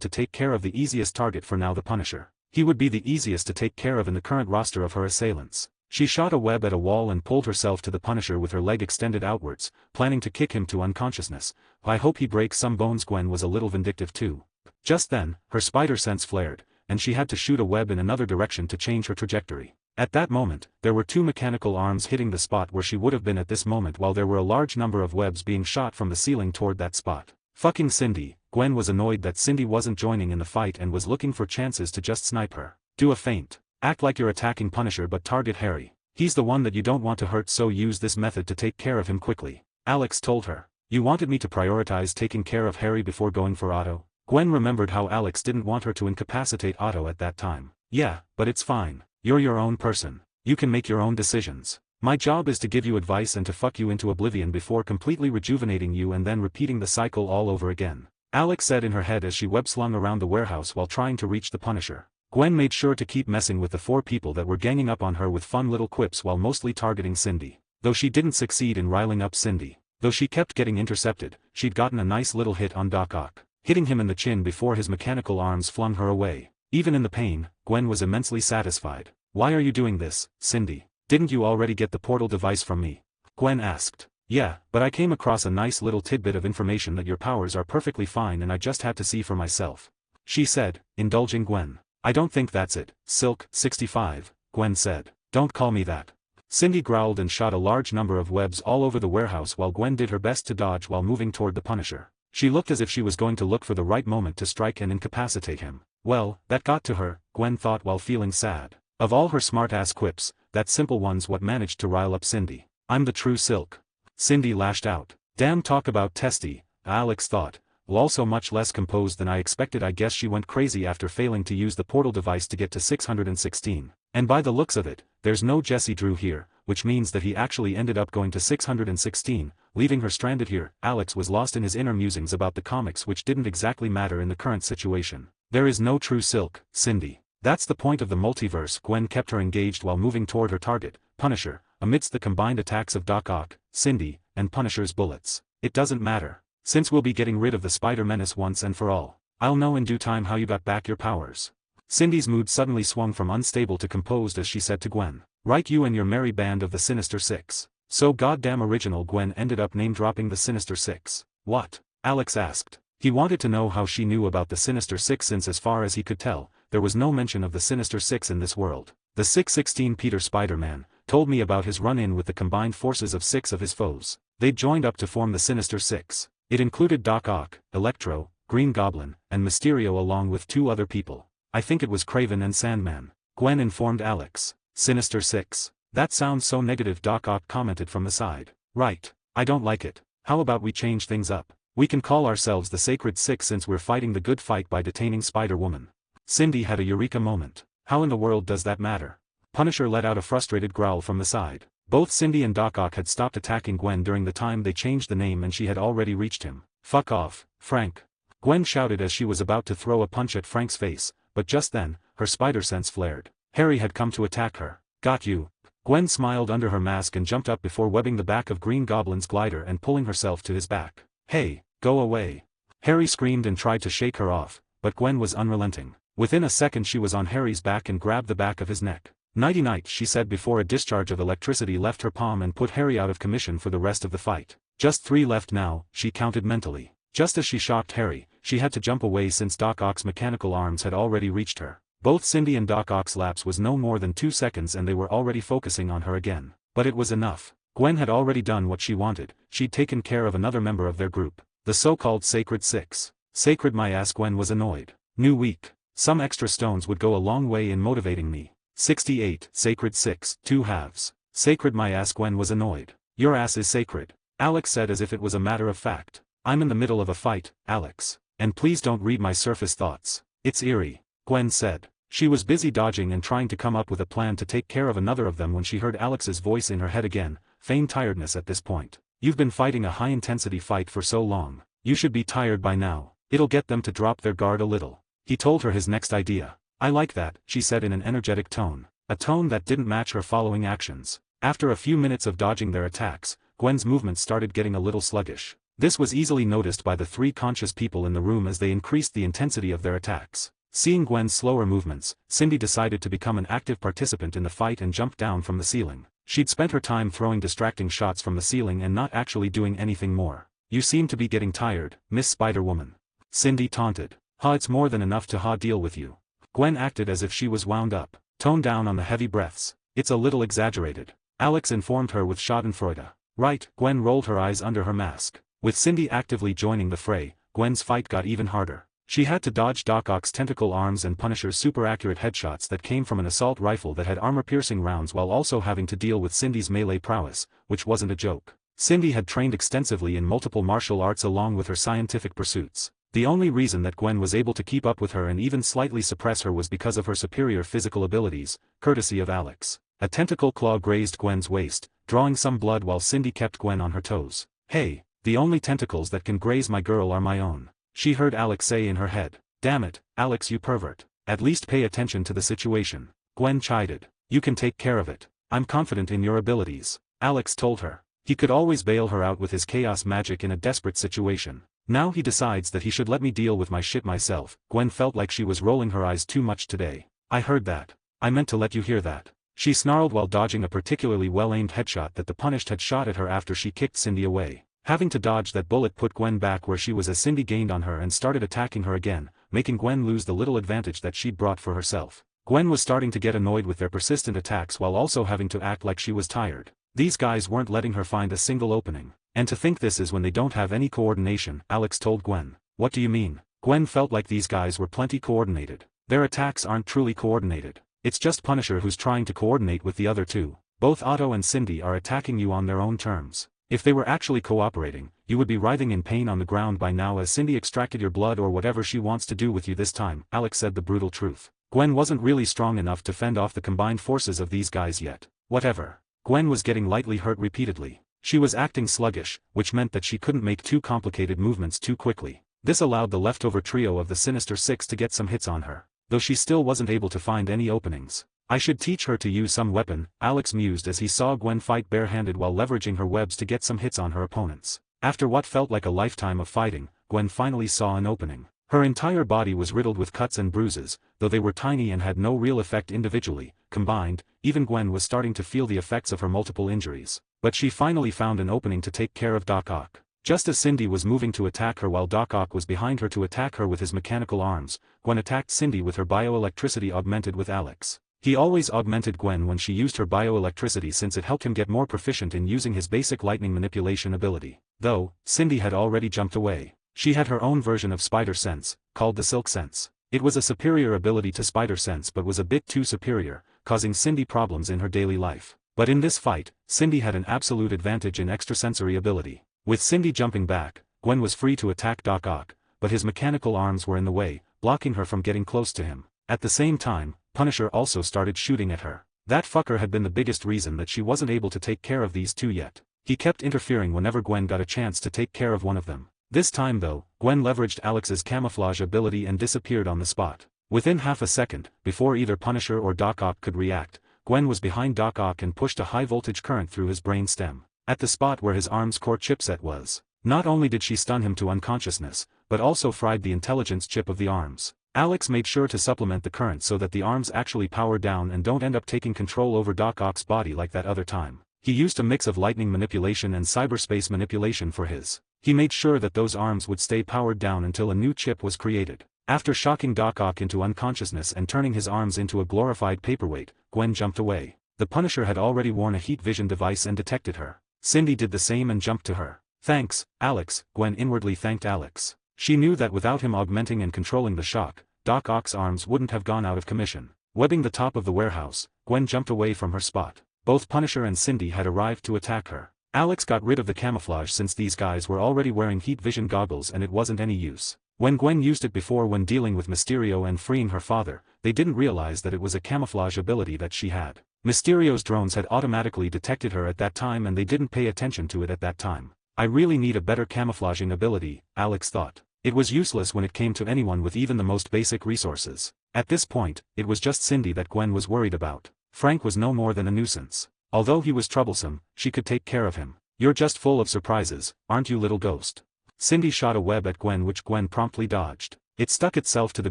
Speaker 2: to take care of the easiest target for now, the Punisher. He would be the easiest to take care of in the current roster of her assailants. She shot a web at a wall and pulled herself to the Punisher with her leg extended outwards, planning to kick him to unconsciousness. I hope he breaks some bones. Gwen was a little vindictive too. Just then, her spider sense flared, and she had to shoot a web in another direction to change her trajectory. At that moment, there were 2 mechanical arms hitting the spot where she would have been at this moment, while there were a large number of webs being shot from the ceiling toward that spot. Fucking Cindy. Gwen was annoyed that Cindy wasn't joining in the fight and was looking for chances to just snipe her. Do a feint. Act like you're attacking Punisher but target Harry. He's the one that you don't want to hurt, so use this method to take care of him quickly. Alex told her. You wanted me to prioritize taking care of Harry before going for Otto? Gwen remembered how Alex didn't want her to incapacitate Otto at that time. Yeah, but it's fine. You're your own person. You can make your own decisions. My job is to give you advice and to fuck you into oblivion before completely rejuvenating you and then repeating the cycle all over again. Alex said in her head as she web-slung around the warehouse while trying to reach the Punisher. Gwen made sure to keep messing with the 4 people that were ganging up on her with fun little quips while mostly targeting Cindy. Though she didn't succeed in riling up Cindy. Though she kept getting intercepted, she'd gotten a nice little hit on Doc Ock, hitting him in the chin before his mechanical arms flung her away. Even in the pain, Gwen was immensely satisfied. Why are you doing this, Cindy? Didn't you already get the portal device from me? Gwen asked. Yeah, but I came across a nice little tidbit of information that your powers are perfectly fine and I just had to see for myself. She said, indulging Gwen. I don't think that's it, Silk, 65, Gwen said. Don't call me that. Cindy growled and shot a large number of webs all over the warehouse while Gwen did her best to dodge while moving toward the Punisher. She looked as if she was going to look for the right moment to strike and incapacitate him. Well, that got to her, Gwen thought while feeling sad. Of all her smart-ass quips, that simple one's what managed to rile up Cindy. I'm the true Silk. Cindy lashed out. Damn, talk about testy, Alex thought, well, also much less composed than I expected. I guess she went crazy after failing to use the portal device to get to 616. And by the looks of it, there's no Jesse Drew here, which means that he actually ended up going to 616, leaving her stranded here. Alex was lost in his inner musings about the comics, which didn't exactly matter in the current situation. There is no true Silk, Cindy. That's the point of the multiverse. Gwen kept her engaged while moving toward her target, Punisher, amidst the combined attacks of Doc Ock, Cindy, and Punisher's bullets. It doesn't matter. Since we'll be getting rid of the Spider Menace once and for all, I'll know in due time how you got back your powers. Cindy's mood suddenly swung from unstable to composed as she said to Gwen, right, you and your merry band of the Sinister Six. So goddamn original. Gwen ended up name-dropping the Sinister Six. What? Alex asked. He wanted to know how she knew about the Sinister Six since as far as he could tell, there was no mention of the Sinister Six in this world. The 616 Peter Spider-Man told me about his run-in with the combined forces of 6 of his foes. They'd joined up to form the Sinister Six. It included Doc Ock, Electro, Green Goblin, and Mysterio along with 2 other people. I think it was Kraven and Sandman. Gwen informed Alex. Sinister Six? That sounds so negative, Doc Ock commented from the side. Right. I don't like it. How about we change things up? We can call ourselves the Sacred Six since we're fighting the good fight by detaining Spider-Woman. Cindy had a eureka moment. How in the world does that matter? Punisher let out a frustrated growl from the side. Both Cindy and Doc Ock had stopped attacking Gwen during the time they changed the name and she had already reached him. Fuck off, Frank. Gwen shouted as she was about to throw a punch at Frank's face, but just then, her spider sense flared. Harry had come to attack her. Got you. Gwen smiled under her mask and jumped up before webbing the back of Green Goblin's glider and pulling herself to his back. Hey, go away. Harry screamed and tried to shake her off, but Gwen was unrelenting. Within a second she was on Harry's back and grabbed the back of his neck. Nighty-night, she said before a discharge of electricity left her palm and put Harry out of commission for the rest of the fight. Just 3 left now, she counted mentally. Just as she shocked Harry, she had to jump away since Doc Ock's mechanical arms had already reached her. Both Cindy and Doc Ock's lapse was no more than 2 seconds and they were already focusing on her again. But it was enough. Gwen had already done what she wanted. She'd taken care of another member of their group. The so-called Sacred Six. Sacred my ass. Gwen was annoyed. New week. Some extra stones would go a long way in motivating me. 68, Sacred Six, 2 halves. Sacred my ass. Gwen was annoyed. Your ass is sacred, Alex said as if it was a matter of fact. I'm in the middle of a fight, Alex. And please don't read my surface thoughts. It's eerie, Gwen said. She was busy dodging and trying to come up with a plan to take care of another of them when she heard Alex's voice in her head again, feigned tiredness at this point. You've been fighting a high-intensity fight for so long. You should be tired by now. It'll get them to drop their guard a little. He told her his next idea. I like that, she said in an energetic tone. A tone that didn't match her following actions. After a few minutes of dodging their attacks, Gwen's movements started getting a little sluggish. This was easily noticed by the 3 conscious people in the room as they increased the intensity of their attacks. Seeing Gwen's slower movements, Cindy decided to become an active participant in the fight and jumped down from the ceiling. She'd spent her time throwing distracting shots from the ceiling and not actually doing anything more. You seem to be getting tired, Miss Spider-Woman. Cindy taunted. It's more than enough to deal with you. Gwen acted as if she was wound up. Tone down on the heavy breaths. It's a little exaggerated. Alex informed her with schadenfreude. Right, Gwen rolled her eyes under her mask. With Cindy actively joining the fray, Gwen's fight got even harder. She had to dodge Doc Ock's tentacle arms and Punisher's super-accurate headshots that came from an assault rifle that had armor-piercing rounds while also having to deal with Cindy's melee prowess, which wasn't a joke. Cindy had trained extensively in multiple martial arts along with her scientific pursuits. The only reason that Gwen was able to keep up with her and even slightly suppress her was because of her superior physical abilities, courtesy of Alex. A tentacle claw grazed Gwen's waist, drawing some blood while Cindy kept Gwen on her toes. Hey, the only tentacles that can graze my girl are my own. She heard Alex say in her head. Damn it, Alex, you pervert. At least pay attention to the situation. Gwen chided. You can take care of it. I'm confident in your abilities. Alex told her. He could always bail her out with his chaos magic in a desperate situation. Now he decides that he should let me deal with my shit myself. Gwen felt like she was rolling her eyes too much today. I heard that. I meant to let you hear that. She snarled while dodging a particularly well-aimed headshot that the Punished had shot at her after she kicked Cindy away. Having to dodge that bullet put Gwen back where she was as Cindy gained on her and started attacking her again, making Gwen lose the little advantage that she'd brought for herself. Gwen was starting to get annoyed with their persistent attacks while also having to act like she was tired. These guys weren't letting her find a single opening. And to think this is when they don't have any coordination, Alex told Gwen. What do you mean? Gwen felt like these guys were plenty coordinated. Their attacks aren't truly coordinated. It's just Punisher who's trying to coordinate with the other two. Both Otto and Cindy are attacking you on their own terms. If they were actually cooperating, you would be writhing in pain on the ground by now as Cindy extracted your blood or whatever she wants to do with you this time, Alex said the brutal truth. Gwen wasn't really strong enough to fend off the combined forces of these guys yet. Whatever. Gwen was getting lightly hurt repeatedly. She was acting sluggish, which meant that she couldn't make too complicated movements too quickly. This allowed the leftover trio of the Sinister Six to get some hits on her, though she still wasn't able to find any openings. I should teach her to use some weapon, Alex mused as he saw Gwen fight barehanded while leveraging her webs to get some hits on her opponents. After what felt like a lifetime of fighting, Gwen finally saw an opening. Her entire body was riddled with cuts and bruises, though they were tiny and had no real effect individually. Combined, even Gwen was starting to feel the effects of her multiple injuries. But she finally found an opening to take care of Doc Ock. Just as Cindy was moving to attack her while Doc Ock was behind her to attack her with his mechanical arms, Gwen attacked Cindy with her bioelectricity augmented with Alex. He always augmented Gwen when she used her bioelectricity since it helped him get more proficient in using his basic lightning manipulation ability. Though, Cindy had already jumped away. She had her own version of Spider Sense, called the Silk Sense. It was a superior ability to Spider Sense but was a bit too superior, causing Cindy problems in her daily life. But in this fight, Cindy had an absolute advantage in extrasensory ability. With Cindy jumping back, Gwen was free to attack Doc Ock, but his mechanical arms were in the way, blocking her from getting close to him. At the same time, Punisher also started shooting at her. That fucker had been the biggest reason that she wasn't able to take care of these two yet. He kept interfering whenever Gwen got a chance to take care of one of them. This time though, Gwen leveraged Alex's camouflage ability and disappeared on the spot. Within half a second, before either Punisher or Doc Ock could react, Gwen was behind Doc Ock and pushed a high-voltage current through his brain stem. At the spot where his arm's core chipset was. Not only did she stun him to unconsciousness, but also fried the intelligence chip of the arms. Alex made sure to supplement the current so that the arms actually power down and don't end up taking control over Doc Ock's body like that other time. He used a mix of lightning manipulation and cyberspace manipulation for his. He made sure that those arms would stay powered down until a new chip was created. After shocking Doc Ock into unconsciousness and turning his arms into a glorified paperweight, Gwen jumped away. The Punisher had already worn a heat vision device and detected her. Cindy did the same and jumped to her. Thanks, Alex, Gwen inwardly thanked Alex. She knew that without him augmenting and controlling the shock, Doc Ock's arms wouldn't have gone out of commission. Webbing the top of the warehouse, Gwen jumped away from her spot. Both Punisher and Cindy had arrived to attack her. Alex got rid of the camouflage since these guys were already wearing heat vision goggles and it wasn't any use. When Gwen used it before when dealing with Mysterio and freeing her father, they didn't realize that it was a camouflage ability that she had. Mysterio's drones had automatically detected her at that time and they didn't pay attention to it at that time. I really need a better camouflaging ability, Alex thought. It was useless when it came to anyone with even the most basic resources. At this point, it was just Cindy that Gwen was worried about. Frank was no more than a nuisance. Although he was troublesome, she could take care of him. You're just full of surprises, aren't you, little ghost? Cindy shot a web at Gwen, which Gwen promptly dodged. It stuck itself to the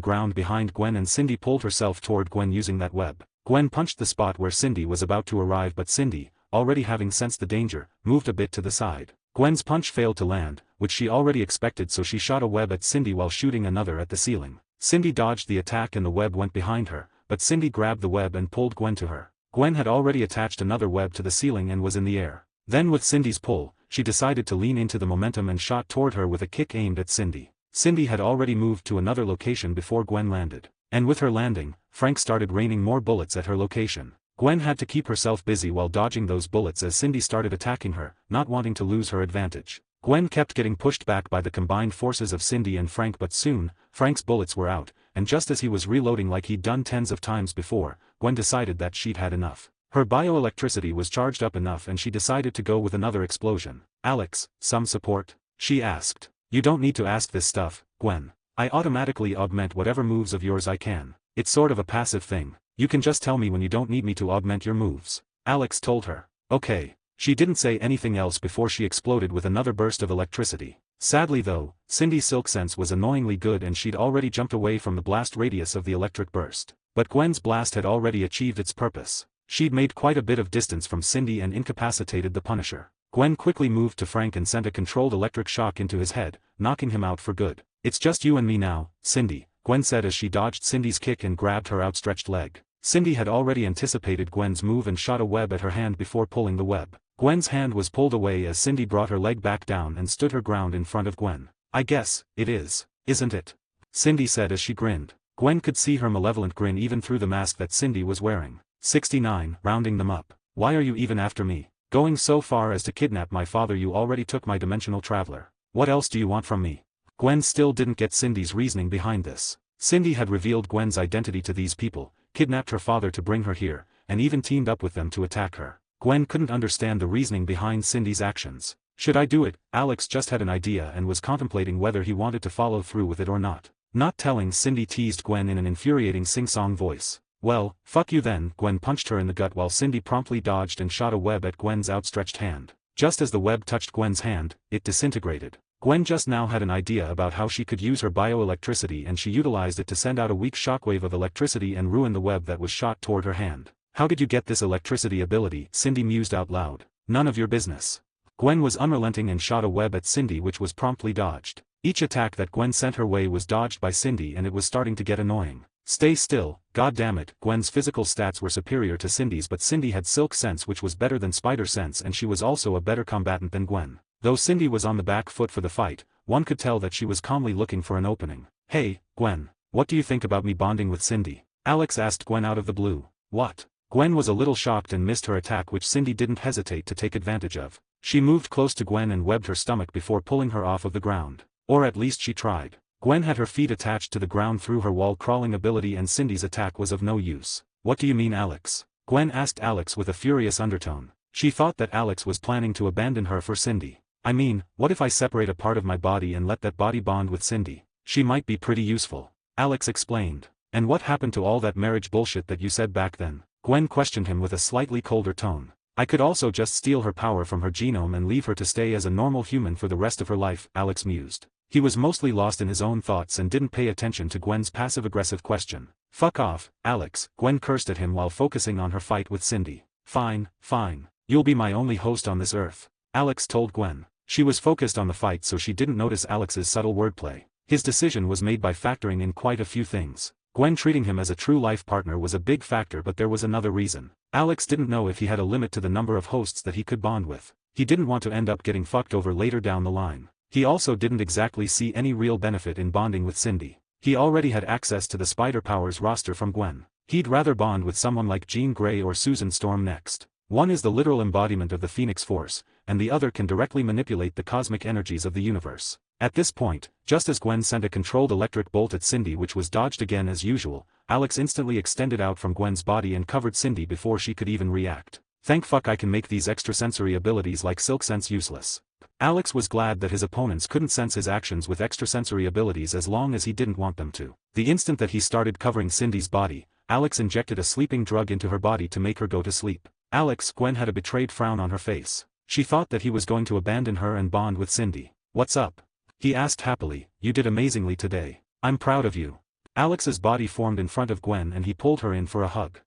Speaker 2: ground behind Gwen, and Cindy pulled herself toward Gwen using that web. Gwen punched the spot where Cindy was about to arrive, but Cindy, already having sensed the danger, moved a bit to the side. Gwen's punch failed to land, which she already expected, so she shot a web at Cindy while shooting another at the ceiling. Cindy dodged the attack and the web went behind her, but Cindy grabbed the web and pulled Gwen to her. Gwen had already attached another web to the ceiling and was in the air. Then with Cindy's pull, she decided to lean into the momentum and shot toward her with a kick aimed at Cindy. Cindy had already moved to another location before Gwen landed. And with her landing, Frank started raining more bullets at her location. Gwen had to keep herself busy while dodging those bullets as Cindy started attacking her, not wanting to lose her advantage. Gwen kept getting pushed back by the combined forces of Cindy and Frank, but soon, Frank's bullets were out, and just as he was reloading like he'd done tens of times before, Gwen decided that she'd had enough. Her bioelectricity was charged up enough and she decided to go with another explosion. "Alex, some support?" she asked. "You don't need to ask this stuff, Gwen. I automatically augment whatever moves of yours I can. It's sort of a passive thing. You can just tell me when you don't need me to augment your moves," Alex told her. "Okay." She didn't say anything else before she exploded with another burst of electricity. Sadly though, Cindy's silk sense was annoyingly good and she'd already jumped away from the blast radius of the electric burst. But Gwen's blast had already achieved its purpose. She'd made quite a bit of distance from Cindy and incapacitated the Punisher. Gwen quickly moved to Frank and sent a controlled electric shock into his head, knocking him out for good. "It's just you and me now, Cindy," Gwen said as she dodged Cindy's kick and grabbed her outstretched leg. Cindy had already anticipated Gwen's move and shot a web at her hand before pulling the web. Gwen's hand was pulled away as Cindy brought her leg back down and stood her ground in front of Gwen. "I guess it is, isn't it?" Cindy said as she grinned. Gwen could see her malevolent grin even through the mask that Cindy was wearing. 69, rounding them up. "Why are you even after me? Going so far as to kidnap my father? You already took my dimensional traveler. What else do you want from me?" Gwen still didn't get Cindy's reasoning behind this. Cindy had revealed Gwen's identity to these people, kidnapped her father to bring her here, and even teamed up with them to attack her. Gwen couldn't understand the reasoning behind Cindy's actions. "Should I do it?" Alex just had an idea and was contemplating whether he wanted to follow through with it or not. Not telling, Cindy teased Gwen in an infuriating sing-song voice. "Well, fuck you then." Gwen punched her in the gut while Cindy promptly dodged and shot a web at Gwen's outstretched hand. Just as the web touched Gwen's hand, it disintegrated. Gwen just now had an idea about how she could use her bioelectricity and she utilized it to send out a weak shockwave of electricity and ruin the web that was shot toward her hand. "How did you get this electricity ability?" Cindy mused out loud. "None of your business." Gwen was unrelenting and shot a web at Cindy, which was promptly dodged. Each attack that Gwen sent her way was dodged by Cindy and it was starting to get annoying. "Stay still, goddammit." Gwen's physical stats were superior to Cindy's, but Cindy had silk sense, which was better than spider sense, and she was also a better combatant than Gwen. Though Cindy was on the back foot for the fight, one could tell that she was calmly looking for an opening. "Hey, Gwen, what do you think about me bonding with Cindy?" Alex asked Gwen out of the blue. "What?" Gwen was a little shocked and missed her attack, which Cindy didn't hesitate to take advantage of. She moved close to Gwen and webbed her stomach before pulling her off of the ground. Or at least she tried. Gwen had her feet attached to the ground through her wall-crawling ability and Cindy's attack was of no use. "What do you mean, Alex?" Gwen asked Alex with a furious undertone. She thought that Alex was planning to abandon her for Cindy. "I mean, what if I separate a part of my body and let that body bond with Cindy? She might be pretty useful," Alex explained. "And what happened to all that marriage bullshit that you said back then?" Gwen questioned him with a slightly colder tone. "I could also just steal her power from her genome and leave her to stay as a normal human for the rest of her life," Alex mused. He was mostly lost in his own thoughts and didn't pay attention to Gwen's passive-aggressive question. "Fuck off, Alex," Gwen cursed at him while focusing on her fight with Cindy. "Fine, fine. You'll be my only host on this earth," Alex told Gwen. She was focused on the fight, so she didn't notice Alex's subtle wordplay. His decision was made by factoring in quite a few things. Gwen treating him as a true life partner was a big factor, but there was another reason. Alex didn't know if he had a limit to the number of hosts that he could bond with. He didn't want to end up getting fucked over later down the line. He also didn't exactly see any real benefit in bonding with Cindy. He already had access to the Spider Powers roster from Gwen. He'd rather bond with someone like Jean Grey or Susan Storm next. One is the literal embodiment of the Phoenix Force, and the other can directly manipulate the cosmic energies of the universe. At this point, just as Gwen sent a controlled electric bolt at Cindy, which was dodged again as usual, Alex instantly extended out from Gwen's body and covered Cindy before she could even react. "Thank fuck I can make these extrasensory abilities like Silk Sense useless." Alex was glad that his opponents couldn't sense his actions with extrasensory abilities as long as he didn't want them to. The instant that he started covering Cindy's body, Alex injected a sleeping drug into her body to make her go to sleep. Gwen had a betrayed frown on her face. She thought that he was going to abandon her and bond with Cindy. "What's up?" he asked happily. "You did amazingly today. I'm proud of you." Alex's body formed in front of Gwen and he pulled her in for a hug.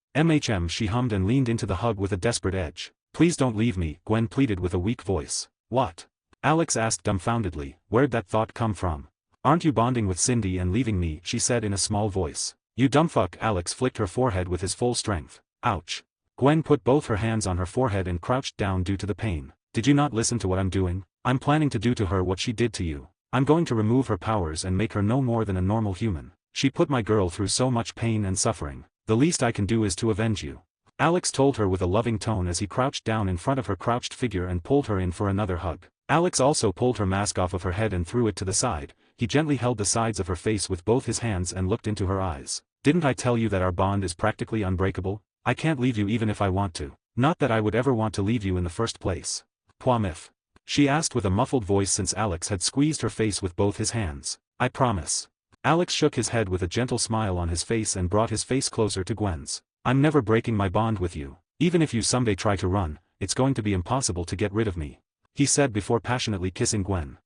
Speaker 2: She hummed and leaned into the hug with a desperate edge. "Please don't leave me," Gwen pleaded with a weak voice. "What?" Alex asked dumbfoundedly. "Where'd that thought come from?" "Aren't you bonding with Cindy and leaving me?" she said in a small voice. "You dumbfuck." Alex flicked her forehead with his full strength. "Ouch." Gwen put both her hands on her forehead and crouched down due to the pain. "Did you not listen to what I'm doing? I'm planning to do to her what she did to you. I'm going to remove her powers and make her no more than a normal human. She put my girl through so much pain and suffering. The least I can do is to avenge you." Alex told her with a loving tone as he crouched down in front of her crouched figure and pulled her in for another hug. Alex also pulled her mask off of her head and threw it to the side. He gently held the sides of her face with both his hands and looked into her eyes. "Didn't I tell you that our bond is practically unbreakable? I can't leave you even if I want to. Not that I would ever want to leave you in the first place." "Promise?" she asked with a muffled voice since Alex had squeezed her face with both his hands. "I promise." Alex shook his head with a gentle smile on his face and brought his face closer to Gwen's. "I'm never breaking my bond with you. Even if you someday try to run, it's going to be impossible to get rid of me," he said before passionately kissing Gwen.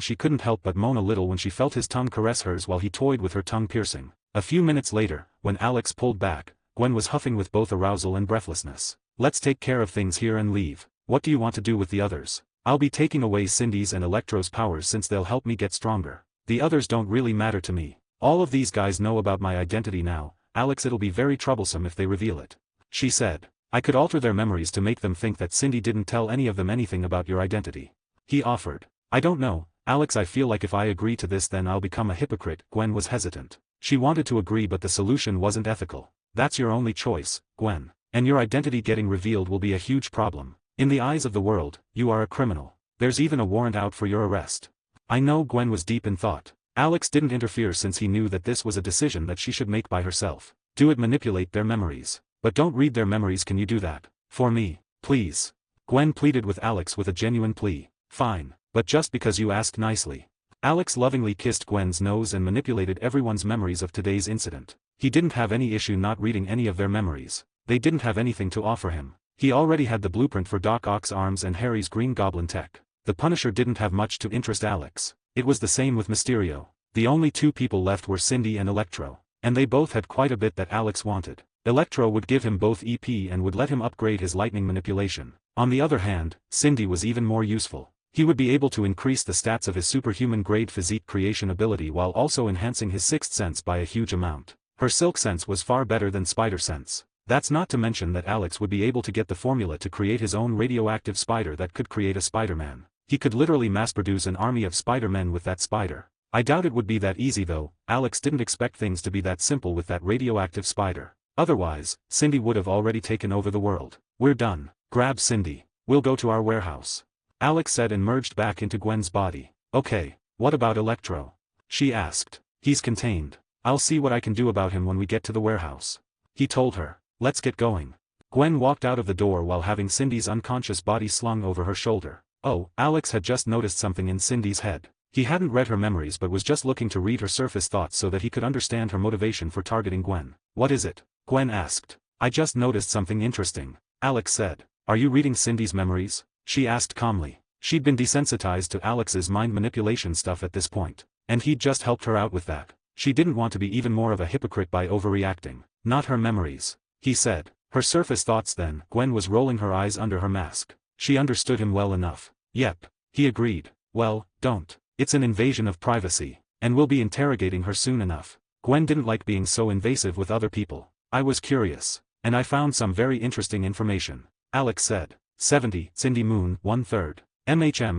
Speaker 2: She couldn't help but moan a little when she felt his tongue caress hers while he toyed with her tongue piercing. A few minutes later, when Alex pulled back, Gwen was huffing with both arousal and breathlessness. "Let's take care of things here and leave. What do you want to do with the others?" "I'll be taking away Cindy's and Electro's powers since they'll help me get stronger. The others don't really matter to me. All of these guys know about my identity now, Alex. It'll be very troublesome if they reveal it," she said. "I could alter their memories to make them think that Cindy didn't tell any of them anything about your identity," he offered. "I don't know, Alex. I feel like if I agree to this then I'll become a hypocrite." Gwen was hesitant. She wanted to agree but the solution wasn't ethical. "That's your only choice, Gwen. And your identity getting revealed will be a huge problem. In the eyes of the world, you are a criminal. There's even a warrant out for your arrest." "I know." Gwen was deep in thought. Alex didn't interfere since he knew that this was a decision that she should make by herself. "Do it. Manipulate their memories. But don't read their memories. Can you do that? For me, please?" Gwen pleaded with Alex with a genuine plea. "Fine, but just because you asked nicely." Alex lovingly kissed Gwen's nose and manipulated everyone's memories of today's incident. He didn't have any issue not reading any of their memories. They didn't have anything to offer him. He already had the blueprint for Doc Ock's arms and Harry's Green Goblin tech. The Punisher didn't have much to interest Alex. It was the same with Mysterio. The only two people left were Cindy and Electro, and they both had quite a bit that Alex wanted. Electro would give him both EP and would let him upgrade his lightning manipulation. On the other hand, Cindy was even more useful. He would be able to increase the stats of his superhuman-grade physique creation ability while also enhancing his sixth sense by a huge amount. Her silk sense was far better than spider sense. That's not to mention that Alex would be able to get the formula to create his own radioactive spider that could create a Spider-Man. He could literally mass-produce an army of Spider-Men with that spider. I doubt it would be that easy though. Alex didn't expect things to be that simple with that radioactive spider. Otherwise, Cindy would have already taken over the world. "We're done. Grab Cindy. We'll go to our warehouse," Alex said and merged back into Gwen's body. "Okay, what about Electro?" she asked. "He's contained. I'll see what I can do about him when we get to the warehouse," he told her. "Let's get going." Gwen walked out of the door while having Cindy's unconscious body slung over her shoulder. Oh, Alex had just noticed something in Cindy's head. He hadn't read her memories but was just looking to read her surface thoughts so that he could understand her motivation for targeting Gwen. "What is it?" Gwen asked. "I just noticed something interesting," Alex said. "Are you reading Cindy's memories?" she asked calmly. She'd been desensitized to Alex's mind manipulation stuff at this point, and he'd just helped her out with that. She didn't want to be even more of a hypocrite by overreacting. "Not her memories," he said. "Her surface thoughts then." Gwen was rolling her eyes under her mask. She understood him well enough. "Yep," he agreed. "Well, don't. It's an invasion of privacy, and we'll be interrogating her soon enough." Gwen didn't like being so invasive with other people. "I was curious, and I found some very interesting information," Alex said. 70, Cindy Moon, 1/3.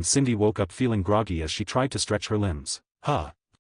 Speaker 2: Cindy woke up feeling groggy as she tried to stretch her limbs.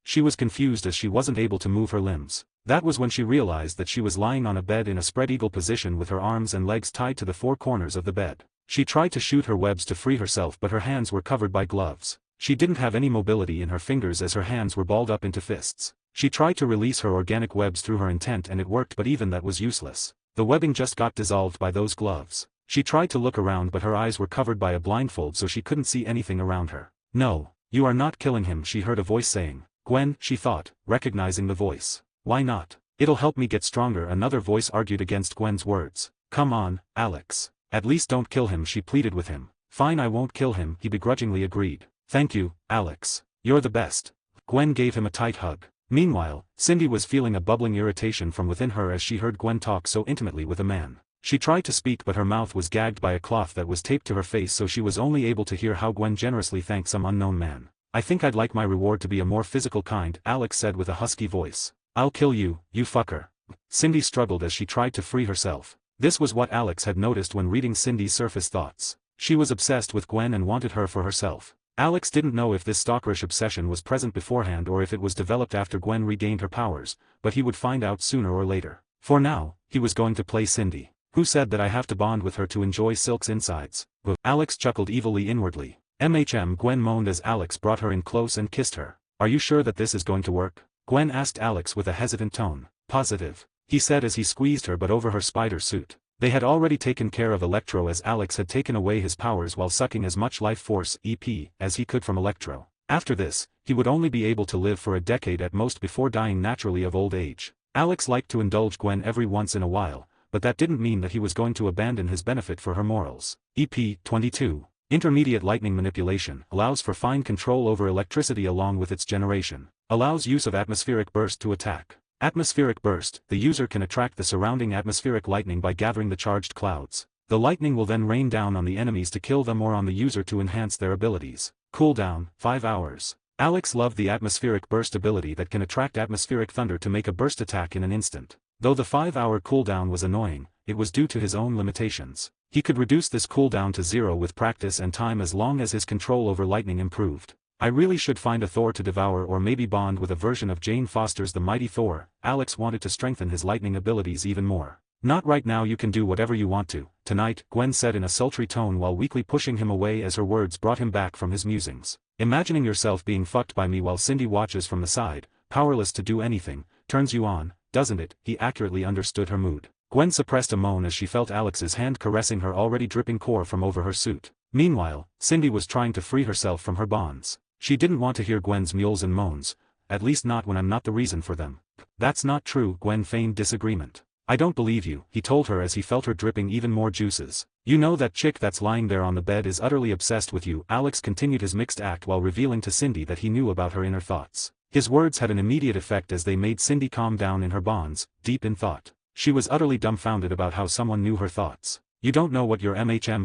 Speaker 2: She was confused as she wasn't able to move her limbs. That was when she realized that she was lying on a bed in a spread eagle position with her arms and legs tied to the four corners of the bed. She tried to shoot her webs to free herself but her hands were covered by gloves. She didn't have any mobility in her fingers as her hands were balled up into fists. She tried to release her organic webs through her intent and it worked but even that was useless. The webbing just got dissolved by those gloves. She tried to look around but her eyes were covered by a blindfold so she couldn't see anything around her. No, you are not killing him, she heard a voice saying. Gwen, she thought, recognizing the voice. Why not? It'll help me get stronger, another voice argued against Gwen's words. Come on, Alex. At least don't kill him, she pleaded with him. Fine, I won't kill him, he begrudgingly agreed. Thank you, Alex. You're the best. Gwen gave him a tight hug. Meanwhile, Cindy was feeling a bubbling irritation from within her as she heard Gwen talk so intimately with a man. She tried to speak but her mouth was gagged by a cloth that was taped to her face so she was only able to hear how Gwen generously thanked some unknown man. I think I'd like my reward to be a more physical kind, Alex said with a husky voice. I'll kill you, you fucker. Cindy struggled as she tried to free herself. This was what Alex had noticed when reading Cindy's surface thoughts. She was obsessed with Gwen and wanted her for herself. Alex didn't know if this stalkerish obsession was present beforehand or if it was developed after Gwen regained her powers, but he would find out sooner or later. For now, he was going to play Cindy. Who said that I have to bond with her to enjoy Silk's insides? Alex chuckled evilly inwardly. Gwen moaned as Alex brought her in close and kissed her. Are you sure that this is going to work? Gwen asked Alex with a hesitant tone. Positive, he said as he squeezed her but over her spider suit. They had already taken care of Electro as Alex had taken away his powers while sucking as much life force EP as he could from Electro. After this, he would only be able to live for a decade at most before dying naturally of old age. Alex liked to indulge Gwen every once in a while, but that didn't mean that he was going to abandon his benefit for her morals. EP 22. Intermediate lightning manipulation allows for fine control over electricity along with its generation. Allows use of atmospheric burst to attack. Atmospheric burst, the user can attract the surrounding atmospheric lightning by gathering the charged clouds. The lightning will then rain down on the enemies to kill them or on the user to enhance their abilities. Cooldown, 5 hours. Alex loved the atmospheric burst ability that can attract atmospheric thunder to make a burst attack in an instant. Though the 5-hour cooldown was annoying, it was due to his own limitations. He could reduce this cooldown to 0 with practice and time as long as his control over lightning improved. I really should find a Thor to devour or maybe bond with a version of Jane Foster's The Mighty Thor. Alex wanted to strengthen his lightning abilities even more. Not right now, you can do whatever you want to. Tonight, Gwen said in a sultry tone while weakly pushing him away as her words brought him back from his musings. Imagining yourself being fucked by me while Cindy watches from the side, powerless to do anything, turns you on, doesn't it? He accurately understood her mood. Gwen suppressed a moan as she felt Alex's hand caressing her already dripping core from over her suit. Meanwhile, Cindy was trying to free herself from her bonds. She didn't want to hear Gwen's mewls and moans, at least not when I'm not the reason for them. That's not true, Gwen feigned disagreement. I don't believe you, he told her as he felt her dripping even more juices. You know that chick that's lying there on the bed is utterly obsessed with you. Alex continued his mixed act while revealing to Cindy that he knew about her inner thoughts. His words had an immediate effect as they made Cindy calm down in her bonds, deep in thought. She was utterly dumbfounded about how someone knew her thoughts. You don't know what you're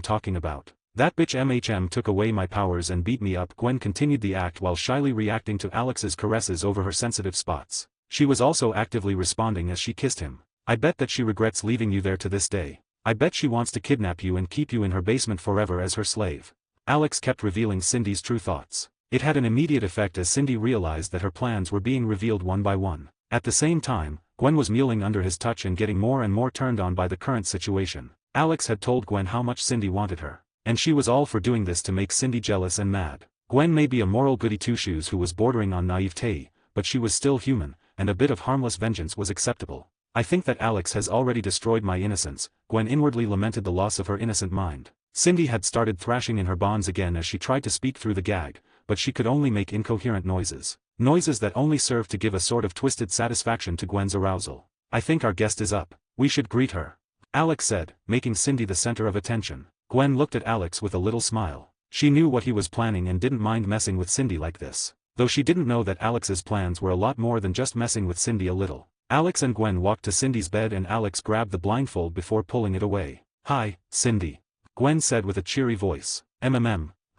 Speaker 2: talking about. That bitch took away my powers and beat me up. Gwen continued the act while shyly reacting to Alex's caresses over her sensitive spots. She was also actively responding as she kissed him. I bet that she regrets leaving you there to this day. I bet she wants to kidnap you and keep you in her basement forever as her slave. Alex kept revealing Cindy's true thoughts. It had an immediate effect as Cindy realized that her plans were being revealed one by one. At the same time, Gwen was mewling under his touch and getting more and more turned on by the current situation. Alex had told Gwen how much Cindy wanted her. And she was all for doing this to make Cindy jealous and mad. Gwen may be a moral goody two-shoes who was bordering on naivete, but she was still human, and a bit of harmless vengeance was acceptable. I think that Alex has already destroyed my innocence. Gwen inwardly lamented the loss of her innocent mind. Cindy had started thrashing in her bonds again as she tried to speak through the gag, but she could only make incoherent noises. Noises that only served to give a sort of twisted satisfaction to Gwen's arousal. I think our guest is up. We should greet her, Alex said, making Cindy the center of attention. Gwen looked at Alex with a little smile. She knew what he was planning and didn't mind messing with Cindy like this. Though she didn't know that Alex's plans were a lot more than just messing with Cindy a little. Alex and Gwen walked to Cindy's bed and Alex grabbed the blindfold before pulling it away. Hi, Cindy, Gwen said with a cheery voice.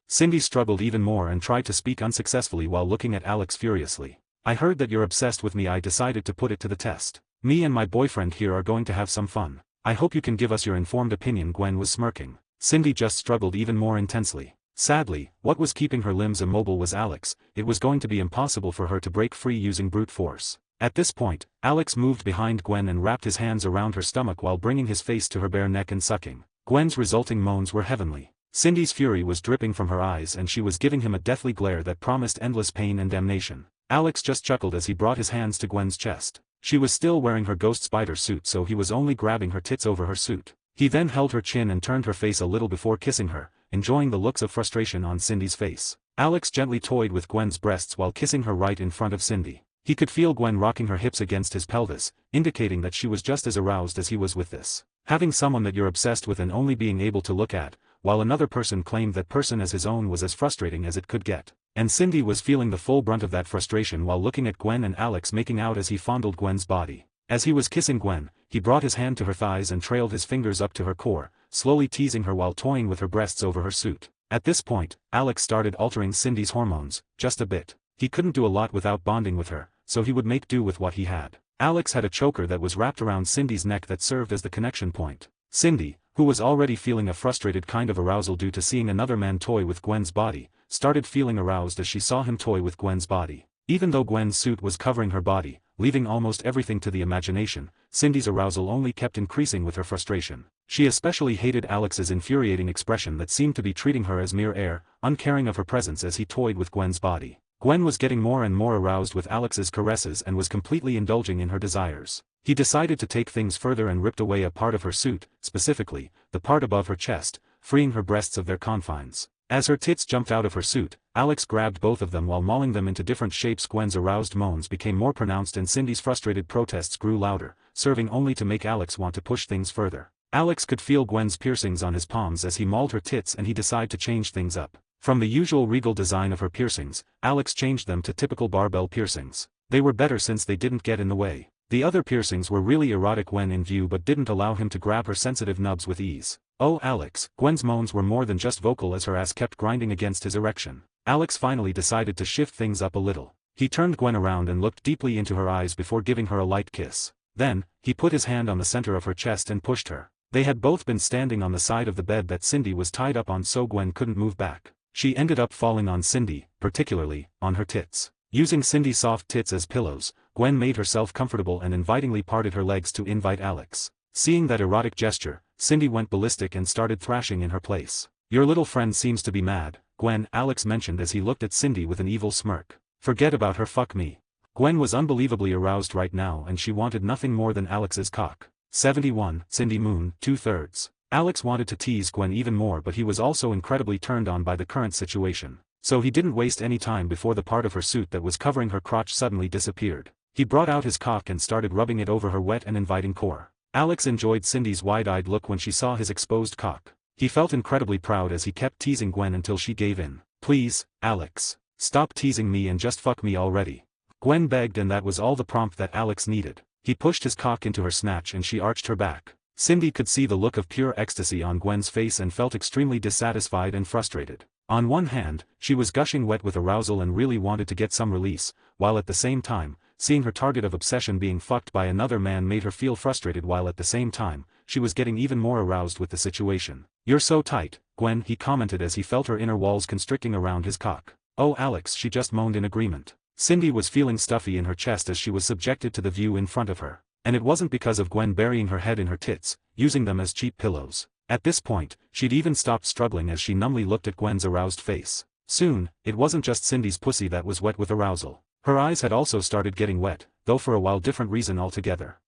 Speaker 2: Cindy struggled even more and tried to speak unsuccessfully while looking at Alex furiously. I heard that you're obsessed with me. I decided to put it to the test. Me and my boyfriend here are going to have some fun. I hope you can give us your informed opinion. Gwen was smirking. Cindy just struggled even more intensely. Sadly, what was keeping her limbs immobile was Alex. It was going to be impossible for her to break free using brute force. At this point, Alex moved behind Gwen and wrapped his hands around her stomach while bringing his face to her bare neck and sucking. Gwen's resulting moans were heavenly. Cindy's fury was dripping from her eyes and she was giving him a deathly glare that promised endless pain and damnation. Alex just chuckled as he brought his hands to Gwen's chest. She was still wearing her ghost spider suit, so he was only grabbing her tits over her suit. He then held her chin and turned her face a little before kissing her, enjoying the looks of frustration on Cindy's face. Alex gently toyed with Gwen's breasts while kissing her right in front of Cindy. He could feel Gwen rocking her hips against his pelvis, indicating that she was just as aroused as he was with this. Having someone that you're obsessed with and only being able to look at, while another person claimed that person as his own was as frustrating as it could get. And Cindy was feeling the full brunt of that frustration while looking at Gwen and Alex making out as he fondled Gwen's body. As he was kissing Gwen, he brought his hand to her thighs and trailed his fingers up to her core, slowly teasing her while toying with her breasts over her suit. At this point, Alex started altering Cindy's hormones, just a bit. He couldn't do a lot without bonding with her, so he would make do with what he had. Alex had a choker that was wrapped around Cindy's neck that served as the connection point. Cindy, who was already feeling a frustrated kind of arousal due to seeing another man toy with Gwen's body, started feeling aroused as she saw him toy with Gwen's body. Even though Gwen's suit was covering her body, leaving almost everything to the imagination, Cindy's arousal only kept increasing with her frustration. She especially hated Alex's infuriating expression that seemed to be treating her as mere air, uncaring of her presence as he toyed with Gwen's body. Gwen was getting more and more aroused with Alex's caresses and was completely indulging in her desires. He decided to take things further and ripped away a part of her suit, specifically, the part above her chest, freeing her breasts of their confines. As her tits jumped out of her suit, Alex grabbed both of them while mauling them into different shapes. Gwen's aroused moans became more pronounced and Cindy's frustrated protests grew louder, serving only to make Alex want to push things further. Alex could feel Gwen's piercings on his palms as he mauled her tits and he decided to change things up. From the usual regal design of her piercings, Alex changed them to typical barbell piercings. They were better since they didn't get in the way. The other piercings were really erotic when in view but didn't allow him to grab her sensitive nubs with ease. Oh Alex, Gwen's moans were more than just vocal as her ass kept grinding against his erection. Alex finally decided to shift things up a little. He turned Gwen around and looked deeply into her eyes before giving her a light kiss. Then, he put his hand on the center of her chest and pushed her. They had both been standing on the side of the bed that Cindy was tied up on so Gwen couldn't move back. She ended up falling on Cindy, particularly, on her tits. Using Cindy's soft tits as pillows, Gwen made herself comfortable and invitingly parted her legs to invite Alex. Seeing that erotic gesture, Cindy went ballistic and started thrashing in her place. Your little friend seems to be mad, Gwen, Alex mentioned as he looked at Cindy with an evil smirk. Forget about her, fuck me. Gwen was unbelievably aroused right now and she wanted nothing more than Alex's cock. 71, Cindy Moon, 2/3. Alex wanted to tease Gwen even more but he was also incredibly turned on by the current situation. So he didn't waste any time before the part of her suit that was covering her crotch suddenly disappeared. He brought out his cock and started rubbing it over her wet and inviting core. Alex enjoyed Cindy's wide-eyed look when she saw his exposed cock. He felt incredibly proud as he kept teasing Gwen until she gave in. Please, Alex. Stop teasing me and just fuck me already. Gwen begged and that was all the prompt that Alex needed. He pushed his cock into her snatch and she arched her back. Cindy could see the look of pure ecstasy on Gwen's face and felt extremely dissatisfied and frustrated. On one hand, she was gushing wet with arousal and really wanted to get some release, while at the same time, seeing her target of obsession being fucked by another man made her feel frustrated while at the same time, she was getting even more aroused with the situation. You're so tight, Gwen, he commented as he felt her inner walls constricting around his cock. Oh Alex, she just moaned in agreement. Cindy was feeling stuffy in her chest as she was subjected to the view in front of her. And it wasn't because of Gwen burying her head in her tits, using them as cheap pillows. At this point, she'd even stopped struggling as she numbly looked at Gwen's aroused face. Soon, it wasn't just Cindy's pussy that was wet with arousal. Her eyes had also started getting wet, though for a while different reason altogether.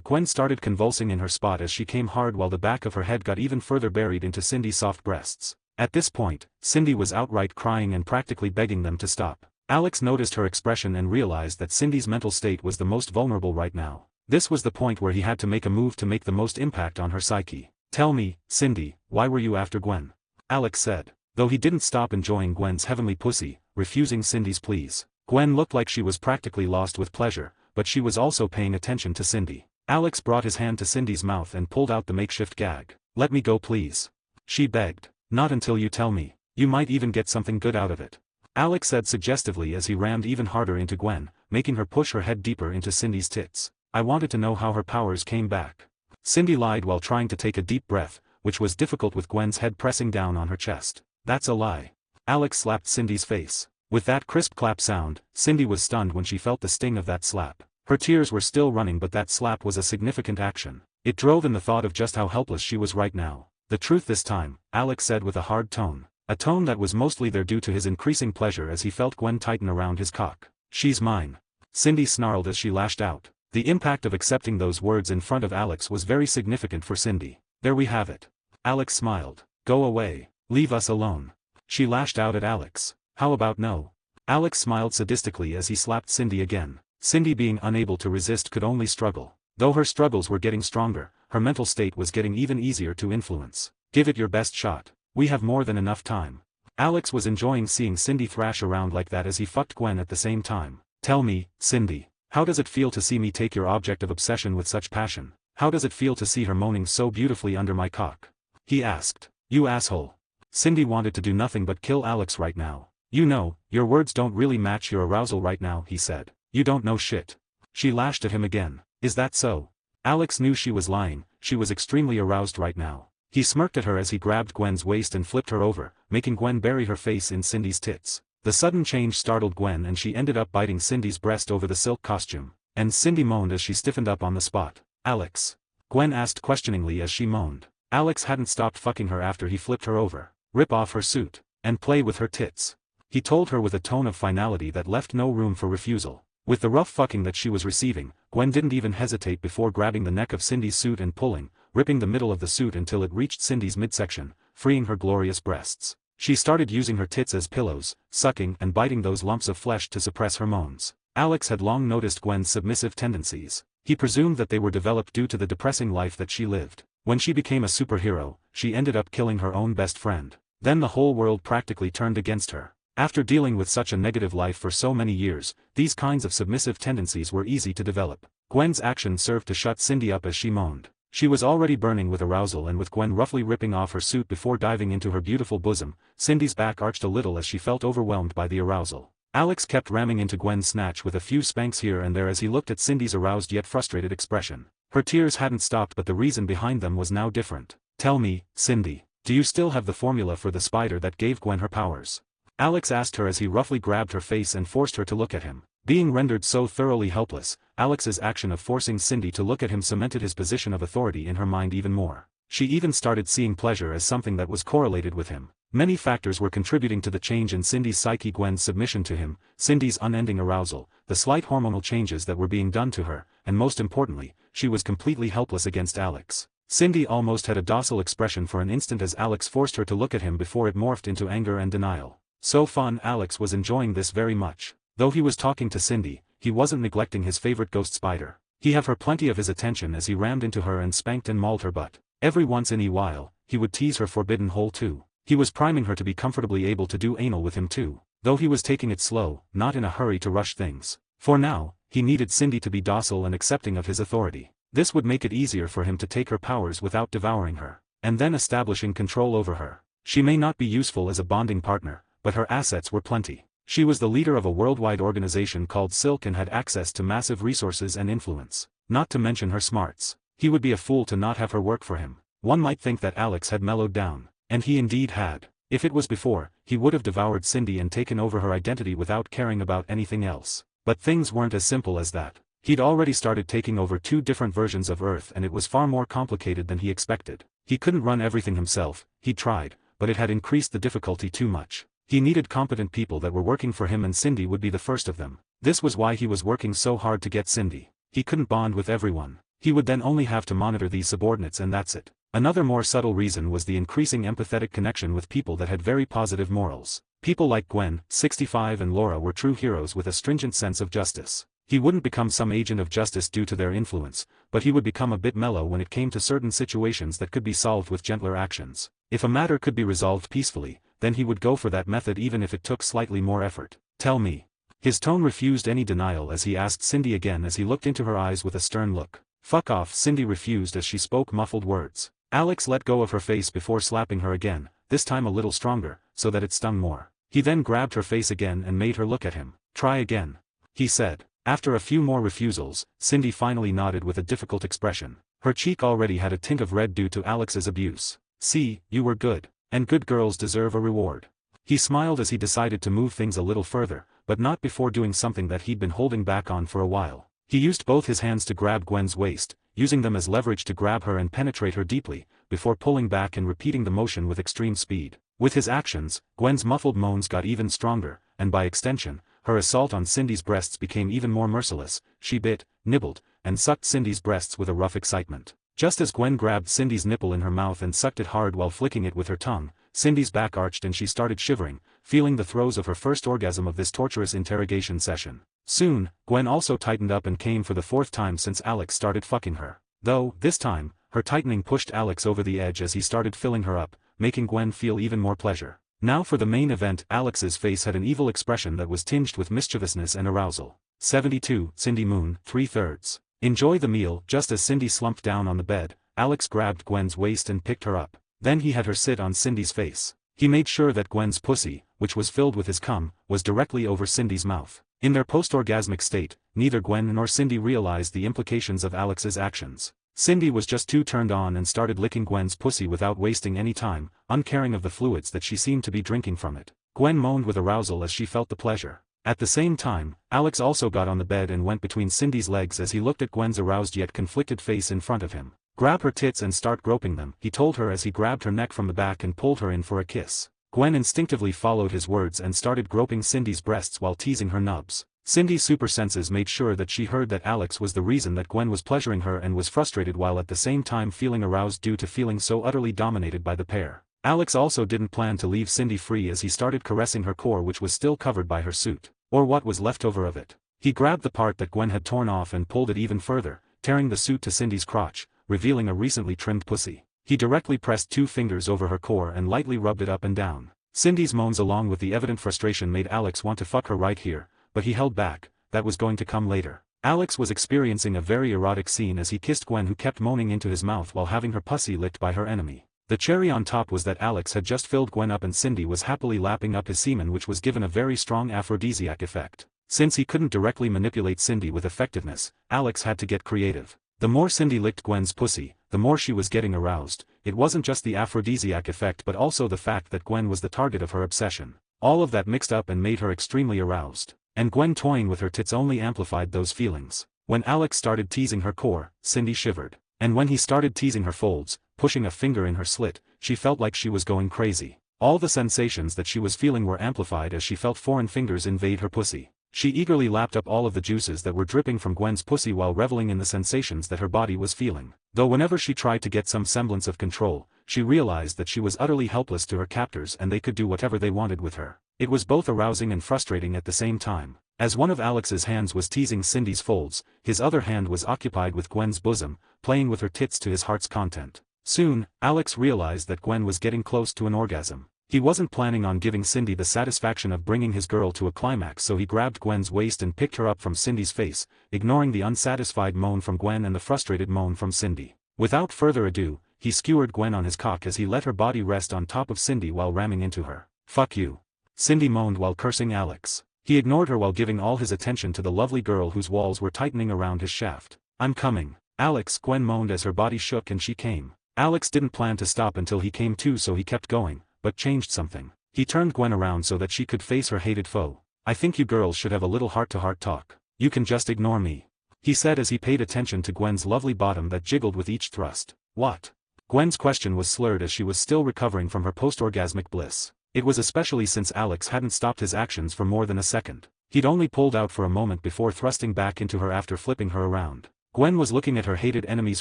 Speaker 2: Gwen started convulsing in her spot as she came hard while the back of her head got even further buried into Cindy's soft breasts. At this point, Cindy was outright crying and practically begging them to stop. Alex noticed her expression and realized that Cindy's mental state was the most vulnerable right now. This was the point where he had to make a move to make the most impact on her psyche. Tell me, Cindy, why were you after Gwen? Alex said, though he didn't stop enjoying Gwen's heavenly pussy, refusing Cindy's pleas. Gwen looked like she was practically lost with pleasure, but she was also paying attention to Cindy. Alex brought his hand to Cindy's mouth and pulled out the makeshift gag. Let me go please. She begged. Not until you tell me. You might even get something good out of it. Alex said suggestively as he rammed even harder into Gwen, making her push her head deeper into Cindy's tits. I wanted to know how her powers came back. Cindy lied while trying to take a deep breath, which was difficult with Gwen's head pressing down on her chest. That's a lie. Alex slapped Cindy's face. With that crisp clap sound, Cindy was stunned when she felt the sting of that slap. Her tears were still running but that slap was a significant action. It drove in the thought of just how helpless she was right now. The truth this time, Alex said with a hard tone. A tone that was mostly there due to his increasing pleasure as he felt Gwen tighten around his cock. She's mine. Cindy snarled as she lashed out. The impact of accepting those words in front of Alex was very significant for Cindy. There we have it. Alex smiled. Go away. Leave us alone. She lashed out at Alex. How about no? Alex smiled sadistically as he slapped Cindy again. Cindy, being unable to resist, could only struggle. Though her struggles were getting stronger, her mental state was getting even easier to influence. Give it your best shot. We have more than enough time. Alex was enjoying seeing Cindy thrash around like that as he fucked Gwen at the same time. Tell me, Cindy, how does it feel to see me take your object of obsession with such passion? How does it feel to see her moaning so beautifully under my cock? He asked. You asshole. Cindy wanted to do nothing but kill Alex right now. You know, your words don't really match your arousal right now, he said. You don't know shit. She lashed at him again. Is that so? Alex knew she was lying. She was extremely aroused right now. He smirked at her as he grabbed Gwen's waist and flipped her over, making Gwen bury her face in Cindy's tits. The sudden change startled Gwen and she ended up biting Cindy's breast over the silk costume, and Cindy moaned as she stiffened up on the spot. Alex? Gwen asked questioningly as she moaned. Alex hadn't stopped fucking her after he flipped her over. Rip off her suit, and play with her tits. He told her with a tone of finality that left no room for refusal. With the rough fucking that she was receiving, Gwen didn't even hesitate before grabbing the neck of Cindy's suit and pulling, ripping the middle of the suit until it reached Cindy's midsection, freeing her glorious breasts. She started using her tits as pillows, sucking and biting those lumps of flesh to suppress her moans. Alex had long noticed Gwen's submissive tendencies. He presumed that they were developed due to the depressing life that she lived. When she became a superhero, she ended up killing her own best friend. Then the whole world practically turned against her. After dealing with such a negative life for so many years, these kinds of submissive tendencies were easy to develop. Gwen's action served to shut Cindy up as she moaned. She was already burning with arousal, and with Gwen roughly ripping off her suit before diving into her beautiful bosom, Cindy's back arched a little as she felt overwhelmed by the arousal. Alex kept ramming into Gwen's snatch with a few spanks here and there as he looked at Cindy's aroused yet frustrated expression. Her tears hadn't stopped, but the reason behind them was now different. Tell me, Cindy, do you still have the formula for the spider that gave Gwen her powers? Alex asked her as he roughly grabbed her face and forced her to look at him. Being rendered so thoroughly helpless, Alex's action of forcing Cindy to look at him cemented his position of authority in her mind even more. She even started seeing pleasure as something that was correlated with him. Many factors were contributing to the change in Cindy's psyche: Gwen's submission to him, Cindy's unending arousal, the slight hormonal changes that were being done to her, and most importantly, she was completely helpless against Alex. Cindy almost had a docile expression for an instant as Alex forced her to look at him before it morphed into anger and denial. So fun. Alex was enjoying this very much. Though he was talking to Cindy, he wasn't neglecting his favorite ghost spider. He gave her plenty of his attention as he rammed into her and spanked and mauled her butt. Every once in a while, he would tease her forbidden hole too. He was priming her to be comfortably able to do anal with him too, though he was taking it slow, not in a hurry to rush things. For now, he needed Cindy to be docile and accepting of his authority. This would make it easier for him to take her powers without devouring her, and then establishing control over her. She may not be useful as a bonding partner, but her assets were plenty. She was the leader of a worldwide organization called Silk and had access to massive resources and influence, not to mention her smarts. He would be a fool to not have her work for him. One might think that Alex had mellowed down, and he indeed had. If it was before, he would have devoured Cindy and taken over her identity without caring about anything else. But things weren't as simple as that. He'd already started taking over 2 different versions of Earth, and it was far more complicated than he expected. He couldn't run everything himself. He tried, but it had increased the difficulty too much. He needed competent people that were working for him, and Cindy would be the first of them. This was why he was working so hard to get Cindy. He couldn't bond with everyone. He would then only have to monitor these subordinates, and that's it. Another more subtle reason was the increasing empathetic connection with people that had very positive morals. People like Gwen, 65, and Laura were true heroes with a stringent sense of justice. He wouldn't become some agent of justice due to their influence, but he would become a bit mellow when it came to certain situations that could be solved with gentler actions. If a matter could be resolved peacefully, then he would go for that method even if it took slightly more effort. Tell me. His tone refused any denial as he asked Cindy again as he looked into her eyes with a stern look. Fuck off. Cindy refused as she spoke muffled words. Alex let go of her face before slapping her again, this time a little stronger, so that it stung more. He then grabbed her face again and made her look at him. Try again, he said. After a few more refusals, Cindy finally nodded with a difficult expression. Her cheek already had a tint of red due to Alex's abuse. See, you were good. And good girls deserve a reward. He smiled as he decided to move things a little further, but not before doing something that he'd been holding back on for a while. He used both his hands to grab Gwen's waist, using them as leverage to grab her and penetrate her deeply, before pulling back and repeating the motion with extreme speed. With his actions, Gwen's muffled moans got even stronger, and by extension, her assault on Cindy's breasts became even more merciless. She bit, nibbled, and sucked Cindy's breasts with a rough excitement. Just as Gwen grabbed Cindy's nipple in her mouth and sucked it hard while flicking it with her tongue, Cindy's back arched and she started shivering, feeling the throes of her first orgasm of this torturous interrogation session. Soon, Gwen also tightened up and came for the 4th time since Alex started fucking her. Though, this time, her tightening pushed Alex over the edge as he started filling her up, making Gwen feel even more pleasure. Now for the main event. Alex's face had an evil expression that was tinged with mischievousness and arousal. 72, Cindy Moon, 3/3. Enjoy the meal. Just as Cindy slumped down on the bed, Alex grabbed Gwen's waist and picked her up. Then he had her sit on Cindy's face. He made sure that Gwen's pussy, which was filled with his cum, was directly over Cindy's mouth. In their post-orgasmic state, neither Gwen nor Cindy realized the implications of Alex's actions. Cindy was just too turned on and started licking Gwen's pussy without wasting any time, uncaring of the fluids that she seemed to be drinking from it. Gwen moaned with arousal as she felt the pleasure. At the same time, Alex also got on the bed and went between Cindy's legs as he looked at Gwen's aroused yet conflicted face in front of him. Grab her tits and start groping them, he told her as he grabbed her neck from the back and pulled her in for a kiss. Gwen instinctively followed his words and started groping Cindy's breasts while teasing her nubs. Cindy's super senses made sure that she heard that Alex was the reason that Gwen was pleasuring her and was frustrated while at the same time feeling aroused due to feeling so utterly dominated by the pair. Alex also didn't plan to leave Cindy free as he started caressing her core, which was still covered by her suit, or what was left over of it. He grabbed the part that Gwen had torn off and pulled it even further, tearing the suit to Cindy's crotch, revealing a recently trimmed pussy. He directly pressed 2 fingers over her core and lightly rubbed it up and down. Cindy's moans along with the evident frustration made Alex want to fuck her right here, but he held back. That was going to come later. Alex was experiencing a very erotic scene as he kissed Gwen, who kept moaning into his mouth while having her pussy licked by her enemy. The cherry on top was that Alex had just filled Gwen up and Cindy was happily lapping up his semen, which was given a very strong aphrodisiac effect. Since he couldn't directly manipulate Cindy with effectiveness, Alex had to get creative. The more Cindy licked Gwen's pussy, the more she was getting aroused. It wasn't just the aphrodisiac effect but also the fact that Gwen was the target of her obsession. All of that mixed up and made her extremely aroused. And Gwen toying with her tits only amplified those feelings. When Alex started teasing her core, Cindy shivered. And when he started teasing her folds, pushing a finger in her slit, she felt like she was going crazy. All the sensations that she was feeling were amplified as she felt foreign fingers invade her pussy. She eagerly lapped up all of the juices that were dripping from Gwen's pussy while reveling in the sensations that her body was feeling. Though whenever she tried to get some semblance of control, she realized that she was utterly helpless to her captors and they could do whatever they wanted with her. It was both arousing and frustrating at the same time. As one of Alex's hands was teasing Cindy's folds, his other hand was occupied with Gwen's bosom, playing with her tits to his heart's content. Soon, Alex realized that Gwen was getting close to an orgasm. He wasn't planning on giving Cindy the satisfaction of bringing his girl to a climax, so he grabbed Gwen's waist and picked her up from Cindy's face, ignoring the unsatisfied moan from Gwen and the frustrated moan from Cindy. Without further ado, he skewered Gwen on his cock as he let her body rest on top of Cindy while ramming into her. "Fuck you," Cindy moaned while cursing Alex. He ignored her while giving all his attention to the lovely girl whose walls were tightening around his shaft. "I'm coming, Alex," Gwen moaned as her body shook and she came. Alex didn't plan to stop until he came to, so he kept going, but changed something. He turned Gwen around so that she could face her hated foe. "I think you girls should have a little heart-to-heart talk. You can just ignore me," he said as he paid attention to Gwen's lovely bottom that jiggled with each thrust. "What?" Gwen's question was slurred as she was still recovering from her post-orgasmic bliss. It was especially since Alex hadn't stopped his actions for more than a second. He'd only pulled out for a moment before thrusting back into her after flipping her around. Gwen was looking at her hated enemy's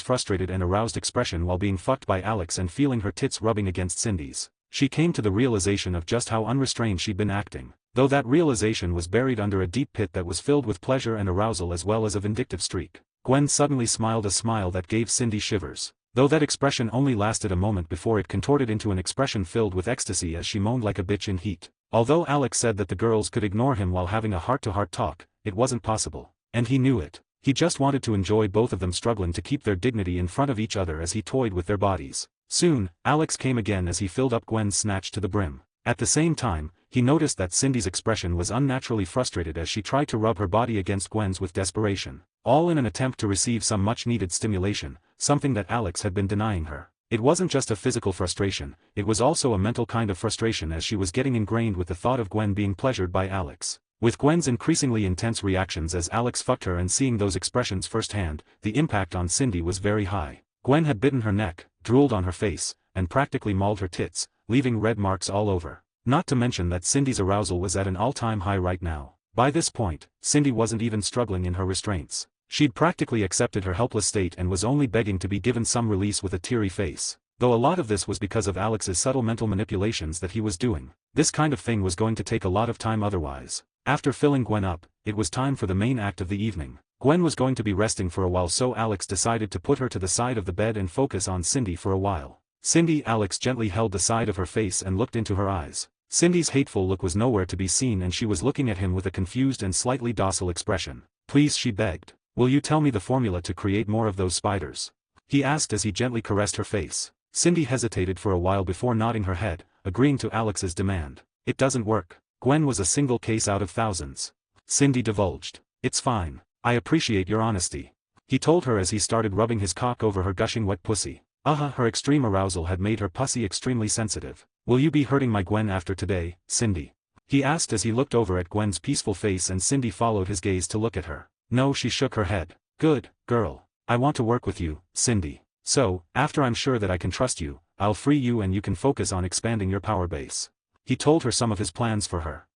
Speaker 2: frustrated and aroused expression while being fucked by Alex and feeling her tits rubbing against Cindy's. She came to the realization of just how unrestrained she'd been acting, though that realization was buried under a deep pit that was filled with pleasure and arousal as well as a vindictive streak. Gwen suddenly smiled a smile that gave Cindy shivers, though that expression only lasted a moment before it contorted into an expression filled with ecstasy as she moaned like a bitch in heat. Although Alex said that the girls could ignore him while having a heart-to-heart talk, it wasn't possible, and he knew it. He just wanted to enjoy both of them struggling to keep their dignity in front of each other as he toyed with their bodies. Soon, Alex came again as he filled up Gwen's snatch to the brim. At the same time, he noticed that Cindy's expression was unnaturally frustrated as she tried to rub her body against Gwen's with desperation, all in an attempt to receive some much-needed stimulation, something that Alex had been denying her. It wasn't just a physical frustration, it was also a mental kind of frustration as she was getting ingrained with the thought of Gwen being pleasured by Alex. With Gwen's increasingly intense reactions as Alex fucked her and seeing those expressions firsthand, the impact on Cindy was very high. Gwen had bitten her neck, drooled on her face, and practically mauled her tits, leaving red marks all over. Not to mention that Cindy's arousal was at an all-time high right now. By this point, Cindy wasn't even struggling in her restraints. She'd practically accepted her helpless state and was only begging to be given some release with a teary face. Though a lot of this was because of Alex's subtle mental manipulations that he was doing. This kind of thing was going to take a lot of time otherwise. After filling Gwen up, it was time for the main act of the evening. Gwen was going to be resting for a while, so Alex decided to put her to the side of the bed and focus on Cindy for a while. Cindy. Alex gently held the side of her face and looked into her eyes. Cindy's hateful look was nowhere to be seen and she was looking at him with a confused and slightly docile expression. "Please," she begged. "Will you tell me the formula to create more of those spiders?" he asked as he gently caressed her face. Cindy hesitated for a while before nodding her head, agreeing to Alex's demand. "It doesn't work. Gwen was a single case out of thousands," Cindy divulged. "It's fine. I appreciate your honesty," he told her as he started rubbing his cock over her gushing wet pussy. Her extreme arousal had made her pussy extremely sensitive. "Will you be hurting my Gwen after today, Cindy?" he asked as he looked over at Gwen's peaceful face and Cindy followed his gaze to look at her. "No," she shook her head. "Good, girl. I want to work with you, Cindy. So, after I'm sure that I can trust you, I'll free you and you can focus on expanding your power base." He told her some of his plans for her.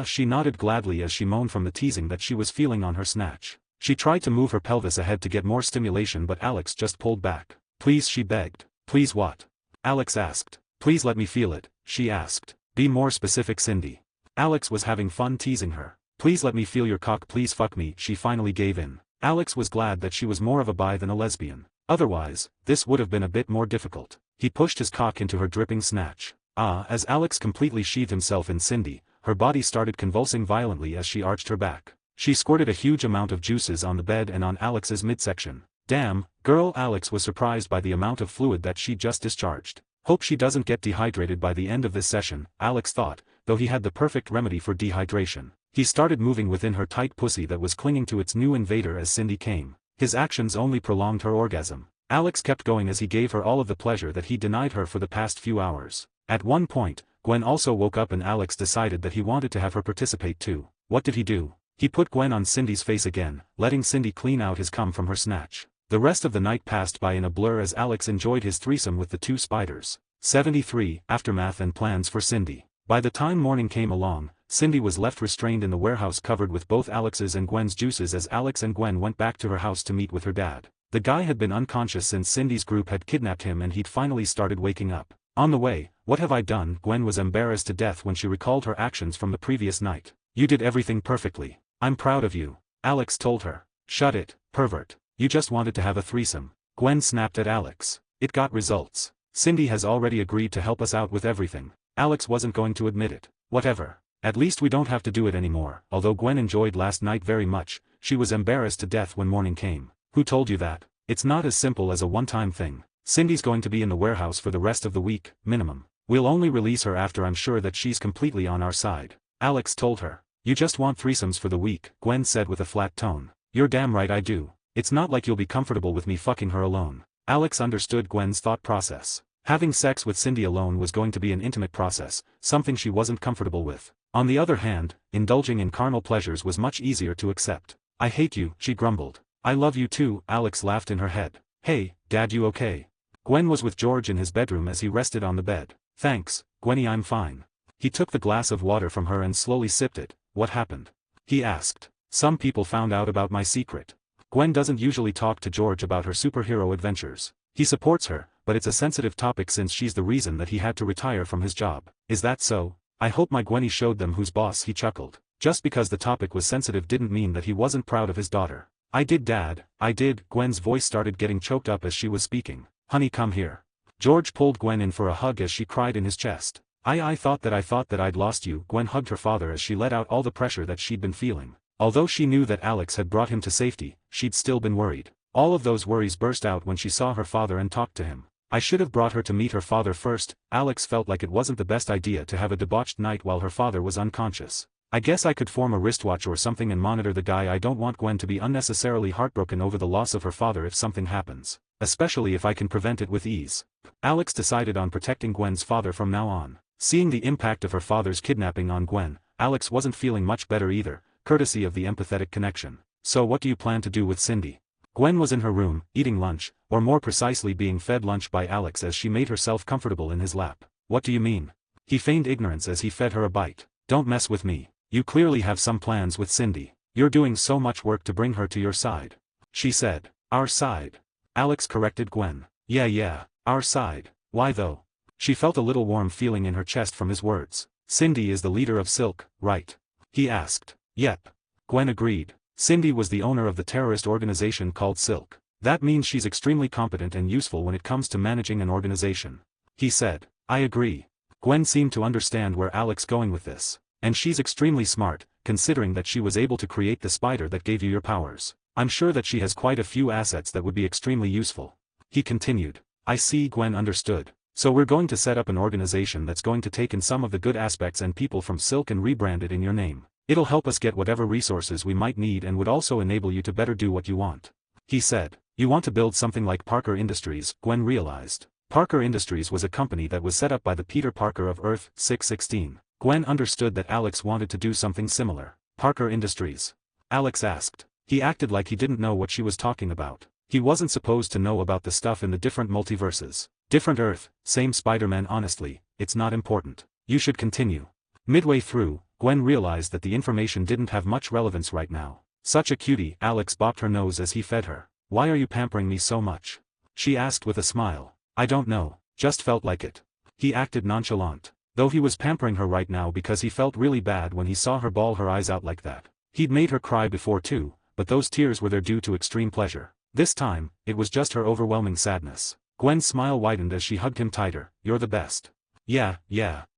Speaker 2: She nodded gladly as she moaned from the teasing that she was feeling on her snatch. She tried to move her pelvis ahead to get more stimulation but Alex just pulled back. "Please," she begged. "Please what?" Alex asked. "Please let me feel it," she asked. "Be more specific, Cindy." Alex was having fun teasing her. "Please let me feel your cock, please fuck me," she finally gave in. Alex was glad that she was more of a bi than a lesbian. Otherwise, this would have been a bit more difficult. He pushed his cock into her dripping snatch. As Alex completely sheathed himself in Cindy, her body started convulsing violently as she arched her back. She squirted a huge amount of juices on the bed and on Alex's midsection. "Damn, girl," Alex was surprised by the amount of fluid that she just discharged. "Hope she doesn't get dehydrated by the end of this session," Alex thought, though he had the perfect remedy for dehydration. He started moving within her tight pussy that was clinging to its new invader as Cindy came. His actions only prolonged her orgasm. Alex kept going as he gave her all of the pleasure that he denied her for the past few hours. At one point, Gwen also woke up and Alex decided that he wanted to have her participate too. What did he do? He put Gwen on Cindy's face again, letting Cindy clean out his cum from her snatch. The rest of the night passed by in a blur as Alex enjoyed his threesome with the two spiders. 73. Aftermath and plans for Cindy. By the time morning came along, Cindy was left restrained in the warehouse covered with both Alex's and Gwen's juices as Alex and Gwen went back to her house to meet with her dad. The guy had been unconscious since Cindy's group had kidnapped him and he'd finally started waking up. On the way, "What have I done?" Gwen was embarrassed to death when she recalled her actions from the previous night. "You did everything perfectly. I'm proud of you," Alex told her. "Shut it, pervert. You just wanted to have a threesome," Gwen snapped at Alex. "It got results. Cindy has already agreed to help us out with everything." Alex wasn't going to admit it. "Whatever. At least we don't have to do it anymore." Although Gwen enjoyed last night very much, she was embarrassed to death when morning came. "Who told you that? It's not as simple as a one-time thing. Cindy's going to be in the warehouse for the rest of the week, minimum. We'll only release her after I'm sure that she's completely on our side," Alex told her. "You just want threesomes for the week," Gwen said with a flat tone. "You're damn right I do. It's not like you'll be comfortable with me fucking her alone." Alex understood Gwen's thought process. Having sex with Cindy alone was going to be an intimate process, something she wasn't comfortable with. On the other hand, indulging in carnal pleasures was much easier to accept. "I hate you," she grumbled. "I love you too," Alex laughed in her head. "Hey, Dad, you okay?" Gwen was with George in his bedroom as he rested on the bed. "Thanks, Gwenny, I'm fine." He took the glass of water from her and slowly sipped it. "What happened?" he asked. "Some people found out about my secret." Gwen doesn't usually talk to George about her superhero adventures. He supports her, but it's a sensitive topic since she's the reason that he had to retire from his job. "Is that so? I hope my Gwenny showed them who's boss," he chuckled. Just because the topic was sensitive didn't mean that he wasn't proud of his daughter. "I did, Dad, I did." Gwen's voice started getting choked up as she was speaking. "Honey, come here." George pulled Gwen in for a hug as she cried in his chest. I thought that I'd lost you." Gwen hugged her father as she let out all the pressure that she'd been feeling. Although she knew that Alex had brought him to safety, she'd still been worried. All of those worries burst out when she saw her father and talked to him. "I should have brought her to meet her father first." Alex felt like it wasn't the best idea to have a debauched night while her father was unconscious. "I guess I could form a wristwatch or something and monitor the guy. I don't want Gwen to be unnecessarily heartbroken over the loss of her father if something happens. Especially if I can prevent it with ease." Alex decided on protecting Gwen's father from now on. Seeing the impact of her father's kidnapping on Gwen, Alex wasn't feeling much better either, courtesy of the empathetic connection. "So what do you plan to do with Cindy?" Gwen was in her room, eating lunch, or more precisely being fed lunch by Alex as she made herself comfortable in his lap. "What do you mean?" He feigned ignorance as he fed her a bite. "Don't mess with me. You clearly have some plans with Cindy. You're doing so much work to bring her to your side." she said. Our side. Alex corrected Gwen. Yeah, our side. Why though? She felt a little warm feeling in her chest from his words. Cindy is the leader of Silk, right? He asked. Yep. Gwen agreed. Cindy was the owner of the terrorist organization called Silk. That means she's extremely competent and useful when it comes to managing an organization. He said. I agree. Gwen seemed to understand where Alex going with this. And she's extremely smart, considering that she was able to create the spider that gave you your powers. I'm sure that she has quite a few assets that would be extremely useful. He continued. I see. Gwen understood. So we're going to set up an organization that's going to take in some of the good aspects and people from Silk and rebrand it in your name. It'll help us get whatever resources we might need and would also enable you to better do what you want. He said. You want to build something like Parker Industries, Gwen realized. Parker Industries was a company that was set up by the Peter Parker of Earth 616. Gwen understood that Alex wanted to do something similar. Parker Industries? Alex asked. He acted like he didn't know what she was talking about. He wasn't supposed to know about the stuff in the different multiverses. Different Earth, same Spider-Man. Honestly, it's not important. You should continue. Midway through, Gwen realized that the information didn't have much relevance right now. Such a cutie. Alex bopped her nose as he fed her. Why are you pampering me so much? She asked with a smile. I don't know, just felt like it. He acted nonchalant. Though he was pampering her right now because he felt really bad when he saw her bawl her eyes out like that. He'd made her cry before too, but those tears were there due to extreme pleasure. This time, it was just her overwhelming sadness. Gwen's smile widened as she hugged him tighter. You're the best. Yeah,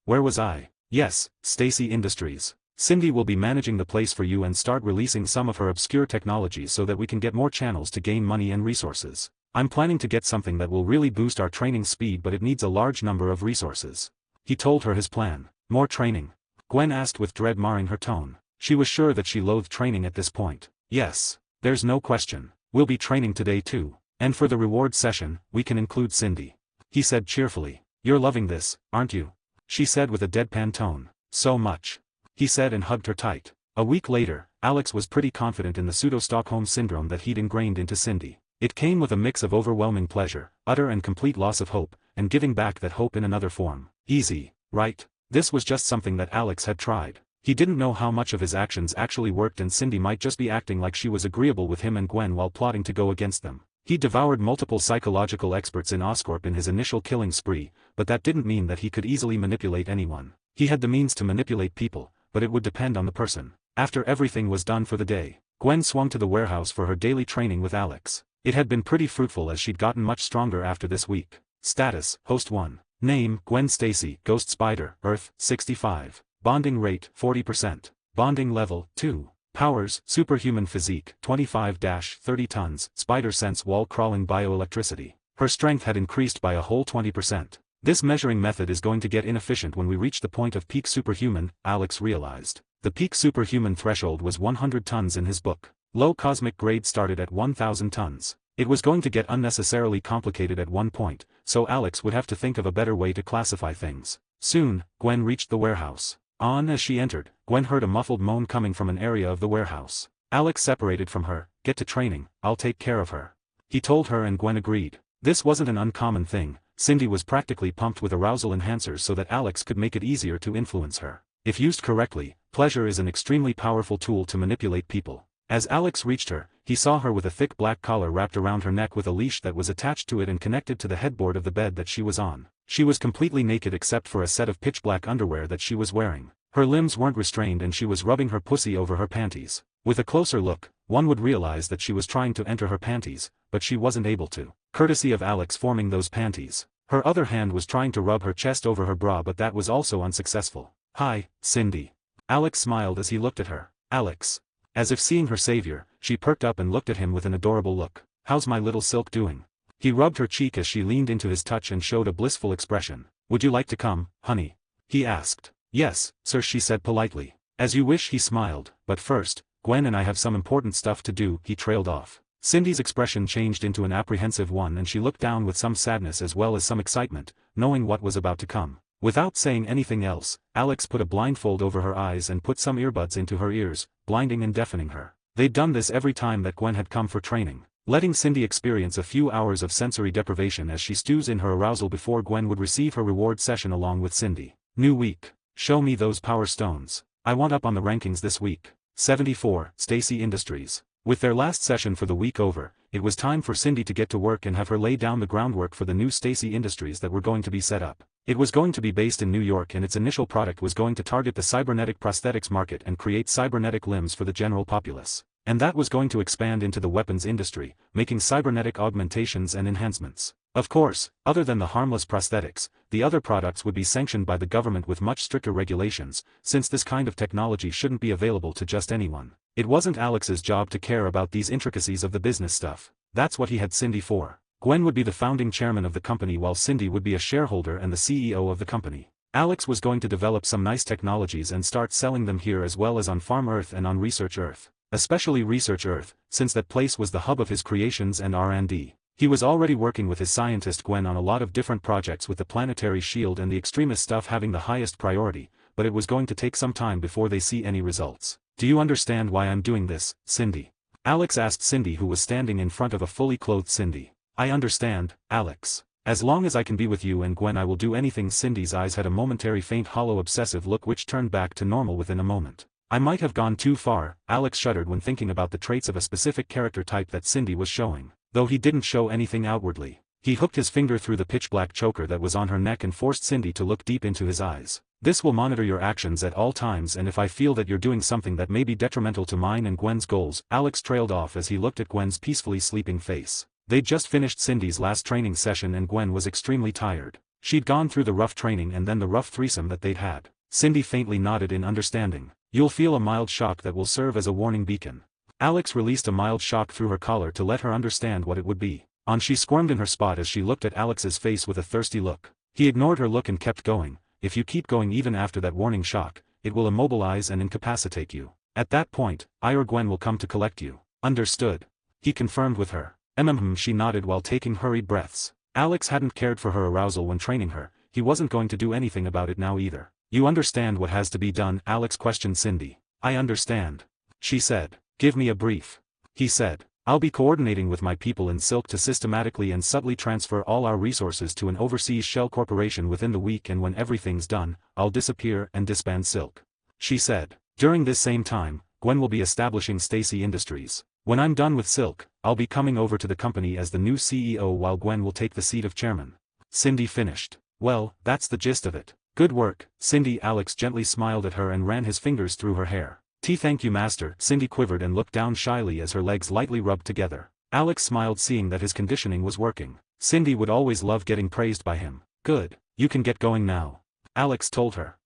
Speaker 2: where was I? Yes, Stacy Industries. Cindy will be managing the place for you and start releasing some of her obscure technologies so that we can get more channels to gain money and resources. I'm planning to get something that will really boost our training speed, but it needs a large number of resources. He told her his plan. More training? Gwen asked with dread marring her tone. She was sure that she loathed training at this point. Yes, there's no question. We'll be training today too. And for the reward session, we can include Cindy. He said cheerfully. You're loving this, aren't you? She said with a deadpan tone. So much. He said and hugged her tight. A week later, Alex was pretty confident in the pseudo-Stockholm syndrome that he'd ingrained into Cindy. It came with a mix of overwhelming pleasure, utter and complete loss of hope, and giving back that hope in another form. Easy, right? This was just something that Alex had tried. He didn't know how much of his actions actually worked, and Cindy might just be acting like she was agreeable with him and Gwen while plotting to go against them. He devoured multiple psychological experts in Oscorp in his initial killing spree, but that didn't mean that he could easily manipulate anyone. He had the means to manipulate people, but it would depend on the person. After everything was done for the day, Gwen swung to the warehouse for her daily training with Alex. It had been pretty fruitful as she'd gotten much stronger after this week. Status, Host 1. Name, Gwen Stacy, Ghost Spider, Earth, 65. Bonding rate, 40%. Bonding level, 2. Powers, superhuman physique, 25-30 tons, spider sense wall-crawling bioelectricity. Her strength had increased by a whole 20%. This measuring method is going to get inefficient when we reach the point of peak superhuman, Alex realized. The peak superhuman threshold was 100 tons in his book. Low cosmic grade started at 1,000 tons. It was going to get unnecessarily complicated at one point, so Alex would have to think of a better way to classify things. Soon, Gwen reached the warehouse. As she entered, Gwen heard a muffled moan coming from an area of the warehouse. Alex separated from her. Get to training, I'll take care of her. He told her and Gwen agreed. This wasn't an uncommon thing. Cindy was practically pumped with arousal enhancers so that Alex could make it easier to influence her. If used correctly, pleasure is an extremely powerful tool to manipulate people. As Alex reached her, he saw her with a thick black collar wrapped around her neck with a leash that was attached to it and connected to the headboard of the bed that she was on. She was completely naked except for a set of pitch-black underwear that she was wearing. Her limbs weren't restrained and she was rubbing her pussy over her panties. With a closer look, one would realize that she was trying to enter her panties, but she wasn't able to, courtesy of Alex forming those panties. Her other hand was trying to rub her chest over her bra, but that was also unsuccessful. Hi, Cindy. Alex smiled as he looked at her. Alex. As if seeing her savior, she perked up and looked at him with an adorable look. How's my little Silk doing? He rubbed her cheek as she leaned into his touch and showed a blissful expression. Would you like to come, honey? He asked. Yes, sir, she said politely. As you wish, he smiled, but first, Gwen and I have some important stuff to do, he trailed off. Cindy's expression changed into an apprehensive one and she looked down with some sadness as well as some excitement, knowing what was about to come. Without saying anything else, Alex put a blindfold over her eyes and put some earbuds into her ears, blinding and deafening her. They'd done this every time that Gwen had come for training, letting Cindy experience a few hours of sensory deprivation as she stews in her arousal before Gwen would receive her reward session along with Cindy. New week. Show me those power stones. I want up on the rankings this week. 74, Stacy Industries. With their last session for the week over, it was time for Cindy to get to work and have her lay down the groundwork for the new Stacy Industries that were going to be set up. It was going to be based in New York and its initial product was going to target the cybernetic prosthetics market and create cybernetic limbs for the general populace. And that was going to expand into the weapons industry, making cybernetic augmentations and enhancements. Of course, other than the harmless prosthetics, the other products would be sanctioned by the government with much stricter regulations, since this kind of technology shouldn't be available to just anyone. It wasn't Alex's job to care about these intricacies of the business stuff. That's what he had Cindy for. Gwen would be the founding chairman of the company while Cindy would be a shareholder and the CEO of the company. Alex was going to develop some nice technologies and start selling them here as well as on Farm Earth and on Research Earth. Especially Research Earth, since that place was the hub of his creations and R&D. He was already working with his scientist Gwen on a lot of different projects with the planetary shield and the extremist stuff having the highest priority, but it was going to take some time before they see any results. Do you understand why I'm doing this, Cindy? Alex asked Cindy, who was standing in front of a fully clothed Cindy. I understand, Alex. As long as I can be with you and Gwen I will do anything. Cindy's eyes had a momentary faint hollow obsessive look which turned back to normal within a moment. I might have gone too far, Alex shuddered when thinking about the traits of a specific character type that Cindy was showing, though he didn't show anything outwardly. He hooked his finger through the pitch-black choker that was on her neck and forced Cindy to look deep into his eyes. This will monitor your actions at all times, and if I feel that you're doing something that may be detrimental to mine and Gwen's goals. Alex trailed off as he looked at Gwen's peacefully sleeping face. They'd just finished Cindy's last training session and Gwen was extremely tired. She'd gone through the rough training and then the rough threesome that they'd had. Cindy faintly nodded in understanding. You'll feel a mild shock that will serve as a warning beacon. Alex released a mild shock through her collar to let her understand what it would be. She squirmed in her spot as she looked at Alex's face with a thirsty look. He ignored her look and kept going. If you keep going even after that warning shock, it will immobilize and incapacitate you. At that point, I or Gwen will come to collect you. Understood? He confirmed with her. She nodded while taking hurried breaths. Alex hadn't cared for her arousal when training her. He wasn't going to do anything about it now either. You understand what has to be done? Alex questioned Cindy. I understand. She said. Give me a brief. He said. I'll be coordinating with my people in Silk to systematically and subtly transfer all our resources to an overseas shell corporation within the week, and when everything's done, I'll disappear and disband Silk. She said. During this same time, Gwen will be establishing Stacy Industries. When I'm done with Silk, I'll be coming over to the company as the new CEO while Gwen will take the seat of chairman. Cindy finished. Well, that's the gist of it. Good work, Cindy. Alex gently smiled at her and ran his fingers through her hair. Thank you, master. Cindy quivered and looked down shyly as her legs lightly rubbed together. Alex smiled, seeing that his conditioning was working. Cindy would always love getting praised by him. Good. You can get going now. Alex told her.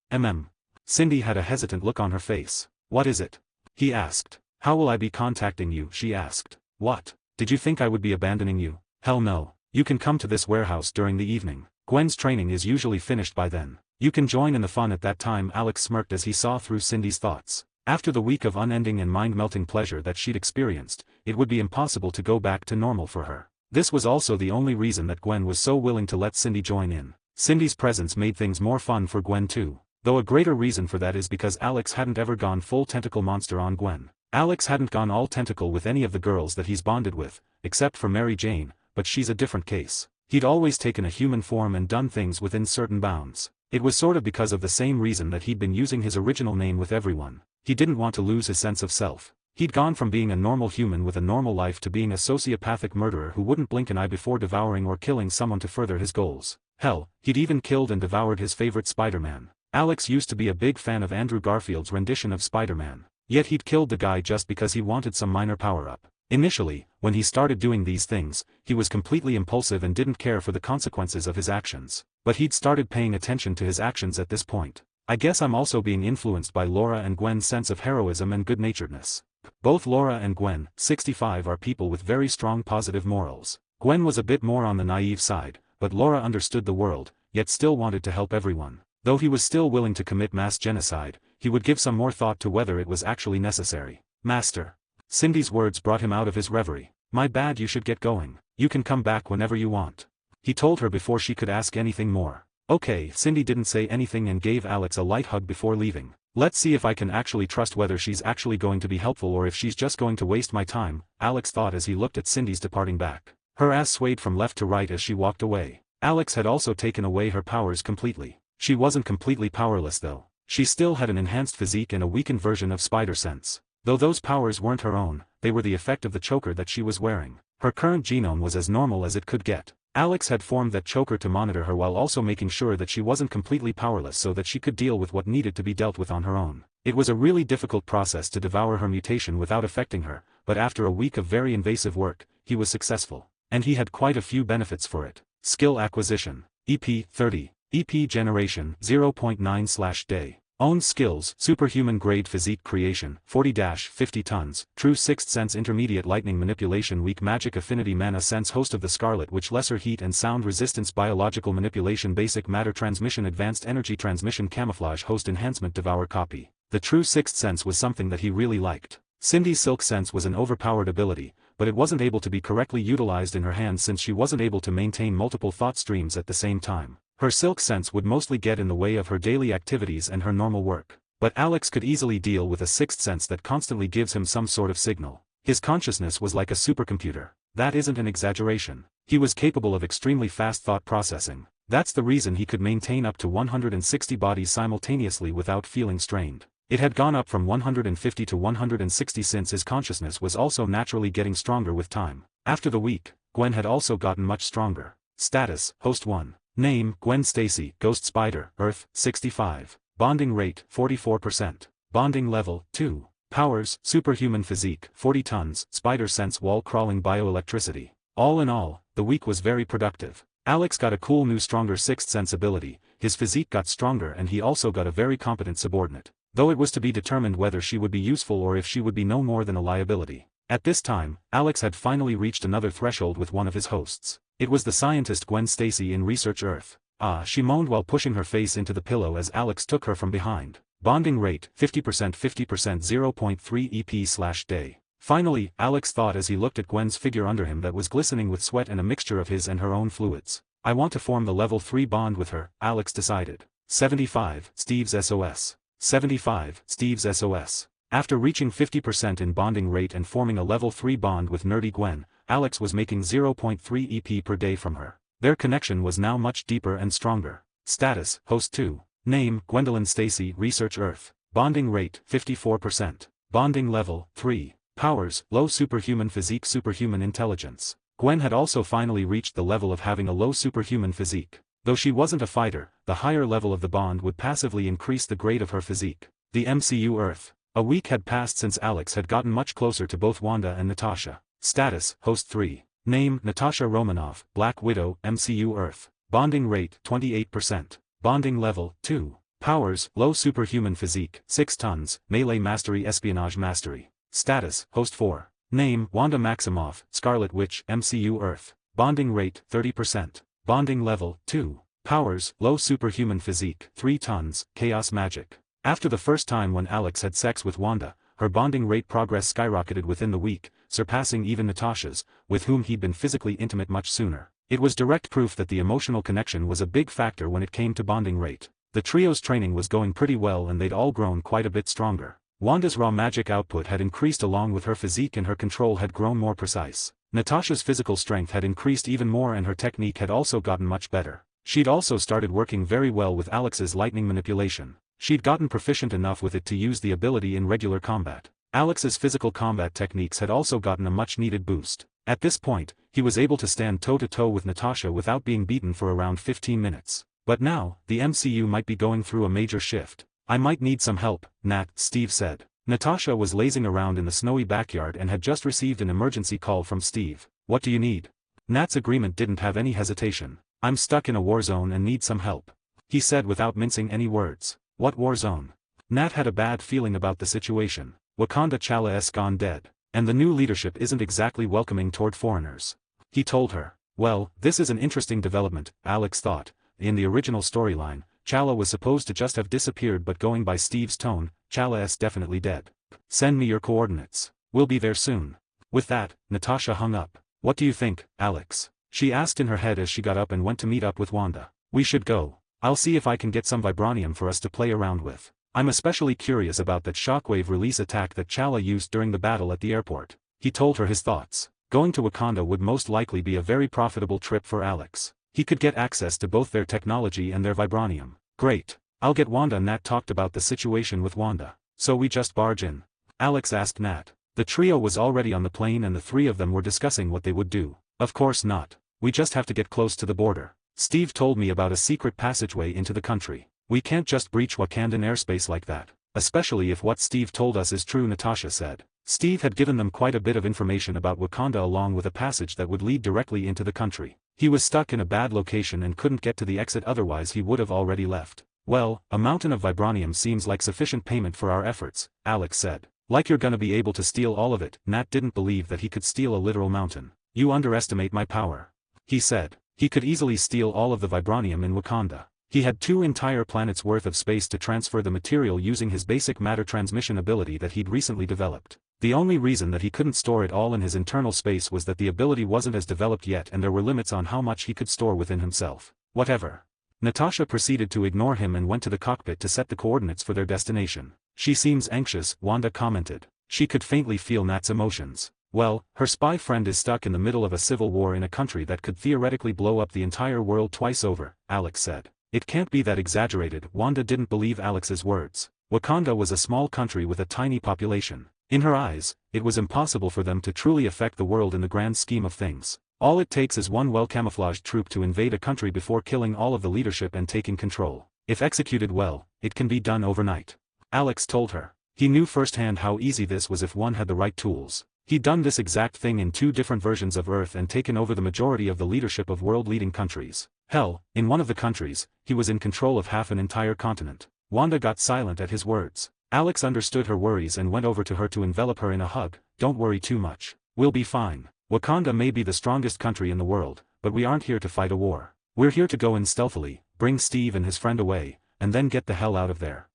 Speaker 2: Cindy had a hesitant look on her face. What is it? He asked. How will I be contacting you? She asked. What? Did you think I would be abandoning you? Hell no. You can come to this warehouse during the evening. Gwen's training is usually finished by then. You can join in the fun at that time. Alex smirked as he saw through Cindy's thoughts. After the week of unending and mind-melting pleasure that she'd experienced, it would be impossible to go back to normal for her. This was also the only reason that Gwen was so willing to let Cindy join in. Cindy's presence made things more fun for Gwen too. Though a greater reason for that is because Alex hadn't ever gone full tentacle monster on Gwen. Alex hadn't gone all tentacle with any of the girls that he's bonded with, except for Mary Jane, but she's a different case. He'd always taken a human form and done things within certain bounds. It was sort of because of the same reason that he'd been using his original name with everyone. He didn't want to lose his sense of self. He'd gone from being a normal human with a normal life to being a sociopathic murderer who wouldn't blink an eye before devouring or killing someone to further his goals. Hell, he'd even killed and devoured his favorite Spider-Man. Alex used to be a big fan of Andrew Garfield's rendition of Spider-Man. Yet he'd killed the guy just because he wanted some minor power-up. Initially, when he started doing these things, he was completely impulsive and didn't care for the consequences of his actions. But he'd started paying attention to his actions at this point. I guess I'm also being influenced by Laura and Gwen's sense of heroism and good-naturedness. Both Laura and Gwen, 65, are people with very strong positive morals. Gwen was a bit more on the naive side, but Laura understood the world, yet still wanted to help everyone. Though he was still willing to commit mass genocide, he would give some more thought to whether it was actually necessary. Master. Cindy's words brought him out of his reverie. My bad, you should get going. You can come back whenever you want. He told her before she could ask anything more. Okay. Cindy didn't say anything and gave Alex a light hug before leaving. Let's see if I can actually trust whether she's actually going to be helpful or if she's just going to waste my time, Alex thought as he looked at Cindy's departing back. Her ass swayed from left to right as she walked away. Alex had also taken away her powers completely. She wasn't completely powerless though. She still had an enhanced physique and a weakened version of spider sense. Though those powers weren't her own, they were the effect of the choker that she was wearing. Her current genome was as normal as it could get. Alex had formed that choker to monitor her while also making sure that she wasn't completely powerless so that she could deal with what needed to be dealt with on her own. It was a really difficult process to devour her mutation without affecting her, but after a week of very invasive work, he was successful. And he had quite a few benefits for it. Skill acquisition. EP 30. EP generation 0.9/day. Own skills, superhuman grade physique creation, 40-50 tons, true sixth sense intermediate lightning manipulation weak magic affinity mana sense host of the Scarlet Witch lesser heat and sound resistance biological manipulation basic matter transmission advanced energy transmission camouflage host enhancement devour copy. The true sixth sense was something that he really liked. Cindy's silk sense was an overpowered ability, but it wasn't able to be correctly utilized in her hands since she wasn't able to maintain multiple thought streams at the same time. Her silk sense would mostly get in the way of her daily activities and her normal work. But Alex could easily deal with a sixth sense that constantly gives him some sort of signal. His consciousness was like a supercomputer. That isn't an exaggeration. He was capable of extremely fast thought processing. That's the reason he could maintain up to 160 bodies simultaneously without feeling strained. It had gone up from 150 to 160 since his consciousness was also naturally getting stronger with time. After the week, Gwen had also gotten much stronger. Status, Host 1. Name, Gwen Stacy, Ghost Spider, Earth, 65. Bonding rate, 44%. Bonding level, 2. Powers, superhuman physique, 40 tons, spider sense wall crawling bioelectricity. All in all, the week was very productive. Alex got a cool new stronger sixth sense ability, his physique got stronger and he also got a very competent subordinate. Though it was to be determined whether she would be useful or if she would be no more than a liability. At this time, Alex had finally reached another threshold with one of his hosts. It was the scientist Gwen Stacy in Research Earth. Ah, she moaned while pushing her face into the pillow as Alex took her from behind. Bonding rate, 50% 0.3 EP/day. Finally, Alex thought as he looked at Gwen's figure under him that was glistening with sweat and a mixture of his and her own fluids. I want to form the level 3 bond with her, Alex decided. 75, Steve's SOS. 75, Steve's SOS. After reaching 50% in bonding rate and forming a level 3 bond with nerdy Gwen, Alex was making 0.3 EP per day from her. Their connection was now much deeper and stronger. Status, Host 2. Name, Gwendolyn Stacy, Research Earth. Bonding rate, 54%. Bonding level, 3. Powers, low superhuman physique superhuman intelligence. Gwen had also finally reached the level of having a low superhuman physique. Though she wasn't a fighter, the higher level of the bond would passively increase the grade of her physique. The MCU Earth. A week had passed since Alex had gotten much closer to both Wanda and Natasha. Status, Host 3. Name, Natasha Romanoff, Black Widow, MCU Earth. Bonding rate, 28%. Bonding level, 2. Powers, low superhuman physique, 6 tons, melee mastery espionage mastery. Status, Host 4. Name, Wanda Maximoff, Scarlet Witch, MCU Earth. Bonding rate, 30%. Bonding level, 2. Powers, low superhuman physique, 3 tons, chaos magic. After the first time when Alex had sex with Wanda, her bonding rate progress skyrocketed within the week, surpassing even Natasha's, with whom he'd been physically intimate much sooner. It was direct proof that the emotional connection was a big factor when it came to bonding rate. The trio's training was going pretty well and they'd all grown quite a bit stronger. Wanda's raw magic output had increased along with her physique and her control had grown more precise. Natasha's physical strength had increased even more and her technique had also gotten much better. She'd also started working very well with Alex's lightning manipulation. She'd gotten proficient enough with it to use the ability in regular combat. Alex's physical combat techniques had also gotten a much-needed boost. At this point, he was able to stand toe-to-toe with Natasha without being beaten for around 15 minutes. But now, the MCU might be going through a major shift. I might need some help, Nat, Steve said. Natasha was lazing around in the snowy backyard and had just received an emergency call from Steve. What do you need? Nat's agreement didn't have any hesitation. I'm stuck in a war zone and need some help. He said without mincing any words. What war zone? Nat had a bad feeling about the situation. Wakanda Chala gone dead. And the new leadership isn't exactly welcoming toward foreigners. He told her. Well, this is an interesting development, Alex thought. In the original storyline, Chala was supposed to just have disappeared but going by Steve's tone, Chala definitely dead. Send me your coordinates. We'll be there soon. With that, Natasha hung up. What do you think, Alex? She asked in her head as she got up and went to meet up with Wanda. We should go. I'll see if I can get some vibranium for us to play around with. I'm especially curious about that shockwave release attack that Chala used during the battle at the airport. He told her his thoughts. Going to Wakanda would most likely be a very profitable trip for Alex. He could get access to both their technology and their vibranium. Great. I'll get Wanda. Nat talked about the situation with Wanda. So we just barge in? Alex asked Nat. The trio was already on the plane and the three of them were discussing what they would do. Of course not. We just have to get close to the border. Steve told me about a secret passageway into the country. We can't just breach Wakandan airspace like that. Especially if what Steve told us is true, Natasha said. Steve had given them quite a bit of information about Wakanda along with a passage that would lead directly into the country. He was stuck in a bad location and couldn't get to the exit, otherwise he would have already left. Well, a mountain of vibranium seems like sufficient payment for our efforts, Alex said. Like you're gonna be able to steal all of it. Nat didn't believe that he could steal a literal mountain. You underestimate my power. He said. He could easily steal all of the vibranium in Wakanda. He had 2 entire planets worth of space to transfer the material using his basic matter transmission ability that he'd recently developed. The only reason that he couldn't store it all in his internal space was that the ability wasn't as developed yet and there were limits on how much he could store within himself. Whatever. Natasha proceeded to ignore him and went to the cockpit to set the coordinates for their destination. She seems anxious, Wanda commented. She could faintly feel Nat's emotions. Well, her spy friend is stuck in the middle of a civil war in a country that could theoretically blow up the entire world twice over, Alex said. It can't be that exaggerated. Wanda didn't believe Alex's words. Wakanda was a small country with a tiny population. In her eyes, it was impossible for them to truly affect the world in the grand scheme of things. All it takes is one well-camouflaged troop to invade a country before killing all of the leadership and taking control. If executed well, it can be done overnight. Alex told her. He knew firsthand how easy this was if one had the right tools. He'd done this exact thing in 2 different versions of Earth and taken over the majority of the leadership of world-leading countries. Hell, in one of the countries, he was in control of half an entire continent. Wanda got silent at his words. Alex understood her worries and went over to her to envelop her in a hug. Don't worry too much. We'll be fine. Wakanda may be the strongest country in the world, but we aren't here to fight a war. We're here to go in stealthily, bring Steve and his friend away, and then get the hell out of there.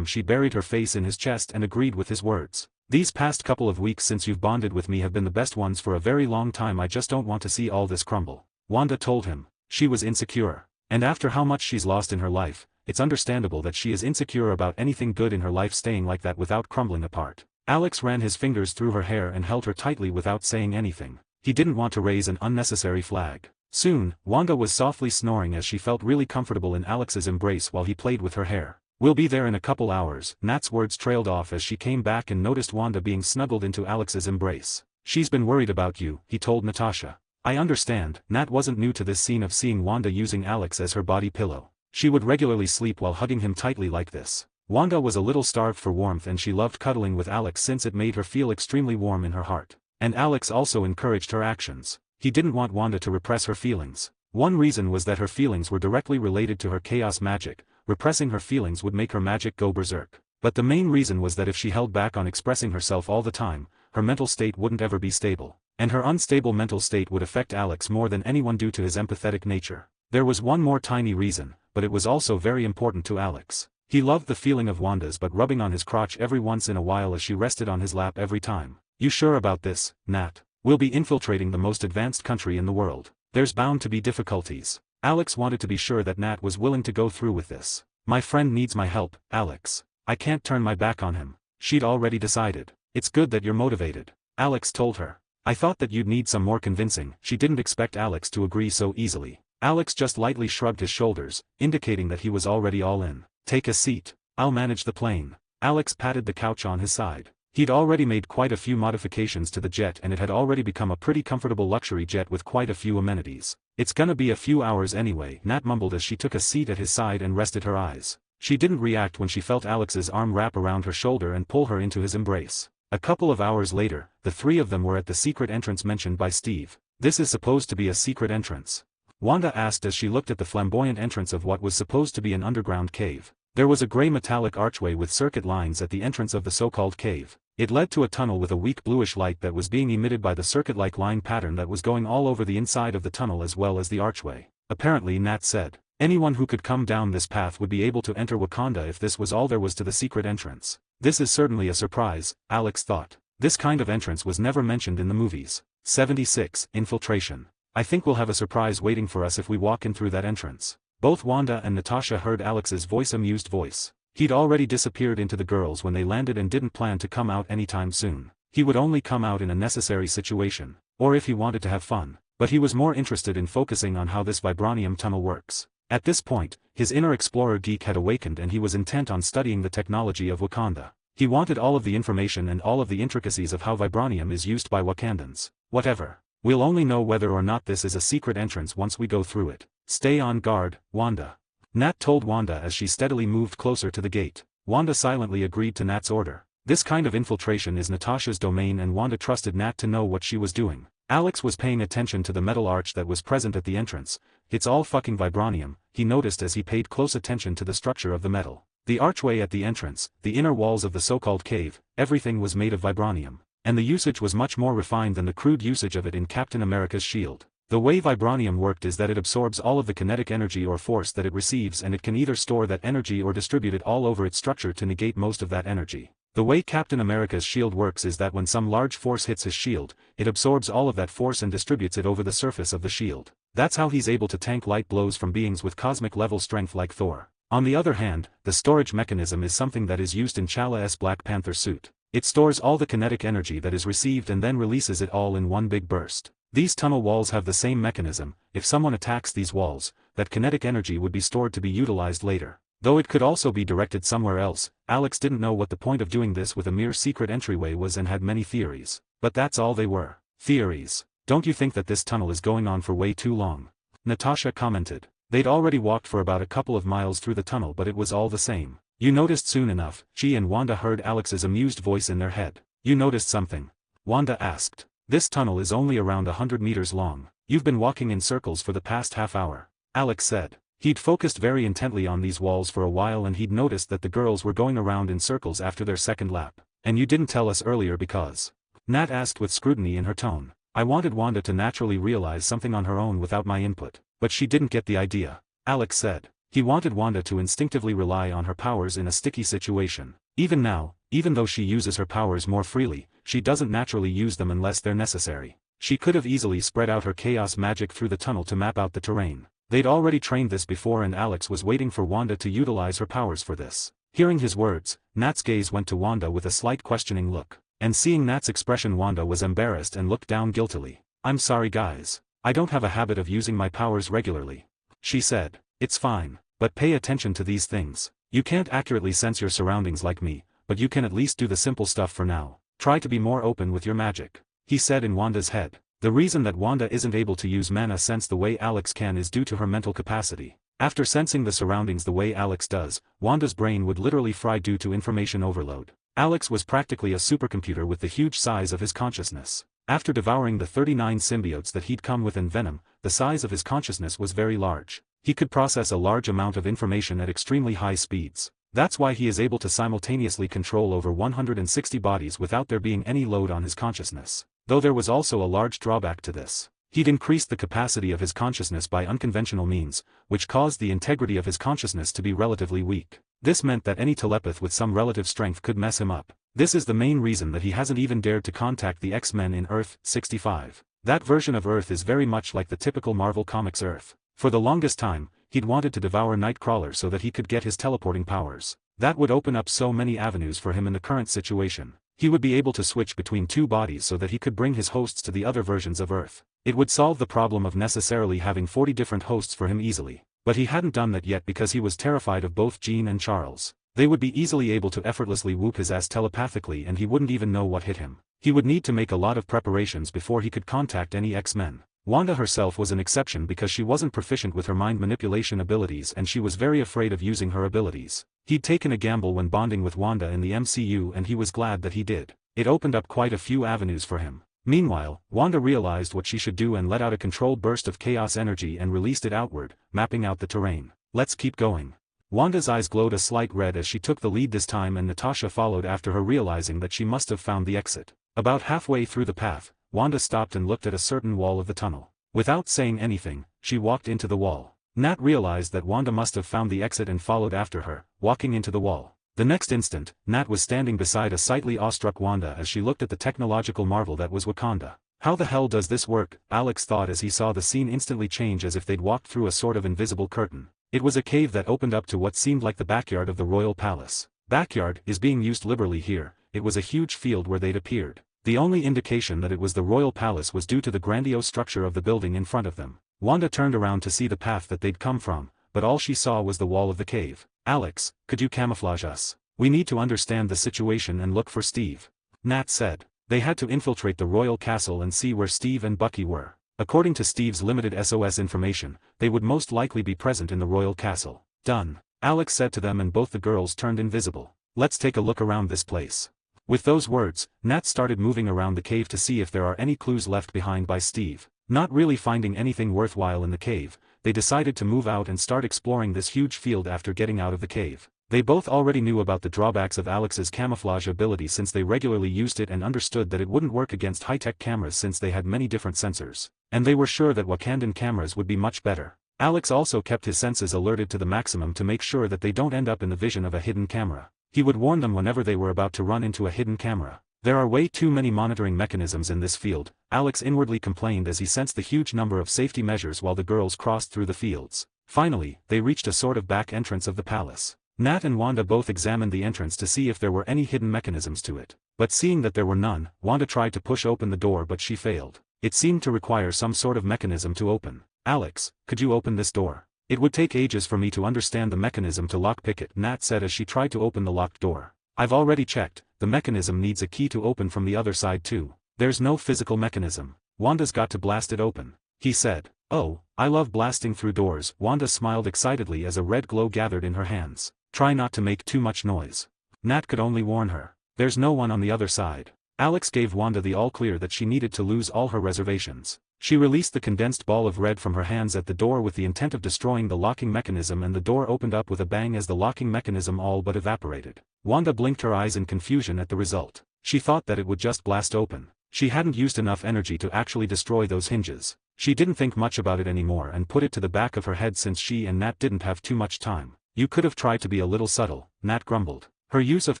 Speaker 2: She buried her face in his chest and agreed with his words. These past couple of weeks since you've bonded with me have been the best ones for a very long time. I just don't want to see all this crumble. Wanda told him. She was insecure. And after how much she's lost in her life, it's understandable that she is insecure about anything good in her life staying like that without crumbling apart. Alex ran his fingers through her hair and held her tightly without saying anything. He didn't want to raise an unnecessary flag. Soon, Wanda was softly snoring as she felt really comfortable in Alex's embrace while he played with her hair. We'll be there in a couple hours. Nat's words trailed off as she came back and noticed Wanda being snuggled into Alex's embrace. She's been worried about you, he told Natasha. I understand. Nat wasn't new to this scene of seeing Wanda using Alex as her body pillow. She would regularly sleep while hugging him tightly like this. Wanda was a little starved for warmth and she loved cuddling with Alex since it made her feel extremely warm in her heart. And Alex also encouraged her actions. He didn't want Wanda to repress her feelings. One reason was that her feelings were directly related to her chaos magic. Repressing her feelings would make her magic go berserk. But the main reason was that if she held back on expressing herself all the time, her mental state wouldn't ever be stable. And her unstable mental state would affect Alex more than anyone due to his empathetic nature. There was one more tiny reason, but it was also very important to Alex. He loved the feeling of Wanda's but rubbing on his crotch every once in a while as she rested on his lap every time. You sure about this, Nat? We'll be infiltrating the most advanced country in the world. There's bound to be difficulties. Alex wanted to be sure that Nat was willing to go through with this. My friend needs my help, Alex. I can't turn my back on him. She'd already decided. It's good that you're motivated. Alex told her. I thought that you'd need some more convincing. She didn't expect Alex to agree so easily. Alex just lightly shrugged his shoulders, indicating that he was already all in. Take a seat. I'll manage the plane. Alex patted the couch on his side. He'd already made quite a few modifications to the jet and it had already become a pretty comfortable luxury jet with quite a few amenities. It's gonna be a few hours anyway, Nat mumbled as she took a seat at his side and rested her eyes. She didn't react when she felt Alex's arm wrap around her shoulder and pull her into his embrace. A couple of hours later, the three of them were at the secret entrance mentioned by Steve. This is supposed to be a secret entrance? Wanda asked as she looked at the flamboyant entrance of what was supposed to be an underground cave. There was a gray metallic archway with circuit lines at the entrance of the so-called cave. It led to a tunnel with a weak bluish light that was being emitted by the circuit-like line pattern that was going all over the inside of the tunnel as well as the archway. Apparently, Nat said, anyone who could come down this path would be able to enter Wakanda if this was all there was to the secret entrance. This is certainly a surprise, Alex thought. This kind of entrance was never mentioned in the movies. 76. Infiltration. I think we'll have a surprise waiting for us if we walk in through that entrance. Both Wanda and Natasha heard Alex's amused voice. He'd already disappeared into the girls when they landed and didn't plan to come out anytime soon. He would only come out in a necessary situation, or if he wanted to have fun, but he was more interested in focusing on how this vibranium tunnel works. At this point, his inner explorer geek had awakened and he was intent on studying the technology of Wakanda. He wanted all of the information and all of the intricacies of how vibranium is used by Wakandans. Whatever. We'll only know whether or not this is a secret entrance once we go through it. Stay on guard, Wanda. Nat told Wanda as she steadily moved closer to the gate. Wanda silently agreed to Nat's order. This kind of infiltration is Natasha's domain and Wanda trusted Nat to know what she was doing. Alex was paying attention to the metal arch that was present at the entrance. It's all fucking vibranium, he noticed as he paid close attention to the structure of the metal. The archway at the entrance, the inner walls of the so-called cave, everything was made of vibranium. And the usage was much more refined than the crude usage of it in Captain America's shield. The way vibranium worked is that it absorbs all of the kinetic energy or force that it receives and it can either store that energy or distribute it all over its structure to negate most of that energy. The way Captain America's shield works is that when some large force hits his shield, it absorbs all of that force and distributes it over the surface of the shield. That's how he's able to tank light blows from beings with cosmic-level strength like Thor. On the other hand, the storage mechanism is something that is used in T'Challa's Black Panther suit. It stores all the kinetic energy that is received and then releases it all in one big burst. These tunnel walls have the same mechanism. If someone attacks these walls, that kinetic energy would be stored to be utilized later. Though it could also be directed somewhere else, Alex didn't know what the point of doing this with a mere secret entryway was and had many theories. But that's all they were. Theories. Don't you think that this tunnel is going on for way too long? Natasha commented. They'd already walked for about a couple of miles through the tunnel but it was all the same. You noticed soon enough, she and Wanda heard Alex's amused voice in their head. You noticed something? Wanda asked. This tunnel is only around 100 meters long. You've been walking in circles for the past half hour. Alex said. He'd focused very intently on these walls for a while and he'd noticed that the girls were going around in circles after their second lap. And you didn't tell us earlier because? Nat asked with scrutiny in her tone. I wanted Wanda to naturally realize something on her own without my input. But she didn't get the idea. Alex said. He wanted Wanda to instinctively rely on her powers in a sticky situation. Even now, even though she uses her powers more freely, she doesn't naturally use them unless they're necessary. She could have easily spread out her chaos magic through the tunnel to map out the terrain. They'd already trained this before and Alex was waiting for Wanda to utilize her powers for this. Hearing his words, Nat's gaze went to Wanda with a slight questioning look. And seeing Nat's expression, Wanda was embarrassed and looked down guiltily. I'm sorry guys. I don't have a habit of using my powers regularly. She said. It's fine, but pay attention to these things. You can't accurately sense your surroundings like me, but you can at least do the simple stuff for now. Try to be more open with your magic. He said in Wanda's head. The reason that Wanda isn't able to use mana sense the way Alex can is due to her mental capacity. After sensing the surroundings the way Alex does, Wanda's brain would literally fry due to information overload. Alex was practically a supercomputer with the huge size of his consciousness. After devouring the 39 symbiotes that he'd come with in Venom, the size of his consciousness was very large. He could process a large amount of information at extremely high speeds. That's why he is able to simultaneously control over 160 bodies without there being any load on his consciousness. Though there was also a large drawback to this. He'd increased the capacity of his consciousness by unconventional means, which caused the integrity of his consciousness to be relatively weak. This meant that any telepath with some relative strength could mess him up. This is the main reason that he hasn't even dared to contact the X-Men in Earth 65. That version of Earth is very much like the typical Marvel Comics Earth. For the longest time, he'd wanted to devour Nightcrawler so that he could get his teleporting powers. That would open up so many avenues for him in the current situation. He would be able to switch between two bodies so that he could bring his hosts to the other versions of Earth. It would solve the problem of necessarily having 40 different hosts for him easily. But he hadn't done that yet because he was terrified of both Jean and Charles. They would be easily able to effortlessly whoop his ass telepathically and he wouldn't even know what hit him. He would need to make a lot of preparations before he could contact any X-Men. Wanda herself was an exception because she wasn't proficient with her mind manipulation abilities and she was very afraid of using her abilities. He'd taken a gamble when bonding with Wanda in the MCU and he was glad that he did. It opened up quite a few avenues for him. Meanwhile, Wanda realized what she should do and let out a controlled burst of chaos energy and released it outward, mapping out the terrain. Let's keep going. Wanda's eyes glowed a slight red as she took the lead this time and Natasha followed after her, realizing that she must have found the exit. About halfway through the path, Wanda stopped and looked at a certain wall of the tunnel. Without saying anything, she walked into the wall. Nat realized that Wanda must have found the exit and followed after her, walking into the wall. The next instant, Nat was standing beside a slightly awestruck Wanda as she looked at the technological marvel that was Wakanda. How the hell does this work? Alex thought as he saw the scene instantly change as if they'd walked through a sort of invisible curtain. It was a cave that opened up to what seemed like the backyard of the royal palace. Backyard is being used liberally here. It was a huge field where they'd appeared. The only indication that it was the royal palace was due to the grandiose structure of the building in front of them. Wanda turned around to see the path that they'd come from, but all she saw was the wall of the cave. Alex, could you camouflage us? We need to understand the situation and look for Steve. Nat said. They had to infiltrate the royal castle and see where Steve and Bucky were. According to Steve's limited SOS information, they would most likely be present in the royal castle. Done. Alex said to them and both the girls turned invisible. Let's take a look around this place. With those words, Nat started moving around the cave to see if there are any clues left behind by Steve. Not really finding anything worthwhile in the cave, they decided to move out and start exploring this huge field after getting out of the cave. They both already knew about the drawbacks of Alex's camouflage ability since they regularly used it and understood that it wouldn't work against high-tech cameras since they had many different sensors. And they were sure that Wakandan cameras would be much better. Alex also kept his senses alerted to the maximum to make sure that they don't end up in the vision of a hidden camera. He would warn them whenever they were about to run into a hidden camera. There are way too many monitoring mechanisms in this field, Alex inwardly complained as he sensed the huge number of safety measures while the girls crossed through the fields. Finally, they reached a sort of back entrance of the palace. Nat and Wanda both examined the entrance to see if there were any hidden mechanisms to it. But seeing that there were none, Wanda tried to push open the door but she failed. It seemed to require some sort of mechanism to open. Alex, could you open this door? It would take ages for me to understand the mechanism to lockpick it, Nat said as she tried to open the locked door. I've already checked, the mechanism needs a key to open from the other side too. There's no physical mechanism. Wanda's got to blast it open. He said. Oh, I love blasting through doors. Wanda smiled excitedly as a red glow gathered in her hands. Try not to make too much noise. Nat could only warn her. There's no one on the other side. Alex gave Wanda the all-clear that she needed to lose all her reservations. She released the condensed ball of red from her hands at the door with the intent of destroying the locking mechanism and the door opened up with a bang as the locking mechanism all but evaporated. Wanda blinked her eyes in confusion at the result. She thought that it would just blast open. She hadn't used enough energy to actually destroy those hinges. She didn't think much about it anymore and put it to the back of her head since she and Nat didn't have too much time. You could have tried to be a little subtle, Nat grumbled. Her use of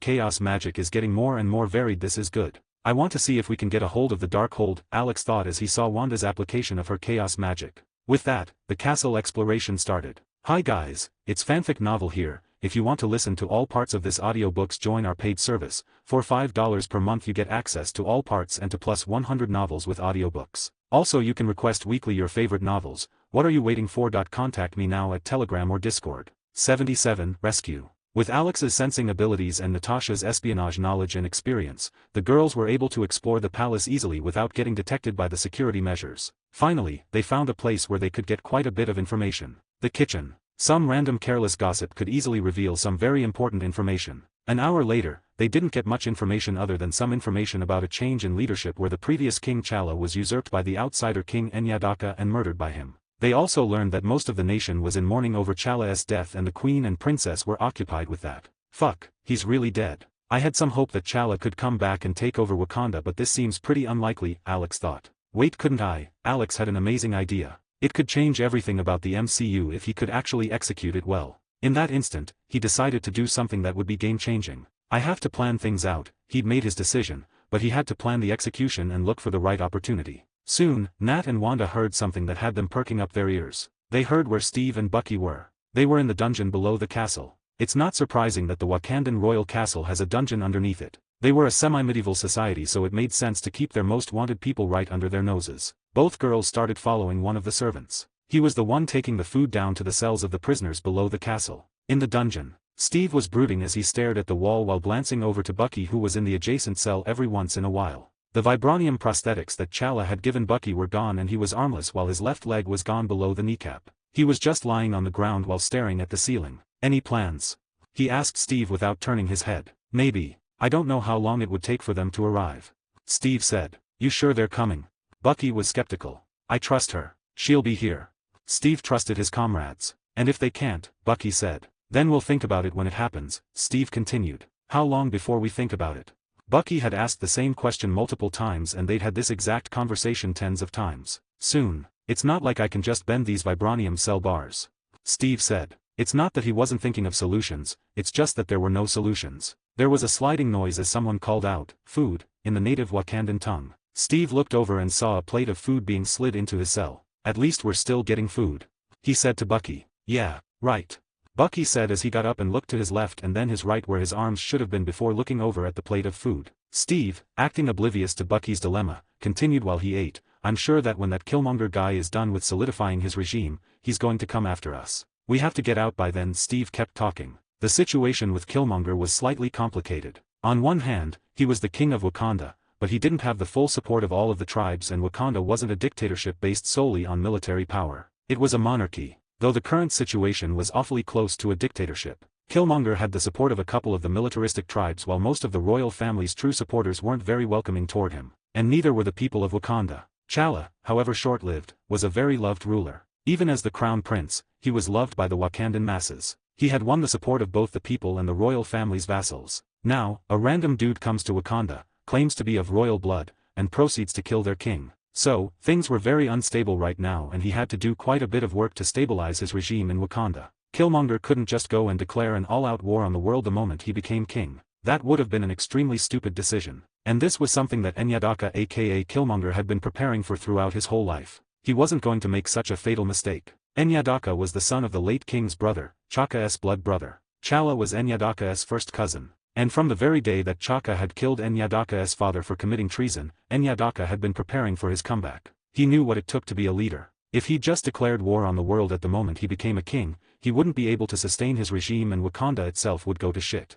Speaker 2: chaos magic is getting more and more varied. This is good. I want to see if we can get a hold of the Darkhold, Alex thought as he saw Wanda's application of her chaos magic. With that, the castle exploration started. Hi guys, it's Fanfic Novel here. If you want to listen to all parts of this audiobooks, join our paid service. For $5 per month you get access to all parts and to plus 100 novels with audiobooks. Also you can request weekly your favorite novels. What are you waiting for? Contact me now at Telegram or Discord. 77. Rescue. With Alex's sensing abilities and Natasha's espionage knowledge and experience, the girls were able to explore the palace easily without getting detected by the security measures. Finally, they found a place where they could get quite a bit of information. The kitchen. Some random careless gossip could easily reveal some very important information. An hour later, they didn't get much information other than some information about a change in leadership where the previous King Chala was usurped by the outsider King Enyadaka and murdered by him. They also learned that most of the nation was in mourning over Chala's death and the queen and princess were occupied with that. Fuck, he's really dead. I had some hope that Chala could come back and take over Wakanda, but this seems pretty unlikely, Alex thought. Wait, couldn't I? Alex had an amazing idea. It could change everything about the MCU if he could actually execute it well. In that instant, he decided to do something that would be game-changing. I have to plan things out. He'd made his decision, but he had to plan the execution and look for the right opportunity. Soon, Nat and Wanda heard something that had them perking up their ears. They heard where Steve and Bucky were. They were in the dungeon below the castle. It's not surprising that the Wakandan royal castle has a dungeon underneath it. They were a semi-medieval society, so it made sense to keep their most wanted people right under their noses. Both girls started following one of the servants. He was the one taking the food down to the cells of the prisoners below the castle. In the dungeon, Steve was brooding as he stared at the wall while glancing over to Bucky, who was in the adjacent cell every once in a while. The vibranium prosthetics that Chala had given Bucky were gone and he was armless while his left leg was gone below the kneecap. He was just lying on the ground while staring at the ceiling. Any plans? He asked Steve without turning his head. Maybe. I don't know how long it would take for them to arrive. Steve said. You sure they're coming? Bucky was skeptical. I trust her. She'll be here. Steve trusted his comrades. And if they can't, Bucky said. Then we'll think about it when it happens, Steve continued. How long before we think about it? Bucky had asked the same question multiple times and they'd had this exact conversation tens of times. Soon. It's not like I can just bend these vibranium cell bars. Steve said. It's not that he wasn't thinking of solutions, it's just that there were no solutions. There was a sliding noise as someone called out, food, in the native Wakandan tongue. Steve looked over and saw a plate of food being slid into his cell. At least we're still getting food. He said to Bucky. Yeah, right. Bucky said as he got up and looked to his left and then his right where his arms should have been before looking over at the plate of food. Steve, acting oblivious to Bucky's dilemma, continued while he ate, I'm sure that when that Killmonger guy is done with solidifying his regime, he's going to come after us. We have to get out by then. Steve kept talking. The situation with Killmonger was slightly complicated. On one hand, he was the king of Wakanda, but he didn't have the full support of all of the tribes, and Wakanda wasn't a dictatorship based solely on military power. It was a monarchy, though the current situation was awfully close to a dictatorship. Killmonger had the support of a couple of the militaristic tribes, while most of the royal family's true supporters weren't very welcoming toward him, and neither were the people of Wakanda. T'Challa, however short-lived, was a very loved ruler. Even as the crown prince, he was loved by the Wakandan masses. He had won the support of both the people and the royal family's vassals. Now, a random dude comes to Wakanda, claims to be of royal blood, and proceeds to kill their king. So, things were very unstable right now, and he had to do quite a bit of work to stabilize his regime in Wakanda. Killmonger couldn't just go and declare an all-out war on the world the moment he became king. That would have been an extremely stupid decision. And this was something that N'Yadaka aka Killmonger had been preparing for throughout his whole life. He wasn't going to make such a fatal mistake. N'Yadaka was the son of the late king's brother, T'Chaka's blood brother. T'Challa was N'Yadaka's first cousin. And from the very day that T'Chaka had killed N'Yadaka's father for committing treason, N'Yadaka had been preparing for his comeback. He knew what it took to be a leader. If he just declared war on the world at the moment he became a king, he wouldn't be able to sustain his regime and Wakanda itself would go to shit.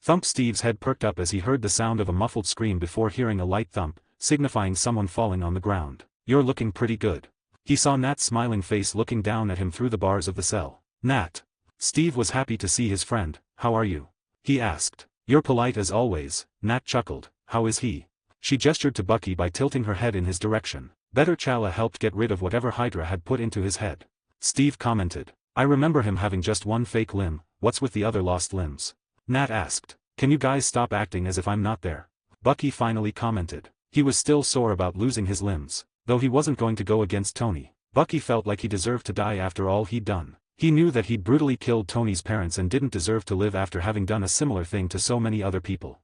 Speaker 2: Thump. Steve's head perked up as he heard the sound of a muffled scream before hearing a light thump, signifying someone falling on the ground. You're looking pretty good. He saw Nat's smiling face looking down at him through the bars of the cell. Nat. Steve was happy to see his friend. How are you? He asked. You're polite as always, Nat chuckled. How is he? She gestured to Bucky by tilting her head in his direction. Better. T'Challa helped get rid of whatever Hydra had put into his head. Steve commented. I remember him having just one fake limb. What's with the other lost limbs? Nat asked. Can you guys stop acting as if I'm not there? Bucky finally commented. He was still sore about losing his limbs, though he wasn't going to go against Tony. Bucky felt like he deserved to die after all he'd done. He knew that he'd brutally killed Tony's parents and didn't deserve to live after having done a similar thing to so many other people.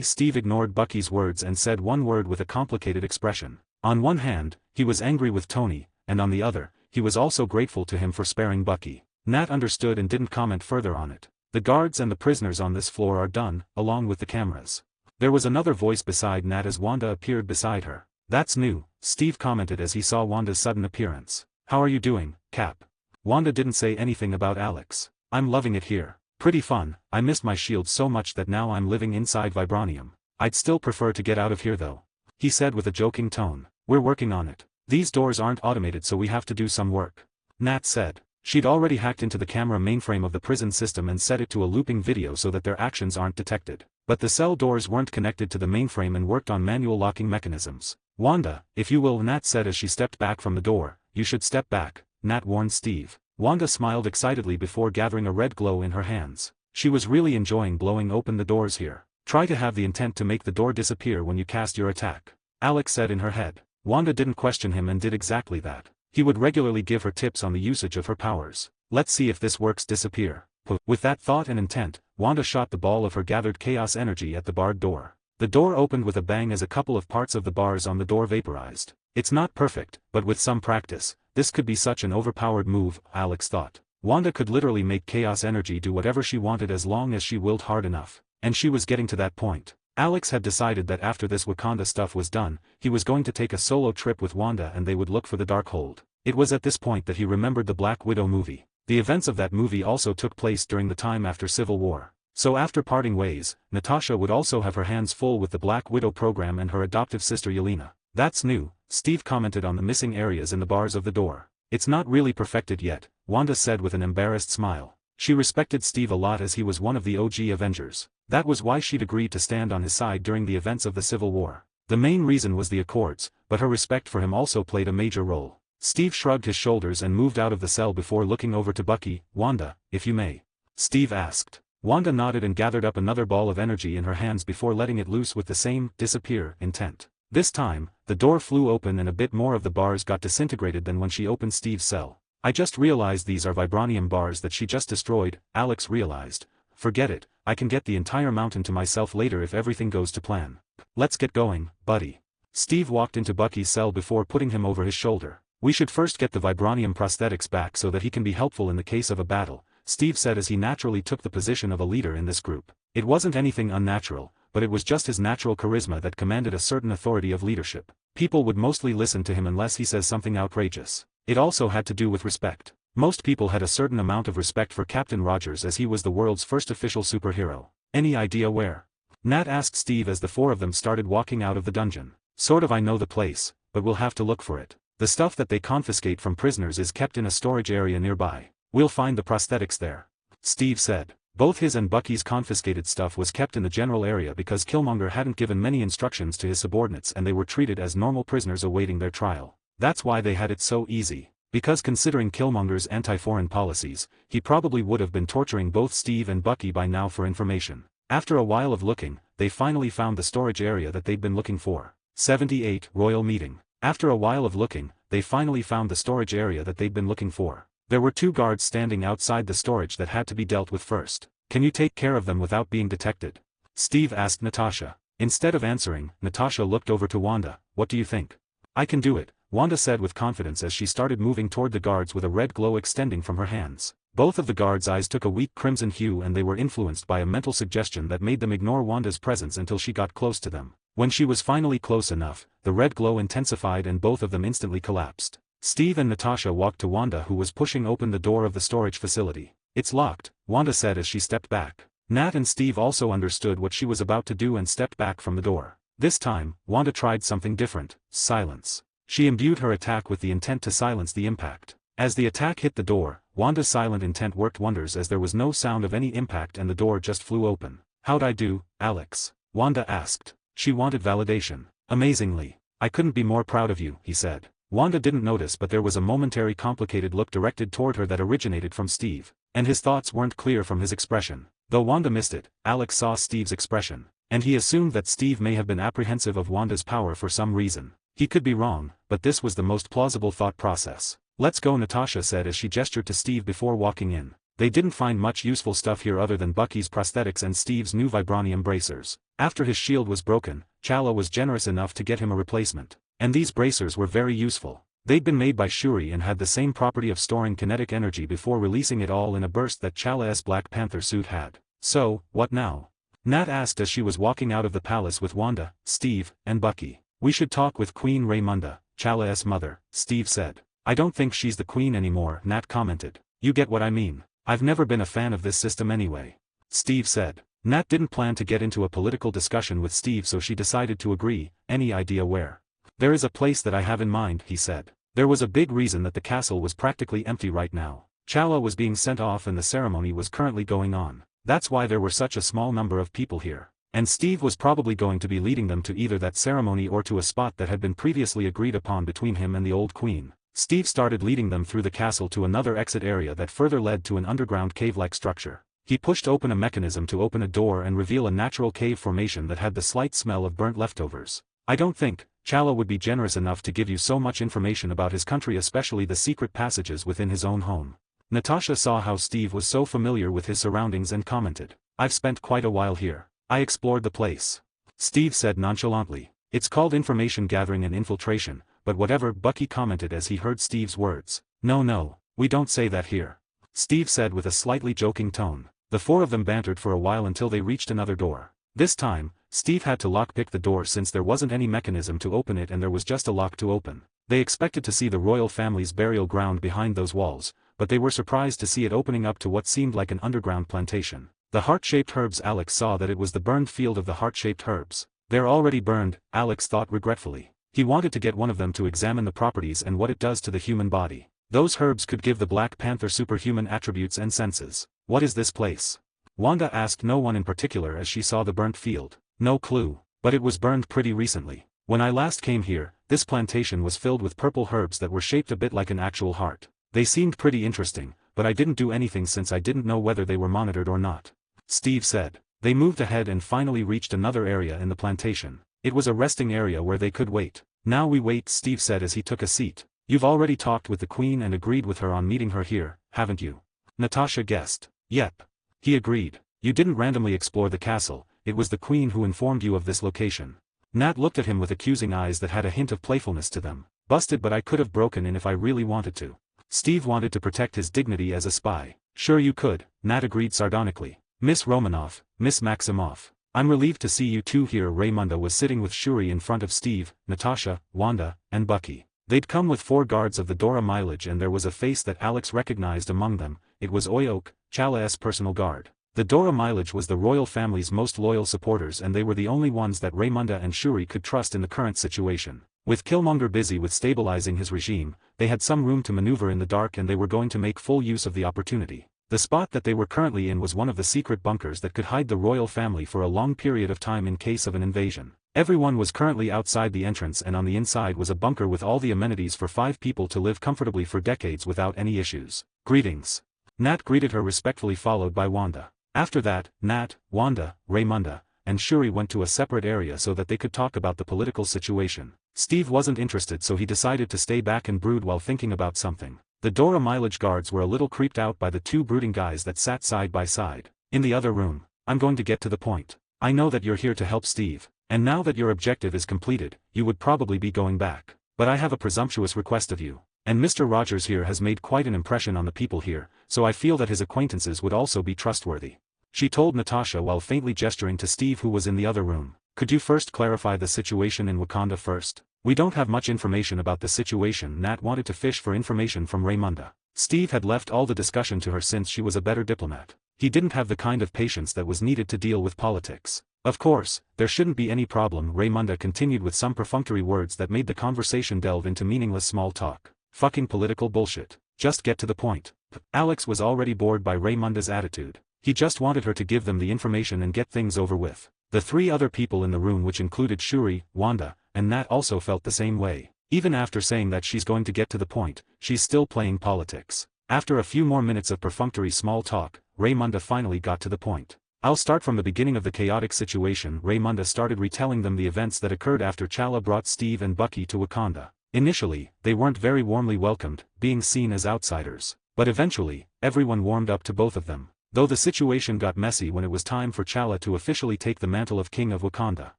Speaker 2: Steve ignored Bucky's words and said one word with a complicated expression. On one hand, he was angry with Tony, and on the other, he was also grateful to him for sparing Bucky. Nat understood and didn't comment further on it. The guards and the prisoners on this floor are done, along with the cameras. There was another voice beside Nat as Wanda appeared beside her. That's new, Steve commented as he saw Wanda's sudden appearance. How are you doing, Cap? Wanda didn't say anything about Alex. I'm loving it here. Pretty fun. I missed my shield so much that now I'm living inside vibranium. I'd still prefer to get out of here though. He said with a joking tone. We're working on it. These doors aren't automated so we have to do some work. Nat said. She'd already hacked into the camera mainframe of the prison system and set it to a looping video so that their actions aren't detected. But the cell doors weren't connected to the mainframe and worked on manual locking mechanisms. Wanda, if you will, Nat said as she stepped back from the door. You should step back, Nat warned Steve. Wanda smiled excitedly before gathering a red glow in her hands. She was really enjoying blowing open the doors here. Try to have the intent to make the door disappear when you cast your attack, Alex said in her head. Wanda didn't question him and did exactly that. He would regularly give her tips on the usage of her powers. Let's see if this works. Disappear. With that thought and intent, Wanda shot the ball of her gathered chaos energy at the barred door. The door opened with a bang as a couple of parts of the bars on the door vaporized. It's not perfect, but with some practice, this could be such an overpowered move, Alex thought. Wanda could literally make chaos energy do whatever she wanted as long as she willed hard enough. And she was getting to that point. Alex had decided that after this Wakanda stuff was done, he was going to take a solo trip with Wanda and they would look for the Darkhold. It was at this point that he remembered the Black Widow movie. The events of that movie also took place during the time after Civil War. So after parting ways, Natasha would also have her hands full with the Black Widow program and her adoptive sister Yelena. That's new, Steve commented on the missing areas in the bars of the door. It's not really perfected yet, Wanda said with an embarrassed smile. She respected Steve a lot as he was one of the OG Avengers. That was why she'd agreed to stand on his side during the events of the Civil War. The main reason was the Accords, but her respect for him also played a major role. Steve shrugged his shoulders and moved out of the cell before looking over to Bucky. Wanda, if you may. Steve asked. Wanda nodded and gathered up another ball of energy in her hands before letting it loose with the same disappear intent. This time, the door flew open and a bit more of the bars got disintegrated than when she opened Steve's cell. I just realized these are vibranium bars that she just destroyed, Alex realized. Forget it, I can get the entire mountain to myself later if everything goes to plan. Let's get going, buddy. Steve walked into Bucky's cell before putting him over his shoulder. We should first get the vibranium prosthetics back so that he can be helpful in the case of a battle, Steve said as he naturally took the position of a leader in this group. It wasn't anything unnatural, but it was just his natural charisma that commanded a certain authority of leadership. People would mostly listen to him unless he says something outrageous. It also had to do with respect. Most people had a certain amount of respect for Captain Rogers as he was the world's first official superhero. Any idea where? Nat asked Steve as the four of them started walking out of the dungeon. Sort of, I know the place, but we'll have to look for it. The stuff that they confiscate from prisoners is kept in a storage area nearby. We'll find the prosthetics there. Steve said. Both his and Bucky's confiscated stuff was kept in the general area because Killmonger hadn't given many instructions to his subordinates and they were treated as normal prisoners awaiting their trial. That's why they had it so easy. Because considering Killmonger's anti-foreign policies, he probably would have been torturing both Steve and Bucky by now for information. After a while of looking, they finally found the storage area that they'd been looking for. 78 Royal Meeting. After a while of looking, they finally found the storage area that they'd been looking for. There were 2 guards standing outside the storage that had to be dealt with first. Can you take care of them without being detected? Steve asked Natasha. Instead of answering, Natasha looked over to Wanda. What do you think? I can do it, Wanda said with confidence as she started moving toward the guards with a red glow extending from her hands. Both of the guards' eyes took a weak crimson hue and they were influenced by a mental suggestion that made them ignore Wanda's presence until she got close to them. When she was finally close enough, the red glow intensified and both of them instantly collapsed. Steve and Natasha walked to Wanda who was pushing open the door of the storage facility. It's locked, Wanda said as she stepped back. Nat and Steve also understood what she was about to do and stepped back from the door. This time, Wanda tried something different: silence. She imbued her attack with the intent to silence the impact. As the attack hit the door, Wanda's silent intent worked wonders as there was no sound of any impact and the door just flew open. How'd I do, Alex? Wanda asked. She wanted validation. Amazingly. I couldn't be more proud of you, he said. Wanda didn't notice but there was a momentary complicated look directed toward her that originated from Steve. And his thoughts weren't clear from his expression. Though Wanda missed it, Alex saw Steve's expression. And he assumed that Steve may have been apprehensive of Wanda's power for some reason. He could be wrong, but this was the most plausible thought process. Let's go, Natasha said as she gestured to Steve before walking in. They didn't find much useful stuff here other than Bucky's prosthetics and Steve's new vibranium bracers. After his shield was broken, Chala was generous enough to get him a replacement. And these bracers were very useful. They'd been made by Shuri and had the same property of storing kinetic energy before releasing it all in a burst that Chala's Black Panther suit had. So, what now? Nat asked as she was walking out of the palace with Wanda, Steve, and Bucky. We should talk with Queen Raymunda, Chala's mother, Steve said. I don't think she's the queen anymore, Nat commented. You get what I mean. I've never been a fan of this system anyway. Steve said. Nat didn't plan to get into a political discussion with Steve so she decided to agree. Any idea where? There is a place that I have in mind, he said. There was a big reason that the castle was practically empty right now. Chala was being sent off and the ceremony was currently going on. That's why there were such a small number of people here. And Steve was probably going to be leading them to either that ceremony or to a spot that had been previously agreed upon between him and the old queen. Steve started leading them through the castle to another exit area that further led to an underground cave-like structure. He pushed open a mechanism to open a door and reveal a natural cave formation that had the slight smell of burnt leftovers. I don't think Chala would be generous enough to give you so much information about his country, especially the secret passages within his own home. Natasha saw how Steve was so familiar with his surroundings and commented. I've spent quite a while here. I explored the place. Steve said nonchalantly. It's called information gathering and infiltration, but whatever, Bucky commented as he heard Steve's words. No, we don't say that here. Steve said with a slightly joking tone. The four of them bantered for a while until they reached another door. This time, Steve had to lockpick the door since there wasn't any mechanism to open it and there was just a lock to open. They expected to see the royal family's burial ground behind those walls, but they were surprised to see it opening up to what seemed like an underground plantation. The heart-shaped herbs. Alex saw that it was the burned field of the heart-shaped herbs. They're already burned, Alex thought regretfully. He wanted to get one of them to examine the properties and what it does to the human body. Those herbs could give the Black Panther superhuman attributes and senses. What is this place? Wanda asked no one in particular as she saw the burnt field. No clue, but it was burned pretty recently. When I last came here, this plantation was filled with purple herbs that were shaped a bit like an actual heart. They seemed pretty interesting, but I didn't do anything since I didn't know whether they were monitored or not. Steve said. They moved ahead and finally reached another area in the plantation. It was a resting area where they could wait. Now we wait, Steve said as he took a seat. You've already talked with the queen and agreed with her on meeting her here, haven't you? Natasha guessed. Yep. He agreed. You didn't randomly explore the castle, it was the queen who informed you of this location. Nat looked at him with accusing eyes that had a hint of playfulness to them. Busted, but I could have broken in if I really wanted to. Steve wanted to protect his dignity as a spy. Sure you could, Nat agreed sardonically. Miss Romanoff, Miss Maximoff. I'm relieved to see you two here. Raymunda was sitting with Shuri in front of Steve, Natasha, Wanda, and Bucky. They'd come with 4 guards of the Dora Mileage, and there was a face that Alex recognized among them. It was Oyok, Chala's personal guard. The Dora Mileage was the royal family's most loyal supporters, and they were the only ones that Raymunda and Shuri could trust in the current situation. With Killmonger busy with stabilizing his regime, they had some room to maneuver in the dark, and they were going to make full use of the opportunity. The spot that they were currently in was one of the secret bunkers that could hide the royal family for a long period of time in case of an invasion. Everyone was currently outside the entrance, and on the inside was a bunker with all the amenities for 5 people to live comfortably for decades without any issues. Greetings. Nat greeted her respectfully, followed by Wanda. After that, Nat, Wanda, Raymunda, and Shuri went to a separate area so that they could talk about the political situation. Steve wasn't interested, so he decided to stay back and brood while thinking about something. The Dora Mileage guards were a little creeped out by the 2 brooding guys that sat side by side. In the other room, I'm going to get to the point. I know that you're here to help Steve, and now that your objective is completed, you would probably be going back. But I have a presumptuous request of you. And Mr. Rogers here has made quite an impression on the people here, so I feel that his acquaintances would also be trustworthy. She told Natasha while faintly gesturing to Steve, who was in the other room. Could you first clarify the situation in Wakanda first? We don't have much information about the situation. Nat wanted to fish for information from Raymunda. Steve had left all the discussion to her since she was a better diplomat. He didn't have the kind of patience that was needed to deal with politics. Of course, there shouldn't be any problem. Raymunda continued with some perfunctory words that made the conversation delve into meaningless small talk. Fucking political bullshit. Just get to the point. Alex was already bored by Raymunda's attitude. He just wanted her to give them the information and get things over with. The 3 other people in the room, which included Shuri, Wanda, and Nat, also felt the same way. Even after saying that she's going to get to the point, she's still playing politics. After a few more minutes of perfunctory small talk, Raymunda finally got to the point. I'll start from the beginning of the chaotic situation. Raymunda started retelling them the events that occurred after Chala brought Steve and Bucky to Wakanda. Initially, they weren't very warmly welcomed, being seen as outsiders. But eventually, everyone warmed up to both of them. Though the situation got messy when it was time for Chala to officially take the mantle of King of Wakanda.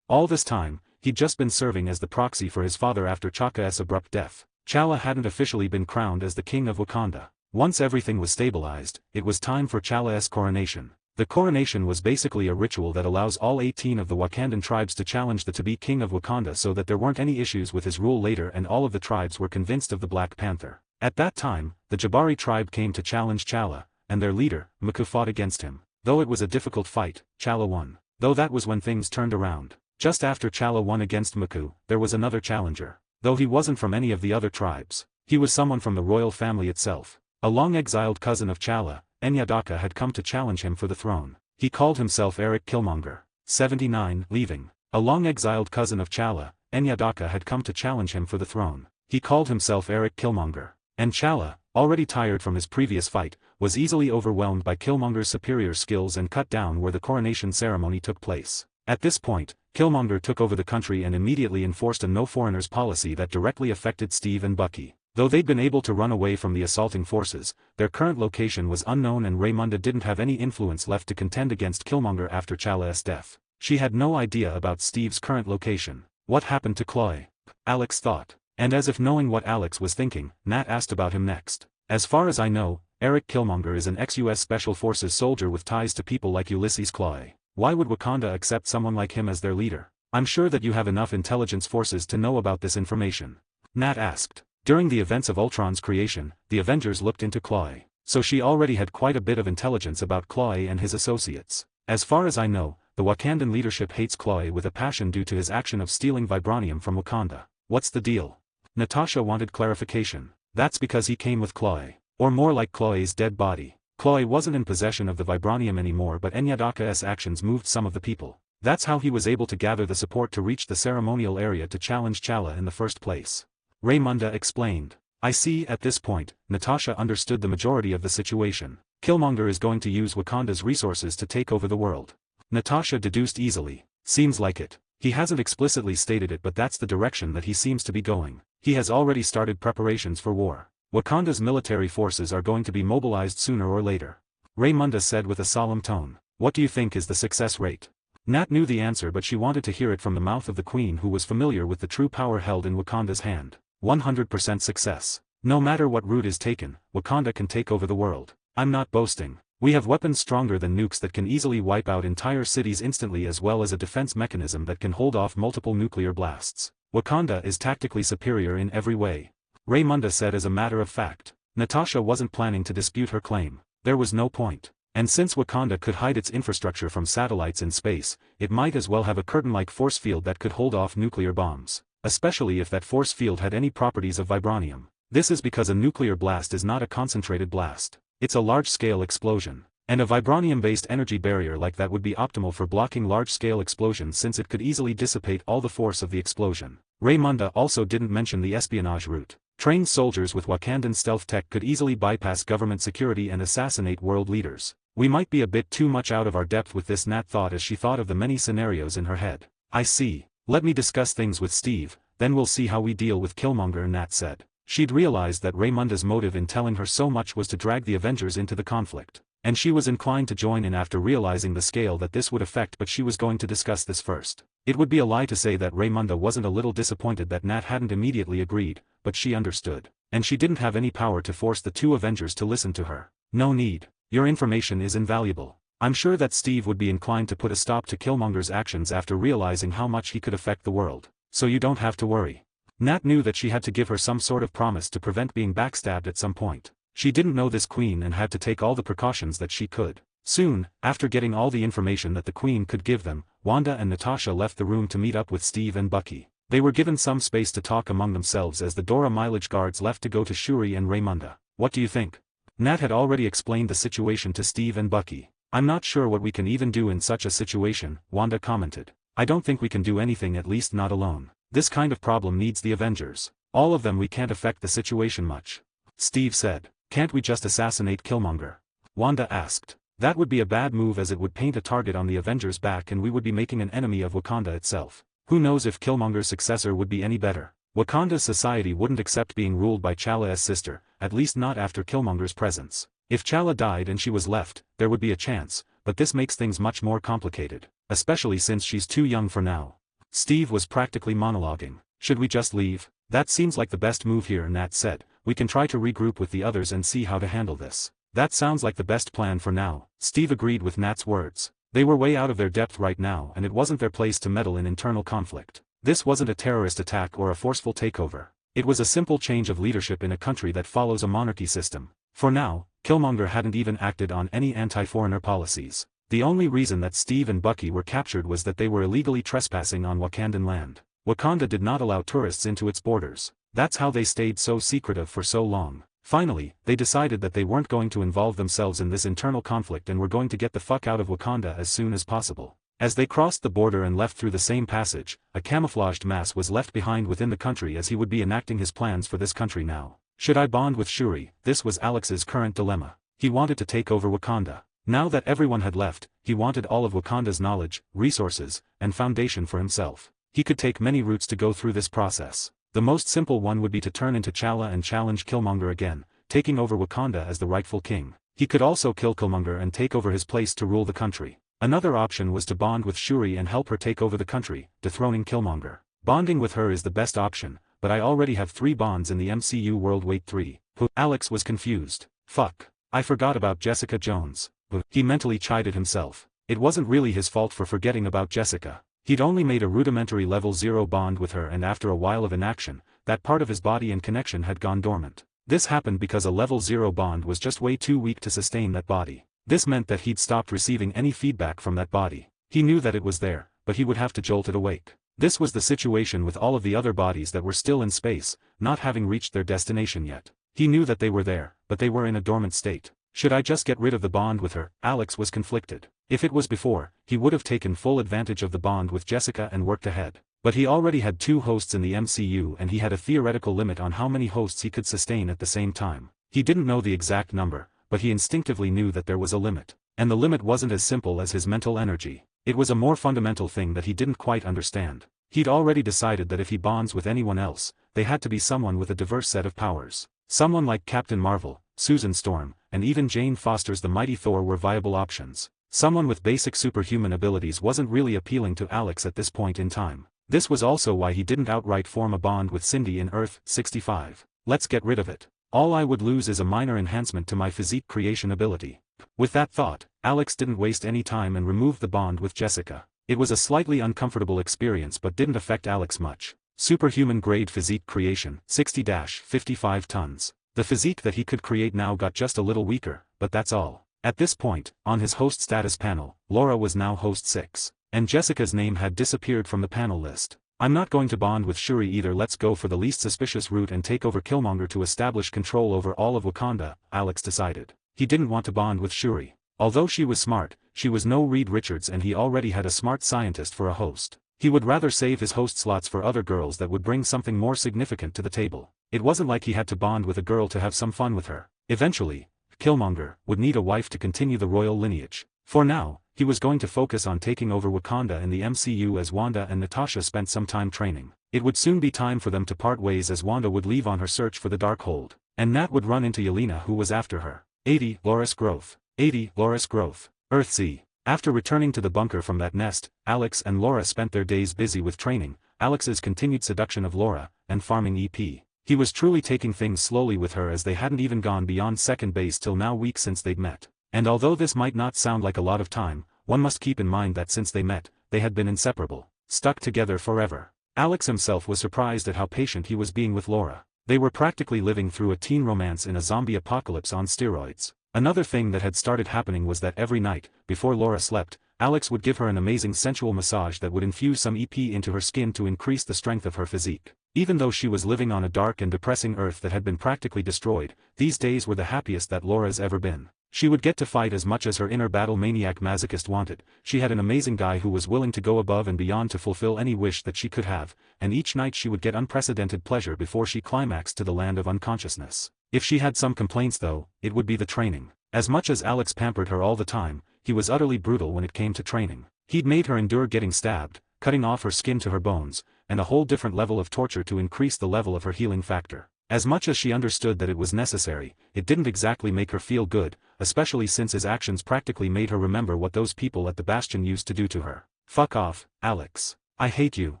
Speaker 2: All this time, he'd just been serving as the proxy for his father after Chaka's abrupt death. Chala hadn't officially been crowned as the King of Wakanda. Once everything was stabilized, it was time for Chala's coronation. The coronation was basically a ritual that allows all 18 of the Wakandan tribes to challenge the to-be King of Wakanda so that there weren't any issues with his rule later, and all of the tribes were convinced of the Black Panther. At that time, the Jabari tribe came to challenge Chala, and their leader, M'Ku, fought against him. Though it was a difficult fight, Chala won. Though that was when things turned around. Just after Chala won against M'Ku, there was another challenger. Though he wasn't from any of the other tribes, he was someone from the royal family itself. A long-exiled cousin of Chala, Enyadaka, had come to challenge him for the throne. He called himself Eric Killmonger. 79, leaving. A long-exiled cousin of Chala, Enyadaka, had come to challenge him for the throne. He called himself Eric Killmonger. And Chala, already tired from his previous fight, was easily overwhelmed by Killmonger's superior skills and cut down where the coronation ceremony took place. At this point, Killmonger took over the country and immediately enforced a no-foreigners policy that directly affected Steve and Bucky. Though they'd been able to run away from the assaulting forces, their current location was unknown, and Raymunda didn't have any influence left to contend against Killmonger after Chala's death. She had no idea about Steve's current location. What happened to Chloe? Alex thought. And as if knowing what Alex was thinking, Nat asked about him next. As far as I know, Eric Killmonger is an ex-US Special Forces soldier with ties to people like Ulysses Chloe. Why would Wakanda accept someone like him as their leader? I'm sure that you have enough intelligence forces to know about this information. Nat asked. During the events of Ultron's creation, the Avengers looked into Chloe. So she already had quite a bit of intelligence about Chloe and his associates. As far as I know, the Wakandan leadership hates Chloe with a passion due to his action of stealing vibranium from Wakanda. What's the deal? Natasha wanted clarification. That's because he came with Chloe. Or more like Chloe's dead body. Chloe wasn't in possession of the vibranium anymore, but Enyadaka's actions moved some of the people. That's how he was able to gather the support to reach the ceremonial area to challenge Chala in the first place. Raymunda explained. I see. At this point, Natasha understood the majority of the situation. Killmonger is going to use Wakanda's resources to take over the world. Natasha deduced easily. Seems like it. He hasn't explicitly stated it, but that's the direction that he seems to be going. He has already started preparations for war. Wakanda's military forces are going to be mobilized sooner or later. Raymunda said with a solemn tone. What do you think is the success rate? Nat knew the answer, but she wanted to hear it from the mouth of the queen, who was familiar with the true power held in Wakanda's hand. 100% success. No matter what route is taken, Wakanda can take over the world. I'm not boasting. We have weapons stronger than nukes that can easily wipe out entire cities instantly, as well as a defense mechanism that can hold off multiple nuclear blasts. Wakanda is tactically superior in every way. Raymunda said as a matter of fact. Natasha wasn't planning to dispute her claim. There was no point. And since Wakanda could hide its infrastructure from satellites in space, it might as well have a curtain-like force field that could hold off nuclear bombs, especially if that force field had any properties of vibranium. This is because a nuclear blast is not a concentrated blast. It's a large-scale explosion. And a vibranium-based energy barrier like that would be optimal for blocking large-scale explosions since it could easily dissipate all the force of the explosion. Raymunda also didn't mention the espionage route. Trained soldiers with Wakandan stealth tech could easily bypass government security and assassinate world leaders. We might be a bit too much out of our depth with this, Nat thought as she thought of the many scenarios in her head. I see. Let me discuss things with Steve, then we'll see how we deal with Killmonger, Nat said. She'd realized that Raymunda's motive in telling her so much was to drag the Avengers into the conflict. And she was inclined to join in after realizing the scale that this would affect, but she was going to discuss this first. It would be a lie to say that Raymunda wasn't a little disappointed that Nat hadn't immediately agreed, but she understood. And she didn't have any power to force the two Avengers to listen to her. No need. Your information is invaluable. I'm sure that Steve would be inclined to put a stop to Killmonger's actions after realizing how much he could affect the world. So you don't have to worry. Nat knew that she had to give her some sort of promise to prevent being backstabbed at some point. She didn't know this queen and had to take all the precautions that she could. Soon, after getting all the information that the queen could give them, Wanda and Natasha left the room to meet up with Steve and Bucky. They were given some space to talk among themselves as the Dora Mileage guards left to go to Shuri and Raymunda. What do you think? Nat had already explained the situation to Steve and Bucky. I'm not sure what we can even do in such a situation, Wanda commented. I don't think we can do anything, at least not alone. This kind of problem needs the Avengers. All of them. We can't affect the situation much. Steve said. Can't we just assassinate Killmonger? Wanda asked. That would be a bad move as it would paint a target on the Avengers' back and we would be making an enemy of Wakanda itself. Who knows if Killmonger's successor would be any better. Wakanda's society wouldn't accept being ruled by Chala's sister, at least not after Killmonger's presence. If Chala died and she was left, there would be a chance, but this makes things much more complicated, especially since she's too young for now. Steve was practically monologuing. Should we just leave? That seems like the best move here, Nat said. We can try to regroup with the others and see how to handle this. That sounds like the best plan for now. Steve agreed with Nat's words. They were way out of their depth right now and it wasn't their place to meddle in internal conflict. This wasn't a terrorist attack or a forceful takeover. It was a simple change of leadership in a country that follows a monarchy system. For now, Killmonger hadn't even acted on any anti-foreigner policies. The only reason that Steve and Bucky were captured was that they were illegally trespassing on Wakandan land. Wakanda did not allow tourists into its borders. That's how they stayed so secretive for so long. Finally, they decided that they weren't going to involve themselves in this internal conflict and were going to get the fuck out of Wakanda as soon as possible. As they crossed the border and left through the same passage, a camouflaged mass was left behind within the country as he would be enacting his plans for this country now. Should I bond with Shuri? This was Alex's current dilemma. He wanted to take over Wakanda. Now that everyone had left, he wanted all of Wakanda's knowledge, resources, and foundation for himself. He could take many routes to go through this process. The most simple one would be to turn into Chala and challenge Killmonger again, taking over Wakanda as the rightful king. He could also kill Killmonger and take over his place to rule the country. Another option was to bond with Shuri and help her take over the country, dethroning Killmonger. Bonding with her is the best option, but I already have 3 bonds in the MCU world. Wait, 3? Alex was confused. Fuck. I forgot about Jessica Jones. He mentally chided himself. It wasn't really his fault for forgetting about Jessica. He'd only made a rudimentary level 0 bond with her and after a while of inaction, that part of his body and connection had gone dormant. This happened because a level 0 bond was just way too weak to sustain that body. This meant that he'd stopped receiving any feedback from that body. He knew that it was there, but he would have to jolt it awake. This was the situation with all of the other bodies that were still in space, not having reached their destination yet. He knew that they were there, but they were in a dormant state. Should I just get rid of the bond with her? Alex was conflicted. If it was before, he would have taken full advantage of the bond with Jessica and worked ahead. But he already had 2 hosts in the MCU and he had a theoretical limit on how many hosts he could sustain at the same time. He didn't know the exact number, but he instinctively knew that there was a limit. And the limit wasn't as simple as his mental energy. It was a more fundamental thing that he didn't quite understand. He'd already decided that if he bonds with anyone else, they had to be someone with a diverse set of powers. Someone like Captain Marvel, Susan Storm, and even Jane Foster's the Mighty Thor were viable options. Someone with basic superhuman abilities wasn't really appealing to Alex at this point in time. This was also why he didn't outright form a bond with Cindy in Earth-65. Let's get rid of it. All I would lose is a minor enhancement to my physique creation ability. With that thought, Alex didn't waste any time and removed the bond with Jessica. It was a slightly uncomfortable experience but didn't affect Alex much. Superhuman grade physique creation, 60-55 tons. The physique that he could create now got just a little weaker, but that's all. At this point, on his host status panel, Laura was now host 6. And Jessica's name had disappeared from the panel list. I'm not going to bond with Shuri either. Let's go for the least suspicious route and take over Killmonger to establish control over all of Wakanda, Alex decided. He didn't want to bond with Shuri. Although she was smart, she was no Reed Richards and he already had a smart scientist for a host. He would rather save his host slots for other girls that would bring something more significant to the table. It wasn't like he had to bond with a girl to have some fun with her. Eventually, Killmonger would need a wife to continue the royal lineage. For now, he was going to focus on taking over Wakanda in the MCU as Wanda and Natasha spent some time training. It would soon be time for them to part ways as Wanda would leave on her search for the Darkhold, and Nat would run into Yelena who was after her. 80 Loris Growth. 80 Loris Growth. Earthsea. After returning to the bunker from that nest, Alex and Laura spent their days busy with training, Alex's continued seduction of Laura, and farming EP. He was truly taking things slowly with her as they hadn't even gone beyond second base till now, weeks since they'd met. And although this might not sound like a lot of time, one must keep in mind that since they met, they had been inseparable, stuck together forever. Alex himself was surprised at how patient he was being with Laura. They were practically living through a teen romance in a zombie apocalypse on steroids. Another thing that had started happening was that every night, before Laura slept, Alex would give her an amazing sensual massage that would infuse some EP into her skin to increase the strength of her physique. Even though she was living on a dark and depressing Earth that had been practically destroyed, these days were the happiest that Laura's ever been. She would get to fight as much as her inner battle maniac masochist wanted. She had an amazing guy who was willing to go above and beyond to fulfill any wish that she could have, and each night she would get unprecedented pleasure before she climaxed to the land of unconsciousness. If she had some complaints though, it would be the training. As much as Alex pampered her all the time, he was utterly brutal when it came to training. He'd made her endure getting stabbed, cutting off her skin to her bones, and a whole different level of torture to increase the level of her healing factor. As much as she understood that it was necessary, it didn't exactly make her feel good, especially since his actions practically made her remember what those people at the Bastion used to do to her. Fuck off, Alex. I hate you.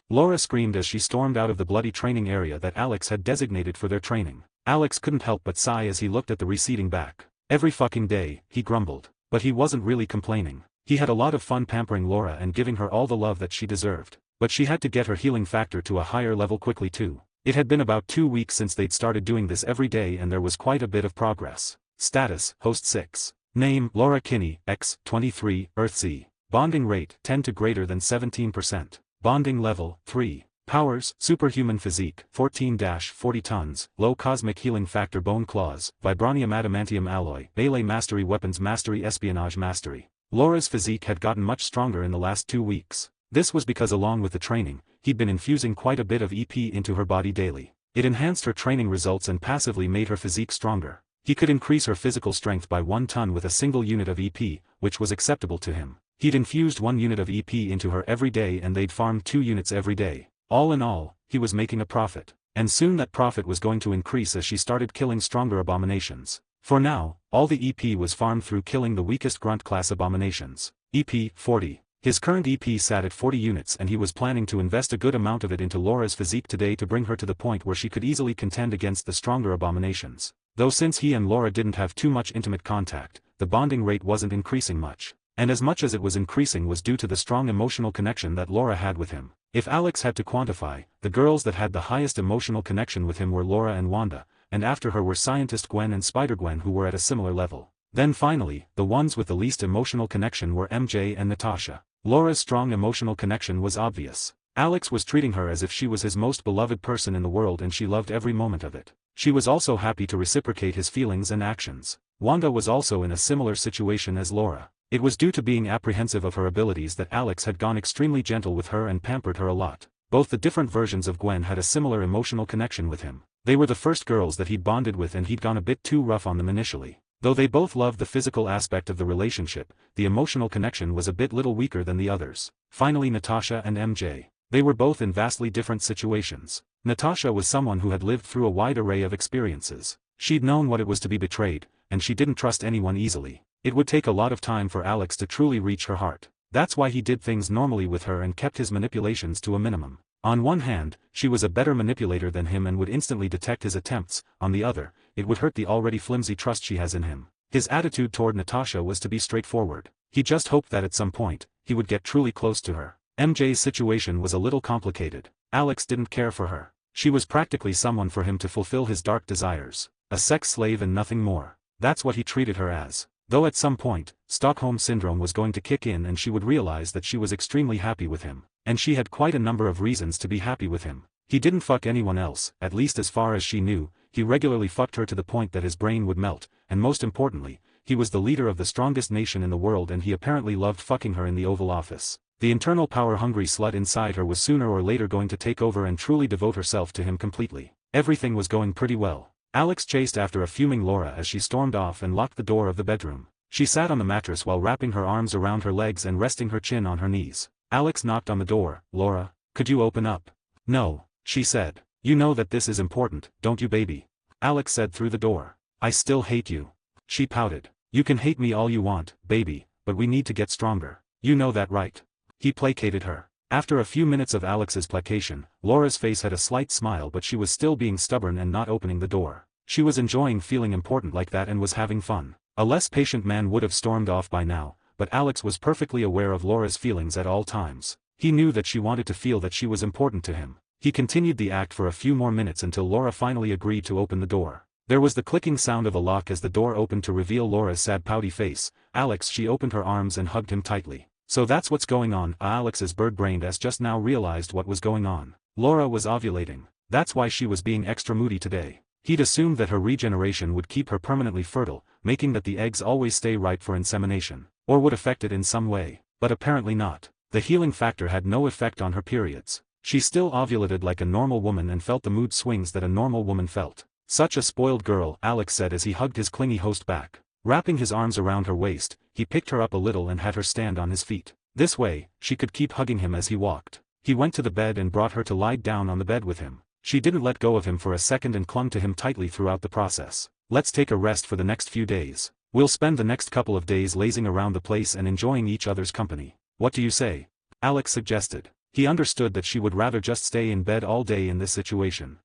Speaker 2: Laura screamed as she stormed out of the bloody training area that Alex had designated for their training. Alex couldn't help but sigh as he looked at the receding back. Every fucking day, he grumbled. But he wasn't really complaining. He had a lot of fun pampering Laura and giving her all the love that she deserved. But she had to get her healing factor to a higher level quickly too. It had been about 2 weeks since they'd started doing this every day and there was quite a bit of progress. Status, Host 6. Name, Laura Kinney, X, 23, Earthsea. Bonding rate, 10 to greater than 17%. Bonding level, 3. Powers, superhuman physique, 14-40 tons, low cosmic healing factor bone claws, vibranium adamantium alloy, melee mastery weapons mastery espionage mastery. Laura's physique had gotten much stronger in the last 2 weeks. This was because along with the training, he'd been infusing quite a bit of EP into her body daily. It enhanced her training results and passively made her physique stronger. He could increase her physical strength by 1 ton with a single unit of EP, which was acceptable to him. He'd infused 1 unit of EP into her every day and they'd farmed 2 units every day. All in all, he was making a profit. And soon that profit was going to increase as she started killing stronger abominations. For now, all the EP was farmed through killing the weakest grunt class abominations. EP, 40. His current EP sat at 40 units and he was planning to invest a good amount of it into Laura's physique today to bring her to the point where she could easily contend against the stronger abominations. Though since he and Laura didn't have too much intimate contact, the bonding rate wasn't increasing much. And as much as it was increasing was due to the strong emotional connection that Laura had with him. If Alex had to quantify, the girls that had the highest emotional connection with him were Laura and Wanda, and after her were Scientist Gwen and Spider-Gwen who were at a similar level. Then finally, the ones with the least emotional connection were MJ and Natasha. Laura's strong emotional connection was obvious. Alex was treating her as if she was his most beloved person in the world and she loved every moment of it. She was also happy to reciprocate his feelings and actions. Wanda was also in a similar situation as Laura. It was due to being apprehensive of her abilities that Alex had gone extremely gentle with her and pampered her a lot. Both the different versions of Gwen had a similar emotional connection with him. They were the first girls that he'd bonded with and he'd gone a bit too rough on them initially. Though they both loved the physical aspect of the relationship, the emotional connection was a bit little weaker than the others. Finally Natasha and MJ. They were both in vastly different situations. Natasha was someone who had lived through a wide array of experiences. She'd known what it was to be betrayed, and she didn't trust anyone easily. It would take a lot of time for Alex to truly reach her heart. That's why he did things normally with her and kept his manipulations to a minimum. On one hand, she was a better manipulator than him and would instantly detect his attempts, on the other, it would hurt the already flimsy trust she has in him. His attitude toward Natasha was to be straightforward. He just hoped that at some point, he would get truly close to her. MJ's situation was a little complicated. Alex didn't care for her. She was practically someone for him to fulfill his dark desires. A sex slave and nothing more. That's what he treated her as. Though at some point, Stockholm Syndrome was going to kick in and she would realize that she was extremely happy with him. And she had quite a number of reasons to be happy with him. He didn't fuck anyone else, at least as far as she knew. He regularly fucked her to the point that his brain would melt, and most importantly, he was the leader of the strongest nation in the world and he apparently loved fucking her in the Oval Office. The internal power-hungry slut inside her was sooner or later going to take over and truly devote herself to him completely. Everything was going pretty well. Alex chased after a fuming Laura as she stormed off and locked the door of the bedroom. She sat on the mattress while wrapping her arms around her legs and resting her chin on her knees. Alex knocked on the door. "Laura, could you open up?" "No," she said. "You know that this is important, don't you, baby?" Alex said through the door. "I still hate you." She pouted. "You can hate me all you want, baby, but we need to get stronger. You know that, right?" He placated her. After a few minutes of Alex's placation, Laura's face had a slight smile but she was still being stubborn and not opening the door. She was enjoying feeling important like that and was having fun. A less patient man would have stormed off by now, but Alex was perfectly aware of Laura's feelings at all times. He knew that she wanted to feel that she was important to him. He continued the act for a few more minutes until Laura finally agreed to open the door. There was the clicking sound of a lock as the door opened to reveal Laura's sad pouty face. "Alex," she opened her arms and hugged him tightly. "So that's what's going on." Alex's bird-brained ass just now realized what was going on. Laura was ovulating. That's why she was being extra moody today. He'd assumed that her regeneration would keep her permanently fertile, making that the eggs always stay ripe for insemination, or would affect it in some way, but apparently not. The healing factor had no effect on her periods. She still ovulated like a normal woman and felt the mood swings that a normal woman felt. "Such a spoiled girl," Alex said as he hugged his clingy host back. Wrapping his arms around her waist, he picked her up a little and had her stand on his feet. This way, she could keep hugging him as he walked. He went to the bed and brought her to lie down on the bed with him. She didn't let go of him for a second and clung to him tightly throughout the process. "Let's take a rest for the next few days. We'll spend the next couple of days lazing around the place and enjoying each other's company. What do you say?" Alex suggested. He understood that she would rather just stay in bed all day in this situation.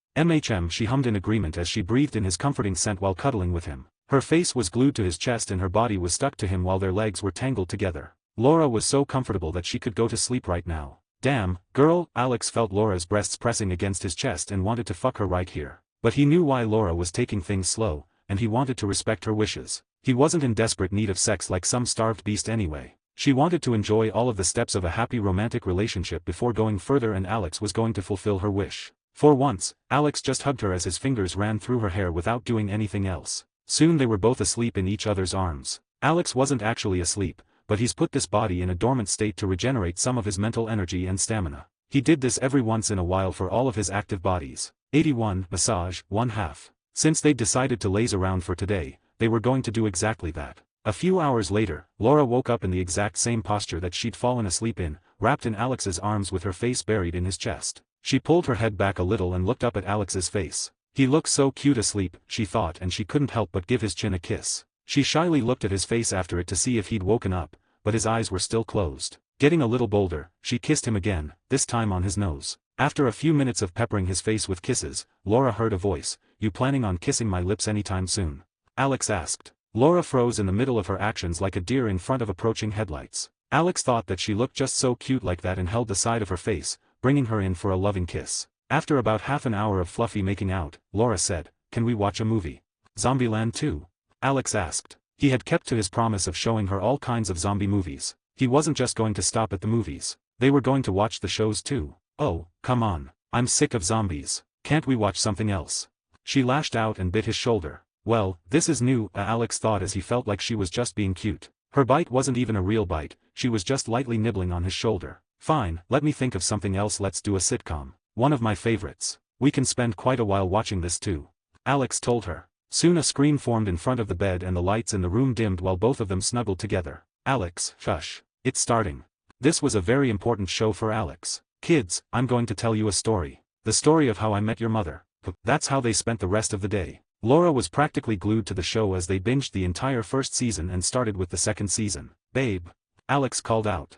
Speaker 2: She hummed in agreement as she breathed in his comforting scent while cuddling with him. Her face was glued to his chest and her body was stuck to him while their legs were tangled together. Laura was so comfortable that she could go to sleep right now. "Damn, girl," Alex felt Laura's breasts pressing against his chest and wanted to fuck her right here. But he knew why Laura was taking things slow, and he wanted to respect her wishes. He wasn't in desperate need of sex like some starved beast anyway. She wanted to enjoy all of the steps of a happy romantic relationship before going further and Alex was going to fulfill her wish. For once, Alex just hugged her as his fingers ran through her hair without doing anything else. Soon they were both asleep in each other's arms. Alex wasn't actually asleep, but he's put this body in a dormant state to regenerate some of his mental energy and stamina. He did this every once in a while for all of his active bodies. 81. Massage, 1/2. Since they'd decided to laze around for today, they were going to do exactly that. A few hours later, Laura woke up in the exact same posture that she'd fallen asleep in, wrapped in Alex's arms with her face buried in his chest. She pulled her head back a little and looked up at Alex's face. He looked so cute asleep, she thought, and she couldn't help but give his chin a kiss. She shyly looked at his face after it to see if he'd woken up, but his eyes were still closed. Getting a little bolder, she kissed him again, this time on his nose. After a few minutes of peppering his face with kisses, Laura heard a voice. "You planning on kissing my lips anytime soon?" Alex asked. Laura froze in the middle of her actions like a deer in front of approaching headlights. Alex thought that she looked just so cute like that and held the side of her face, bringing her in for a loving kiss. After about half an hour of fluffy making out, Laura said, "Can we watch a movie?" "Zombieland 2?" Alex asked. He had kept to his promise of showing her all kinds of zombie movies. He wasn't just going to stop at the movies. They were going to watch the shows too. "Oh, come on. I'm sick of zombies. Can't we watch something else?" She lashed out and bit his shoulder. "Well, this is new," Alex thought as he felt like she was just being cute. Her bite wasn't even a real bite, she was just lightly nibbling on his shoulder. "Fine, let me think of something else. Let's do a sitcom. One of my favorites. We can spend quite a while watching this too," Alex told her. Soon a screen formed in front of the bed and the lights in the room dimmed while both of them snuggled together. "Alex, shush. It's starting." This was a very important show for Alex. "Kids, I'm going to tell you a story. The story of how I met your mother." That's how they spent the rest of the day. Laura was practically glued to the show as they binged the entire first season and started with the second season. "Babe," Alex called out.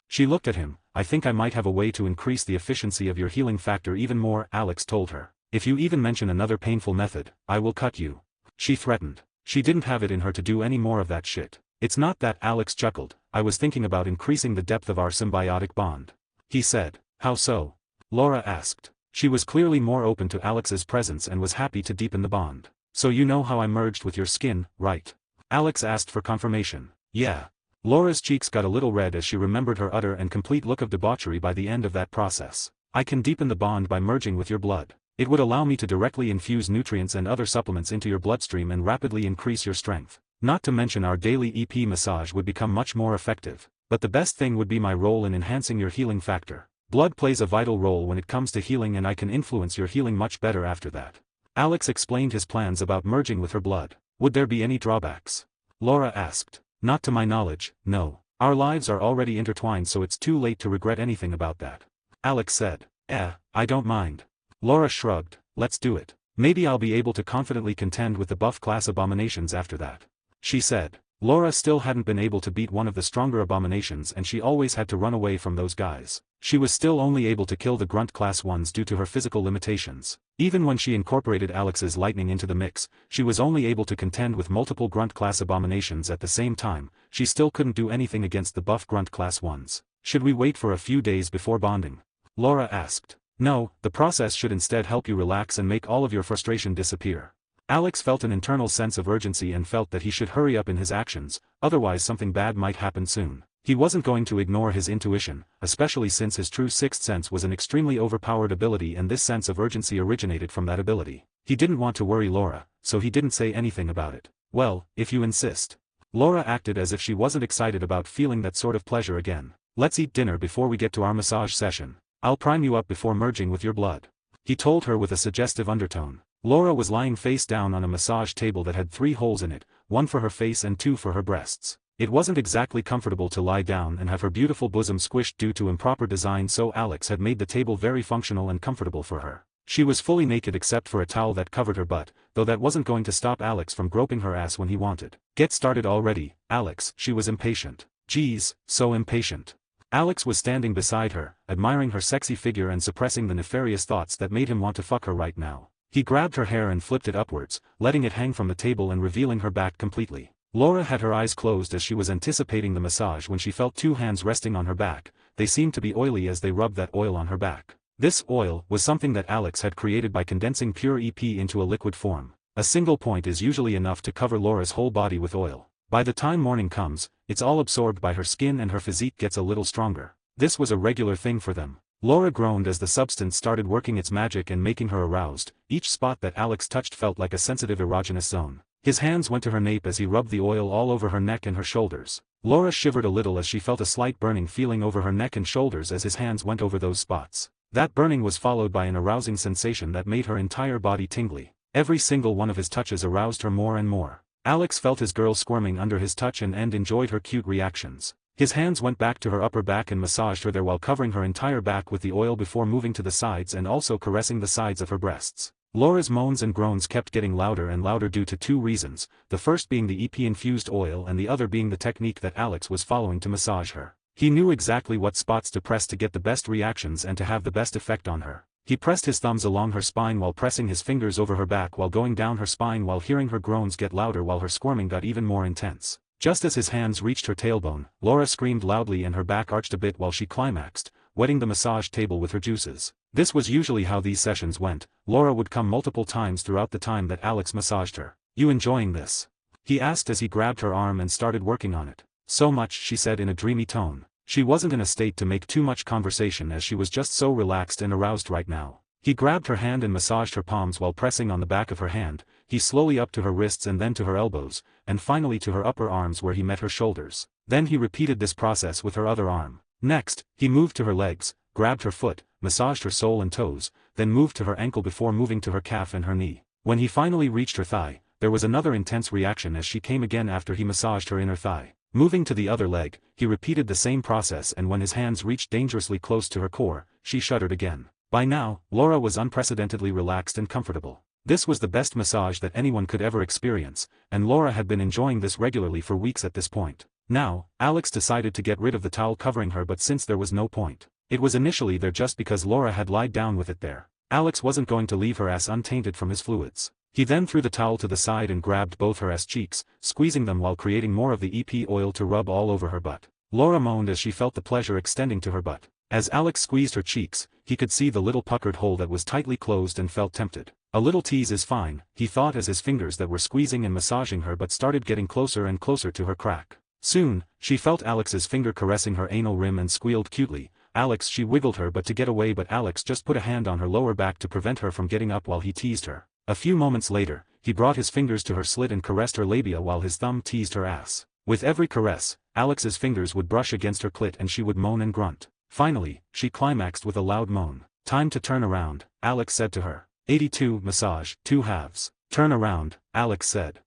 Speaker 2: She looked at him. "I think I might have a way to increase the efficiency of your healing factor even more," Alex told her. "If you even mention another painful method, I will cut you." She threatened. She didn't have it in her to do any more of that shit. "It's not that," Alex chuckled. I was thinking about increasing the depth of our symbiotic bond. He said. How so? Laura asked. She was clearly more open to Alex's presence and was happy to deepen the bond. So you know how I merged with your skin, right? Alex asked for confirmation. Yeah. Laura's cheeks got a little red as she remembered her utter and complete look of debauchery by the end of that process. I can deepen the bond by merging with your blood. It would allow me to directly infuse nutrients and other supplements into your bloodstream and rapidly increase your strength. Not to mention our daily EP massage would become much more effective. But the best thing would be my role in enhancing your healing factor. Blood plays a vital role when it comes to healing, and I can influence your healing much better after that. Alex explained his plans about merging with her blood. Would there be any drawbacks? Laura asked. Not to my knowledge, no. Our lives are already intertwined, so it's too late to regret anything about that. Alex said. I don't mind. Laura shrugged. Let's do it. Maybe I'll be able to confidently contend with the buff class abominations after that. She said. Laura still hadn't been able to beat one of the stronger abominations, and she always had to run away from those guys. She was still only able to kill the grunt class ones due to her physical limitations. Even when she incorporated Alex's lightning into the mix, she was only able to contend with multiple grunt class abominations at the same time. She still couldn't do anything against the buff grunt class ones. Should we wait for a few days before bonding? Laura asked. No, the process should instead help you relax and make all of your frustration disappear. Alex felt an internal sense of urgency and felt that he should hurry up in his actions, otherwise something bad might happen soon. He wasn't going to ignore his intuition, especially since his true sixth sense was an extremely overpowered ability, and this sense of urgency originated from that ability. He didn't want to worry Laura, so he didn't say anything about it. Well, if you insist. Laura acted as if she wasn't excited about feeling that sort of pleasure again. Let's eat dinner before we get to our massage session. I'll prime you up before merging with your blood. He told her with a suggestive undertone. Laura was lying face down on a massage table that had 3 holes in it, 1 for her face and 2 for her breasts. It wasn't exactly comfortable to lie down and have her beautiful bosom squished due to improper design, so Alex had made the table very functional and comfortable for her. She was fully naked except for a towel that covered her butt, though that wasn't going to stop Alex from groping her ass when he wanted. Get started already, Alex. She was impatient. Geez, so impatient. Alex was standing beside her, admiring her sexy figure and suppressing the nefarious thoughts that made him want to fuck her right now. He grabbed her hair and flipped it upwards, letting it hang from the table and revealing her back completely. Laura had her eyes closed as she was anticipating the massage when she felt 2 hands resting on her back. They seemed to be oily as they rubbed that oil on her back. This oil was something that Alex had created by condensing pure EP into a liquid form. A single point is usually enough to cover Laura's whole body with oil. By the time morning comes, it's all absorbed by her skin and her physique gets a little stronger. This was a regular thing for them. Laura groaned as the substance started working its magic and making her aroused. Each spot that Alex touched felt like a sensitive erogenous zone. His hands went to her nape as he rubbed the oil all over her neck and her shoulders. Laura shivered a little as she felt a slight burning feeling over her neck and shoulders as his hands went over those spots. That burning was followed by an arousing sensation that made her entire body tingly. Every single one of his touches aroused her more and more. Alex felt his girl squirming under his touch and enjoyed her cute reactions. His hands went back to her upper back and massaged her there while covering her entire back with the oil before moving to the sides and also caressing the sides of her breasts. Laura's moans and groans kept getting louder and louder due to 2 reasons, the first being the EP-infused oil and the other being the technique that Alex was following to massage her. He knew exactly what spots to press to get the best reactions and to have the best effect on her. He pressed his thumbs along her spine while pressing his fingers over her back while going down her spine while hearing her groans get louder while her squirming got even more intense. Just as his hands reached her tailbone, Laura screamed loudly and her back arched a bit while she climaxed, wetting the massage table with her juices. This was usually how these sessions went. Laura would come multiple times throughout the time that Alex massaged her. You enjoying this? He asked as he grabbed her arm and started working on it. So much, she said in a dreamy tone. She wasn't in a state to make too much conversation as she was just so relaxed and aroused right now. He grabbed her hand and massaged her palms while pressing on the back of her hand. He slowly up to her wrists and then to her elbows, and finally to her upper arms where he met her shoulders. Then he repeated this process with her other arm. Next, he moved to her legs, grabbed her foot, massaged her sole and toes, then moved to her ankle before moving to her calf and her knee. When he finally reached her thigh, there was another intense reaction as she came again after he massaged her inner thigh. Moving to the other leg, he repeated the same process, and when his hands reached dangerously close to her core, she shuddered again. By now, Laura was unprecedentedly relaxed and comfortable. This was the best massage that anyone could ever experience, and Laura had been enjoying this regularly for weeks at this point. Now, Alex decided to get rid of the towel covering her, but since there was no point. It was initially there just because Laura had lied down with it there. Alex wasn't going to leave her ass untainted from his fluids. He then threw the towel to the side and grabbed both her ass cheeks, squeezing them while creating more of the EP oil to rub all over her butt. Laura moaned as she felt the pleasure extending to her butt. As Alex squeezed her cheeks, he could see the little puckered hole that was tightly closed and felt tempted. A little tease is fine, he thought as his fingers that were squeezing and massaging her but started getting closer and closer to her crack. Soon, she felt Alex's finger caressing her anal rim and squealed cutely. Alex, she wiggled her butt to get away, but Alex just put a hand on her lower back to prevent her from getting up while he teased her. A few moments later, he brought his fingers to her slit and caressed her labia while his thumb teased her ass. With every caress, Alex's fingers would brush against her clit and she would moan and grunt. Finally, she climaxed with a loud moan. "Time to turn around," Alex said to her. 82, massage, 2 halves. "Turn around," Alex said.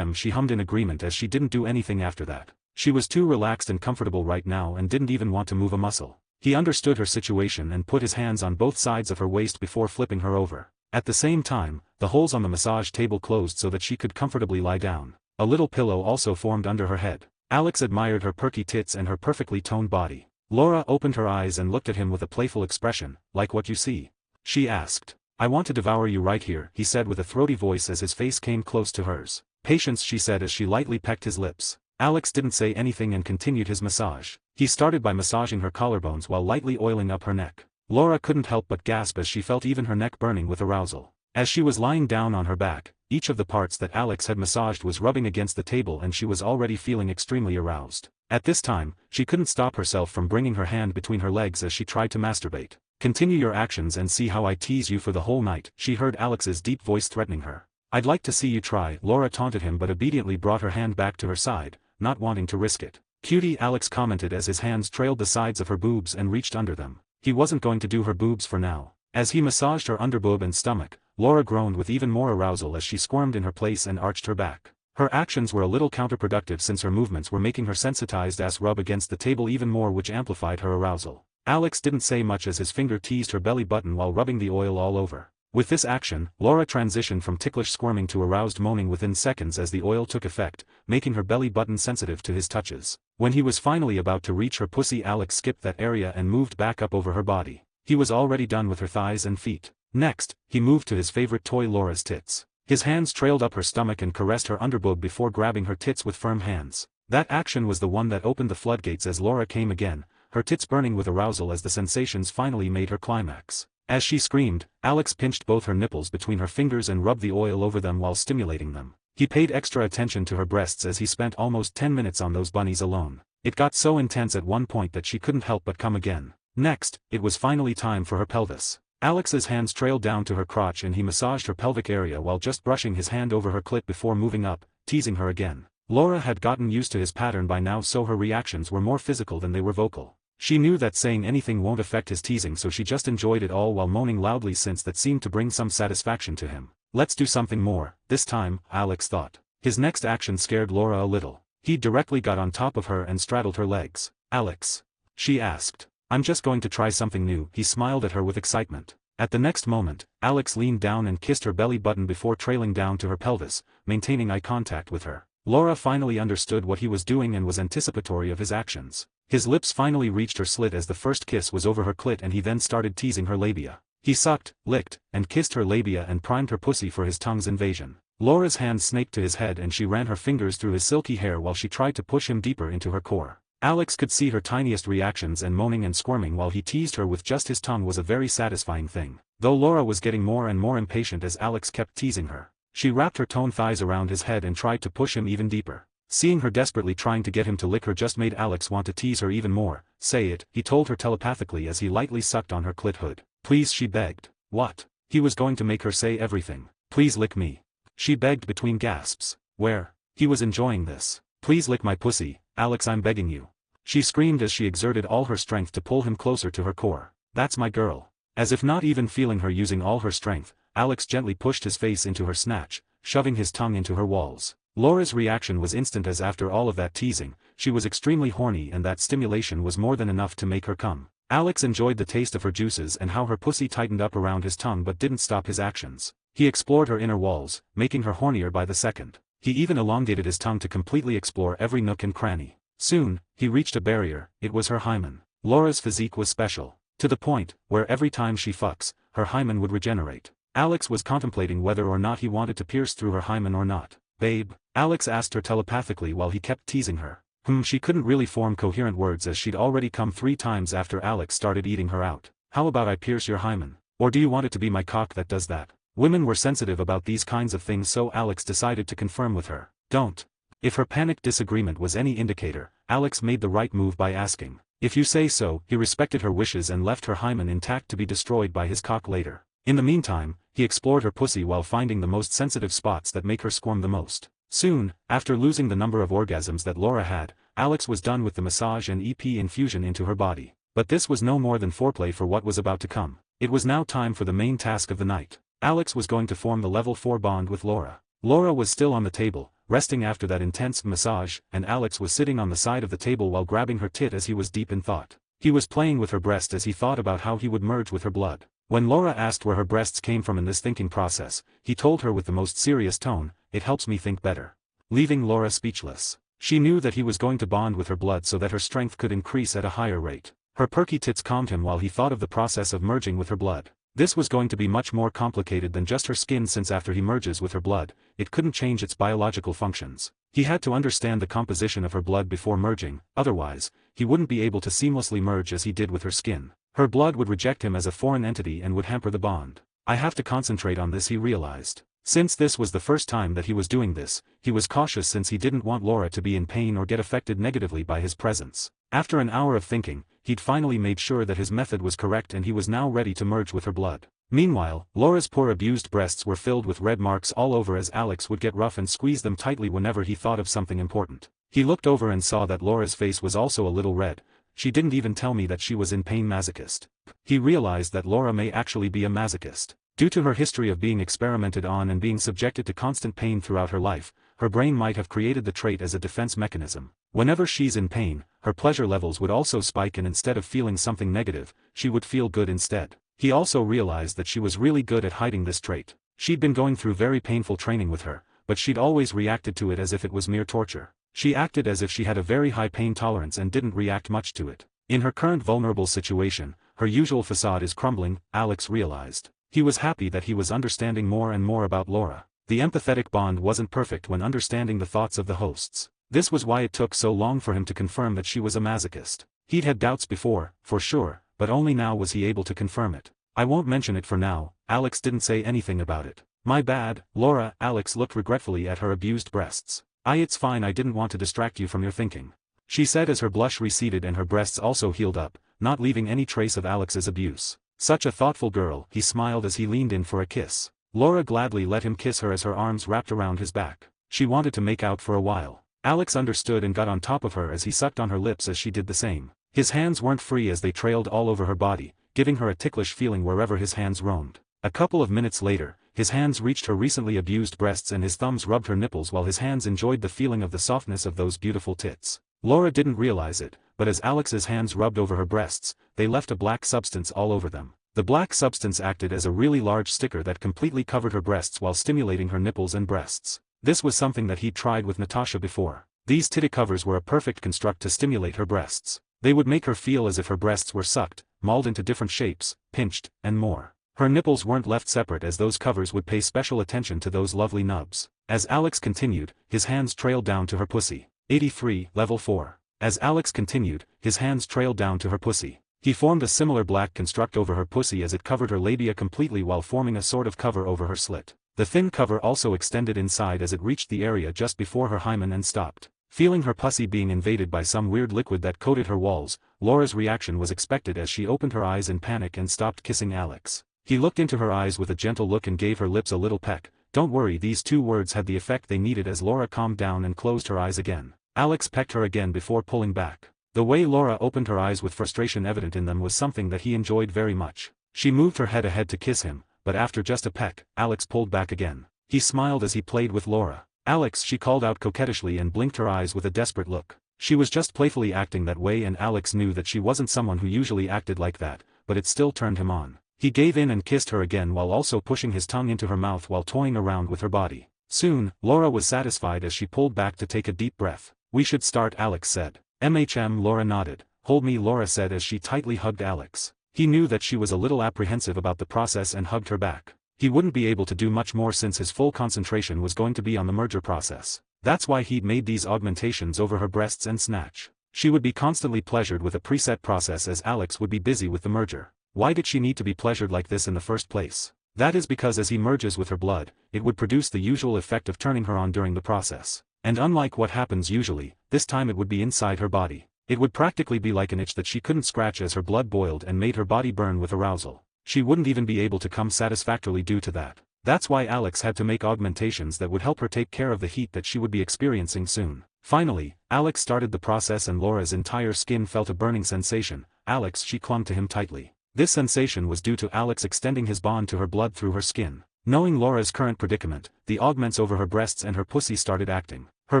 Speaker 2: She hummed in agreement as she didn't do anything after that. She was too relaxed and comfortable right now and didn't even want to move a muscle. He understood her situation and put his hands on both sides of her waist before flipping her over. At the same time, the holes on the massage table closed so that she could comfortably lie down. A little pillow also formed under her head. Alex admired her perky tits and her perfectly toned body. Laura opened her eyes and looked at him with a playful expression. "Like what you see?" she asked. "I want to devour you right here," he said with a throaty voice as his face came close to hers. "Patience," she said as she lightly pecked his lips. Alex didn't say anything and continued his massage. He started by massaging her collarbones while lightly oiling up her neck. Laura couldn't help but gasp as she felt even her neck burning with arousal. As she was lying down on her back, each of the parts that Alex had massaged was rubbing against the table and she was already feeling extremely aroused. At this time, she couldn't stop herself from bringing her hand between her legs as she tried to masturbate. "Continue your actions and see how I tease you for the whole night," she heard Alex's deep voice threatening her. "I'd like to see you try," Laura taunted him but obediently brought her hand back to her side, not wanting to risk it. "Cutie," Alex commented as his hands trailed the sides of her boobs and reached under them. He wasn't going to do her boobs for now. As he massaged her underboob and stomach, Laura groaned with even more arousal as she squirmed in her place and arched her back. Her actions were a little counterproductive since her movements were making her sensitized ass rub against the table even more, which amplified her arousal. Alex didn't say much as his finger teased her belly button while rubbing the oil all over. With this action, Laura transitioned from ticklish squirming to aroused moaning within seconds as the oil took effect, making her belly button sensitive to his touches. When he was finally about to reach her pussy, Alex skipped that area and moved back up over her body. He was already done with her thighs and feet. Next, he moved to his favorite toy, Laura's tits. His hands trailed up her stomach and caressed her underboob before grabbing her tits with firm hands. That action was the one that opened the floodgates as Laura came again, her tits burning with arousal as the sensations finally made her climax. As she screamed, Alex pinched both her nipples between her fingers and rubbed the oil over them while stimulating them. He paid extra attention to her breasts as he spent almost 10 minutes on those bunnies alone. It got so intense at one point that she couldn't help but come again. Next, it was finally time for her pelvis. Alex's hands trailed down to her crotch and he massaged her pelvic area while just brushing his hand over her clit before moving up, teasing her again. Laura had gotten used to his pattern by now, so her reactions were more physical than they were vocal. She knew that saying anything won't affect his teasing, so she just enjoyed it all while moaning loudly since that seemed to bring some satisfaction to him. "Let's do something more, this time," Alex thought. His next action scared Laura a little. He directly got on top of her and straddled her legs. "Alex?" she asked. "I'm just going to try something new," he smiled at her with excitement. At the next moment, Alex leaned down and kissed her belly button before trailing down to her pelvis, maintaining eye contact with her. Laura finally understood what he was doing and was anticipatory of his actions. His lips finally reached her slit as the first kiss was over her clit, and he then started teasing her labia. He sucked, licked, and kissed her labia and primed her pussy for his tongue's invasion. Laura's hand snaked to his head and she ran her fingers through his silky hair while she tried to push him deeper into her core. Alex could see her tiniest reactions, and moaning and squirming while he teased her with just his tongue was a very satisfying thing. Though Laura was getting more and more impatient as Alex kept teasing her. She wrapped her toned thighs around his head and tried to push him even deeper. Seeing her desperately trying to get him to lick her just made Alex want to tease her even more. "Say it," he told her telepathically as he lightly sucked on her clit hood. "Please," she begged. What? He was going to make her say everything. "Please lick me," she begged between gasps. Where? He was enjoying this. "Please lick my pussy, Alex, I'm begging you," she screamed as she exerted all her strength to pull him closer to her core. "That's my girl." As if not even feeling her using all her strength, Alex gently pushed his face into her snatch, shoving his tongue into her walls. Laura's reaction was instant as after all of that teasing, she was extremely horny and that stimulation was more than enough to make her come. Alex enjoyed the taste of her juices and how her pussy tightened up around his tongue but didn't stop his actions. He explored her inner walls, making her hornier by the second. He even elongated his tongue to completely explore every nook and cranny. Soon, he reached a barrier. It was her hymen. Laura's physique was special. To the point, where every time she fucks, her hymen would regenerate. Alex was contemplating whether or not he wanted to pierce through her hymen or not. "Babe?" Alex asked her telepathically while he kept teasing her. She couldn't really form coherent words as she'd already come 3 times after Alex started eating her out. How about I pierce your hymen? Or do you want it to be my cock that does that? Women were sensitive about these kinds of things, so Alex decided to confirm with her. Don't. If her panicked disagreement was any indicator, Alex made the right move by asking. If you say so. He respected her wishes and left her hymen intact to be destroyed by his cock later. In the meantime, he explored her pussy while finding the most sensitive spots that make her squirm the most. Soon, after losing the number of orgasms that Laura had, Alex was done with the massage and EP infusion into her body. But this was no more than foreplay for what was about to come. It was now time for the main task of the night. Alex was going to form the level 4 bond with Laura. Laura was still on the table, resting after that intense massage, and Alex was sitting on the side of the table while grabbing her tit as he was deep in thought. He was playing with her breast as he thought about how he would merge with her blood. When Laura asked where her breasts came from in this thinking process, he told her with the most serious tone, "It helps me think better." Leaving Laura speechless. She knew that he was going to bond with her blood so that her strength could increase at a higher rate. Her perky tits calmed him while he thought of the process of merging with her blood. This was going to be much more complicated than just her skin, since after he merges with her blood, it couldn't change its biological functions. He had to understand the composition of her blood before merging, otherwise, he wouldn't be able to seamlessly merge as he did with her skin. Her blood would reject him as a foreign entity and would hamper the bond. I have to concentrate on this, he realized. Since this was the first time that he was doing this, he was cautious since he didn't want Laura to be in pain or get affected negatively by his presence. After an hour of thinking, he'd finally made sure that his method was correct and he was now ready to merge with her blood. Meanwhile, Laura's poor abused breasts were filled with red marks all over as Alex would get rough and squeeze them tightly whenever he thought of something important. He looked over and saw that Laura's face was also a little red. She didn't even tell me that she was in pain. Masochist. He realized that Laura may actually be a masochist. Due to her history of being experimented on and being subjected to constant pain throughout her life, her brain might have created the trait as a defense mechanism. Whenever she's in pain, her pleasure levels would also spike, and instead of feeling something negative, she would feel good instead. He also realized that she was really good at hiding this trait. She'd been going through very painful training with her, but she'd always reacted to it as if it was mere torture. She acted as if she had a very high pain tolerance and didn't react much to it. In her current vulnerable situation, her usual facade is crumbling, Alex realized. He was happy that he was understanding more and more about Laura. The empathetic bond wasn't perfect when understanding the thoughts of the hosts. This was why it took so long for him to confirm that she was a masochist. He'd had doubts before, for sure, but only now was he able to confirm it. I won't mention it for now. Alex didn't say anything about it. My bad, Laura. Alex looked regretfully at her abused breasts. It's fine, I didn't want to distract you from your thinking, she said as her blush receded and her breasts also healed up, not leaving any trace of Alex's abuse. Such a thoughtful girl, he smiled as he leaned in for a kiss. Laura gladly let him kiss her as her arms wrapped around his back. She wanted to make out for a while. Alex understood and got on top of her as he sucked on her lips as she did the same. His hands weren't free as they trailed all over her body, giving her a ticklish feeling wherever his hands roamed. A couple of minutes later, his hands reached her recently abused breasts and his thumbs rubbed her nipples while his hands enjoyed the feeling of the softness of those beautiful tits. Laura didn't realize it, but as Alex's hands rubbed over her breasts, they left a black substance all over them. The black substance acted as a really large sticker that completely covered her breasts while stimulating her nipples and breasts. This was something that he'd tried with Natasha before. These titty covers were a perfect construct to stimulate her breasts. They would make her feel as if her breasts were sucked, mauled into different shapes, pinched, and more. Her nipples weren't left separate as those covers would pay special attention to those lovely nubs. As Alex continued, his hands trailed down to her pussy. 83, level 4. As Alex continued, his hands trailed down to her pussy. He formed a similar black construct over her pussy as it covered her labia completely while forming a sort of cover over her slit. The thin cover also extended inside as it reached the area just before her hymen and stopped. Feeling her pussy being invaded by some weird liquid that coated her walls, Laura's reaction was expected as she opened her eyes in panic and stopped kissing Alex. He looked into her eyes with a gentle look and gave her lips a little peck. Don't worry, these 2 words had the effect they needed as Laura calmed down and closed her eyes again. Alex pecked her again before pulling back. The way Laura opened her eyes with frustration evident in them was something that he enjoyed very much. She moved her head ahead to kiss him, but after just a peck, Alex pulled back again. He smiled as he played with Laura. Alex, she called out coquettishly and blinked her eyes with a desperate look. She was just playfully acting that way and Alex knew that she wasn't someone who usually acted like that, but it still turned him on. He gave in and kissed her again while also pushing his tongue into her mouth while toying around with her body. Soon, Laura was satisfied as she pulled back to take a deep breath. We should start, Alex said. Laura nodded. Hold me, Laura said as she tightly hugged Alex. He knew that she was a little apprehensive about the process and hugged her back. He wouldn't be able to do much more since his full concentration was going to be on the merger process. That's why he'd made these augmentations over her breasts and snatch. She would be constantly pleasured with a preset process as Alex would be busy with the merger. Why did she need to be pleasured like this in the first place? That is because as he merges with her blood, it would produce the usual effect of turning her on during the process. And unlike what happens usually, this time it would be inside her body. It would practically be like an itch that she couldn't scratch as her blood boiled and made her body burn with arousal. She wouldn't even be able to come satisfactorily due to that. That's why Alex had to make augmentations that would help her take care of the heat that she would be experiencing soon. Finally, Alex started the process and Laura's entire skin felt a burning sensation. She clung to him tightly. This sensation was due to Alex extending his bond to her blood through her skin. Knowing Laura's current predicament, the augments over her breasts and her pussy started acting. Her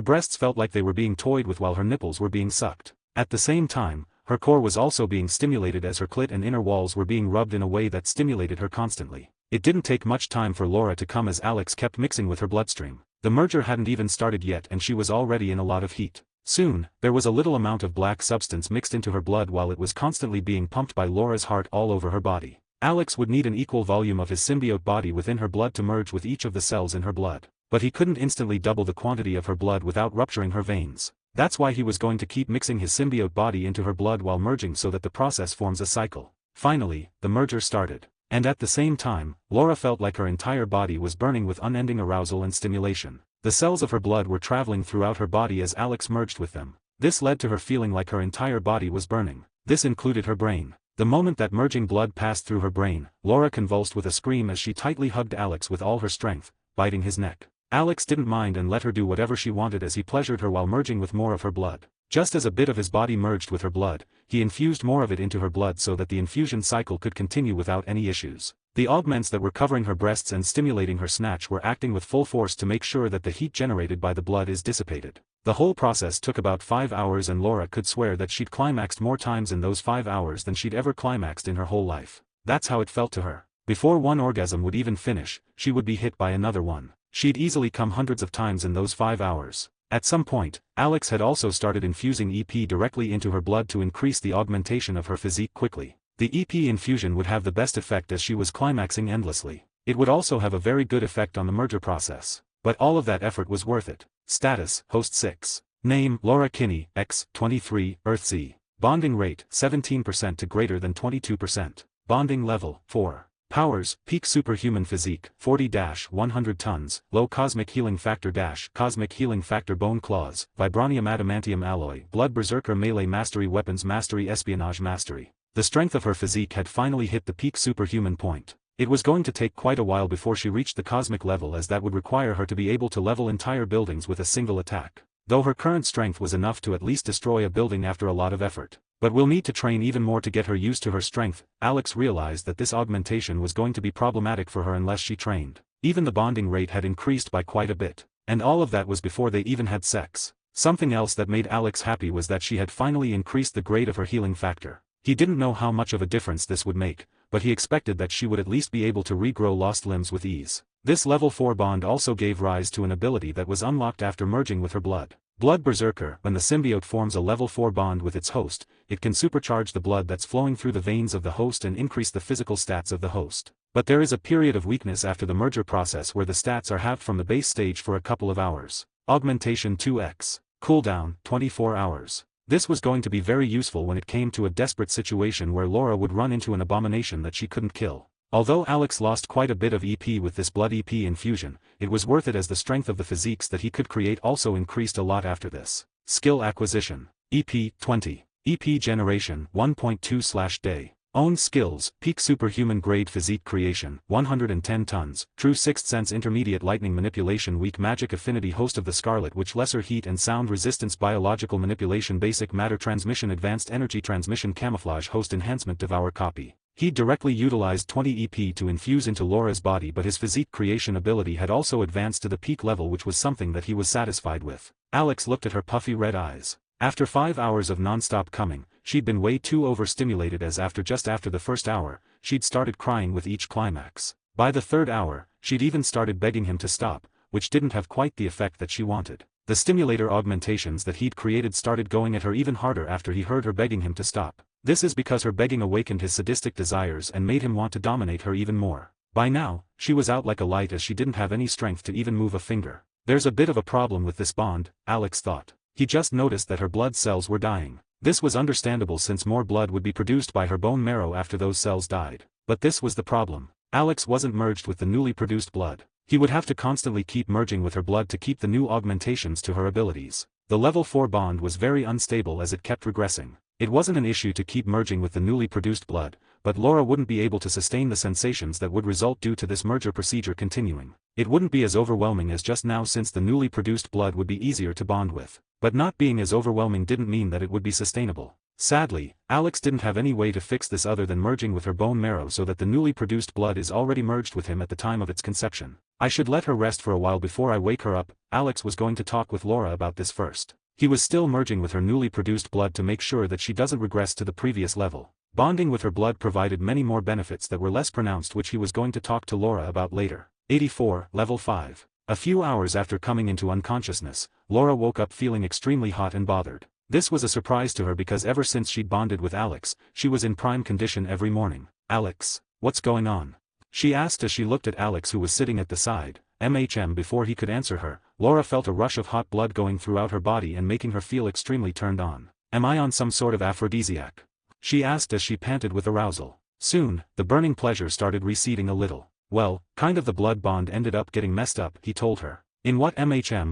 Speaker 2: breasts felt like they were being toyed with while her nipples were being sucked. At the same time, her core was also being stimulated as her clit and inner walls were being rubbed in a way that stimulated her constantly. It didn't take much time for Laura to come as Alex kept mixing with her bloodstream. The merger hadn't even started yet and she was already in a lot of heat. Soon, there was a little amount of black substance mixed into her blood while it was constantly being pumped by Laura's heart all over her body. Alex would need an equal volume of his symbiote body within her blood to merge with each of the cells in her blood. But he couldn't instantly double the quantity of her blood without rupturing her veins. That's why he was going to keep mixing his symbiote body into her blood while merging so that the process forms a cycle. Finally, the merger started. And at the same time, Laura felt like her entire body was burning with unending arousal and stimulation. The cells of her blood were traveling throughout her body as Alex merged with them. This led to her feeling like her entire body was burning. This included her brain. The moment that merging blood passed through her brain, Laura convulsed with a scream as she tightly hugged Alex with all her strength, biting his neck. Alex didn't mind and let her do whatever she wanted as he pleasured her while merging with more of her blood. Just as a bit of his body merged with her blood, he infused more of it into her blood so that the infusion cycle could continue without any issues. The augments that were covering her breasts and stimulating her snatch were acting with full force to make sure that the heat generated by the blood is dissipated. The whole process took about 5 hours and Laura could swear that she'd climaxed more times in those 5 hours than she'd ever climaxed in her whole life. That's how it felt to her. Before one orgasm would even finish, she would be hit by another one. She'd easily come hundreds of times in those 5 hours. At some point, Alex had also started infusing EP directly into her blood to increase the augmentation of her physique quickly. The EP infusion would have the best effect as she was climaxing endlessly. It would also have a very good effect on the merger process. But all of that effort was worth it. Status, Host 6. Name, Laura Kinney, X, 23, Earth Z. Bonding rate, 17% to greater than 22%. Bonding level, 4. Powers, peak superhuman physique, 40-100 tons, low cosmic healing factor - cosmic healing factor bone claws, vibranium adamantium alloy, blood berserker melee mastery weapons mastery espionage mastery. The strength of her physique had finally hit the peak superhuman point. It was going to take quite a while before she reached the cosmic level as that would require her to be able to level entire buildings with a single attack. Though her current strength was enough to at least destroy a building after a lot of effort. But we'll need to train even more to get her used to her strength. Alex realized that this augmentation was going to be problematic for her unless she trained. Even the bonding rate had increased by quite a bit. And all of that was before they even had sex. Something else that made Alex happy was that she had finally increased the grade of her healing factor. He didn't know how much of a difference this would make, but he expected that she would at least be able to regrow lost limbs with ease. This level 4 bond also gave rise to an ability that was unlocked after merging with her blood. Blood Berserker. When the symbiote forms a level 4 bond with its host, it can supercharge the blood that's flowing through the veins of the host and increase the physical stats of the host. But there is a period of weakness after the merger process where the stats are halved from the base stage for a couple of hours. Augmentation 2x. Cooldown, 24 hours. This was going to be very useful when it came to a desperate situation where Laura would run into an abomination that she couldn't kill. Although Alex lost quite a bit of EP with this blood EP infusion, it was worth it as the strength of the physiques that he could create also increased a lot after this. Skill acquisition. EP, 20. EP generation, 1.2/day. Owned skills, peak superhuman grade physique creation, 110 tons, true sixth sense intermediate lightning manipulation weak magic affinity host of the scarlet witch lesser heat and sound resistance biological manipulation basic matter transmission advanced energy transmission camouflage host enhancement devour copy. He directly utilized 20 EP to infuse into Laura's body but his physique creation ability had also advanced to the peak level which was something that he was satisfied with. Alex looked at her puffy red eyes. After 5 hours of non-stop coming, she'd been way too overstimulated as just after the first hour, she'd started crying with each climax. By the third hour, she'd even started begging him to stop, which didn't have quite the effect that she wanted. The stimulator augmentations that he'd created started going at her even harder after he heard her begging him to stop. This is because her begging awakened his sadistic desires and made him want to dominate her even more. By now, she was out like a light as she didn't have any strength to even move a finger. There's a bit of a problem with this bond, Alex thought. He just noticed that her blood cells were dying. This was understandable since more blood would be produced by her bone marrow after those cells died. But this was the problem. Alex wasn't merged with the newly produced blood. He would have to constantly keep merging with her blood to keep the new augmentations to her abilities. The level 4 bond was very unstable as it kept regressing. It wasn't an issue to keep merging with the newly produced blood, but Laura wouldn't be able to sustain the sensations that would result due to this merger procedure continuing. It wouldn't be as overwhelming as just now since the newly produced blood would be easier to bond with. But not being as overwhelming didn't mean that it would be sustainable. Sadly, Alex didn't have any way to fix this other than merging with her bone marrow so that the newly produced blood is already merged with him at the time of its conception. I should let her rest for a while before I wake her up. Alex was going to talk with Laura about this first. He was still merging with her newly produced blood to make sure that she doesn't regress to the previous level. Bonding with her blood provided many more benefits that were less pronounced, which he was going to talk to Laura about later. 84, Level 5. A few hours after coming into unconsciousness, Laura woke up feeling extremely hot and bothered. This was a surprise to her because ever since she'd bonded with Alex, she was in prime condition every morning. Alex, what's going on? She asked as she looked at Alex, who was sitting at the side. Before he could answer her, Laura felt a rush of hot blood going throughout her body and making her feel extremely turned on. Am I on some sort of aphrodisiac? She asked as she panted with arousal. Soon, the burning pleasure started receding a little. Well, kind of, the blood bond ended up getting messed up, he told her. In what?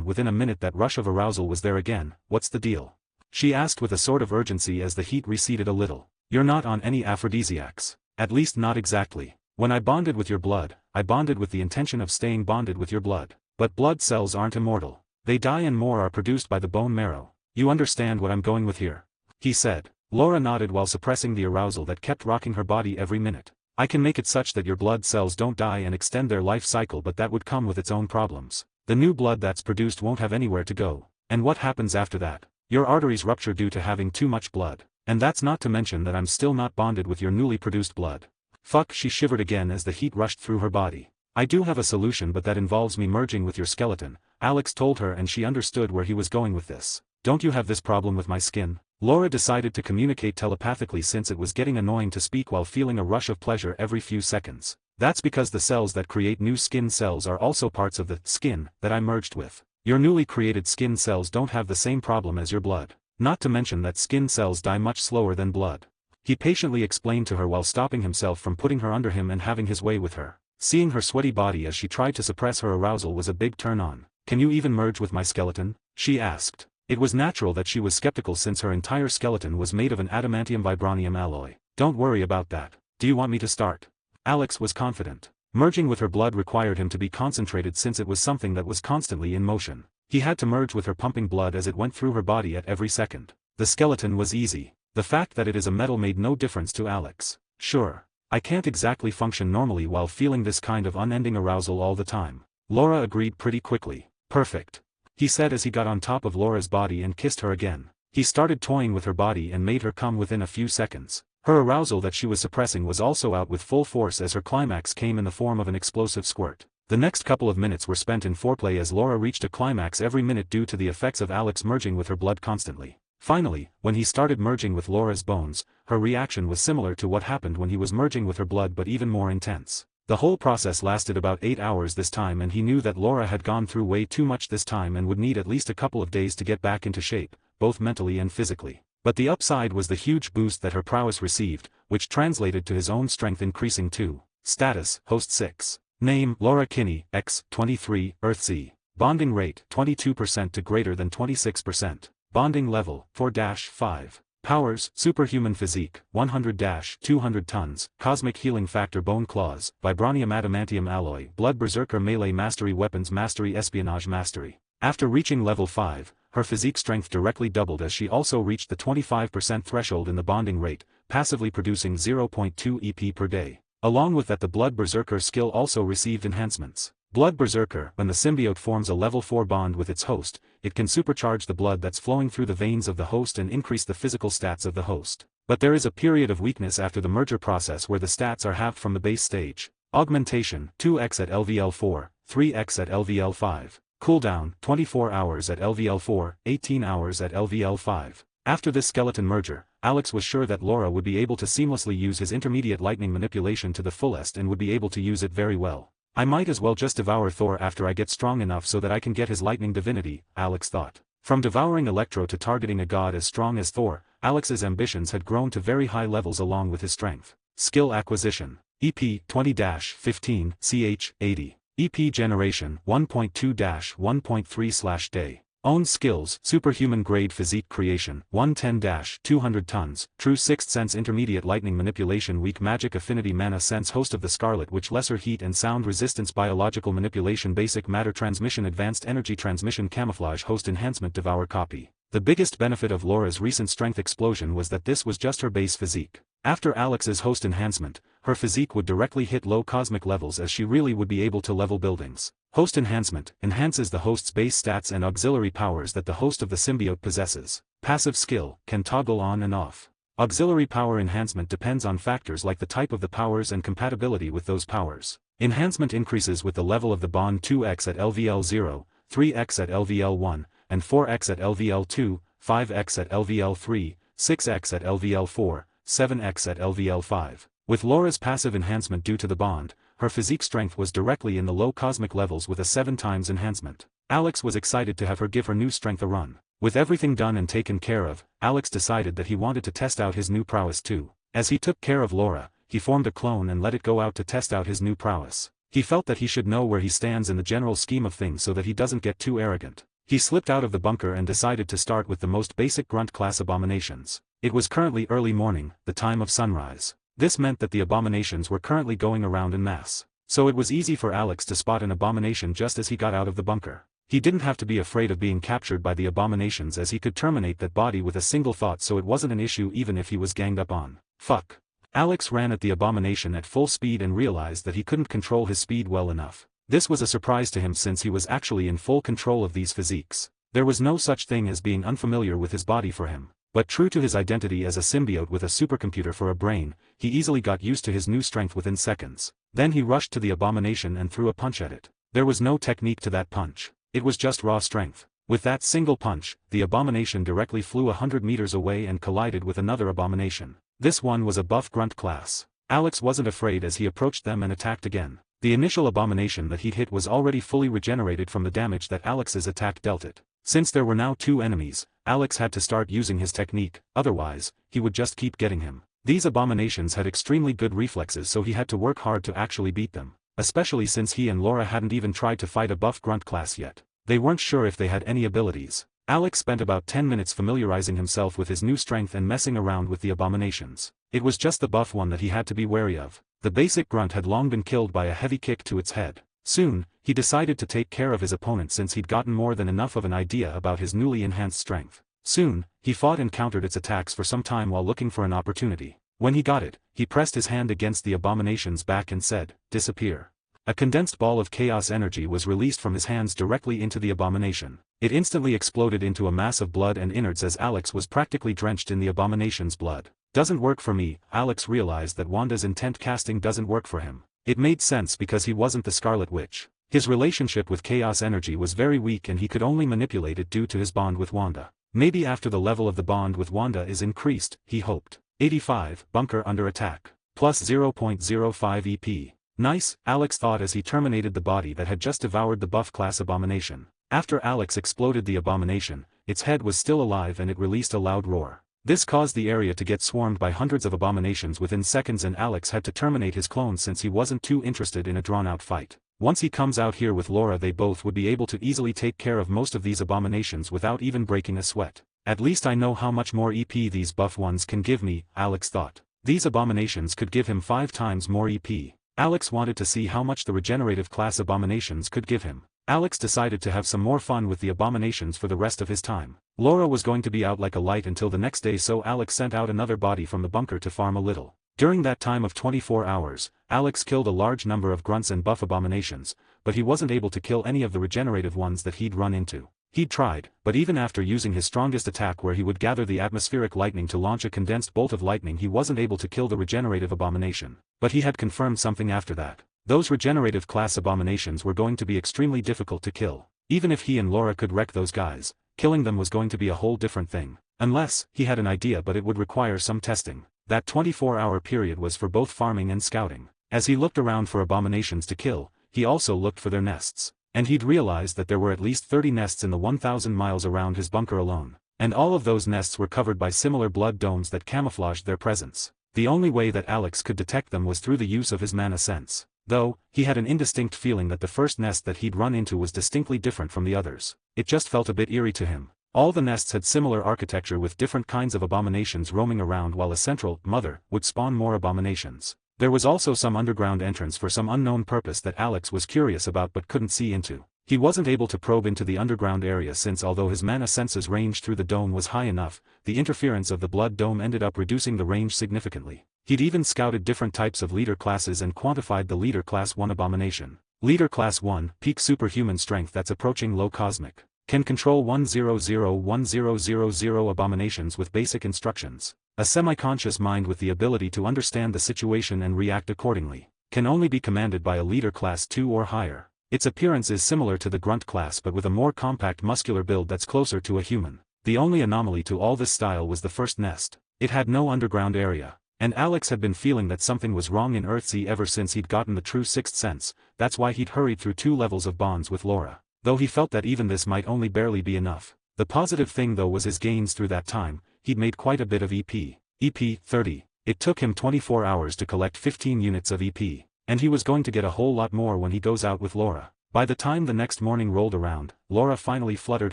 Speaker 2: Within a minute that rush of arousal was there again. What's the deal? She asked with a sort of urgency as the heat receded a little. You're not on any aphrodisiacs. At least not exactly. When I bonded with your blood, I bonded with the intention of staying bonded with your blood. But blood cells aren't immortal. They die and more are produced by the bone marrow. You understand what I'm going with here? He said. Laura nodded while suppressing the arousal that kept rocking her body every minute. I can make it such that your blood cells don't die and extend their life cycle, but that would come with its own problems. The new blood that's produced won't have anywhere to go. And what happens after that? Your arteries rupture due to having too much blood. And that's not to mention that I'm still not bonded with your newly produced blood. Fuck, she shivered again as the heat rushed through her body. I do have a solution, but that involves me merging with your skeleton, Alex told her, and she understood where he was going with this. Don't you have this problem with my skin? Laura decided to communicate telepathically since it was getting annoying to speak while feeling a rush of pleasure every few seconds. That's because the cells that create new skin cells are also parts of the skin that I merged with. Your newly created skin cells don't have the same problem as your blood. Not to mention that skin cells die much slower than blood. He patiently explained to her while stopping himself from putting her under him and having his way with her. Seeing her sweaty body as she tried to suppress her arousal was a big turn on. Can you even merge with my skeleton? She asked. It was natural that she was skeptical since her entire skeleton was made of an adamantium vibranium alloy. Don't worry about that. Do you want me to start? Alex was confident. Merging with her blood required him to be concentrated since it was something that was constantly in motion. He had to merge with her pumping blood as it went through her body at every second. The skeleton was easy. The fact that it is a metal made no difference to Alex. Sure. I can't exactly function normally while feeling this kind of unending arousal all the time. Laura agreed pretty quickly. Perfect. He said as he got on top of Laura's body and kissed her again. He started toying with her body and made her come within a few seconds. Her arousal that she was suppressing was also out with full force as her climax came in the form of an explosive squirt. The next couple of minutes were spent in foreplay as Laura reached a climax every minute due to the effects of Alex merging with her blood constantly. Finally, when he started merging with Laura's bones, her reaction was similar to what happened when he was merging with her blood, but even more intense. The whole process lasted about 8 hours this time, and he knew that Laura had gone through way too much this time and would need at least a couple of days to get back into shape, both mentally and physically. But the upside was the huge boost that her prowess received, which translated to his own strength increasing too. Status, Host 6. Name, Laura Kinney, X, 23, Earthsea. Bonding rate, 22% to greater than 26%. Bonding level, 4-5. Powers, superhuman physique, 100-200 tons, cosmic healing factor, bone claws, vibranium adamantium alloy, blood berserker, melee mastery, weapons mastery, espionage mastery. After reaching level 5, her physique strength directly doubled as she also reached the 25% threshold in the bonding rate, passively producing 0.2 EP per day. Along with that, the blood berserker skill also received enhancements. Blood berserker, when the symbiote forms a level 4 bond with its host, it can supercharge the blood that's flowing through the veins of the host and increase the physical stats of the host. But there is a period of weakness after the merger process where the stats are halved from the base stage. Augmentation, 2x at LVL4, 3x at LVL5. Cooldown, 24 hours at LVL4, 18 hours at LVL5. After this skeleton merger, Alex was sure that Laura would be able to seamlessly use his intermediate lightning manipulation to the fullest and would be able to use it very well. I might as well just devour Thor after I get strong enough so that I can get his lightning divinity, Alex thought. From devouring Electro to targeting a god as strong as Thor, Alex's ambitions had grown to very high levels along with his strength. Skill acquisition. EP 20-15 ch 80. EP generation 1.2-1.3/day. Own skills, superhuman grade physique creation, 110-200 tons, true sixth sense intermediate lightning manipulation weak magic affinity mana sense host of the scarlet witch lesser heat and sound resistance biological manipulation basic matter transmission advanced energy transmission camouflage host enhancement devour copy. The biggest benefit of Laura's recent strength explosion was that this was just her base physique. After Alex's host enhancement, her physique would directly hit low cosmic levels as she really would be able to level buildings. Host enhancement enhances the host's base stats and auxiliary powers that the host of the symbiote possesses. Passive skill can toggle on and off. Auxiliary power enhancement depends on factors like the type of the powers and compatibility with those powers. Enhancement increases with the level of the bond 2x at LVL 0, 3x at LVL 1, and 4x at LVL 2, 5x at LVL 3, 6x at LVL 4, 7x at LVL 5. With Laura's passive enhancement due to the bond, her physique strength was directly in the low cosmic levels with a 7 times enhancement. Alex was excited to have her give her new strength a run. With everything done and taken care of, Alex decided that he wanted to test out his new prowess too. As he took care of Laura, he formed a clone and let it go out to test out his new prowess. He felt that he should know where he stands in the general scheme of things so that he doesn't get too arrogant. He slipped out of the bunker and decided to start with the most basic grunt class abominations. It was currently early morning, the time of sunrise. This meant that the abominations were currently going around en masse. So it was easy for Alex to spot an abomination just as he got out of the bunker. He didn't have to be afraid of being captured by the abominations as he could terminate that body with a single thought so it wasn't an issue even if he was ganged up on. Fuck. Alex ran at the abomination at full speed and realized that he couldn't control his speed well enough. This was a surprise to him since he was actually in full control of these physiques. There was no such thing as being unfamiliar with his body for him. But true to his identity as a symbiote with a supercomputer for a brain, he easily got used to his new strength within seconds. Then he rushed to the abomination and threw a punch at it. There was no technique to that punch. It was just raw strength. With that single punch, the abomination directly flew 100 meters away and collided with another abomination. This one was a buff grunt class. Alex wasn't afraid as he approached them and attacked again. The initial abomination that he'd hit was already fully regenerated from the damage that Alex's attack dealt it. Since there were now 2 enemies, Alex had to start using his technique, otherwise, he would just keep getting him. These abominations had extremely good reflexes so he had to work hard to actually beat them, especially since he and Laura hadn't even tried to fight a buff grunt class yet. They weren't sure if they had any abilities. Alex spent about 10 minutes familiarizing himself with his new strength and messing around with the abominations. It was just the buff one that he had to be wary of. The basic grunt had long been killed by a heavy kick to its head. Soon, he decided to take care of his opponent since he'd gotten more than enough of an idea about his newly enhanced strength. Soon, he fought and countered its attacks for some time while looking for an opportunity. When he got it, he pressed his hand against the abomination's back and said, "Disappear." A condensed ball of chaos energy was released from his hands directly into the abomination. It instantly exploded into a mass of blood and innards as Alex was practically drenched in the abomination's blood. Doesn't work for me. Alex realized that Wanda's intent casting doesn't work for him. It made sense because he wasn't the Scarlet Witch. His relationship with chaos energy was very weak and he could only manipulate it due to his bond with Wanda. Maybe after the level of the bond with Wanda is increased, he hoped. 85, bunker under attack. Plus 0.05 EP. Nice, Alex thought as he terminated the body that had just devoured the buff class abomination. After Alex exploded the abomination, its head was still alive and it released a loud roar. This caused the area to get swarmed by hundreds of abominations within seconds and Alex had to terminate his clone since he wasn't too interested in a drawn-out fight. Once he comes out here with Laura they both would be able to easily take care of most of these abominations without even breaking a sweat. At least I know how much more EP these buff ones can give me, Alex thought. These abominations could give him 5 times more EP. Alex wanted to see how much the regenerative class abominations could give him. Alex decided to have some more fun with the abominations for the rest of his time. Laura was going to be out like a light until the next day so Alex sent out another body from the bunker to farm a little. During that time of 24 hours, Alex killed a large number of grunts and buff abominations, but he wasn't able to kill any of the regenerative ones that he'd run into. He'd tried, but even after using his strongest attack where he would gather the atmospheric lightning to launch a condensed bolt of lightning he wasn't able to kill the regenerative abomination. But he had confirmed something after that. Those regenerative class abominations were going to be extremely difficult to kill. Even if he and Laura could wreck those guys, killing them was going to be a whole different thing. Unless, he had an idea but it would require some testing. That 24-hour period was for both farming and scouting. As he looked around for abominations to kill, he also looked for their nests. And he'd realized that there were at least 30 nests in the 1,000 miles around his bunker alone. And all of those nests were covered by similar blood domes that camouflaged their presence. The only way that Alex could detect them was through the use of his mana sense. Though, he had an indistinct feeling that the first nest that he'd run into was distinctly different from the others. It just felt a bit eerie to him. All the nests had similar architecture with different kinds of abominations roaming around, while a central, mother, would spawn more abominations. There was also some underground entrance for some unknown purpose that Alex was curious about but couldn't see into. He wasn't able to probe into the underground area since although his mana sense's range through the dome was high enough, the interference of the blood dome ended up reducing the range significantly. He'd even scouted different types of leader classes and quantified the leader class 1 abomination. Leader class 1, peak superhuman strength that's approaching low cosmic. Can control 1001000 abominations with basic instructions. A semi-conscious mind with the ability to understand the situation and react accordingly. Can only be commanded by a leader class 2 or higher. Its appearance is similar to the grunt class but with a more compact muscular build that's closer to a human. The only anomaly to all this style was the first nest. It had no underground area. And Alex had been feeling that something was wrong in Earthsea ever since he'd gotten the true sixth sense. That's why he'd hurried through 2 levels of bonds with Laura. Though he felt that even this might only barely be enough. The positive thing though was his gains through that time. He'd made quite a bit of EP. EP 30. It took him 24 hours to collect 15 units of EP. And he was going to get a whole lot more when he goes out with Laura. By the time the next morning rolled around, Laura finally fluttered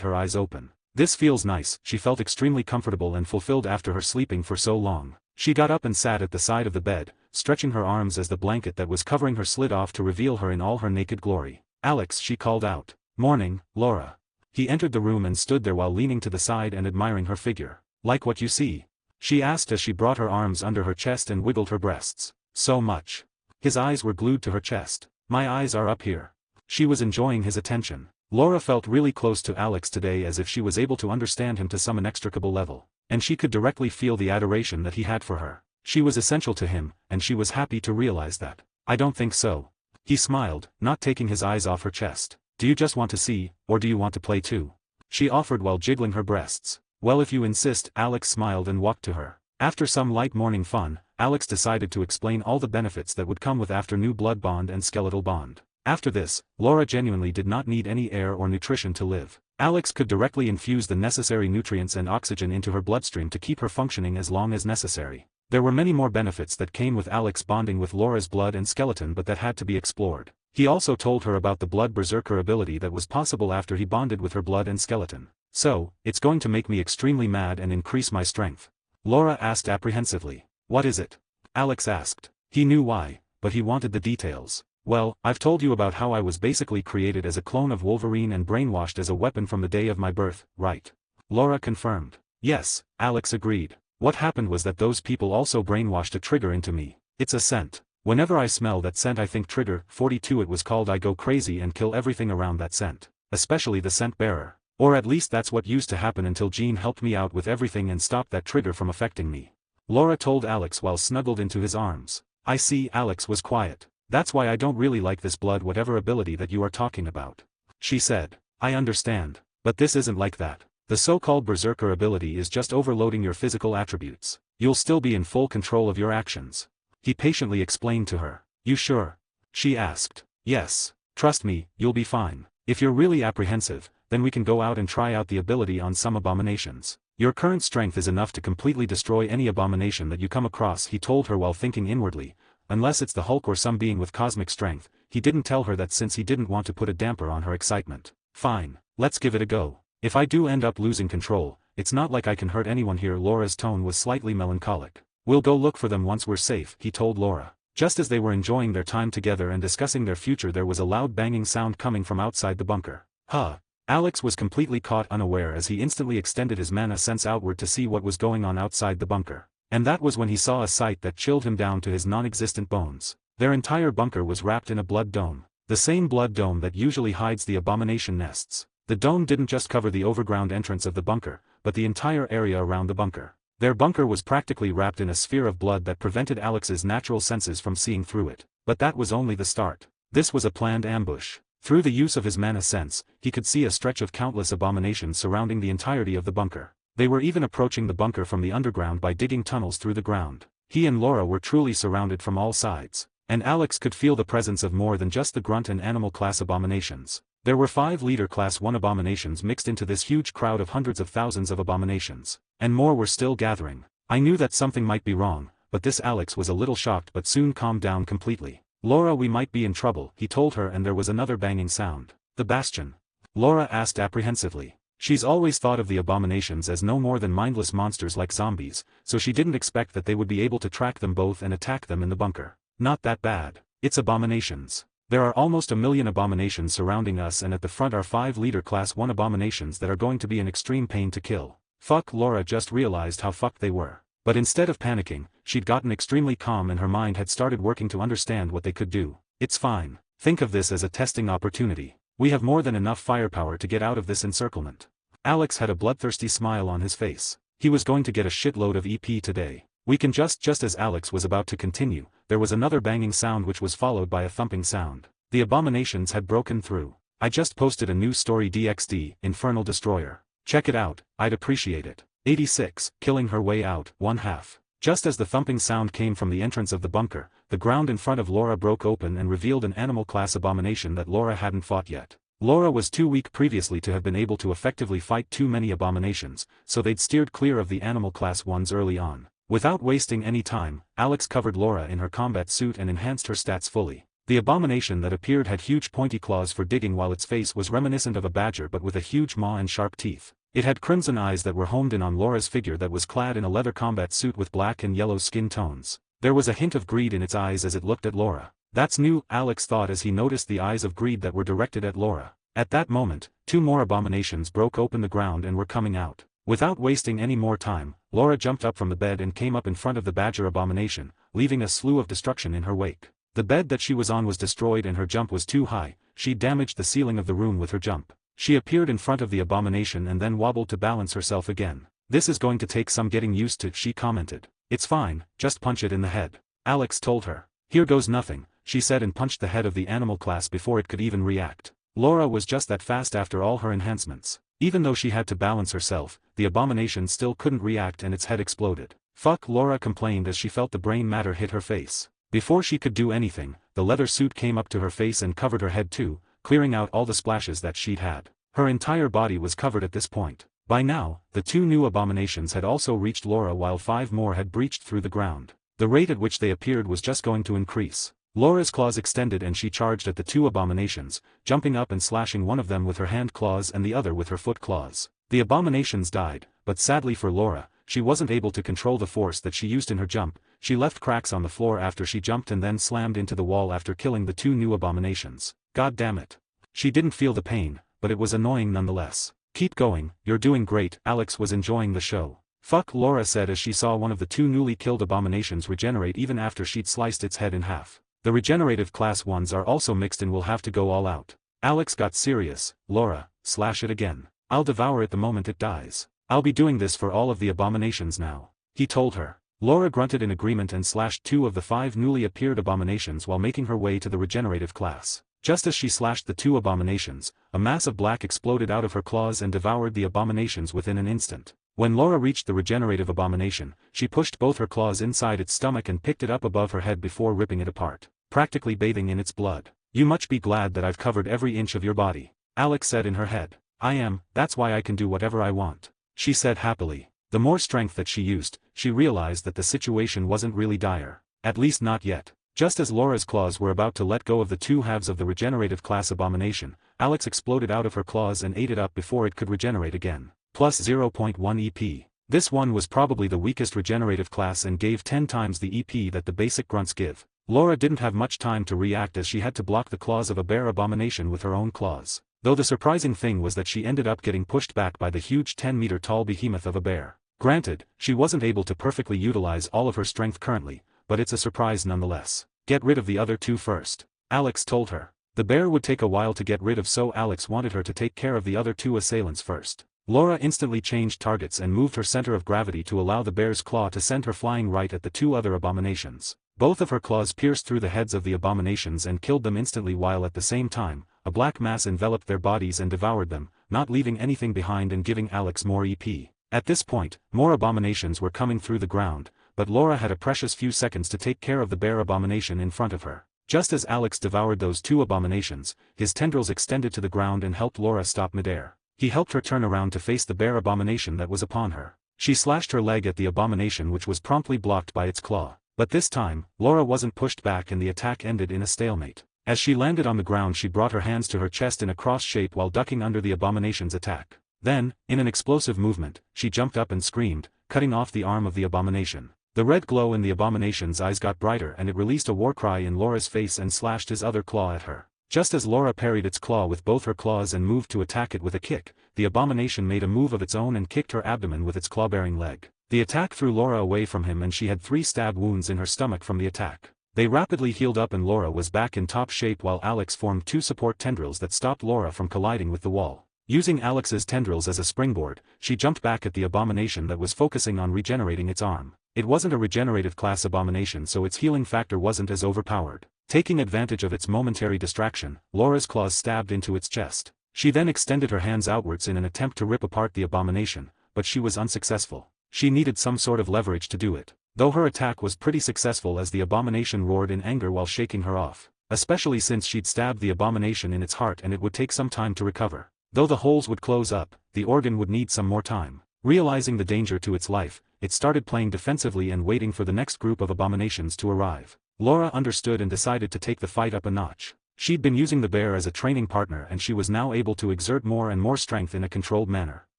Speaker 2: her eyes open. This feels nice. She felt extremely comfortable and fulfilled after her sleeping for so long. She got up and sat at the side of the bed, stretching her arms as the blanket that was covering her slid off to reveal her in all her naked glory. Alex, she called out. Morning, Laura. He entered the room and stood there while leaning to the side and admiring her figure. Like what you see? She asked as she brought her arms under her chest and wiggled her breasts. So much. His eyes were glued to her chest. My eyes are up here. She was enjoying his attention. Laura felt really close to Alex today, as if she was able to understand him to some inextricable level. And she could directly feel the adoration that he had for her. She was essential to him, and she was happy to realize that. I don't think so. He smiled, not taking his eyes off her chest. Do you just want to see, or do you want to play too? She offered while jiggling her breasts. Well, if you insist, Alex smiled and walked to her. After some light morning fun, Alex decided to explain all the benefits that would come with after new blood bond and skeletal bond. After this, Laura genuinely did not need any air or nutrition to live. Alex could directly infuse the necessary nutrients and oxygen into her bloodstream to keep her functioning as long as necessary. There were many more benefits that came with Alex bonding with Laura's blood and skeleton, but that had to be explored. He also told her about the blood berserker ability that was possible after he bonded with her blood and skeleton. So, it's going to make me extremely mad and increase my strength. Laura asked apprehensively. What is it? Alex asked. He knew why, but he wanted the details. Well, I've told you about how I was basically created as a clone of Wolverine and brainwashed as a weapon from the day of my birth, right? Laura confirmed. Yes, Alex agreed. What happened was that those people also brainwashed a trigger into me. It's a scent. Whenever I smell that scent I think trigger, 42 it was called, I go crazy and kill everything around that scent. Especially the scent bearer. Or at least that's what used to happen until Jean helped me out with everything and stopped that trigger from affecting me. Laura told Alex while snuggled into his arms. I see. Alex was quiet. That's why I don't really like this blood whatever ability that you are talking about. She said. I understand. But this isn't like that. The so-called berserker ability is just overloading your physical attributes. You'll still be in full control of your actions. He patiently explained to her. You sure? She asked. Yes. Trust me, you'll be fine. If you're really apprehensive, then we can go out and try out the ability on some abominations. Your current strength is enough to completely destroy any abomination that you come across, he told her while thinking inwardly. Unless it's the Hulk or some being with cosmic strength. He didn't tell her that since he didn't want to put a damper on her excitement. Fine, let's give it a go. If I do end up losing control, it's not like I can hurt anyone here. Laura's tone was slightly melancholic. We'll go look for them once we're safe, he told Laura. Just as they were enjoying their time together and discussing their future, there was a loud banging sound coming from outside the bunker. Huh. Alex was completely caught unaware as he instantly extended his mana sense outward to see what was going on outside the bunker. And that was when he saw a sight that chilled him down to his non-existent bones. Their entire bunker was wrapped in a blood dome. The same blood dome that usually hides the abomination nests. The dome didn't just cover the overground entrance of the bunker, but the entire area around the bunker. Their bunker was practically wrapped in a sphere of blood that prevented Alex's natural senses from seeing through it. But that was only the start. This was a planned ambush. Through the use of his mana sense, he could see a stretch of countless abominations surrounding the entirety of the bunker. They were even approaching the bunker from the underground by digging tunnels through the ground. He and Laura were truly surrounded from all sides. And Alex could feel the presence of more than just the grunt and animal class abominations. There were 5 leader class 1 abominations mixed into this huge crowd of hundreds of thousands of abominations. And more were still gathering. I knew that something might be wrong, but this Alex was a little shocked but soon calmed down completely. Laura, we might be in trouble, he told her, and there was another banging sound. The Bastion? Laura asked apprehensively. She's always thought of the abominations as no more than mindless monsters like zombies, so she didn't expect that they would be able to track them both and attack them in the bunker. Not that bad. It's abominations. There are almost 1 million abominations surrounding us, and at the front are 5 leader class 1 abominations that are going to be an extreme pain to kill. Fuck. Laura just realized how fucked they were. But instead of panicking, she'd gotten extremely calm and her mind had started working to understand what they could do. It's fine. Think of this as a testing opportunity. We have more than enough firepower to get out of this encirclement. Alex had a bloodthirsty smile on his face. He was going to get a shitload of EP today. We can just as Alex was about to continue, there was another banging sound which was followed by a thumping sound. The abominations had broken through. I just posted a new story, DXD, Infernal Destroyer. Check it out, I'd appreciate it. 86, killing her way out, 1/2. Just as the thumping sound came from the entrance of the bunker, the ground in front of Laura broke open and revealed an animal class abomination that Laura hadn't fought yet. Laura was too weak previously to have been able to effectively fight too many abominations, so they'd steered clear of the animal class ones early on. Without wasting any time, Alex covered Laura in her combat suit and enhanced her stats fully. The abomination that appeared had huge pointy claws for digging, while its face was reminiscent of a badger but with a huge maw and sharp teeth. It had crimson eyes that were homed in on Laura's figure that was clad in a leather combat suit with black and yellow skin tones. There was a hint of greed in its eyes as it looked at Laura. That's new, Alex thought as he noticed the eyes of greed that were directed at Laura. At that moment, 2 more abominations broke open the ground and were coming out. Without wasting any more time, Laura jumped up from the bed and came up in front of the badger abomination, leaving a slew of destruction in her wake. The bed that she was on was destroyed and her jump was too high. She damaged the ceiling of the room with her jump. She appeared in front of the abomination and then wobbled to balance herself again. This is going to take some getting used to, she commented. It's fine, just punch it in the head. Alex told her. Here goes nothing, she said, and punched the head of the animal class before it could even react. Laura was just that fast after all her enhancements. Even though she had to balance herself, the abomination still couldn't react and its head exploded. Fuck, Laura complained as she felt the brain matter hit her face. Before she could do anything, the leather suit came up to her face and covered her head too, clearing out all the splashes that she'd had. Her entire body was covered at this point. By now, the 2 new abominations had also reached Laura while 5 more had breached through the ground. The rate at which they appeared was just going to increase. Laura's claws extended and she charged at the 2 abominations, jumping up and slashing one of them with her hand claws and the other with her foot claws. The abominations died, but sadly for Laura, she wasn't able to control the force that she used in her jump. She left cracks on the floor after she jumped and then slammed into the wall after killing the 2 new abominations. God damn it. She didn't feel the pain, but it was annoying nonetheless. Keep going, you're doing great. Alex was enjoying the show. Fuck, Laura said as she saw one of the 2 newly killed abominations regenerate even after she'd sliced its head in half. The regenerative class ones are also mixed and will have to go all out. Alex got serious. Laura, slash it again. I'll devour it the moment it dies. I'll be doing this for all of the abominations now, he told her. Laura grunted in agreement and slashed 2 of the 5 newly appeared abominations while making her way to the regenerative class. Just as she slashed the 2 abominations, a mass of black exploded out of her claws and devoured the abominations within an instant. When Laura reached the regenerative abomination, she pushed both her claws inside its stomach and picked it up above her head before ripping it apart, practically bathing in its blood. You must be glad that I've covered every inch of your body, Alex said in her head. I am, that's why I can do whatever I want, she said happily. The more strength that she used, she realized that the situation wasn't really dire. At least not yet. Just as Laura's claws were about to let go of the 2 halves of the regenerative class abomination, Alex exploded out of her claws and ate it up before it could regenerate again. Plus 0.1 EP. This one was probably the weakest regenerative class and gave 10 times the EP that the basic grunts give. Laura didn't have much time to react as she had to block the claws of a bear abomination with her own claws. Though the surprising thing was that she ended up getting pushed back by the huge 10-meter tall behemoth of a bear. Granted, she wasn't able to perfectly utilize all of her strength currently, but it's a surprise nonetheless. Get rid of the other 2 first, Alex told her. The bear would take a while to get rid of, so Alex wanted her to take care of the other 2 assailants first. Laura instantly changed targets and moved her center of gravity to allow the bear's claw to send her flying right at the 2 other abominations. Both of her claws pierced through the heads of the abominations and killed them instantly, while at the same time, a black mass enveloped their bodies and devoured them, not leaving anything behind and giving Alex more EP. At this point, more abominations were coming through the ground, but Laura had a precious few seconds to take care of the bear abomination in front of her. Just as Alex devoured those two abominations, his tendrils extended to the ground and helped Laura stop midair. He helped her turn around to face the bear abomination that was upon her. She slashed her leg at the abomination, which was promptly blocked by its claw. But this time, Laura wasn't pushed back and the attack ended in a stalemate. As she landed on the ground, she brought her hands to her chest in a cross shape while ducking under the abomination's attack. Then, in an explosive movement, she jumped up and screamed, cutting off the arm of the abomination. The red glow in the abomination's eyes got brighter and it released a war cry in Laura's face and slashed his other claw at her. Just as Laura parried its claw with both her claws and moved to attack it with a kick, the abomination made a move of its own and kicked her abdomen with its claw-bearing leg. The attack threw Laura away from him and she had 3 stab wounds in her stomach from the attack. They rapidly healed up and Laura was back in top shape while Alex formed 2 support tendrils that stopped Laura from colliding with the wall. Using Alex's tendrils as a springboard, she jumped back at the abomination that was focusing on regenerating its arm. It wasn't a regenerative class abomination, so its healing factor wasn't as overpowered. Taking advantage of its momentary distraction, Laura's claws stabbed into its chest. She then extended her hands outwards in an attempt to rip apart the abomination, but she was unsuccessful. She needed some sort of leverage to do it. Though her attack was pretty successful as the abomination roared in anger while shaking her off. Especially since she'd stabbed the abomination in its heart and it would take some time to recover. Though the holes would close up, the organ would need some more time. Realizing the danger to its life, it started playing defensively and waiting for the next group of abominations to arrive. Laura understood and decided to take the fight up a notch. She'd been using the bear as a training partner and she was now able to exert more and more strength in a controlled manner.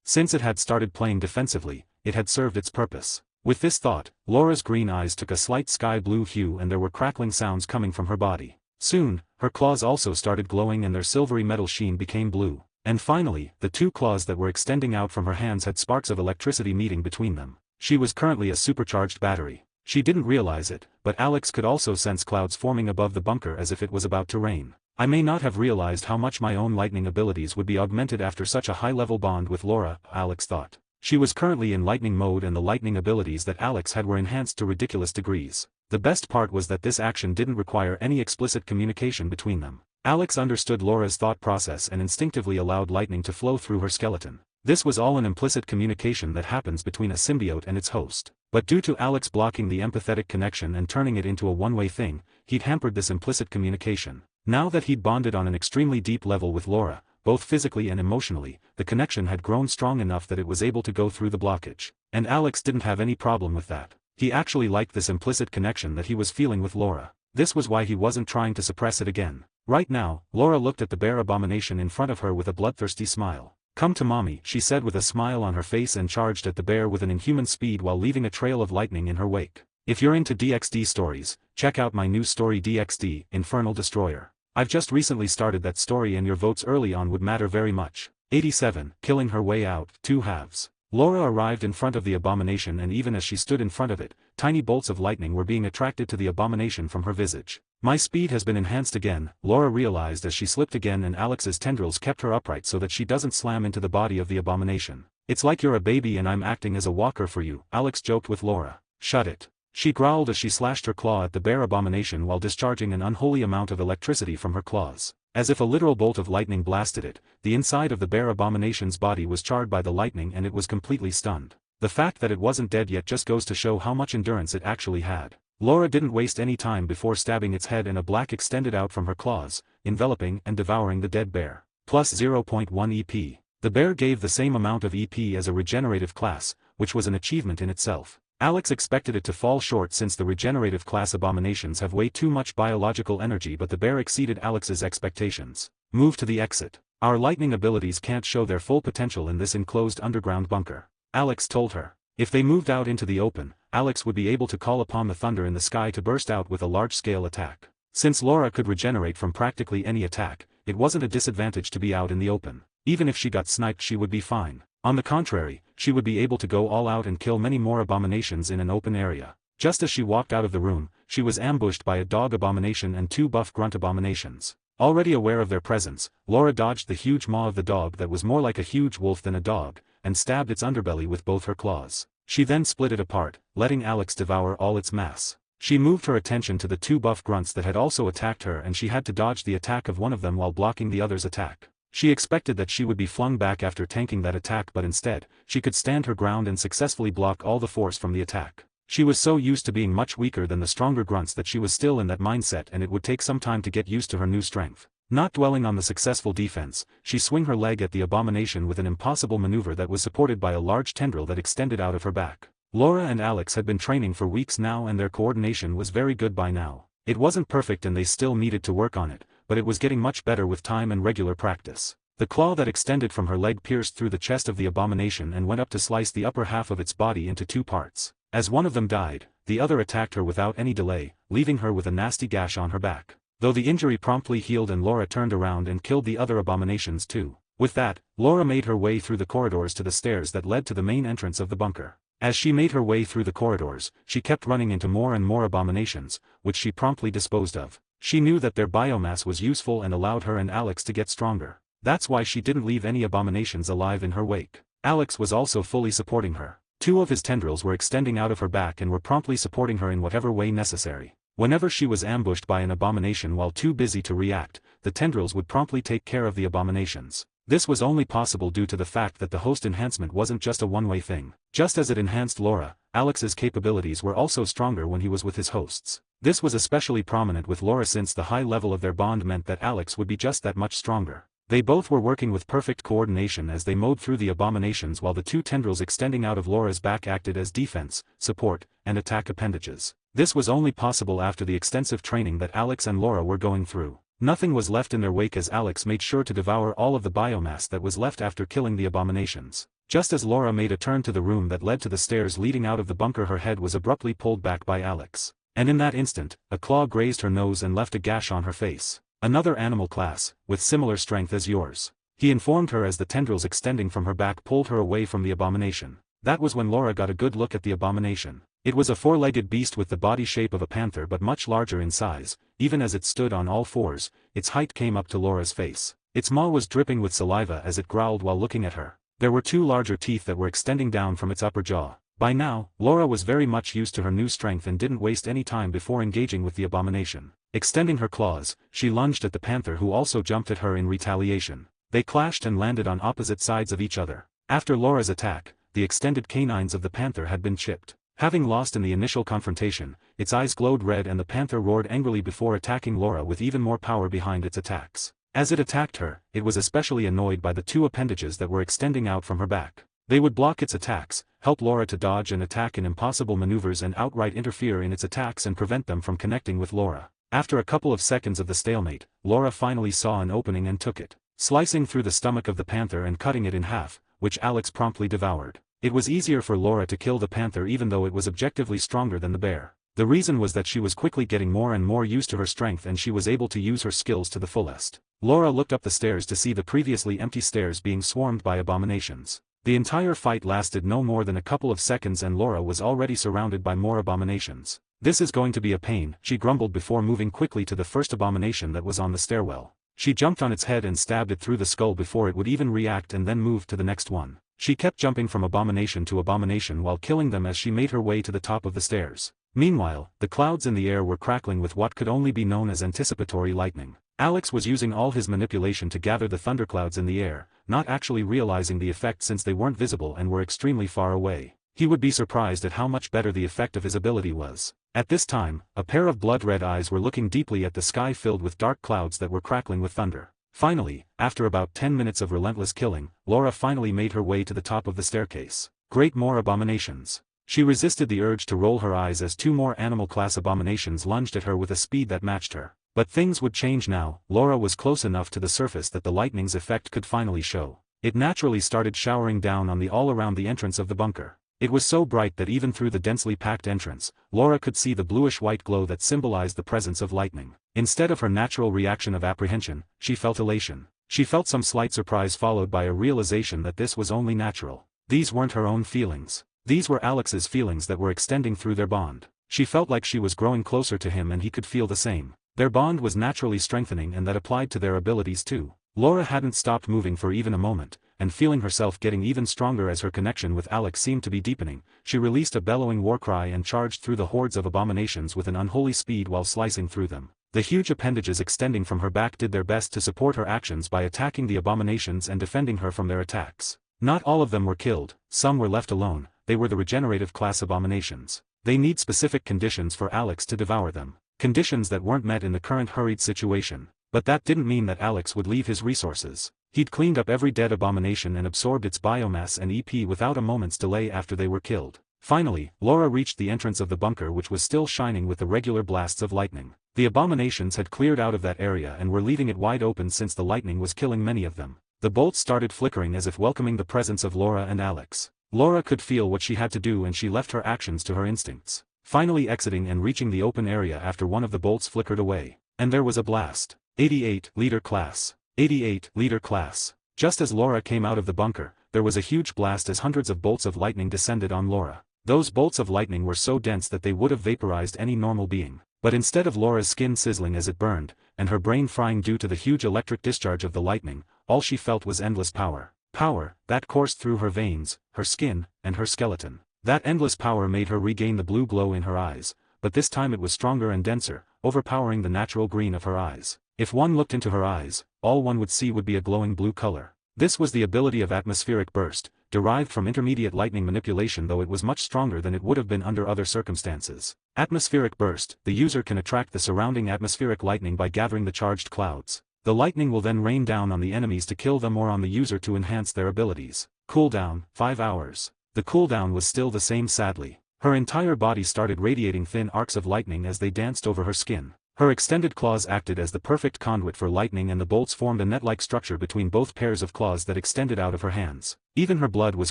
Speaker 2: Since it had started playing defensively, it had served its purpose. With this thought, Laura's green eyes took a slight sky blue hue and there were crackling sounds coming from her body. Soon, her claws also started glowing and their silvery metal sheen became blue. And finally, the 2 claws that were extending out from her hands had sparks of electricity meeting between them. She was currently a supercharged battery. She didn't realize it, but Alex could also sense clouds forming above the bunker as if it was about to rain. I may not have realized how much my own lightning abilities would be augmented after such a high-level bond with Laura, Alex thought. She was currently in lightning mode and the lightning abilities that Alex had were enhanced to ridiculous degrees. The best part was that this action didn't require any explicit communication between them. Alex understood Laura's thought process and instinctively allowed lightning to flow through her skeleton. This was all an implicit communication that happens between a symbiote and its host. But due to Alex blocking the empathetic connection and turning it into a one-way thing, he'd hampered this implicit communication. Now that he'd bonded on an extremely deep level with Laura, both physically and emotionally, the connection had grown strong enough that it was able to go through the blockage. And Alex didn't have any problem with that. He actually liked this implicit connection that he was feeling with Laura. This was why he wasn't trying to suppress it again. Right now, Laura looked at the bear abomination in front of her with a bloodthirsty smile. "Come to mommy," she said with a smile on her face and charged at the bear with an inhuman speed while leaving a trail of lightning in her wake. If you're into DxD stories, check out my new story DxD, Infernal Destroyer. I've just recently started that story and your votes early on would matter very much. 87, Killing Her Way Out, 2 halves. Laura arrived in front of the abomination and even as she stood in front of it, tiny bolts of lightning were being attracted to the abomination from her visage. My speed has been enhanced again, Laura realized as she slipped again and Alex's tendrils kept her upright so that she doesn't slam into the body of the abomination. "It's like you're a baby and I'm acting as a walker for you," Alex joked with Laura. "Shut it." She growled as she slashed her claw at the bear abomination while discharging an unholy amount of electricity from her claws. As if a literal bolt of lightning blasted it, the inside of the bear abomination's body was charred by the lightning and it was completely stunned. The fact that it wasn't dead yet just goes to show how much endurance it actually had. Laura didn't waste any time before stabbing its head and a black extended out from her claws, enveloping and devouring the dead bear. Plus 0.1 EP. The bear gave the same amount of EP as a regenerative class, which was an achievement in itself. Alex expected it to fall short since the regenerative class abominations have way too much biological energy, but the bear exceeded Alex's expectations. "Move to the exit. Our lightning abilities can't show their full potential in this enclosed underground bunker," Alex told her. If they moved out into the open, Alex would be able to call upon the thunder in the sky to burst out with a large-scale attack. Since Laura could regenerate from practically any attack, it wasn't a disadvantage to be out in the open. Even if she got sniped, she would be fine. On the contrary, she would be able to go all out and kill many more abominations in an open area. Just as she walked out of the room, she was ambushed by a dog abomination and 2 buff grunt abominations. Already aware of their presence, Laura dodged the huge maw of the dog that was more like a huge wolf than a dog, and stabbed its underbelly with both her claws. She then split it apart, letting Alex devour all its mass. She moved her attention to the 2 buff grunts that had also attacked her and she had to dodge the attack of one of them while blocking the other's attack. She expected that she would be flung back after tanking that attack, but instead, she could stand her ground and successfully block all the force from the attack. She was so used to being much weaker than the stronger grunts that she was still in that mindset, and it would take some time to get used to her new strength. Not dwelling on the successful defense, she swung her leg at the abomination with an impossible maneuver that was supported by a large tendril that extended out of her back. Laura and Alex had been training for weeks now, and their coordination was very good by now. It wasn't perfect and they still needed to work on it, but it was getting much better with time and regular practice. The claw that extended from her leg pierced through the chest of the abomination and went up to slice the upper half of its body into two parts. As one of them died, the other attacked her without any delay, leaving her with a nasty gash on her back. Though the injury promptly healed and Laura turned around and killed the other abominations too. With that, Laura made her way through the corridors to the stairs that led to the main entrance of the bunker. As she made her way through the corridors, she kept running into more and more abominations, which she promptly disposed of. She knew that their biomass was useful and allowed her and Alex to get stronger. That's why she didn't leave any abominations alive in her wake. Alex was also fully supporting her. Two of his tendrils were extending out of her back and were promptly supporting her in whatever way necessary. Whenever she was ambushed by an abomination while too busy to react, the tendrils would promptly take care of the abominations. This was only possible due to the fact that the host enhancement wasn't just a one-way thing. Just as it enhanced Laura, Alex's capabilities were also stronger when he was with his hosts. This was especially prominent with Laura since the high level of their bond meant that Alex would be just that much stronger. They both were working with perfect coordination as they mowed through the abominations while the two tendrils extending out of Laura's back acted as defense, support, and attack appendages. This was only possible after the extensive training that Alex and Laura were going through. Nothing was left in their wake as Alex made sure to devour all of the biomass that was left after killing the abominations. Just as Laura made a turn to the room that led to the stairs leading out of the bunker, her head was abruptly pulled back by Alex. And in that instant, a claw grazed her nose and left a gash on her face. Another animal class, with similar strength as yours. He informed her as the tendrils extending from her back pulled her away from the abomination. That was when Laura got a good look at the abomination. It was a four-legged beast with the body shape of a panther but much larger in size. Even as it stood on all fours, its height came up to Laura's face. Its maw was dripping with saliva as it growled while looking at her. There were two larger teeth that were extending down from its upper jaw. By now, Laura was very much used to her new strength and didn't waste any time before engaging with the abomination. Extending her claws, she lunged at the panther, who also jumped at her in retaliation. They clashed and landed on opposite sides of each other. After Laura's attack, the extended canines of the panther had been chipped. Having lost in the initial confrontation, its eyes glowed red and the panther roared angrily before attacking Laura with even more power behind its attacks. As it attacked her, it was especially annoyed by the two appendages that were extending out from her back. They would block its attacks, help Laura to dodge and attack in impossible maneuvers, and outright interfere in its attacks and prevent them from connecting with Laura. After a couple of seconds of the stalemate, Laura finally saw an opening and took it, slicing through the stomach of the panther and cutting it in half, which Alex promptly devoured. It was easier for Laura to kill the panther even though it was objectively stronger than the bear. The reason was that she was quickly getting more and more used to her strength and she was able to use her skills to the fullest. Laura looked up the stairs to see the previously empty stairs being swarmed by abominations. The entire fight lasted no more than a couple of seconds and Laura was already surrounded by more abominations. This is going to be a pain, she grumbled before moving quickly to the first abomination that was on the stairwell. She jumped on its head and stabbed it through the skull before it would even react and then moved to the next one. She kept jumping from abomination to abomination while killing them as she made her way to the top of the stairs. Meanwhile, the clouds in the air were crackling with what could only be known as anticipatory lightning. Alex was using all his manipulation to gather the thunderclouds in the air, not actually realizing the effect since they weren't visible and were extremely far away. He would be surprised at how much better the effect of his ability was. At this time, a pair of blood-red eyes were looking deeply at the sky filled with dark clouds that were crackling with thunder. Finally, after about 10 minutes of relentless killing, Laura finally made her way to the top of the staircase. Great, more abominations. She resisted the urge to roll her eyes as two more animal-class abominations lunged at her with a speed that matched her. But things would change now. Laura was close enough to the surface that the lightning's effect could finally show. It naturally started showering down on the all around the entrance of the bunker. It was so bright that even through the densely packed entrance, Laura could see the bluish-white glow that symbolized the presence of lightning. Instead of her natural reaction of apprehension, she felt elation. She felt some slight surprise followed by a realization that this was only natural. These weren't her own feelings. These were Alex's feelings that were extending through their bond. She felt like she was growing closer to him and he could feel the same. Their bond was naturally strengthening and that applied to their abilities too. Laura hadn't stopped moving for even a moment, and feeling herself getting even stronger as her connection with Alex seemed to be deepening, she released a bellowing war cry and charged through the hordes of abominations with an unholy speed while slicing through them. The huge appendages extending from her back did their best to support her actions by attacking the abominations and defending her from their attacks. Not all of them were killed, some were left alone. They were the regenerative class abominations. They need specific conditions for Alex to devour them. Conditions that weren't met in the current hurried situation. But that didn't mean that Alex would leave his resources. He'd cleaned up every dead abomination and absorbed its biomass and EP without a moment's delay after they were killed. Finally, Laura reached the entrance of the bunker, which was still shining with the regular blasts of lightning. The abominations had cleared out of that area and were leaving it wide open since the lightning was killing many of them. The bolts started flickering as if welcoming the presence of Laura and Alex. Laura could feel what she had to do and she left her actions to her instincts, finally exiting and reaching the open area after one of the bolts flickered away. And there was a blast. 88, leader class. 88, leader class. Just as Laura came out of the bunker, there was a huge blast as hundreds of bolts of lightning descended on Laura. Those bolts of lightning were so dense that they would have vaporized any normal being. But instead of Laura's skin sizzling as it burned, and her brain frying due to the huge electric discharge of the lightning, all she felt was endless power. Power that coursed through her veins, her skin, and her skeleton. That endless power made her regain the blue glow in her eyes, but this time it was stronger and denser, overpowering the natural green of her eyes. If one looked into her eyes, all one would see would be a glowing blue color. This was the ability of atmospheric burst, derived from intermediate lightning manipulation, though it was much stronger than it would have been under other circumstances. Atmospheric burst, the user can attract the surrounding atmospheric lightning by gathering the charged clouds. The lightning will then rain down on the enemies to kill them or on the user to enhance their abilities. Cooldown, 5 hours. The cooldown was still the same sadly. Her entire body started radiating thin arcs of lightning as they danced over her skin. Her extended claws acted as the perfect conduit for lightning and the bolts formed a net-like structure between both pairs of claws that extended out of her hands. Even her blood was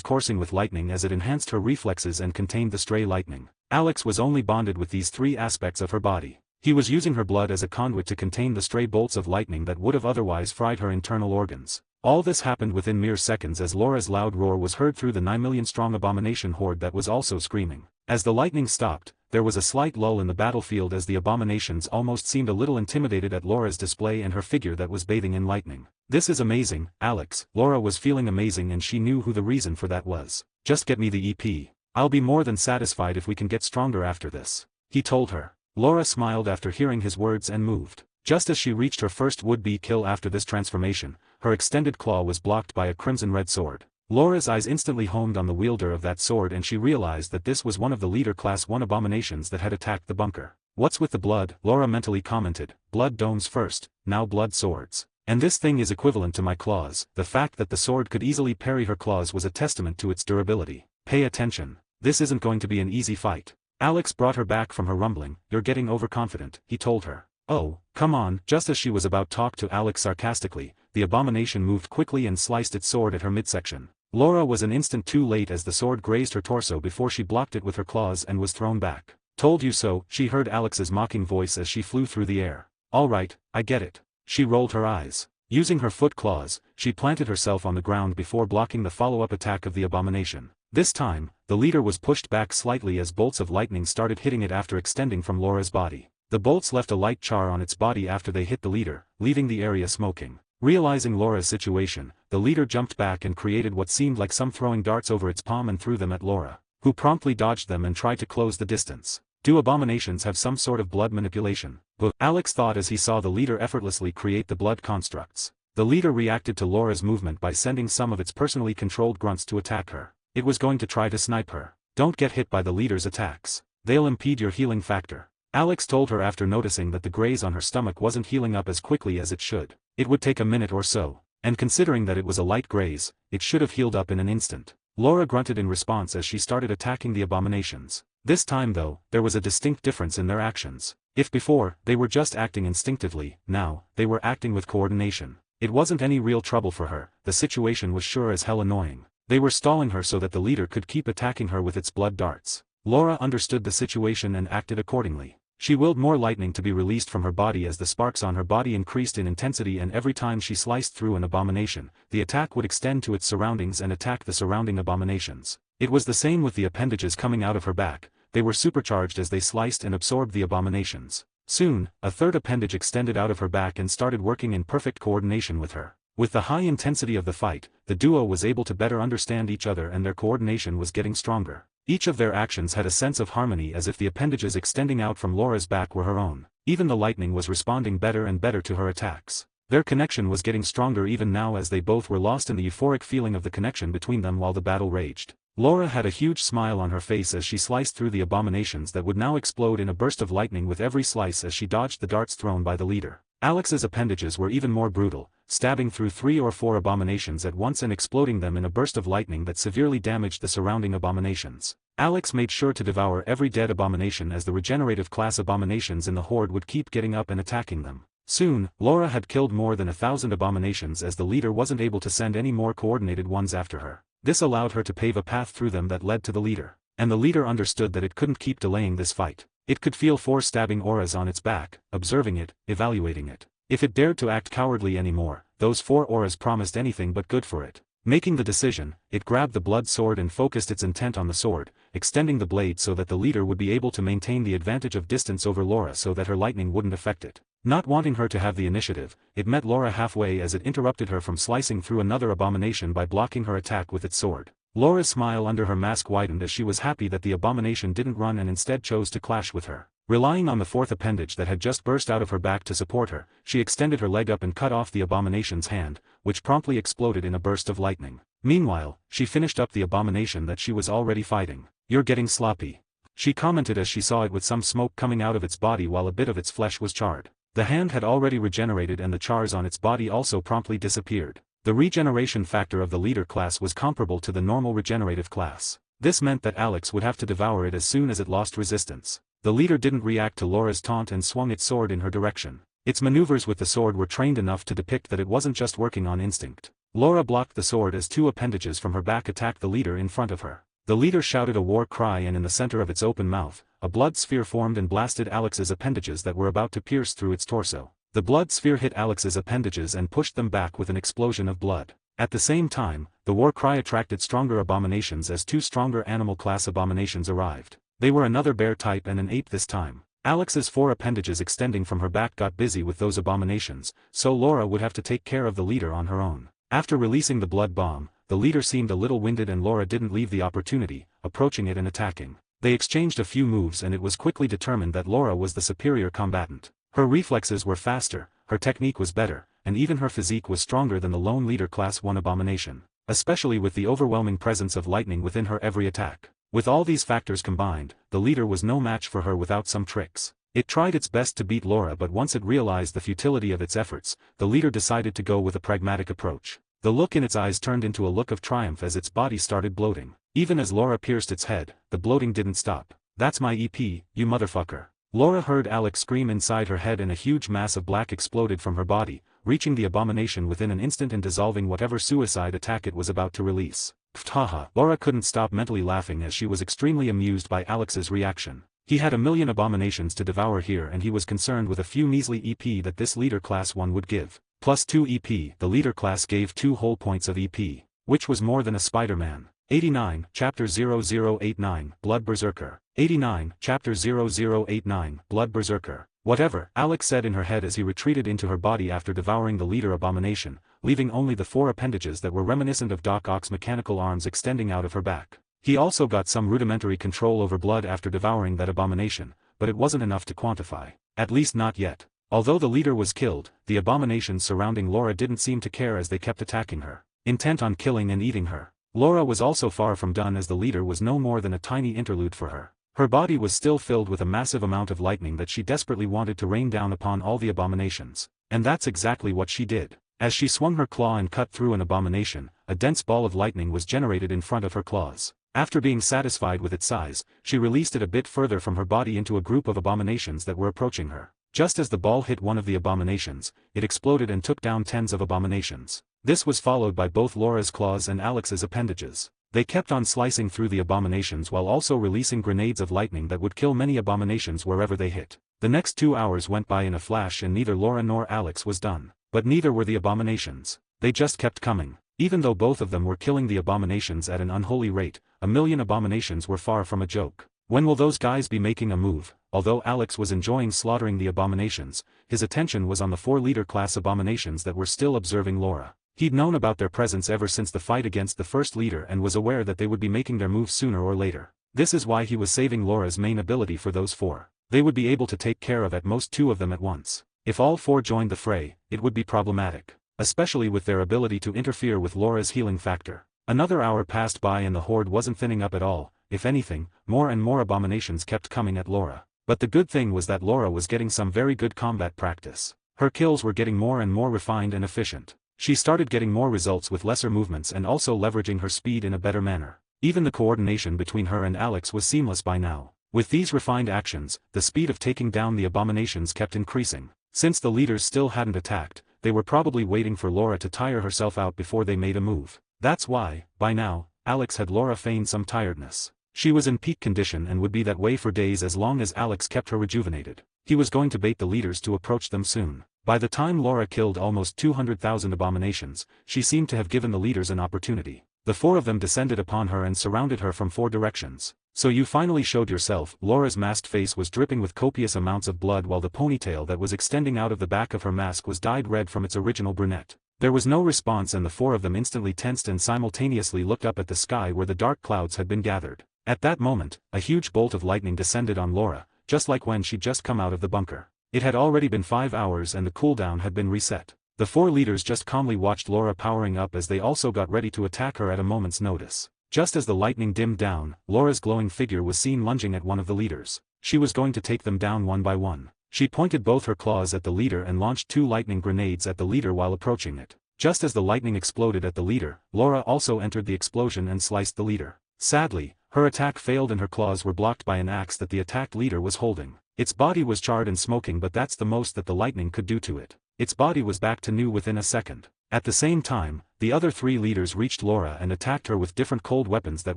Speaker 2: coursing with lightning as it enhanced her reflexes and contained the stray lightning. Alex was only bonded with these three aspects of her body. He was using her blood as a conduit to contain the stray bolts of lightning that would have otherwise fried her internal organs. All this happened within mere seconds as Laura's loud roar was heard through the 9 million strong abomination horde that was also screaming. As the lightning stopped, there was a slight lull in the battlefield as the abominations almost seemed a little intimidated at Laura's display and her figure that was bathing in lightning. This is amazing, Alex. Laura was feeling amazing and she knew who the reason for that was. Just get me the EP. I'll be more than satisfied if we can get stronger after this, he told her. Laura smiled after hearing his words and moved. Just as she reached her first would-be kill after this transformation, her extended claw was blocked by a crimson-red sword. Laura's eyes instantly homed on the wielder of that sword and she realized that this was one of the leader class 1 abominations that had attacked the bunker. What's with the blood? Laura mentally commented. Blood domes first, now blood swords. And this thing is equivalent to my claws. The fact that the sword could easily parry her claws was a testament to its durability. Pay attention. This isn't going to be an easy fight. Alex brought her back from her rumbling. You're getting overconfident, he told her. Oh, come on. Just as she was about to talk to Alex sarcastically, the abomination moved quickly and sliced its sword at her midsection. Laura was an instant too late as the sword grazed her torso before she blocked it with her claws and was thrown back. Told you so, she heard Alex's mocking voice as she flew through the air. All right, I get it. She rolled her eyes. Using her foot claws, she planted herself on the ground before blocking the follow-up attack of the abomination. This time, the leader was pushed back slightly as bolts of lightning started hitting it after extending from Laura's body. The bolts left a light char on its body after they hit the leader, leaving the area smoking. Realizing Laura's situation, the leader jumped back and created what seemed like some throwing darts over its palm and threw them at Laura, who promptly dodged them and tried to close the distance. Do abominations have some sort of blood manipulation? Alex thought as he saw the leader effortlessly create the blood constructs. The leader reacted to Laura's movement by sending some of its personally controlled grunts to attack her. It was going to try to snipe her. Don't get hit by the leader's attacks. They'll impede your healing factor. Alex told her after noticing that the graze on her stomach wasn't healing up as quickly as it should. It would take a minute or so, and considering that it was a light graze, it should have healed up in an instant. Laura grunted in response as she started attacking the abominations. This time though, there was a distinct difference in their actions. If before, they were just acting instinctively, now, they were acting with coordination. It wasn't any real trouble for her, the situation was sure as hell annoying. They were stalling her so that the leader could keep attacking her with its blood darts. Laura understood the situation and acted accordingly. She willed more lightning to be released from her body as the sparks on her body increased in intensity, and every time she sliced through an abomination, the attack would extend to its surroundings and attack the surrounding abominations. It was the same with the appendages coming out of her back. They were supercharged as they sliced and absorbed the abominations. Soon, a third appendage extended out of her back and started working in perfect coordination with her. With the high intensity of the fight, the duo was able to better understand each other and their coordination was getting stronger. Each of their actions had a sense of harmony as if the appendages extending out from Laura's back were her own. Even the lightning was responding better and better to her attacks. Their connection was getting stronger even now as they both were lost in the euphoric feeling of the connection between them while the battle raged. Laura had a huge smile on her face as she sliced through the abominations that would now explode in a burst of lightning with every slice as she dodged the darts thrown by the leader. Alex's appendages were even more brutal, stabbing through 3 or 4 abominations at once and exploding them in a burst of lightning that severely damaged the surrounding abominations. Alex made sure to devour every dead abomination as the regenerative class abominations in the horde would keep getting up and attacking them. Soon, Laura had killed more than 1,000 abominations as the leader wasn't able to send any more coordinated ones after her. This allowed her to pave a path through them that led to the leader. And the leader understood that it couldn't keep delaying this fight. It could feel 4 stabbing auras on its back, observing it, evaluating it. If it dared to act cowardly anymore, those 4 auras promised anything but good for it. Making the decision, it grabbed the blood sword and focused its intent on the sword, extending the blade so that the leader would be able to maintain the advantage of distance over Laura so that her lightning wouldn't affect it. Not wanting her to have the initiative, it met Laura halfway as it interrupted her from slicing through another abomination by blocking her attack with its sword. Laura's smile under her mask widened as she was happy that the abomination didn't run and instead chose to clash with her. Relying on the 4th appendage that had just burst out of her back to support her, she extended her leg up and cut off the abomination's hand, which promptly exploded in a burst of lightning. Meanwhile, she finished up the abomination that she was already fighting. "You're getting sloppy," she commented as she saw it with some smoke coming out of its body while a bit of its flesh was charred. The hand had already regenerated and the chars on its body also promptly disappeared. The regeneration factor of the leader class was comparable to the normal regenerative class. This meant that Alex would have to devour it as soon as it lost resistance. The leader didn't react to Laura's taunt and swung its sword in her direction. Its maneuvers with the sword were trained enough to depict that it wasn't just working on instinct. Laura blocked the sword as 2 appendages from her back attacked the leader in front of her. The leader shouted a war cry and in the center of its open mouth, a blood sphere formed and blasted Alex's appendages that were about to pierce through its torso. The blood sphere hit Alex's appendages and pushed them back with an explosion of blood. At the same time, the war cry attracted stronger abominations as 2 stronger animal class abominations arrived. They were another bear type and an ape this time. Alex's 4 appendages extending from her back got busy with those abominations, so Laura would have to take care of the leader on her own. After releasing the blood bomb, the leader seemed a little winded and Laura didn't leave the opportunity, approaching it and attacking. They exchanged a few moves and it was quickly determined that Laura was the superior combatant. Her reflexes were faster, her technique was better, and even her physique was stronger than the lone leader class 1 abomination, especially with the overwhelming presence of lightning within her every attack. With all these factors combined, the leader was no match for her without some tricks. It tried its best to beat Laura but once it realized the futility of its efforts, the leader decided to go with a pragmatic approach. The look in its eyes turned into a look of triumph as its body started bloating. Even as Laura pierced its head, the bloating didn't stop. "That's my EP, you motherfucker." Laura heard Alex scream inside her head and a huge mass of black exploded from her body, reaching the abomination within an instant and dissolving whatever suicide attack it was about to release. Haha. Laura couldn't stop mentally laughing as she was extremely amused by Alex's reaction. He had 1,000,000 abominations to devour here and he was concerned with a few measly EP that this leader class 1 would give. Plus 2 EP, the leader class gave 2 whole points of EP, which was more than a Spider-Man. 89, Chapter 0089, Blood Berserker. 89, Chapter 0089, Blood Berserker. Whatever, Alex said in her head as he retreated into her body after devouring the leader abomination, leaving only the 4 appendages that were reminiscent of Doc Ock's mechanical arms extending out of her back. He also got some rudimentary control over blood after devouring that abomination, but it wasn't enough to quantify. At least not yet. Although the leader was killed, the abominations surrounding Laura didn't seem to care as they kept attacking her, intent on killing and eating her. Laura was also far from done as the leader was no more than a tiny interlude for her. Her body was still filled with a massive amount of lightning that she desperately wanted to rain down upon all the abominations. And that's exactly what she did. As she swung her claw and cut through an abomination, a dense ball of lightning was generated in front of her claws. After being satisfied with its size, she released it a bit further from her body into a group of abominations that were approaching her. Just as the ball hit one of the abominations, it exploded and took down tens of abominations. This was followed by both Laura's claws and Alex's appendages. They kept on slicing through the abominations while also releasing grenades of lightning that would kill many abominations wherever they hit. The next 2 hours went by in a flash and neither Laura nor Alex was done. But neither were the abominations. They just kept coming. Even though both of them were killing the abominations at an unholy rate, 1,000,000 abominations were far from a joke. When will those guys be making a move? Although Alex was enjoying slaughtering the abominations, his attention was on the 4 leader class abominations that were still observing Laura. He'd known about their presence ever since the fight against the first leader and was aware that they would be making their move sooner or later. This is why he was saving Laura's main ability for those 4. They would be able to take care of at most 2 of them at once. If all 4 joined the fray, it would be problematic, especially with their ability to interfere with Laura's healing factor. Another hour passed by and the horde wasn't thinning up at all. If anything, more and more abominations kept coming at Laura. But the good thing was that Laura was getting some very good combat practice. Her kills were getting more and more refined and efficient. She started getting more results with lesser movements and also leveraging her speed in a better manner. Even the coordination between her and Alex was seamless by now. With these refined actions, the speed of taking down the abominations kept increasing. Since the leaders still hadn't attacked, they were probably waiting for Laura to tire herself out before they made a move. That's why, by now, Alex had Laura feign some tiredness. She was in peak condition and would be that way for days as long as Alex kept her rejuvenated. He was going to bait the leaders to approach them soon. By the time Laura killed almost 200,000 abominations, she seemed to have given the leaders an opportunity. The four of them descended upon her and surrounded her from four directions. So you finally showed yourself. Laura's masked face was dripping with copious amounts of blood while the ponytail that was extending out of the back of her mask was dyed red from its original brunette. There was no response and the four of them instantly tensed and simultaneously looked up at the sky where the dark clouds had been gathered. At that moment, a huge bolt of lightning descended on Laura, just like when she'd just come out of the bunker. It had already been 5 hours and the cooldown had been reset. The four leaders just calmly watched Laura powering up as they also got ready to attack her at a moment's notice. Just as the lightning dimmed down, Laura's glowing figure was seen lunging at one of the leaders. She was going to take them down one by one. She pointed both her claws at the leader and launched 2 lightning grenades at the leader while approaching it. Just as the lightning exploded at the leader, Laura also entered the explosion and sliced the leader. Sadly, her attack failed and her claws were blocked by an axe that the attacked leader was holding. Its body was charred and smoking, but that's the most that the lightning could do to it. Its body was back to new within a second. At the same time, the other 3 leaders reached Laura and attacked her with different cold weapons that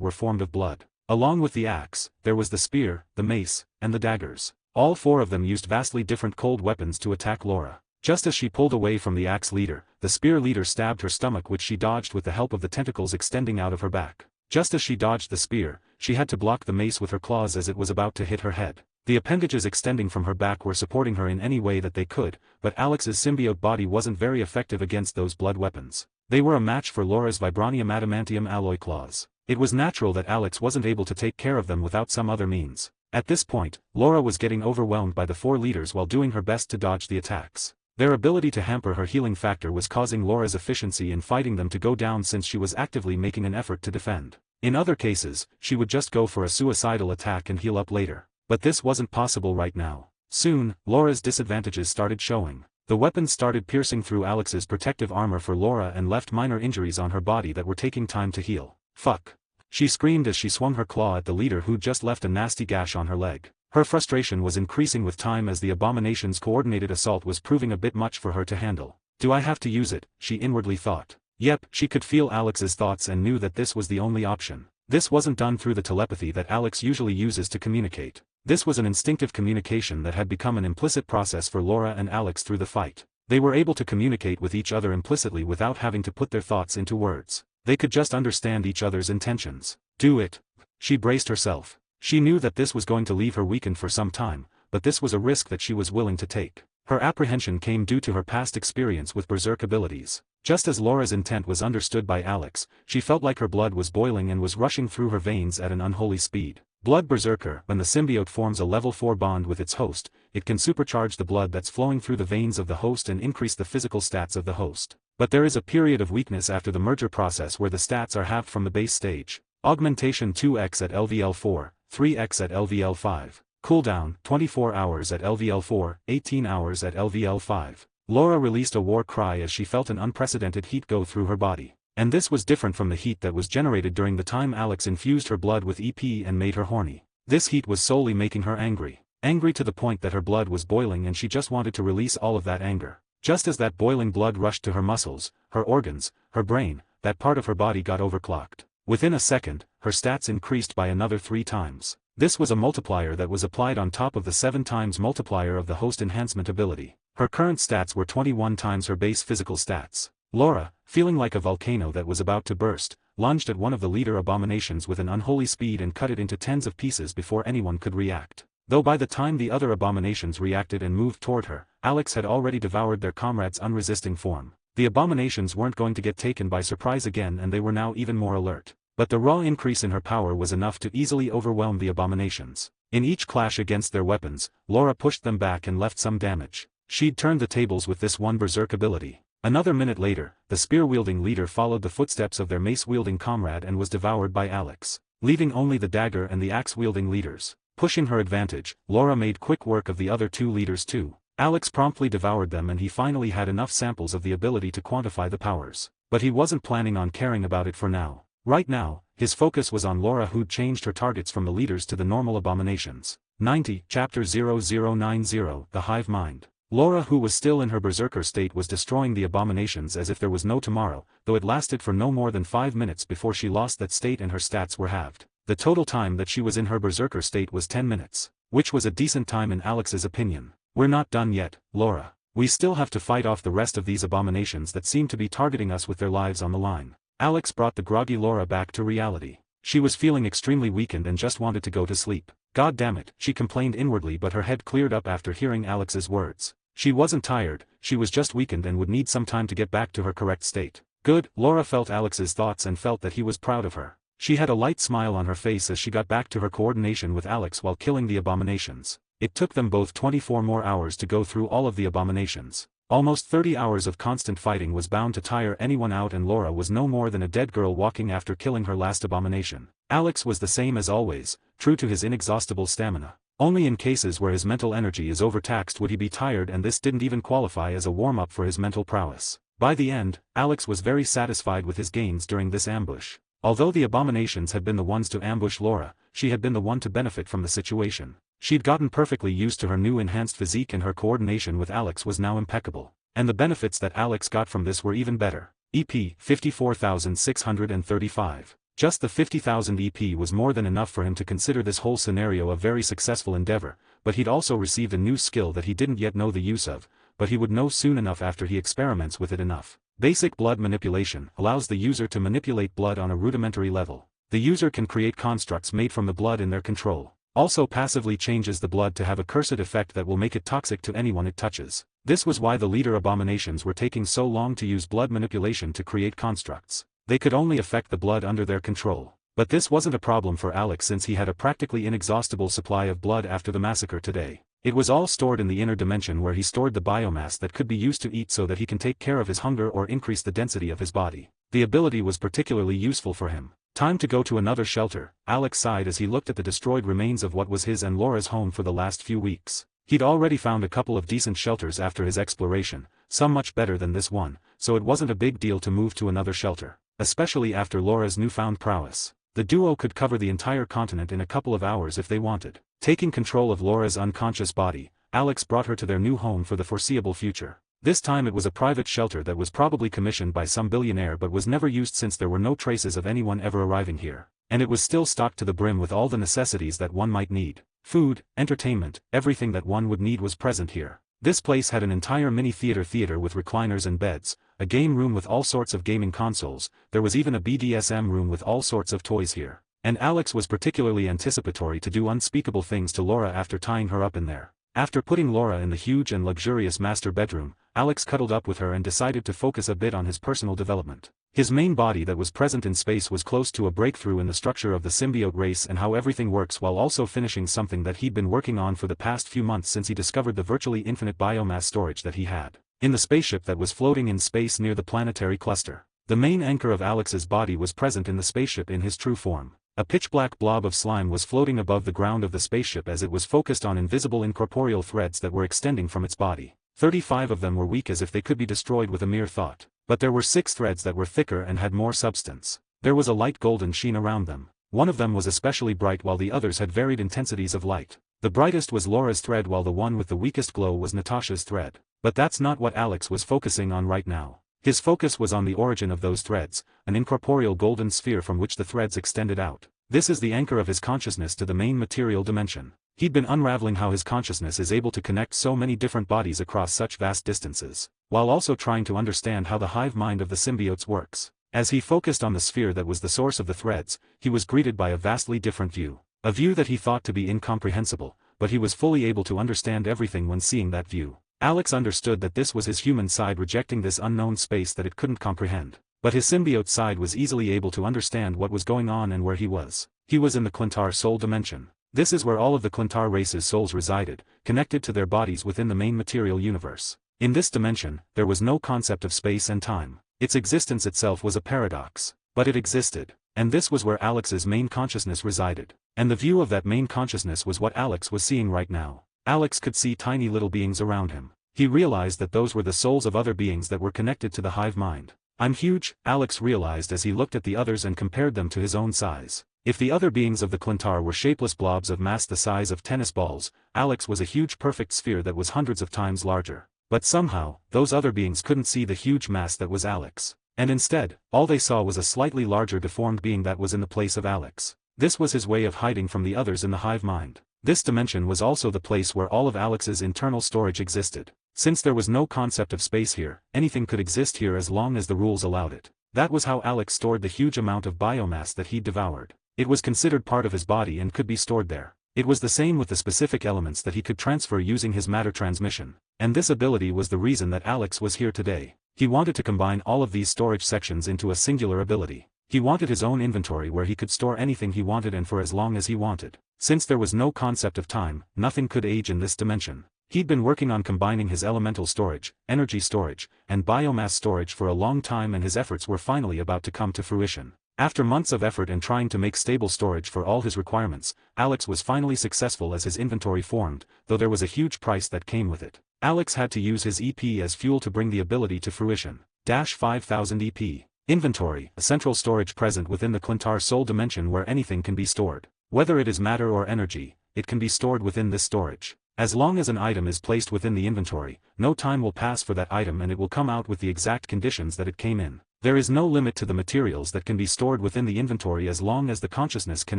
Speaker 2: were formed of blood. Along with the axe, there was the spear, the mace, and the daggers. All 4 of them used vastly different cold weapons to attack Laura. Just as she pulled away from the axe leader, the spear leader stabbed her stomach, which she dodged with the help of the tentacles extending out of her back. Just as she dodged the spear, she had to block the mace with her claws as it was about to hit her head. The appendages extending from her back were supporting her in any way that they could, but Alex's symbiote body wasn't very effective against those blood weapons. They were a match for Laura's vibranium adamantium alloy claws. It was natural that Alex wasn't able to take care of them without some other means. At this point, Laura was getting overwhelmed by the 4 leaders while doing her best to dodge the attacks. Their ability to hamper her healing factor was causing Laura's efficiency in fighting them to go down since she was actively making an effort to defend. In other cases, she would just go for a suicidal attack and heal up later. But this wasn't possible right now. Soon, Laura's disadvantages started showing. The weapons started piercing through Alex's protective armor for Laura and left minor injuries on her body that were taking time to heal. Fuck. She screamed as she swung her claw at the leader who'd just left a nasty gash on her leg. Her frustration was increasing with time as the Abomination's coordinated assault was proving a bit much for her to handle. Do I have to use it? She inwardly thought. Yep, she could feel Alex's thoughts and knew that this was the only option. This wasn't done through the telepathy that Alex usually uses to communicate. This was an instinctive communication that had become an implicit process for Laura and Alex through the fight. They were able to communicate with each other implicitly without having to put their thoughts into words. They could just understand each other's intentions. Do it. She braced herself. She knew that this was going to leave her weakened for some time, but this was a risk that she was willing to take. Her apprehension came due to her past experience with berserk abilities. Just as Laura's intent was understood by Alex, she felt like her blood was boiling and was rushing through her veins at an unholy speed. Blood Berserker. When the symbiote forms a level 4 bond with its host, it can supercharge the blood that's flowing through the veins of the host and increase the physical stats of the host. But there is a period of weakness after the merger process where the stats are halved from the base stage. Augmentation 2x at LVL4, 3x at LVL5. Cooldown 24 hours at LVL4, 18 hours at LVL5. Laura released a war cry as she felt an unprecedented heat go through her body. And this was different from the heat that was generated during the time Alex infused her blood with EP and made her horny. This heat was solely making her angry. Angry to the point that her blood was boiling and she just wanted to release all of that anger. Just as that boiling blood rushed to her muscles, her organs, her brain, that part of her body got overclocked. Within a second, her stats increased by another 3 times. This was a multiplier that was applied on top of the 7 times multiplier of the host enhancement ability. Her current stats were 21 times her base physical stats. Laura, feeling like a volcano that was about to burst, lunged at one of the leader abominations with an unholy speed and cut it into tens of pieces before anyone could react. Though by the time the other abominations reacted and moved toward her, Alex had already devoured their comrade's unresisting form. The abominations weren't going to get taken by surprise again and they were now even more alert. But the raw increase in her power was enough to easily overwhelm the abominations. In each clash against their weapons, Laura pushed them back and left some damage. She'd turned the tables with this one berserk ability. Another minute later, the spear-wielding leader followed the footsteps of their mace-wielding comrade and was devoured by Alex, leaving only the dagger and the axe-wielding leaders. Pushing her advantage, Laura made quick work of the other two leaders too. Alex promptly devoured them and he finally had enough samples of the ability to quantify the powers. But he wasn't planning on caring about it for now. Right now, his focus was on Laura, who'd changed her targets from the leaders to the normal abominations. 90, Chapter 0090, The Hive Mind. Laura, who was still in her berserker state, was destroying the abominations as if there was no tomorrow, though it lasted for no more than 5 minutes before she lost that state and her stats were halved. The total time that she was in her berserker state was 10 minutes, which was a decent time in Alex's opinion. We're not done yet, Laura. We still have to fight off the rest of these abominations that seem to be targeting us with their lives on the line. Alex brought the groggy Laura back to reality. She was feeling extremely weakened and just wanted to go to sleep. God damn it, she complained inwardly, but her head cleared up after hearing Alex's words. She wasn't tired, she was just weakened and would need some time to get back to her correct state. Good, Laura felt Alex's thoughts and felt that he was proud of her. She had a light smile on her face as she got back to her coordination with Alex while killing the abominations. It took them both 24 more hours to go through all of the abominations. Almost 30 hours of constant fighting was bound to tire anyone out, and Laura was no more than a dead girl walking after killing her last abomination. Alex was the same as always, true to his inexhaustible stamina. Only in cases where his mental energy is overtaxed would he be tired, and this didn't even qualify as a warm-up for his mental prowess. By the end, Alex was very satisfied with his gains during this ambush. Although the abominations had been the ones to ambush Laura, she had been the one to benefit from the situation. She'd gotten perfectly used to her new enhanced physique and her coordination with Alex was now impeccable. And the benefits that Alex got from this were even better. EP, 54,635. Just the 50,000 EP was more than enough for him to consider this whole scenario a very successful endeavor, but he'd also received a new skill that he didn't yet know the use of, but he would know soon enough after he experiments with it enough. Basic blood manipulation allows the user to manipulate blood on a rudimentary level. The user can create constructs made from the blood in their control. Also passively changes the blood to have a cursed effect that will make it toxic to anyone it touches. This was why the leader abominations were taking so long to use blood manipulation to create constructs. They could only affect the blood under their control. But this wasn't a problem for Alex since he had a practically inexhaustible supply of blood after the massacre today. It was all stored in the inner dimension where he stored the biomass that could be used to eat so that he can take care of his hunger or increase the density of his body. The ability was particularly useful for him. Time to go to another shelter, Alex sighed as he looked at the destroyed remains of what was his and Laura's home for the last few weeks. He'd already found a couple of decent shelters after his exploration, some much better than this one, so it wasn't a big deal to move to another shelter. Especially after Laura's newfound prowess. The duo could cover the entire continent in a couple of hours if they wanted. Taking control of Laura's unconscious body, Alex brought her to their new home for the foreseeable future. This time it was a private shelter that was probably commissioned by some billionaire but was never used since there were no traces of anyone ever arriving here. And it was still stocked to the brim with all the necessities that one might need. Food, entertainment, everything that one would need was present here. This place had an entire mini theater with recliners and beds, a game room with all sorts of gaming consoles, there was even a BDSM room with all sorts of toys here. And Alex was particularly anticipatory to do unspeakable things to Laura after tying her up in there. After putting Laura in the huge and luxurious master bedroom, Alex cuddled up with her and decided to focus a bit on his personal development. His main body that was present in space was close to a breakthrough in the structure of the symbiote race and how everything works, while also finishing something that he'd been working on for the past few months since he discovered the virtually infinite biomass storage that he had in the spaceship that was floating in space near the planetary cluster. The main anchor of Alex's body was present in the spaceship in his true form. A pitch-black blob of slime was floating above the ground of the spaceship as it was focused on invisible incorporeal threads that were extending from its body. 35 of them were weak as if they could be destroyed with a mere thought. But there were 6 threads that were thicker and had more substance. There was a light golden sheen around them. One of them was especially bright while the others had varied intensities of light. The brightest was Laura's thread while the one with the weakest glow was Natasha's thread. But that's not what Alex was focusing on right now. His focus was on the origin of those threads, an incorporeal golden sphere from which the threads extended out. This is the anchor of his consciousness to the main material dimension. He'd been unraveling how his consciousness is able to connect so many different bodies across such vast distances, while also trying to understand how the hive mind of the symbiotes works. As he focused on the sphere that was the source of the threads, he was greeted by a vastly different view. A view that he thought to be incomprehensible, but he was fully able to understand everything when seeing that view. Alex understood that this was his human side rejecting this unknown space that it couldn't comprehend. But his symbiote side was easily able to understand what was going on and where he was. He was in the Clintar soul dimension. This is where all of the Clintar race's souls resided, connected to their bodies within the main material universe. In this dimension, there was no concept of space and time. Its existence itself was a paradox. But it existed. And this was where Alex's main consciousness resided. And the view of that main consciousness was what Alex was seeing right now. Alex could see tiny little beings around him. He realized that those were the souls of other beings that were connected to the hive mind. I'm huge, Alex realized as he looked at the others and compared them to his own size. If the other beings of the Clintar were shapeless blobs of mass the size of tennis balls, Alex was a huge perfect sphere that was hundreds of times larger. But somehow, those other beings couldn't see the huge mass that was Alex. And instead, all they saw was a slightly larger deformed being that was in the place of Alex. This was his way of hiding from the others in the hive mind. This dimension was also the place where all of Alex's internal storage existed. Since there was no concept of space here, anything could exist here as long as the rules allowed it. That was how Alex stored the huge amount of biomass that he'd devoured. It was considered part of his body and could be stored there. It was the same with the specific elements that he could transfer using his matter transmission. And this ability was the reason that Alex was here today. He wanted to combine all of these storage sections into a singular ability. He wanted his own inventory where he could store anything he wanted and for as long as he wanted. Since there was no concept of time, nothing could age in this dimension. He'd been working on combining his elemental storage, energy storage, and biomass storage for a long time, and his efforts were finally about to come to fruition. After months of effort and trying to make stable storage for all his requirements, Alex was finally successful as his inventory formed, though there was a huge price that came with it. Alex had to use his EP as fuel to bring the ability to fruition. 5000 EP. Inventory, a central storage present within the Clintar soul dimension where anything can be stored. Whether it is matter or energy, it can be stored within this storage. As long as an item is placed within the inventory, no time will pass for that item and it will come out with the exact conditions that it came in. There is no limit to the materials that can be stored within the inventory as long as the consciousness can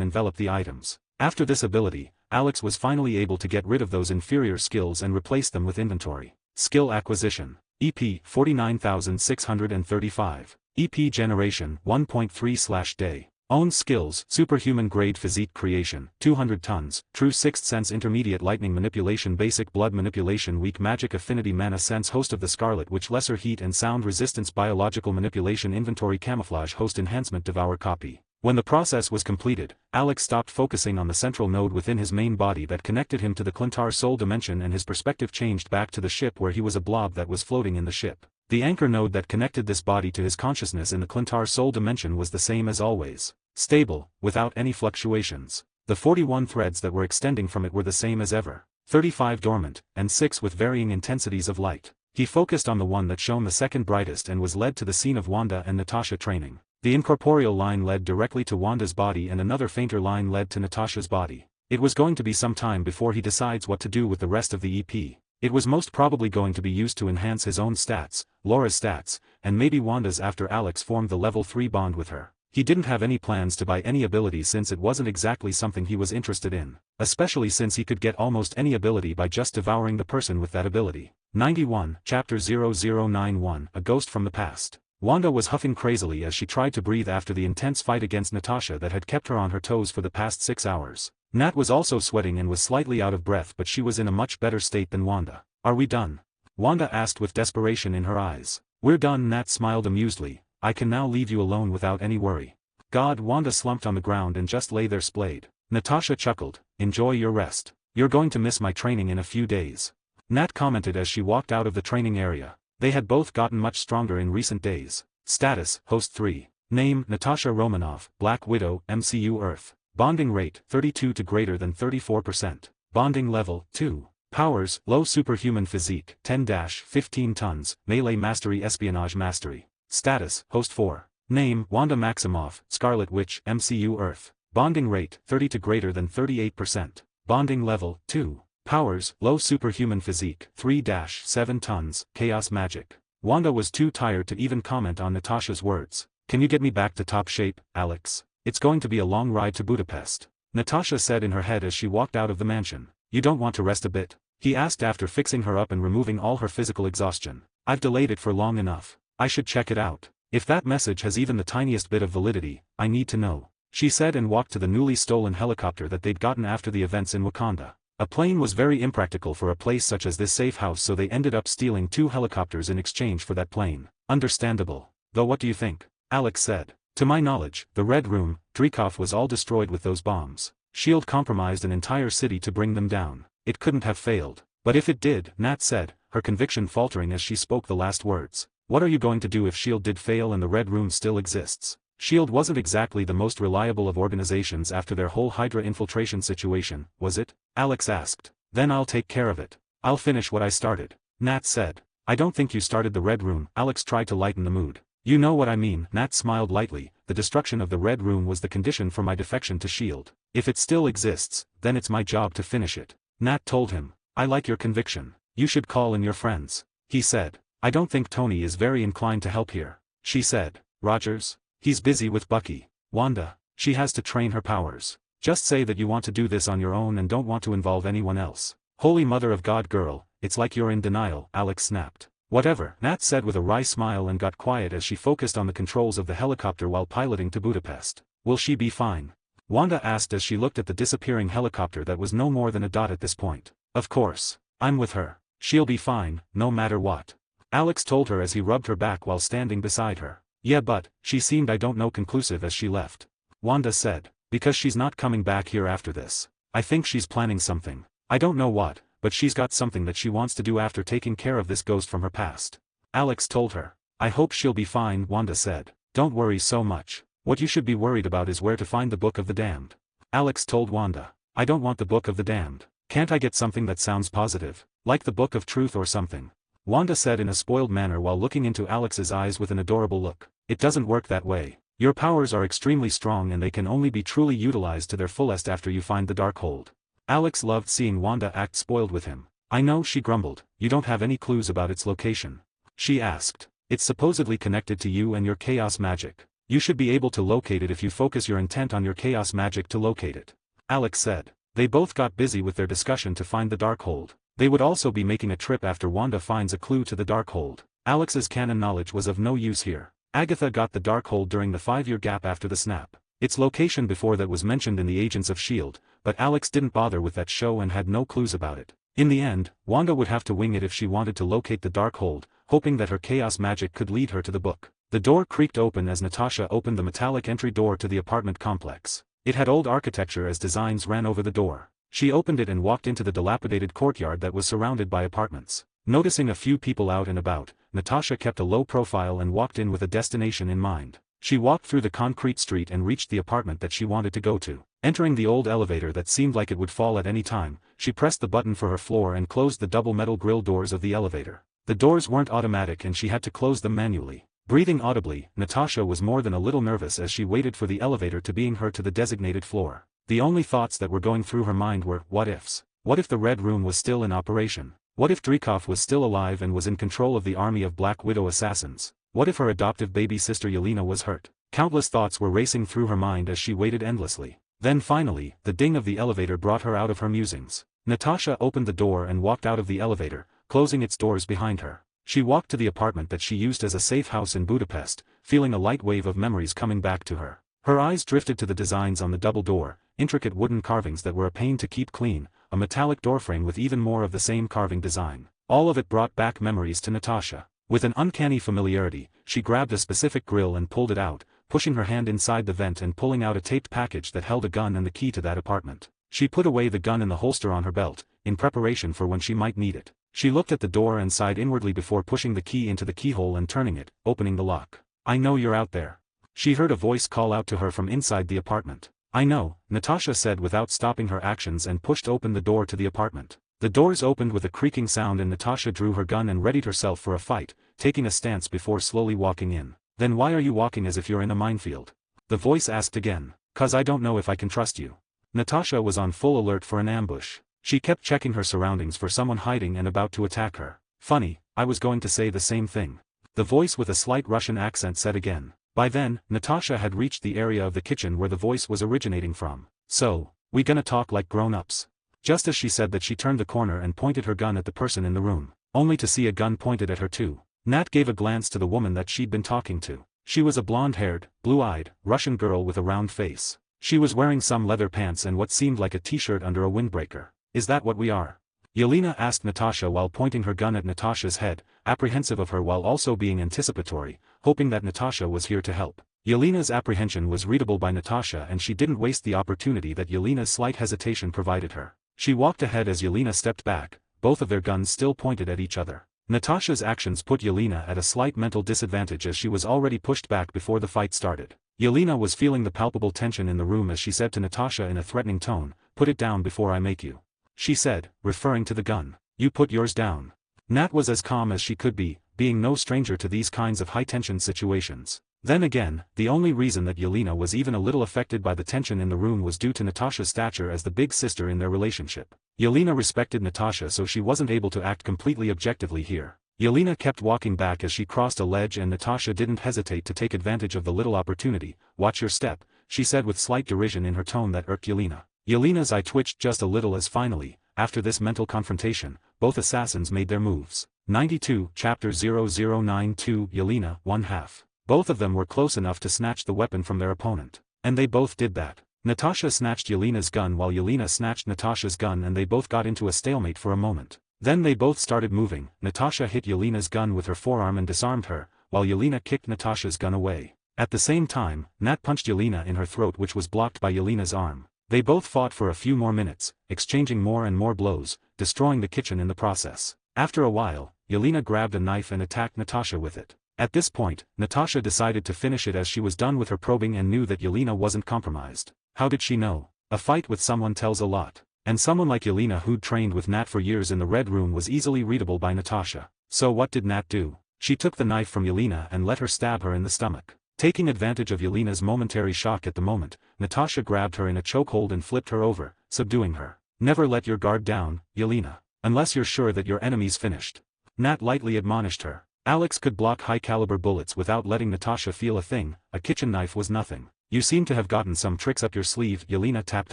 Speaker 2: envelop the items. After this ability, Alex was finally able to get rid of those inferior skills and replace them with inventory. Skill acquisition. EP 49635. EP generation 1.3/day. Own skills, superhuman grade physique creation, 200 tons, true sixth sense intermediate lightning manipulation basic blood manipulation weak magic affinity mana sense host of the scarlet witch lesser heat and sound resistance biological manipulation inventory camouflage host enhancement devour copy. When the process was completed, Alex stopped focusing on the central node within his main body that connected him to the Clintar soul dimension and his perspective changed back to the ship where he was a blob that was floating in the ship. The anchor node that connected this body to his consciousness in the Clintar soul dimension was the same as always. Stable, without any fluctuations. The 41 threads that were extending from it were the same as ever. 35 dormant, and 6 with varying intensities of light. He focused on the one that shone the second brightest and was led to the scene of Wanda and Natasha training. The incorporeal line led directly to Wanda's body and another fainter line led to Natasha's body. It was going to be some time before he decides what to do with the rest of the EP. It was most probably going to be used to enhance his own stats, Laura's stats, and maybe Wanda's after Alex formed the level 3 bond with her. He didn't have any plans to buy any ability since it wasn't exactly something he was interested in, especially since he could get almost any ability by just devouring the person with that ability. 91, Chapter 0091, A Ghost from the Past. Wanda was huffing crazily as she tried to breathe after the intense fight against Natasha that had kept her on her toes for the past 6 hours. Nat was also sweating and was slightly out of breath, but she was in a much better state than Wanda. Are we done? Wanda asked with desperation in her eyes. We're done, Nat smiled amusedly. I can now leave you alone without any worry. God, Wanda slumped on the ground and just lay there splayed. Natasha chuckled. Enjoy your rest. You're going to miss my training in a few days. Nat commented as she walked out of the training area. They had both gotten much stronger in recent days. Status, Host 3. Name, Natasha Romanoff, Black Widow, MCU Earth. Bonding rate, 32 to greater than 34%. Bonding level, 2. Powers, low superhuman physique, 10-15 tons, melee mastery espionage mastery. Status, Host 4. Name, Wanda Maximoff, Scarlet Witch, MCU Earth. Bonding rate, 30 to greater than 38%. Bonding level, 2. Powers, low superhuman physique, 3-7 tons, chaos magic. Wanda was too tired to even comment on Natasha's words. Can you get me back to top shape, Alex? It's going to be a long ride to Budapest. Natasha said in her head as she walked out of the mansion. You don't want to rest a bit? He asked after fixing her up and removing all her physical exhaustion. I've delayed it for long enough. I should check it out. If that message has even the tiniest bit of validity, I need to know. She said and walked to the newly stolen helicopter that they'd gotten after the events in Wakanda. A plane was very impractical for a place such as this safe house, so they ended up stealing 2 helicopters in exchange for that plane. Understandable. Though what do you think? Alex said. To my knowledge, the Red Room, Dreykov was all destroyed with those bombs. S.H.I.E.L.D. compromised an entire city to bring them down. It couldn't have failed. But if it did, Nat said, her conviction faltering as she spoke the last words. What are you going to do if S.H.I.E.L.D. did fail and the Red Room still exists? S.H.I.E.L.D. wasn't exactly the most reliable of organizations after their whole Hydra infiltration situation, was it? Alex asked. Then I'll take care of it. I'll finish what I started. Nat said. I don't think you started the Red Room. Alex tried to lighten the mood. You know what I mean. Nat smiled lightly. The destruction of the Red Room was the condition for my defection to S.H.I.E.L.D. If it still exists, then it's my job to finish it. Nat told him. I like your conviction. You should call in your friends. He said. I don't think Tony is very inclined to help here. She said. Rogers? He's busy with Bucky. Wanda? She has to train her powers. Just say that you want to do this on your own and don't want to involve anyone else. Holy Mother of God, girl, it's like you're in denial, Alex snapped. Whatever, Nat said with a wry smile and got quiet as she focused on the controls of the helicopter while piloting to Budapest. Will she be fine? Wanda asked as she looked at the disappearing helicopter that was no more than a dot at this point. Of course. I'm with her. She'll be fine, no matter what. Alex told her as he rubbed her back while standing beside her. Yeah, but, she seemed I don't know conclusive as she left. Wanda said. Because she's not coming back here after this. I think she's planning something. I don't know what, but she's got something that she wants to do after taking care of this ghost from her past. Alex told her. I hope she'll be fine, Wanda said. Don't worry so much. What you should be worried about is where to find the Book of the Damned. Alex told Wanda. I don't want the Book of the Damned. Can't I get something that sounds positive? Like the Book of Truth or something? Wanda said in a spoiled manner while looking into Alex's eyes with an adorable look. It doesn't work that way. Your powers are extremely strong and they can only be truly utilized to their fullest after you find the Darkhold. Alex loved seeing Wanda act spoiled with him. I know, she grumbled. You don't have any clues about its location. She asked. It's supposedly connected to you and your chaos magic. You should be able to locate it if you focus your intent on your chaos magic to locate it. Alex said. They both got busy with their discussion to find the Darkhold. They would also be making a trip after Wanda finds a clue to the Darkhold. Alex's canon knowledge was of no use here. Agatha got the Darkhold during the 5-year gap after the snap. Its location before that was mentioned in the Agents of S.H.I.E.L.D., but Alex didn't bother with that show and had no clues about it. In the end, Wanda would have to wing it if she wanted to locate the Darkhold, hoping that her chaos magic could lead her to the book. The door creaked open as Natasha opened the metallic entry door to the apartment complex. It had old architecture as designs ran over the door. She opened it and walked into the dilapidated courtyard that was surrounded by apartments. Noticing a few people out and about, Natasha kept a low profile and walked in with a destination in mind. She walked through the concrete street and reached the apartment that she wanted to go to. Entering the old elevator that seemed like it would fall at any time, she pressed the button for her floor and closed the double metal grill doors of the elevator. The doors weren't automatic and she had to close them manually. Breathing audibly, Natasha was more than a little nervous as she waited for the elevator to bring her to the designated floor. The only thoughts that were going through her mind were, what ifs? What if the Red Room was still in operation? What if Dreykov was still alive and was in control of the army of Black Widow assassins? What if her adoptive baby sister Yelena was hurt? Countless thoughts were racing through her mind as she waited endlessly. Then finally, the ding of the elevator brought her out of her musings. Natasha opened the door and walked out of the elevator, closing its doors behind her. She walked to the apartment that she used as a safe house in Budapest, feeling a light wave of memories coming back to her. Her eyes drifted to the designs on the double door, intricate wooden carvings that were a pain to keep clean, a metallic doorframe with even more of the same carving design. All of it brought back memories to Natasha. With an uncanny familiarity, she grabbed a specific grill and pulled it out, pushing her hand inside the vent and pulling out a taped package that held a gun and the key to that apartment. She put away the gun in the holster on her belt, in preparation for when she might need it. She looked at the door and sighed inwardly before pushing the key into the keyhole and turning it, opening the lock. I know you're out there. She heard a voice call out to her from inside the apartment. I know, Natasha said without stopping her actions and pushed open the door to the apartment. The doors opened with a creaking sound and Natasha drew her gun and readied herself for a fight, taking a stance before slowly walking in. Then why are you walking as if you're in a minefield? The voice asked again. 'Cause I don't know if I can trust you. Natasha was on full alert for an ambush. She kept checking her surroundings for someone hiding and about to attack her. Funny, I was going to say the same thing. The voice with a slight Russian accent said again. By then, Natasha had reached the area of the kitchen where the voice was originating from. So, we gonna talk like grown-ups? Just as she said that, she turned the corner and pointed her gun at the person in the room, only to see a gun pointed at her too. Nat gave a glance to the woman that she'd been talking to. She was a blonde-haired, blue-eyed, Russian girl with a round face. She was wearing some leather pants and what seemed like a t-shirt under a windbreaker. Is that what we are? Yelena asked Natasha while pointing her gun at Natasha's head, apprehensive of her while also being anticipatory, hoping that Natasha was here to help. Yelena's apprehension was readable by Natasha and she didn't waste the opportunity that Yelena's slight hesitation provided her. She walked ahead as Yelena stepped back, both of their guns still pointed at each other. Natasha's actions put Yelena at a slight mental disadvantage as she was already pushed back before the fight started. Yelena was feeling the palpable tension in the room as she said to Natasha in a threatening tone, "Put it down before I make you." She said, referring to the gun. "You put yours down." Nat was as calm as she could be, being no stranger to these kinds of high-tension situations. Then again, the only reason that Yelena was even a little affected by the tension in the room was due to Natasha's stature as the big sister in their relationship. Yelena respected Natasha, so she wasn't able to act completely objectively here. Yelena kept walking back as she crossed a ledge and Natasha didn't hesitate to take advantage of the little opportunity. "Watch your step," she said with slight derision in her tone that irked Yelena. Yelena's eye twitched just a little as finally, after this mental confrontation, both assassins made their moves. 92 Chapter 0092 Yelena, 1/2. Both of them were close enough to snatch the weapon from their opponent. And they both did that. Natasha snatched Yelena's gun while Yelena snatched Natasha's gun and they both got into a stalemate for a moment. Then they both started moving. Natasha hit Yelena's gun with her forearm and disarmed her, while Yelena kicked Natasha's gun away. At the same time, Nat punched Yelena in her throat, which was blocked by Yelena's arm. They both fought for a few more minutes, exchanging more and more blows, destroying the kitchen in the process. After a while, Yelena grabbed a knife and attacked Natasha with it. At this point, Natasha decided to finish it as she was done with her probing and knew that Yelena wasn't compromised. How did she know? A fight with someone tells a lot. And someone like Yelena who'd trained with Nat for years in the Red Room was easily readable by Natasha. So what did Nat do? She took the knife from Yelena and let her stab her in the stomach. Taking advantage of Yelena's momentary shock at the moment, Natasha grabbed her in a chokehold and flipped her over, subduing her. "Never let your guard down, Yelena. Unless you're sure that your enemy's finished." Nat lightly admonished her. Alex could block high-caliber bullets without letting Natasha feel a thing. A kitchen knife was nothing. "You seem to have gotten some tricks up your sleeve," Yelena tapped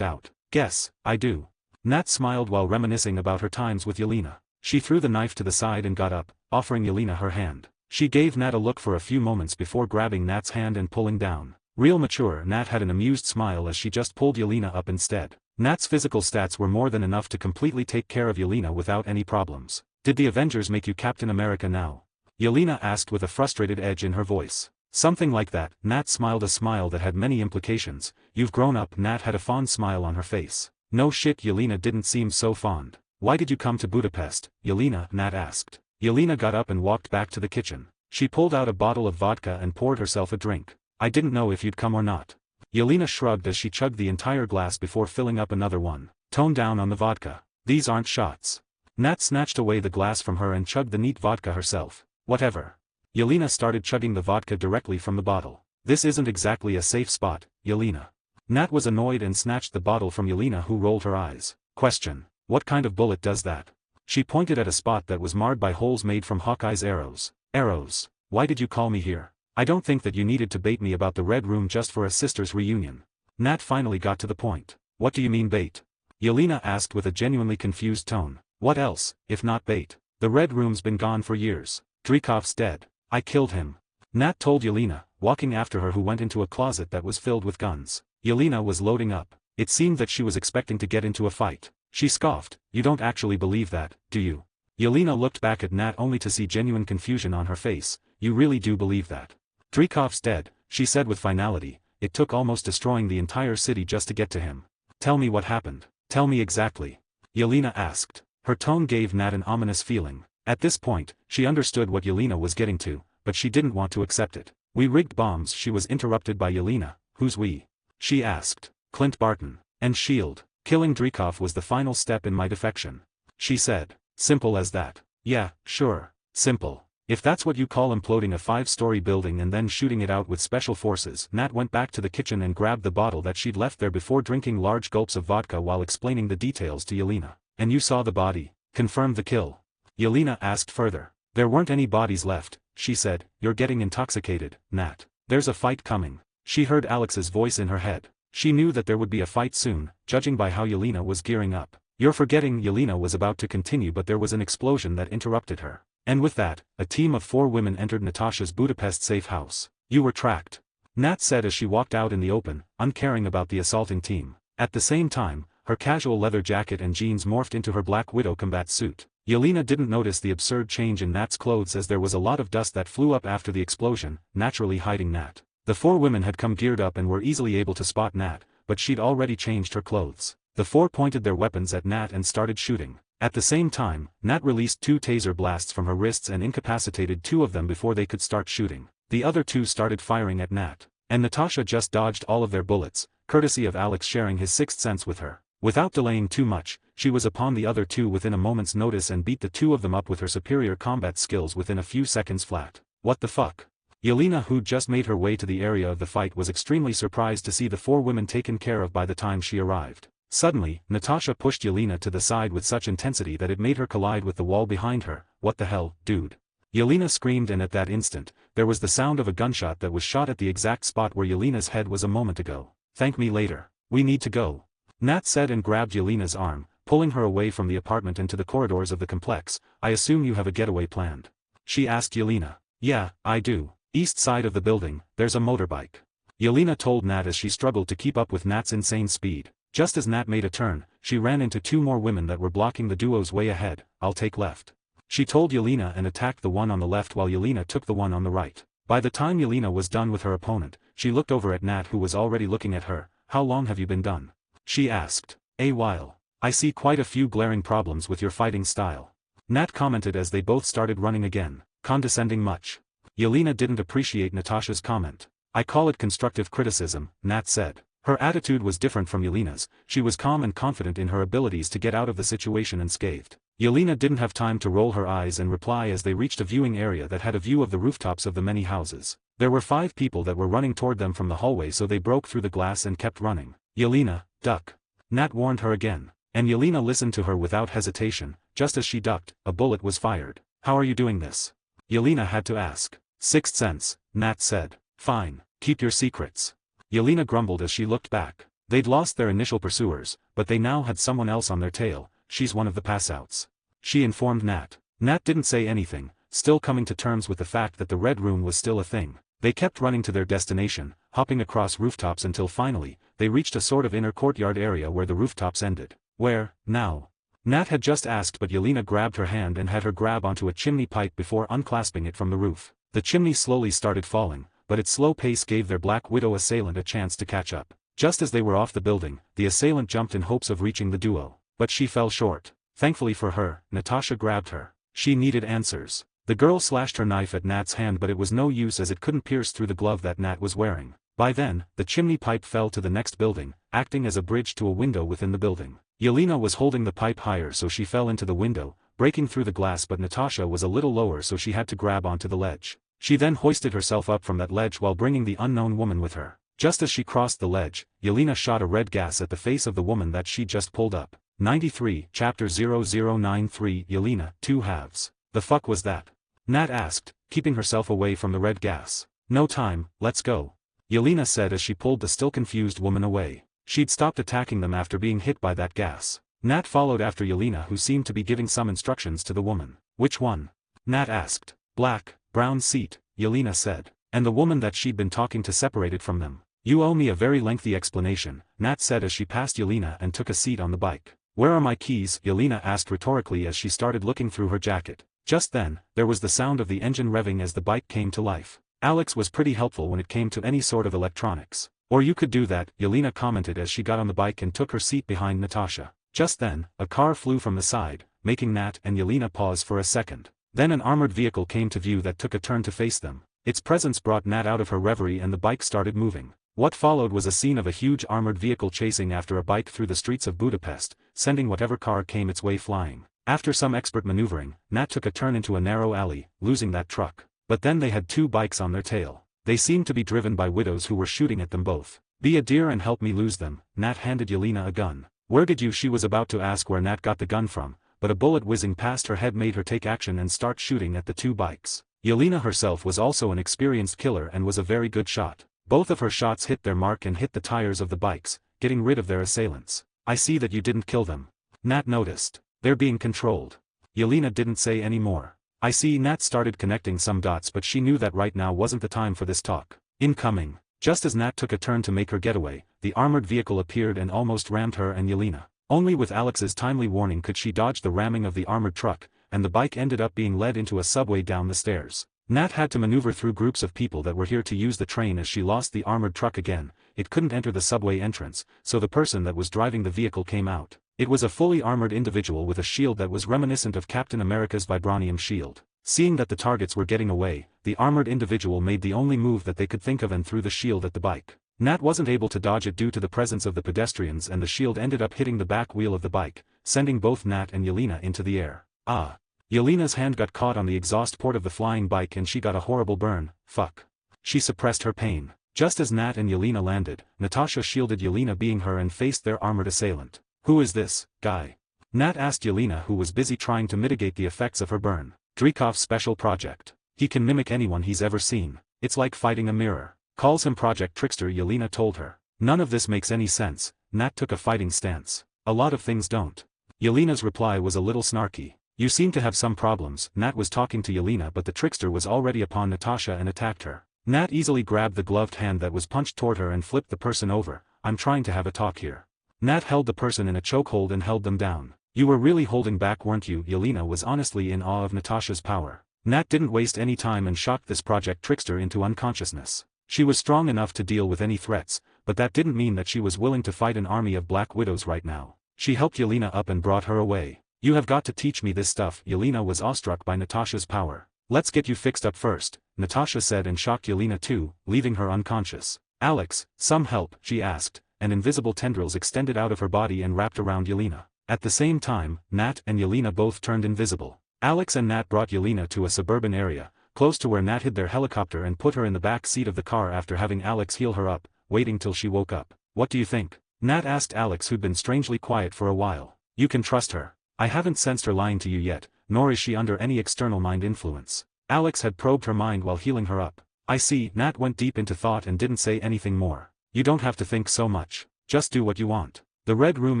Speaker 2: out. "Guess, I do." Nat smiled while reminiscing about her times with Yelena. She threw the knife to the side and got up, offering Yelena her hand. She gave Nat a look for a few moments before grabbing Nat's hand and pulling down. Real mature, Nat had an amused smile as she just pulled Yelena up instead. Nat's physical stats were more than enough to completely take care of Yelena without any problems. "Did the Avengers make you Captain America now?" Yelena asked with a frustrated edge in her voice. "Something like that." Nat smiled a smile that had many implications. "You've grown up." Nat had a fond smile on her face. "No shit." Yelena didn't seem so fond. "Why did you come to Budapest, Yelena?" Nat asked. Yelena got up and walked back to the kitchen. She pulled out a bottle of vodka and poured herself a drink. "I didn't know if you'd come or not." Yelena shrugged as she chugged the entire glass before filling up another one. "Tone down on the vodka. These aren't shots." Nat snatched away the glass from her and chugged the neat vodka herself. "Whatever." Yelena started chugging the vodka directly from the bottle. "This isn't exactly a safe spot, Yelena." Nat was annoyed and snatched the bottle from Yelena, who rolled her eyes. Question: "What kind of bullet does that?" She pointed at a spot that was marred by holes made from Hawkeye's arrows. "Arrows. Why did you call me here? I don't think that you needed to bait me about the Red Room just for a sisters' reunion." Nat finally got to the point. "What do you mean bait?" Yelena asked with a genuinely confused tone. "What else, if not bait? The Red Room's been gone for years. Drekov's dead. I killed him." Nat told Yelena, walking after her, who went into a closet that was filled with guns. Yelena was loading up. It seemed that she was expecting to get into a fight. She scoffed. "You don't actually believe that, do you?" Yelena looked back at Nat only to see genuine confusion on her face. "You really do believe that?" "Drekov's dead," she said with finality. "It took almost destroying the entire city just to get to him." "Tell me what happened. Tell me exactly," Yelena asked. Her tone gave Nat an ominous feeling. At this point, she understood what Yelena was getting to, but she didn't want to accept it. "We rigged bombs." She was interrupted by Yelena. "Who's we?" she asked. "Clint Barton and S.H.I.E.L.D. Killing Dreykov was the final step in my defection," she said. "Simple as that." "Yeah, sure. Simple. If that's what you call imploding a 5-story building and then shooting it out with special forces." Nat went back to the kitchen and grabbed the bottle that she'd left there before drinking large gulps of vodka while explaining the details to Yelena. "And you saw the body? Confirmed the kill?" Yelena asked further. "There weren't any bodies left," she said. "You're getting intoxicated, Nat. There's a fight coming." She heard Alex's voice in her head. She knew that there would be a fight soon, judging by how Yelena was gearing up. "You're forgetting." Yelena was about to continue, but there was an explosion that interrupted her. And with that, a team of 4 women entered Natasha's Budapest safe house. "You were tracked," Nat said as she walked out in the open, uncaring about the assaulting team. At the same time, her casual leather jacket and jeans morphed into her Black Widow combat suit. Yelena didn't notice the absurd change in Nat's clothes as there was a lot of dust that flew up after the explosion, naturally hiding Nat. The 4 women had come geared up and were easily able to spot Nat, but she'd already changed her clothes. The 4 pointed their weapons at Nat and started shooting. At the same time, Nat released 2 taser blasts from her wrists and incapacitated 2 of them before they could start shooting. The other 2 started firing at Nat, and Natasha just dodged all of their bullets, courtesy of Alex sharing his sixth sense with her. Without delaying too much, she was upon the other 2 within a moment's notice and beat the 2 of them up with her superior combat skills within a few seconds flat. What the fuck? Yelena, who'd just made her way to the area of the fight, was extremely surprised to see the 4 women taken care of by the time she arrived. Suddenly, Natasha pushed Yelena to the side with such intensity that it made her collide with the wall behind her. What the hell, dude? Yelena screamed, and at that instant, there was the sound of a gunshot that was shot at the exact spot where Yelena's head was a moment ago. Thank me later. We need to go, Nat said and grabbed Yelena's arm, pulling her away from the apartment into the corridors of the complex. I assume you have a getaway planned? She asked Yelena. Yeah, I do. East side of the building, there's a motorbike. Yelena told Nat as she struggled to keep up with Nat's insane speed. Just as Nat made a turn, she ran into 2 more women that were blocking the duo's way ahead. I'll take left, she told Yelena, and attacked the one on the left while Yelena took the one on the right. By the time Yelena was done with her opponent, she looked over at Nat, who was already looking at her. How long have you been done? She asked. A while. I see quite a few glaring problems with your fighting style, Nat commented as they both started running again. Condescending much? Yelena didn't appreciate Natasha's comment. I call it constructive criticism, Nat said. Her attitude was different from Yelena's. She was calm and confident in her abilities to get out of the situation unscathed. Yelena didn't have time to roll her eyes and reply as they reached a viewing area that had a view of the rooftops of the many houses. There were 5 people that were running toward them from the hallway, so they broke through the glass and kept running. Yelena, duck, Nat warned her again. And Yelena listened to her without hesitation. Just as she ducked, a bullet was fired. How are you doing this? Yelena had to ask. Sixth sense, Nat said. Fine, keep your secrets. Yelena grumbled as she looked back. They'd lost their initial pursuers, but they now had someone else on their tail. She's one of the passouts, she informed Nat. Nat didn't say anything, still coming to terms with the fact that the Red Room was still a thing. They kept running to their destination, hopping across rooftops until finally, they reached a sort of inner courtyard area where the rooftops ended. Where, now? Nat had just asked, but Yelena grabbed her hand and had her grab onto a chimney pipe before unclasping it from the roof. The chimney slowly started falling, but its slow pace gave their Black Widow assailant a chance to catch up. Just as they were off the building, the assailant jumped in hopes of reaching the duo. But she fell short. Thankfully for her, Natasha grabbed her. She needed answers. The girl slashed her knife at Nat's hand, but it was no use as it couldn't pierce through the glove that Nat was wearing. By then, the chimney pipe fell to the next building, acting as a bridge to a window within the building. Yelena was holding the pipe higher, so she fell into the window, breaking through the glass, but Natasha was a little lower, so she had to grab onto the ledge. She then hoisted herself up from that ledge while bringing the unknown woman with her. Just as she crossed the ledge, Yelena shot a red gas at the face of the woman that she just pulled up. 93, Chapter 0093. Yelena, 2 halves. The fuck was that? Nat asked, keeping herself away from the red gas. No time, let's go, Yelena said as she pulled the still confused woman away. She'd stopped attacking them after being hit by that gas. Nat followed after Yelena, who seemed to be giving some instructions to the woman. Which one? Nat asked. Black, brown seat, Yelena said. And the woman that she'd been talking to separated from them. You owe me a very lengthy explanation, Nat said as she passed Yelena and took a seat on the bike. Where are my keys? Yelena asked rhetorically as she started looking through her jacket. Just then, there was the sound of the engine revving as the bike came to life. Alex was pretty helpful when it came to any sort of electronics. Or you could do that, Yelena commented as she got on the bike and took her seat behind Natasha. Just then, a car flew from the side, making Nat and Yelena pause for a second. Then an armored vehicle came to view that took a turn to face them. Its presence brought Nat out of her reverie and the bike started moving. What followed was a scene of a huge armored vehicle chasing after a bike through the streets of Budapest, sending whatever car came its way flying. After some expert maneuvering, Nat took a turn into a narrow alley, losing that truck. But then they had 2 bikes on their tail. They seemed to be driven by widows who were shooting at them both. Be a dear and help me lose them, Nat handed Yelena a gun. Where did you? She was about to ask where Nat got the gun from, but a bullet whizzing past her head made her take action and start shooting at the 2 bikes. Yelena herself was also an experienced killer and was a very good shot. Both of her shots hit their mark and hit the tires of the bikes, getting rid of their assailants. I see that you didn't kill them, Nat noticed. They're being controlled. Yelena didn't say any more. I see. Nat started connecting some dots, but she knew that right now wasn't the time for this talk. Incoming. Just as Nat took a turn to make her getaway, the armored vehicle appeared and almost rammed her and Yelena. Only with Alex's timely warning could she dodge the ramming of the armored truck, and the bike ended up being led into a subway down the stairs. Nat had to maneuver through groups of people that were here to use the train as she lost the armored truck again. It couldn't enter the subway entrance, so the person that was driving the vehicle came out. It was a fully armored individual with a shield that was reminiscent of Captain America's vibranium shield. Seeing that the targets were getting away, the armored individual made the only move that they could think of and threw the shield at the bike. Nat wasn't able to dodge it due to the presence of the pedestrians, and the shield ended up hitting the back wheel of the bike, sending both Nat and Yelena into the air. Ah. Yelena's hand got caught on the exhaust port of the flying bike and she got a horrible burn. Fuck. She suppressed her pain. Just as Nat and Yelena landed, Natasha shielded Yelena being her and faced their armored assailant. "Who is this guy?" Nat asked Yelena, who was busy trying to mitigate the effects of her burn. "Drekhov's special project. He can mimic anyone he's ever seen. It's like fighting a mirror. Calls him Project Trickster," Yelena told her. None of this makes any sense. Nat took a fighting stance. "A lot of things don't." Yelena's reply was a little snarky. "You seem to have some problems." Nat was talking to Yelena, but the trickster was already upon Natasha and attacked her. Nat easily grabbed the gloved hand that was punched toward her and flipped the person over. "I'm trying to have a talk here." Nat held the person in a chokehold and held them down. "You were really holding back, weren't you?" Yelena was honestly in awe of Natasha's power. Nat didn't waste any time and shocked this Project Trickster into unconsciousness. She was strong enough to deal with any threats, but that didn't mean that she was willing to fight an army of Black Widows right now. She helped Yelena up and brought her away. "You have got to teach me this stuff." Yelena was awestruck by Natasha's power. "Let's get you fixed up first," Natasha said, and shocked Yelena too, leaving her unconscious. "Alex, some help?" she asked, and invisible tendrils extended out of her body and wrapped around Yelena. At the same time, Nat and Yelena both turned invisible. Alex and Nat brought Yelena to a suburban area, close to where Nat hid their helicopter, and put her in the back seat of the car after having Alex heal her up, waiting till she woke up. "What do you think?" Nat asked Alex, who'd been strangely quiet for a while. "You can trust her. I haven't sensed her lying to you yet, nor is she under any external mind influence." Alex had probed her mind while healing her up. "I see." Nat went deep into thought and didn't say anything more. "You don't have to think so much. Just do what you want. The Red Room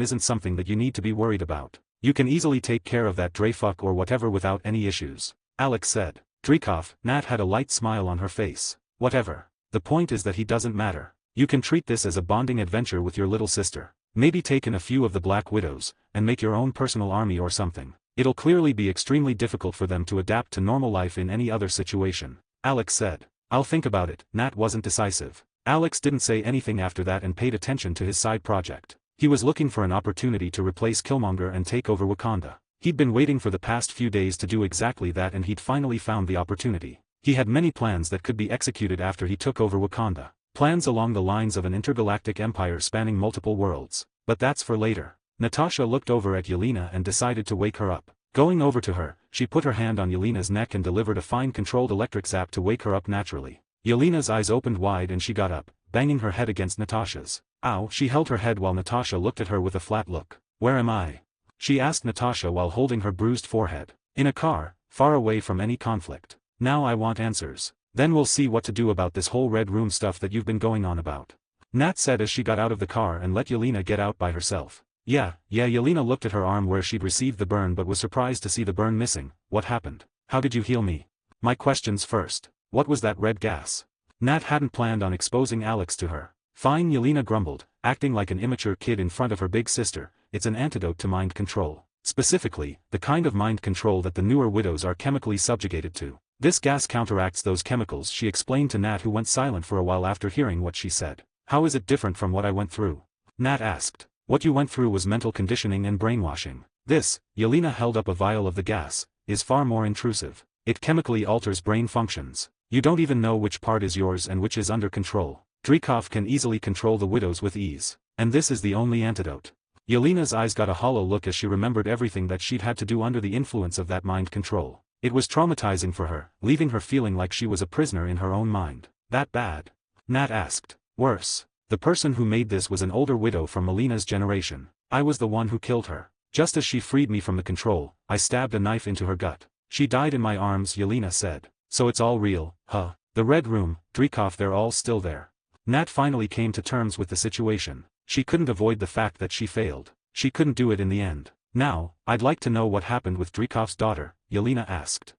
Speaker 2: isn't something that you need to be worried about. You can easily take care of that Drefuck or whatever without any issues," Alex said. "Dreykov." Nat had a light smile on her face. "Whatever. The point is that he doesn't matter. You can treat this as a bonding adventure with your little sister. Maybe take in a few of the Black Widows, and make your own personal army or something. It'll clearly be extremely difficult for them to adapt to normal life in any other situation," Alex said. "I'll think about it." Nat wasn't decisive. Alex didn't say anything after that and paid attention to his side project. He was looking for an opportunity to replace Killmonger and take over Wakanda. He'd been waiting for the past few days to do exactly that, and he'd finally found the opportunity. He had many plans that could be executed after he took over Wakanda. Plans along the lines of an intergalactic empire spanning multiple worlds. But that's for later. Natasha looked over at Yelena and decided to wake her up. Going over to her, she put her hand on Yelena's neck and delivered a fine controlled electric zap to wake her up naturally. Yelena's eyes opened wide and she got up, banging her head against Natasha's. "Ow!" She held her head while Natasha looked at her with a flat look. "Where am I?" she asked Natasha while holding her bruised forehead. "In a car, far away from any conflict. Now I want answers. Then we'll see what to do about this whole Red Room stuff that you've been going on about," Nat said as she got out of the car and let Yelena get out by herself. Yeah, Yelena looked at her arm where she'd received the burn but was surprised to see the burn missing. "What happened? How did you heal me?" "My questions first. What was that red gas?" Nat hadn't planned on exposing Alex to her. "Fine," Yelena grumbled, acting like an immature kid in front of her big sister. "It's an antidote to mind control. Specifically, the kind of mind control that the newer widows are chemically subjugated to. This gas counteracts those chemicals," she explained to Nat, who went silent for a while after hearing what she said. "How is it different from what I went through?" Nat asked. "What you went through was mental conditioning and brainwashing. This," Yelena held up a vial of the gas, "is far more intrusive. It chemically alters brain functions. You don't even know which part is yours and which is under control. Dreykov can easily control the widows with ease. And this is the only antidote." Yelena's eyes got a hollow look as she remembered everything that she'd had to do under the influence of that mind control. It was traumatizing for her, leaving her feeling like she was a prisoner in her own mind. "That bad?" Nat asked. "Worse. The person who made this was an older widow from Melina's generation. I was the one who killed her. Just as she freed me from the control, I stabbed a knife into her gut. She died in my arms," Yelena said. "So it's all real, huh? The Red Room, Dreykov, they're all still there." Nat finally came to terms with the situation. She couldn't avoid the fact that she failed. She couldn't do it in the end. "Now, I'd like to know what happened with Dreykov's daughter," Yelena asked.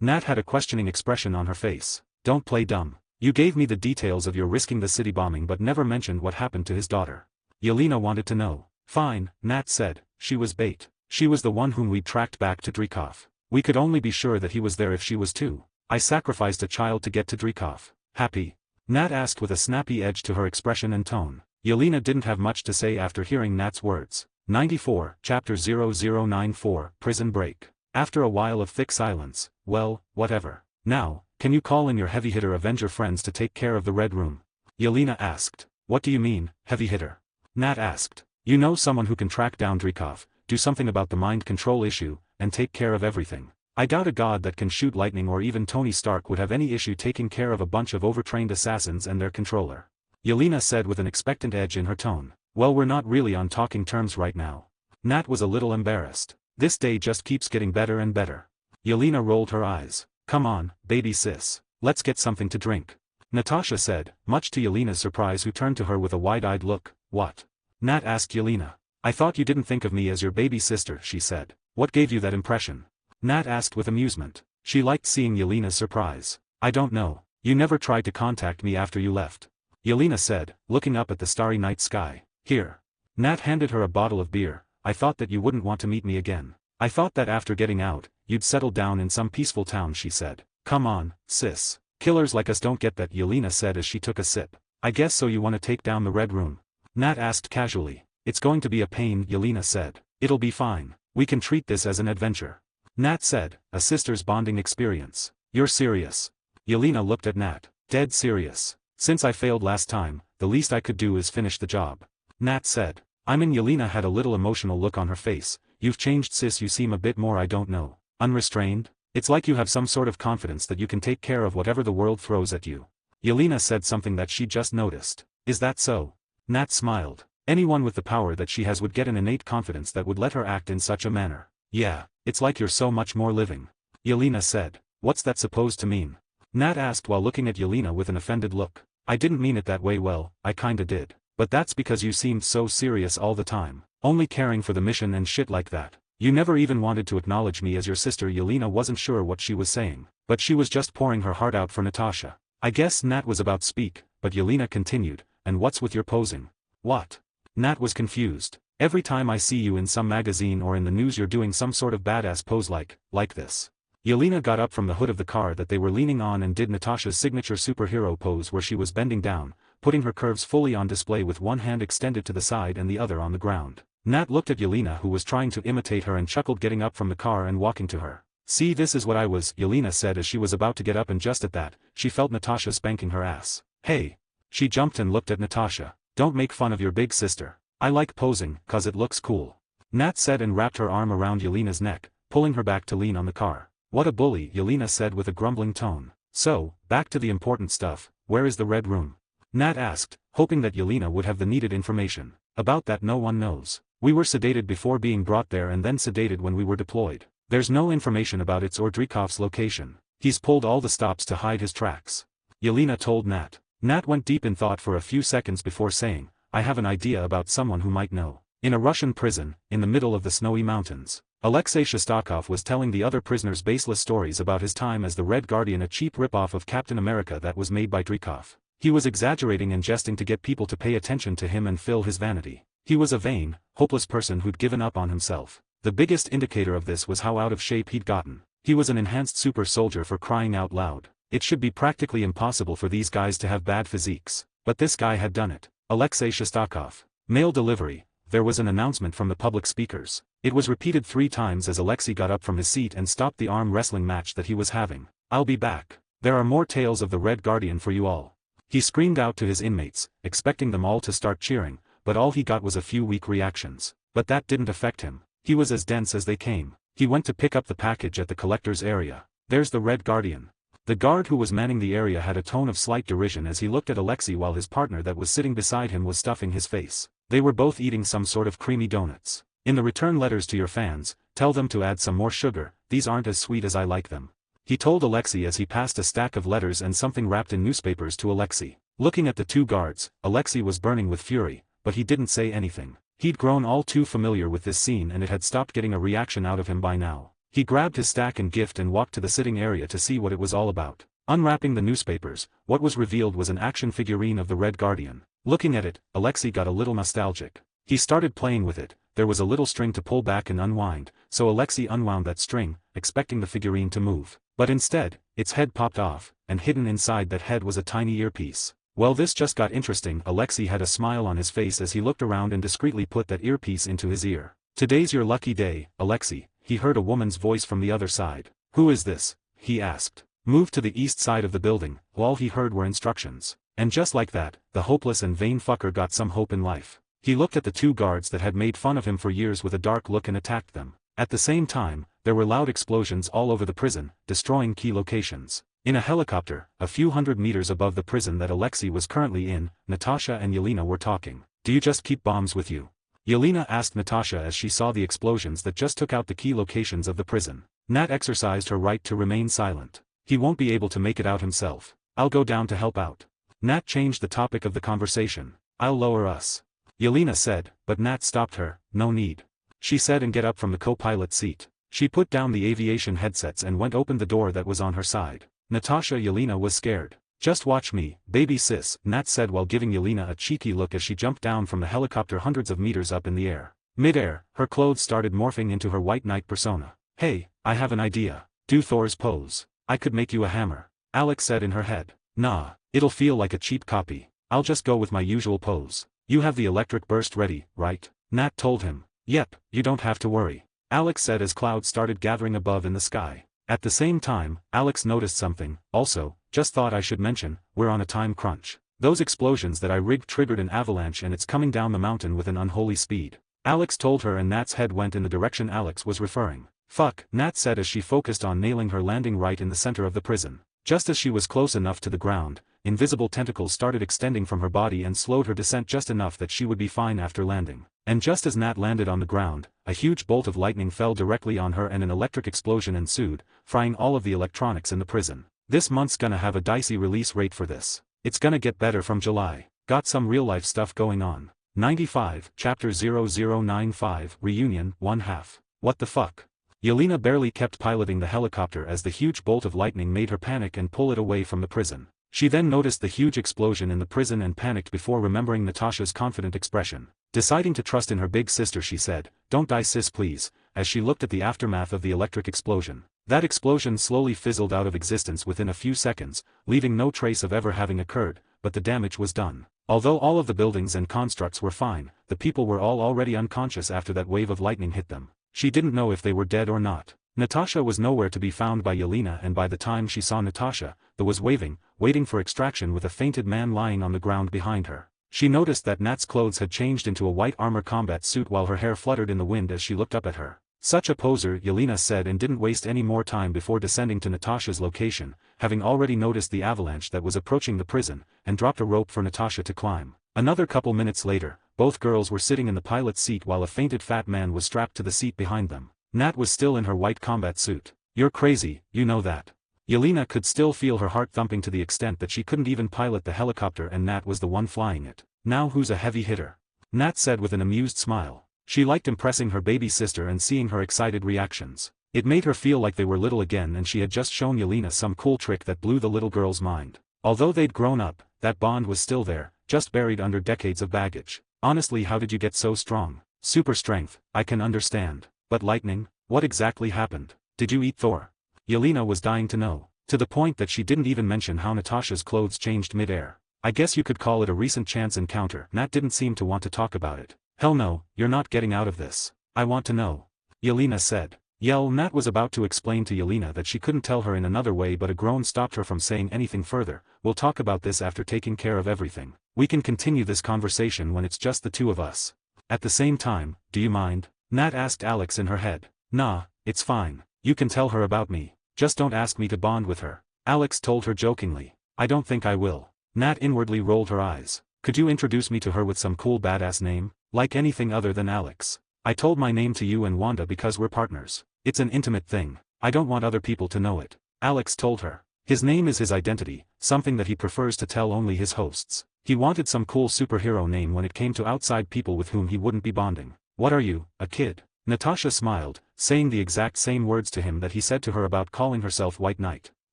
Speaker 2: Nat had a questioning expression on her face. "Don't play dumb. You gave me the details of your risking the city bombing but never mentioned what happened to his daughter." Yelena wanted to know. "Fine," Nat said. "She was bait. She was the one whom we tracked back to Dreykov. We could only be sure that he was there if she was too. I sacrificed a child to get to Dreykov." "Happy?" Nat asked with a snappy edge to her expression and tone. Yelena didn't have much to say after hearing Nat's words. 94, Chapter 0094, Prison Break. After a while of thick silence, well, whatever. Now, can you call in your heavy hitter Avenger friends to take care of the Red Room? Yelena asked. What do you mean, heavy hitter? Nat asked. You know someone who can track down Dreykov, do something about the mind control issue, and take care of everything. I doubt a god that can shoot lightning or even Tony Stark would have any issue taking care of a bunch of overtrained assassins and their controller. Yelena said with an expectant edge in her tone. Well, we're not really on talking terms right now. Nat was a little embarrassed. This day just keeps getting better and better. Yelena rolled her eyes. Come on, baby sis. Let's get something to drink. Natasha said, much to Yelena's surprise, who turned to her with a wide-eyed look. What? Nat asked Yelena. I thought you didn't think of me as your baby sister, she said. What gave you that impression? Nat asked with amusement. She liked seeing Yelena's surprise. I don't know. You never tried to contact me after you left. Yelena said, looking up at the starry night sky. Here. Nat handed her a bottle of beer. I thought that you wouldn't want to meet me again. I thought that after getting out, you'd settle down in some peaceful town, she said. Come on, sis. Killers like us don't get that, Yelena said as she took a sip. I guess so you want to take down the Red Room? Nat asked casually. It's going to be a pain, Yelena said. It'll be fine. We can treat this as an adventure. Nat said, a sister's bonding experience. You're serious? Yelena looked at Nat. Dead serious. Since I failed last time, the least I could do is finish the job. Nat said. Yelena had a little emotional look on her face. You've changed, sis, you seem a bit more, I don't know, unrestrained? It's like you have some sort of confidence that you can take care of whatever the world throws at you. Yelena said something that she just noticed. Is that so? Nat smiled. Anyone with the power that she has would get an innate confidence that would let her act in such a manner. Yeah, it's like you're so much more living. Yelena said. What's that supposed to mean? Nat asked while looking at Yelena with an offended look. I didn't mean it that way. Well, I kinda did. But that's because you seemed so serious all the time, only caring for the mission and shit like that. You never even wanted to acknowledge me as your sister. Yelena wasn't sure what she was saying, but she was just pouring her heart out for Natasha. I guess Nat was about to speak, but Yelena continued, and what's with your posing? What? Nat was confused. Every time I see you in some magazine or in the news you're doing some sort of badass pose like this. Yelena got up from the hood of the car that they were leaning on and did Natasha's signature superhero pose where she was bending down, putting her curves fully on display with one hand extended to the side and the other on the ground. Nat looked at Yelena, who was trying to imitate her, and chuckled, getting up from the car and walking to her. See, this is what I was, Yelena said as she was about to get up, and just at that, she felt Natasha spanking her ass. Hey! She jumped and looked at Natasha. Don't make fun of your big sister. I like posing, cause it looks cool. Nat said and wrapped her arm around Yelena's neck, pulling her back to lean on the car. What a bully, Yelena said with a grumbling tone. So, back to the important stuff, where is the Red Room? Nat asked, hoping that Yelena would have the needed information. About that no one knows. We were sedated before being brought there and then sedated when we were deployed. There's no information about its or Dreykov's location. He's pulled all the stops to hide his tracks. Yelena told Nat. Nat went deep in thought for a few seconds before saying, I have an idea about someone who might know. In a Russian prison, in the middle of the snowy mountains, Alexei Shostakov was telling the other prisoners baseless stories about his time as the Red Guardian, a cheap ripoff of Captain America that was made by Dreykov. He was exaggerating and jesting to get people to pay attention to him and fill his vanity. He was a vain, hopeless person who'd given up on himself. The biggest indicator of this was how out of shape he'd gotten. He was an enhanced super soldier, for crying out loud. It should be practically impossible for these guys to have bad physiques. But this guy had done it. Alexei Shostakov. Mail delivery. There was an announcement from the public speakers. It was repeated 3 times as Alexei got up from his seat and stopped the arm wrestling match that he was having. I'll be back. There are more tales of the Red Guardian for you all. He screamed out to his inmates, expecting them all to start cheering, but all he got was a few weak reactions. But that didn't affect him. He was as dense as they came. He went to pick up the package at the collector's area. There's the Red Guardian. The guard who was manning the area had a tone of slight derision as he looked at Alexei while his partner that was sitting beside him was stuffing his face. They were both eating some sort of creamy donuts. In the return letters to your fans, tell them to add some more sugar, these aren't as sweet as I like them. He told Alexei as he passed a stack of letters and something wrapped in newspapers to Alexei. Looking at the 2 guards, Alexei was burning with fury, but he didn't say anything. He'd grown all too familiar with this scene and it had stopped getting a reaction out of him by now. He grabbed his stack and gift and walked to the sitting area to see what it was all about. Unwrapping the newspapers, what was revealed was an action figurine of the Red Guardian. Looking at it, Alexei got a little nostalgic. He started playing with it. There was a little string to pull back and unwind, so Alexei unwound that string, expecting the figurine to move. But instead, its head popped off, and hidden inside that head was a tiny earpiece. Well, this just got interesting. Alexei had a smile on his face as he looked around and discreetly put that earpiece into his ear. Today's your lucky day, Alexei, he heard a woman's voice from the other side. Who is this? He asked. Move to the east side of the building. All he heard were instructions. And just like that, the hopeless and vain fucker got some hope in life. He looked at the two guards that had made fun of him for years with a dark look and attacked them. At the same time, there were loud explosions all over the prison, destroying key locations. In a helicopter, a few hundred meters above the prison that Alexei was currently in, Natasha and Yelena were talking. Do you just keep bombs with you? Yelena asked Natasha as she saw the explosions that just took out the key locations of the prison. Nat exercised her right to remain silent. He won't be able to make it out himself. I'll go down to help out. Nat changed the topic of the conversation. I'll lower us. Yelena said, but Nat stopped her. No need. She said and get up from the co-pilot seat. She put down the aviation headsets and went open the door that was on her side. Natasha Yelena was scared. Just watch me, baby sis, Nat said while giving Yelena a cheeky look as she jumped down from the helicopter hundreds of meters up in the air. Mid-air, her clothes started morphing into her white knight persona. Hey, I have an idea. Do Thor's pose. I could make you a hammer. Alex said in her head. Nah, it'll feel like a cheap copy. I'll just go with my usual pose. You have the electric burst ready, right? Nat told him. Yep, you don't have to worry. Alex said as clouds started gathering above in the sky. At the same time, Alex noticed something. Also, just thought I should mention, we're on a time crunch. Those explosions that I rigged triggered an avalanche and it's coming down the mountain with an unholy speed. Alex told her and Nat's head went in the direction Alex was referring. Fuck, Nat said as she focused on nailing her landing right in the center of the prison. Just as she was close enough to the ground, invisible tentacles started extending from her body and slowed her descent just enough that she would be fine after landing. And just as Nat landed on the ground, a huge bolt of lightning fell directly on her and an electric explosion ensued, frying all of the electronics in the prison. This month's gonna have a dicey release rate for this. It's gonna get better from July. Got some real-life stuff going on. 95, Chapter 0095, Reunion, 1/2. What the fuck? Yelena barely kept piloting the helicopter as the huge bolt of lightning made her panic and pull it away from the prison. She then noticed the huge explosion in the prison and panicked before remembering Natasha's confident expression. Deciding to trust in her big sister, she said, "Don't die sis please," as she looked at the aftermath of the electric explosion. That explosion slowly fizzled out of existence within a few seconds, leaving no trace of ever having occurred, but the damage was done. Although all of the buildings and constructs were fine, the people were all already unconscious after that wave of lightning hit them. She didn't know if they were dead or not. Natasha was nowhere to be found by Yelena, and by the time she saw Natasha, the was waiting for extraction with a fainted man lying on the ground behind her. She noticed that Nat's clothes had changed into a white armor combat suit while her hair fluttered in the wind as she looked up at her. Such a poser, Yelena said, and didn't waste any more time before descending to Natasha's location, having already noticed the avalanche that was approaching the prison, and dropped a rope for Natasha to climb. Another couple minutes later, both girls were sitting in the pilot's seat while a fainted fat man was strapped to the seat behind them. Nat was still in her white combat suit. You're crazy, you know that. Yelena could still feel her heart thumping to the extent that she couldn't even pilot the helicopter and Nat was the one flying it. Now who's a heavy hitter? Nat said with an amused smile. She liked impressing her baby sister and seeing her excited reactions. It made her feel like they were little again and she had just shown Yelena some cool trick that blew the little girl's mind. Although they'd grown up, that bond was still there, just buried under decades of baggage. Honestly, how did you get so strong? Super strength, I can understand. But lightning? What exactly happened? Did you eat Thor? Yelena was dying to know. To the point that she didn't even mention how Natasha's clothes changed mid-air. I guess you could call it a recent chance encounter. Nat didn't seem to want to talk about it. Hell no, you're not getting out of this. I want to know. Yelena said. Nat was about to explain to Yelena that she couldn't tell her in another way, but a groan stopped her from saying anything further. We'll talk about this after taking care of everything. We can continue this conversation when it's just the two of us. At the same time, do you mind? Nat asked Alex in her head. Nah, it's fine. You can tell her about me. Just don't ask me to bond with her. Alex told her jokingly. I don't think I will. Nat inwardly rolled her eyes. Could you introduce me to her with some cool badass name? Like anything other than Alex. I told my name to you and Wanda because we're partners. It's an intimate thing. I don't want other people to know it. Alex told her. His name is his identity, something that he prefers to tell only his hosts. He wanted some cool superhero name when it came to outside people with whom he wouldn't be bonding. What are you, a kid? Natasha smiled, saying the exact same words to him that he said to her about calling herself White Knight.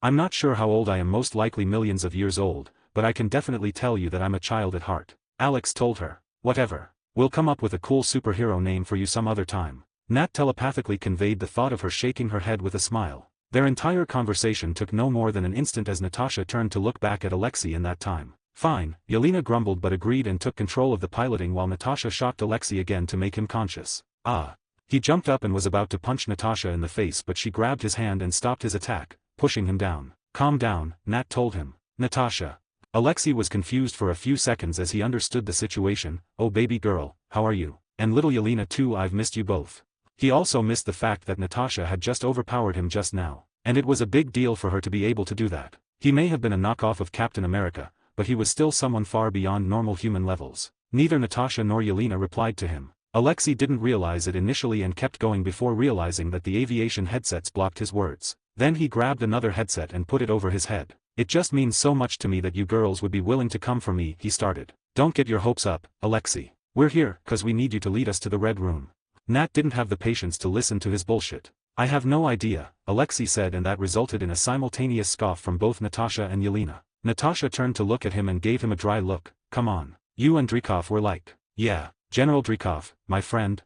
Speaker 2: I'm not sure how old I am, most likely millions of years old, but I can definitely tell you that I'm a child at heart. Alex told her. Whatever. We'll come up with a cool superhero name for you some other time. Nat telepathically conveyed the thought of her, shaking her head with a smile. Their entire conversation took no more than an instant as Natasha turned to look back at Alexei in that time. Fine, Yelena grumbled but agreed and took control of the piloting while Natasha shocked Alexei again to make him conscious. Ah. He jumped up and was about to punch Natasha in the face but she grabbed his hand and stopped his attack, pushing him down. Calm down, Nat told him. Natasha. Alexei was confused for a few seconds as he understood the situation. Oh baby girl, how are you? And little Yelena too, I've missed you both. He also missed the fact that Natasha had just overpowered him just now, and it was a big deal for her to be able to do that. He may have been a knockoff of Captain America, but he was still someone far beyond normal human levels. Neither Natasha nor Yelena replied to him. Alexei didn't realize it initially and kept going before realizing that the aviation headsets blocked his words. Then he grabbed another headset and put it over his head. It just means so much to me that you girls would be willing to come for me, he started. Don't get your hopes up, Alexei. We're here, cause we need you to lead us to the Red Room. Nat didn't have the patience to listen to his bullshit. I have no idea, Alexei said, and that resulted in a simultaneous scoff from both Natasha and Yelena. Natasha turned to look at him and gave him a dry look. Come on. You and Dreykov were like. Yeah. General Dreykov, my friend,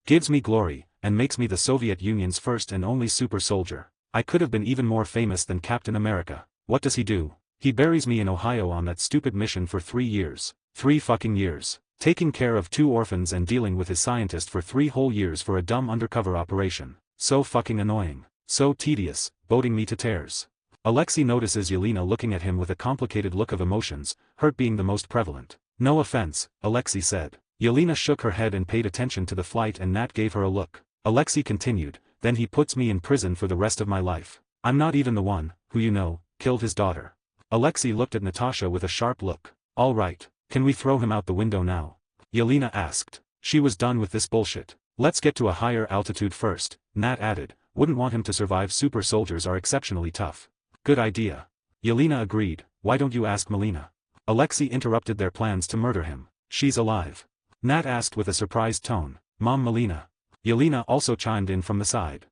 Speaker 2: gives me glory, and makes me the Soviet Union's first and only super soldier. I could have been even more famous than Captain America. What does he do? He buries me in Ohio on that stupid mission for 3 years. 3 fucking years. Taking care of 2 orphans and dealing with his scientist for 3 whole years for a dumb undercover operation. So fucking annoying. So tedious, boating me to tears. Alexei notices Yelena looking at him with a complicated look of emotions, hurt being the most prevalent. No offense, Alexei said. Yelena shook her head and paid attention to the flight and Nat gave her a look. Alexei continued, then he puts me in prison for the rest of my life. I'm not even the one, who you know, killed his daughter. Alexei looked at Natasha with a sharp look. All right, can we throw him out the window now? Yelena asked. She was done with this bullshit. Let's get to a higher altitude first, Nat added. Wouldn't want him to survive. Super soldiers are exceptionally tough. Good idea. Yelena agreed. Why don't you ask Melina? Alexei interrupted their plans to murder him. She's alive. Nat asked with a surprised tone. Mom, Melina. Yelena also chimed in from the side.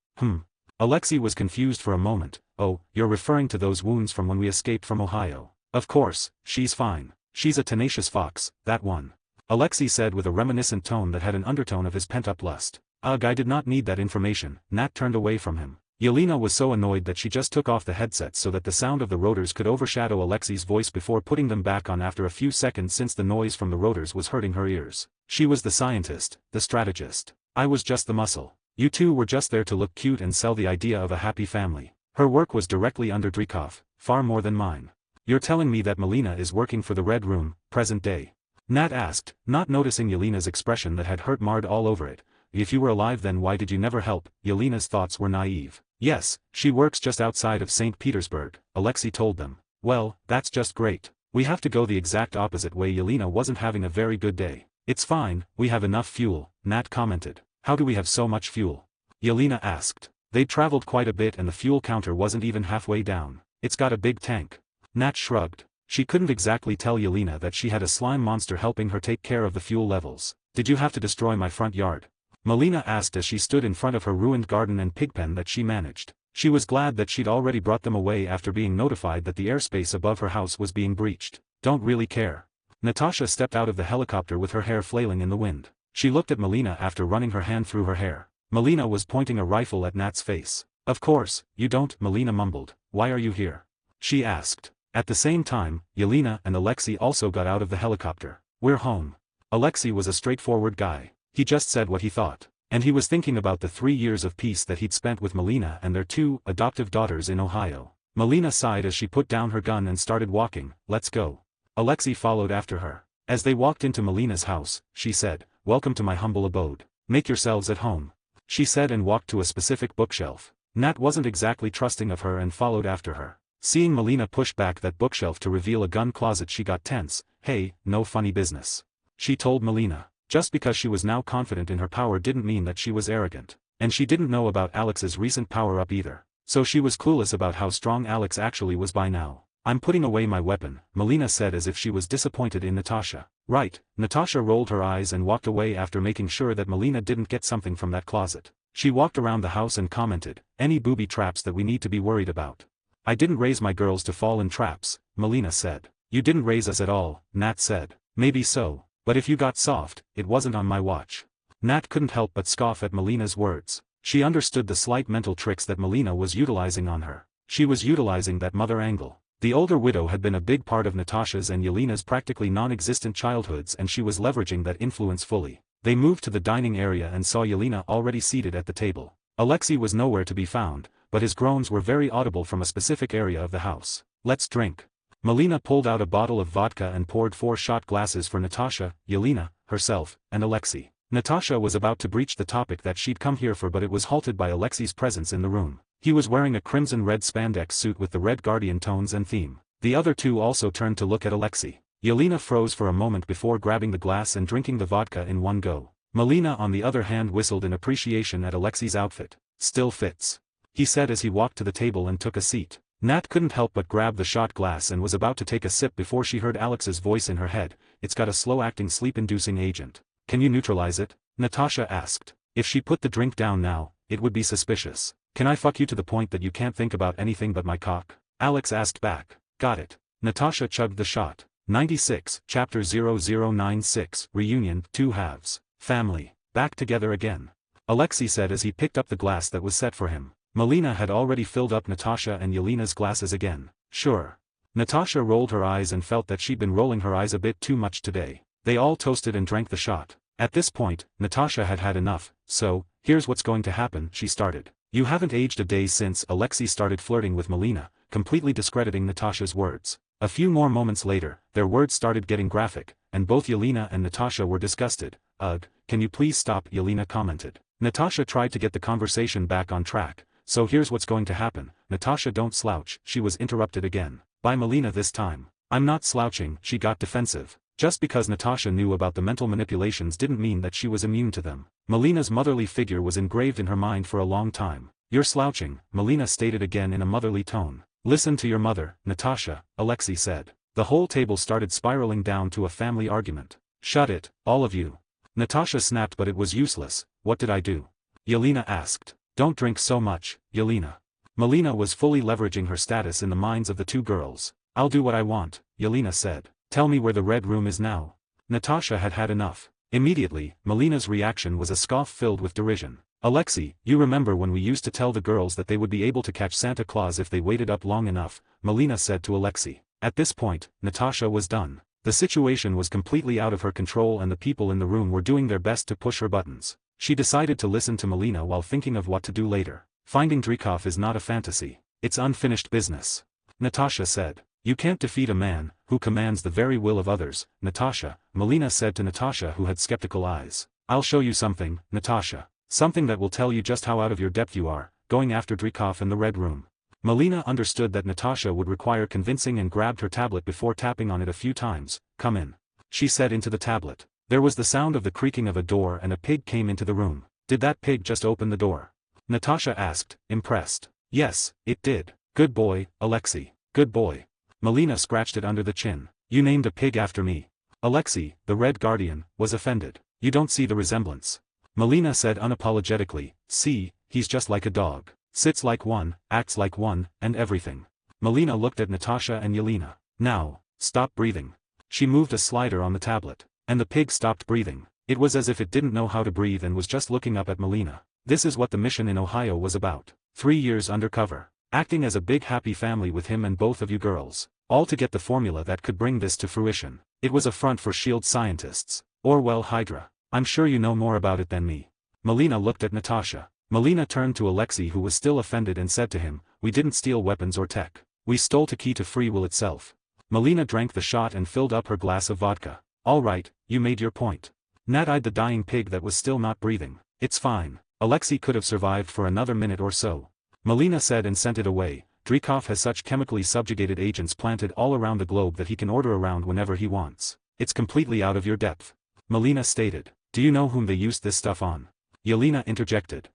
Speaker 2: Alexei was confused for a moment. Oh, you're referring to those wounds from when we escaped from Ohio. Of course, she's fine. She's a tenacious fox, that one. Alexei said with a reminiscent tone that had an undertone of his pent-up lust. Ugh, I did not need that information. Nat turned away from him. Yelena was so annoyed that she just took off the headsets so that the sound of the rotors could overshadow Alexei's voice before putting them back on after a few seconds since the noise from the rotors was hurting her ears. She was the scientist, the strategist. I was just the muscle. You two were just there to look cute and sell the idea of a happy family. Her work was directly under Dreykov, far more than mine. You're telling me that Melina is working for the Red Room, present day? Nat asked, not noticing Yelena's expression that had hurt marred all over it. If you were alive then why did you never help? Yelena's thoughts were naive. Yes, she works just outside of St. Petersburg, Alexei told them. Well, that's just great. We have to go the exact opposite way. Yelena wasn't having a very good day. It's fine, we have enough fuel, Nat commented. How do we have so much fuel? Yelena asked. They'd traveled quite a bit and the fuel counter wasn't even halfway down. It's got a big tank. Nat shrugged. She couldn't exactly tell Yelena that she had a slime monster helping her take care of the fuel levels. Did you have to destroy my front yard? Melina asked as she stood in front of her ruined garden and pigpen that she managed. She was glad that she'd already brought them away after being notified that the airspace above her house was being breached. Don't really care. Natasha stepped out of the helicopter with her hair flailing in the wind. She looked at Melina after running her hand through her hair. Melina was pointing a rifle at Nat's face. Of course, you don't, Melina mumbled. Why are you here? She asked. At the same time, Yelena and Alexei also got out of the helicopter. We're home. Alexei was a straightforward guy. He just said what he thought. And he was thinking about the 3 years of peace that he'd spent with Melina and their 2 adoptive daughters in Ohio. Melina sighed as she put down her gun and started walking. Let's go. Alexei followed after her. As they walked into Melina's house, she said, Welcome to my humble abode. Make yourselves at home. She said and walked to a specific bookshelf. Nat wasn't exactly trusting of her and followed after her. Seeing Melina push back that bookshelf to reveal a gun closet she got tense. Hey, no funny business. She told Melina. Just because she was now confident in her power didn't mean that she was arrogant. And she didn't know about Alex's recent power-up either. So she was clueless about how strong Alex actually was by now. I'm putting away my weapon, Melina said as if she was disappointed in Natasha. Right, Natasha rolled her eyes and walked away after making sure that Melina didn't get something from that closet. She walked around the house and commented, any booby traps that we need to be worried about? I didn't raise my girls to fall in traps, Melina said. You didn't raise us at all, Nat said. Maybe so. But if you got soft, it wasn't on my watch. Nat couldn't help but scoff at Melina's words. She understood the slight mental tricks that Melina was utilizing on her. She was utilizing that mother angle. The older widow had been a big part of Natasha's and Yelena's practically non-existent childhoods, and she was leveraging that influence fully. They moved to the dining area and saw Yelena already seated at the table. Alexei was nowhere to be found, but his groans were very audible from a specific area of the house. "Let's drink." Melina pulled out a bottle of vodka and poured 4 shot glasses for Natasha, Yelena, herself, and Alexei. Natasha was about to breach the topic that she'd come here for, but it was halted by Alexei's presence in the room. He was wearing a crimson-red spandex suit with the Red Guardian tones and theme. The other two also turned to look at Alexei. Yelena froze for a moment before grabbing the glass and drinking the vodka in one go. Melina on the other hand whistled in appreciation at Alexei's outfit. "Still fits," he said as he walked to the table and took a seat. Nat couldn't help but grab the shot glass and was about to take a sip before she heard Alex's voice in her head. "It's got a slow-acting sleep-inducing agent. Can you neutralize it?" Natasha asked. If she put the drink down now, it would be suspicious. "Can I fuck you to the point that you can't think about anything but my cock?" Alex asked back. "Got it." Natasha chugged the shot. 96, Chapter 0096, Reunion, 2 halves. Family. Back together again. Alexei said as he picked up the glass that was set for him. Melina had already filled up Natasha and Yelena's glasses again. "Sure." Natasha rolled her eyes and felt that she'd been rolling her eyes a bit too much today. They all toasted and drank the shot. At this point, Natasha had had enough. "So, here's what's going to happen," she started. "You haven't aged a day since." Alexei started flirting with Melina, completely discrediting Natasha's words. A few more moments later, their words started getting graphic, and both Yelena and Natasha were disgusted. "Ugh, can you please stop?" Yelena commented. Natasha tried to get the conversation back on track. "So here's what's going to happen." "Natasha, don't slouch," she was interrupted again. By Melina this time. "I'm not slouching," she got defensive. Just because Natasha knew about the mental manipulations didn't mean that she was immune to them. Melina's motherly figure was engraved in her mind for a long time. "You're slouching," Melina stated again in a motherly tone. "Listen to your mother, Natasha," Alexei said. The whole table started spiraling down to a family argument. "Shut it, all of you." Natasha snapped, but it was useless. "What did I do?" Yelena asked. "Don't drink so much, Yelena." Melina was fully leveraging her status in the minds of the two girls. "I'll do what I want," Yelena said. "Tell me where the Red Room is now." Natasha had had enough. Immediately, Melina's reaction was a scoff filled with derision. "Alexei, you remember when we used to tell the girls that they would be able to catch Santa Claus if they waited up long enough," Melina said to Alexei. At this point, Natasha was done. The situation was completely out of her control and the people in the room were doing their best to push her buttons. She decided to listen to Melina while thinking of what to do later. "Finding Dreykov is not a fantasy. It's unfinished business," Natasha said. "You can't defeat a man who commands the very will of others, Natasha," Melina said to Natasha, who had skeptical eyes. "I'll show you something, Natasha. Something that will tell you just how out of your depth you are, going after Dreykov in the Red Room." Melina understood that Natasha would require convincing and grabbed her tablet before tapping on it a few times. "Come in," she said into the tablet. There was the sound of the creaking of a door and a pig came into the room. "Did that pig just open the door?" Natasha asked, impressed. "Yes, it did. Good boy, Alexei. Good boy." Melina scratched it under the chin. "You named a pig after me." Alexei, the Red Guardian, was offended. "You don't see the resemblance," Melina said unapologetically. "See, he's just like a dog. Sits like one, acts like one, and everything." Melina looked at Natasha and Yelena. "Now, stop breathing." She moved a slider on the tablet. And the pig stopped breathing. It was as if it didn't know how to breathe and was just looking up at Melina. This is what the mission in Ohio was about. 3 years undercover. Acting as a big happy family with him and both of you girls. All to get the formula that could bring this to fruition. It was a front for S.H.I.E.L.D. scientists. Orwell Hydra. "I'm sure you know more about it than me." Melina looked at Natasha. Melina turned to Alexei, who was still offended, and said to him, "We didn't steal weapons or tech. We stole the key to free will itself." Melina drank the shot and filled up her glass of vodka. "All right, you made your point." Nat eyed the dying pig that was still not breathing. "It's fine. Alexei could have survived for another minute or so," Melina said and sent it away. "Dreykov has such chemically subjugated agents planted all around the globe that he can order around whenever he wants. It's completely out of your depth," Melina stated. "Do you know whom they used this stuff on?" Yelena interjected.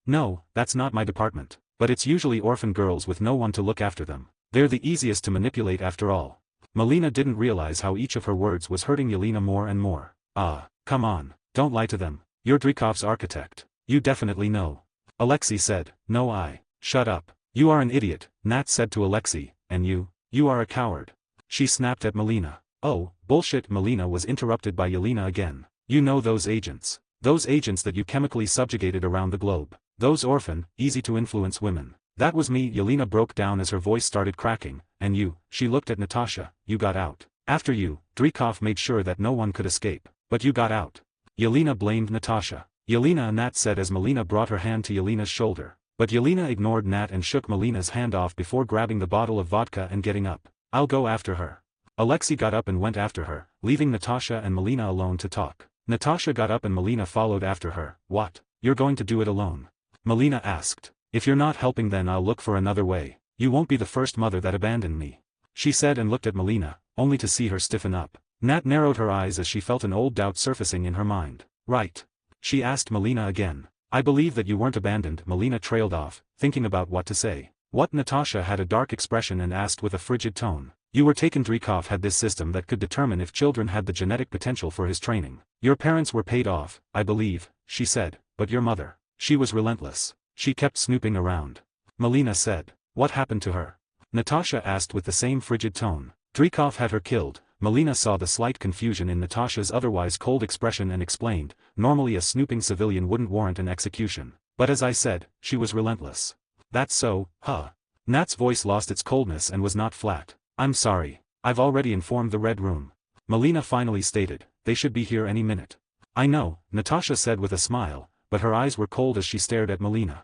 Speaker 2: No, that's not my department. But it's usually orphan girls with no one to look after them. They're the easiest to manipulate after all." Melina didn't realize how each of her words was hurting Yelena more and more. "Ah, come on, don't lie to them. You're Dreykov's architect. You definitely know." Alexei said. "No, I." "Shut up. You are an idiot," Nat said to Alexei. "And you are a coward." She snapped at Melina. "Oh, bullshit." Melina was interrupted by Yelena again. "You know those agents. Those agents that you chemically subjugated around the globe. Those orphan, easy-to-influence women. That was me. Yelena broke down as her voice started cracking. And you, she looked at Natasha, you got out. After you, Dreykov made sure that no one could escape. But you got out. Yelena blamed Natasha. Yelena, Nat said as Melina brought her hand to Yelena's shoulder. But Yelena ignored Nat and shook Melina's hand off before grabbing the bottle of vodka and getting up. I'll go after her. Alexei got up and went after her, leaving Natasha and Melina alone to talk. Natasha got up and Melina followed after her. What? You're going to do it alone? Melina asked. If you're not helping then I'll look for another way. You won't be the first mother that abandoned me. She said and looked at Melina, only to see her stiffen up. Nat narrowed her eyes as she felt an old doubt surfacing in her mind. Right? She asked Melina again. I believe that you weren't abandoned. Melina trailed off, thinking about what to say. What? Natasha had a dark expression and asked with a frigid tone. You were taken. Dreykov had this system that could determine if children had the genetic potential for his training. Your parents were paid off, I believe, she said, but your mother. She was relentless. She kept snooping around. Melina said. What happened to her? Natasha asked with the same frigid tone. Dreykov had her killed. Melina saw the slight confusion in Natasha's otherwise cold expression and explained, normally a snooping civilian wouldn't warrant an execution. But as I said, she was relentless. That's so, huh? Nat's voice lost its coldness and was not flat. I'm sorry. I've already informed the Red Room. Melina finally stated, they should be here any minute. I know, Natasha said with a smile, but her eyes were cold as she stared at Melina.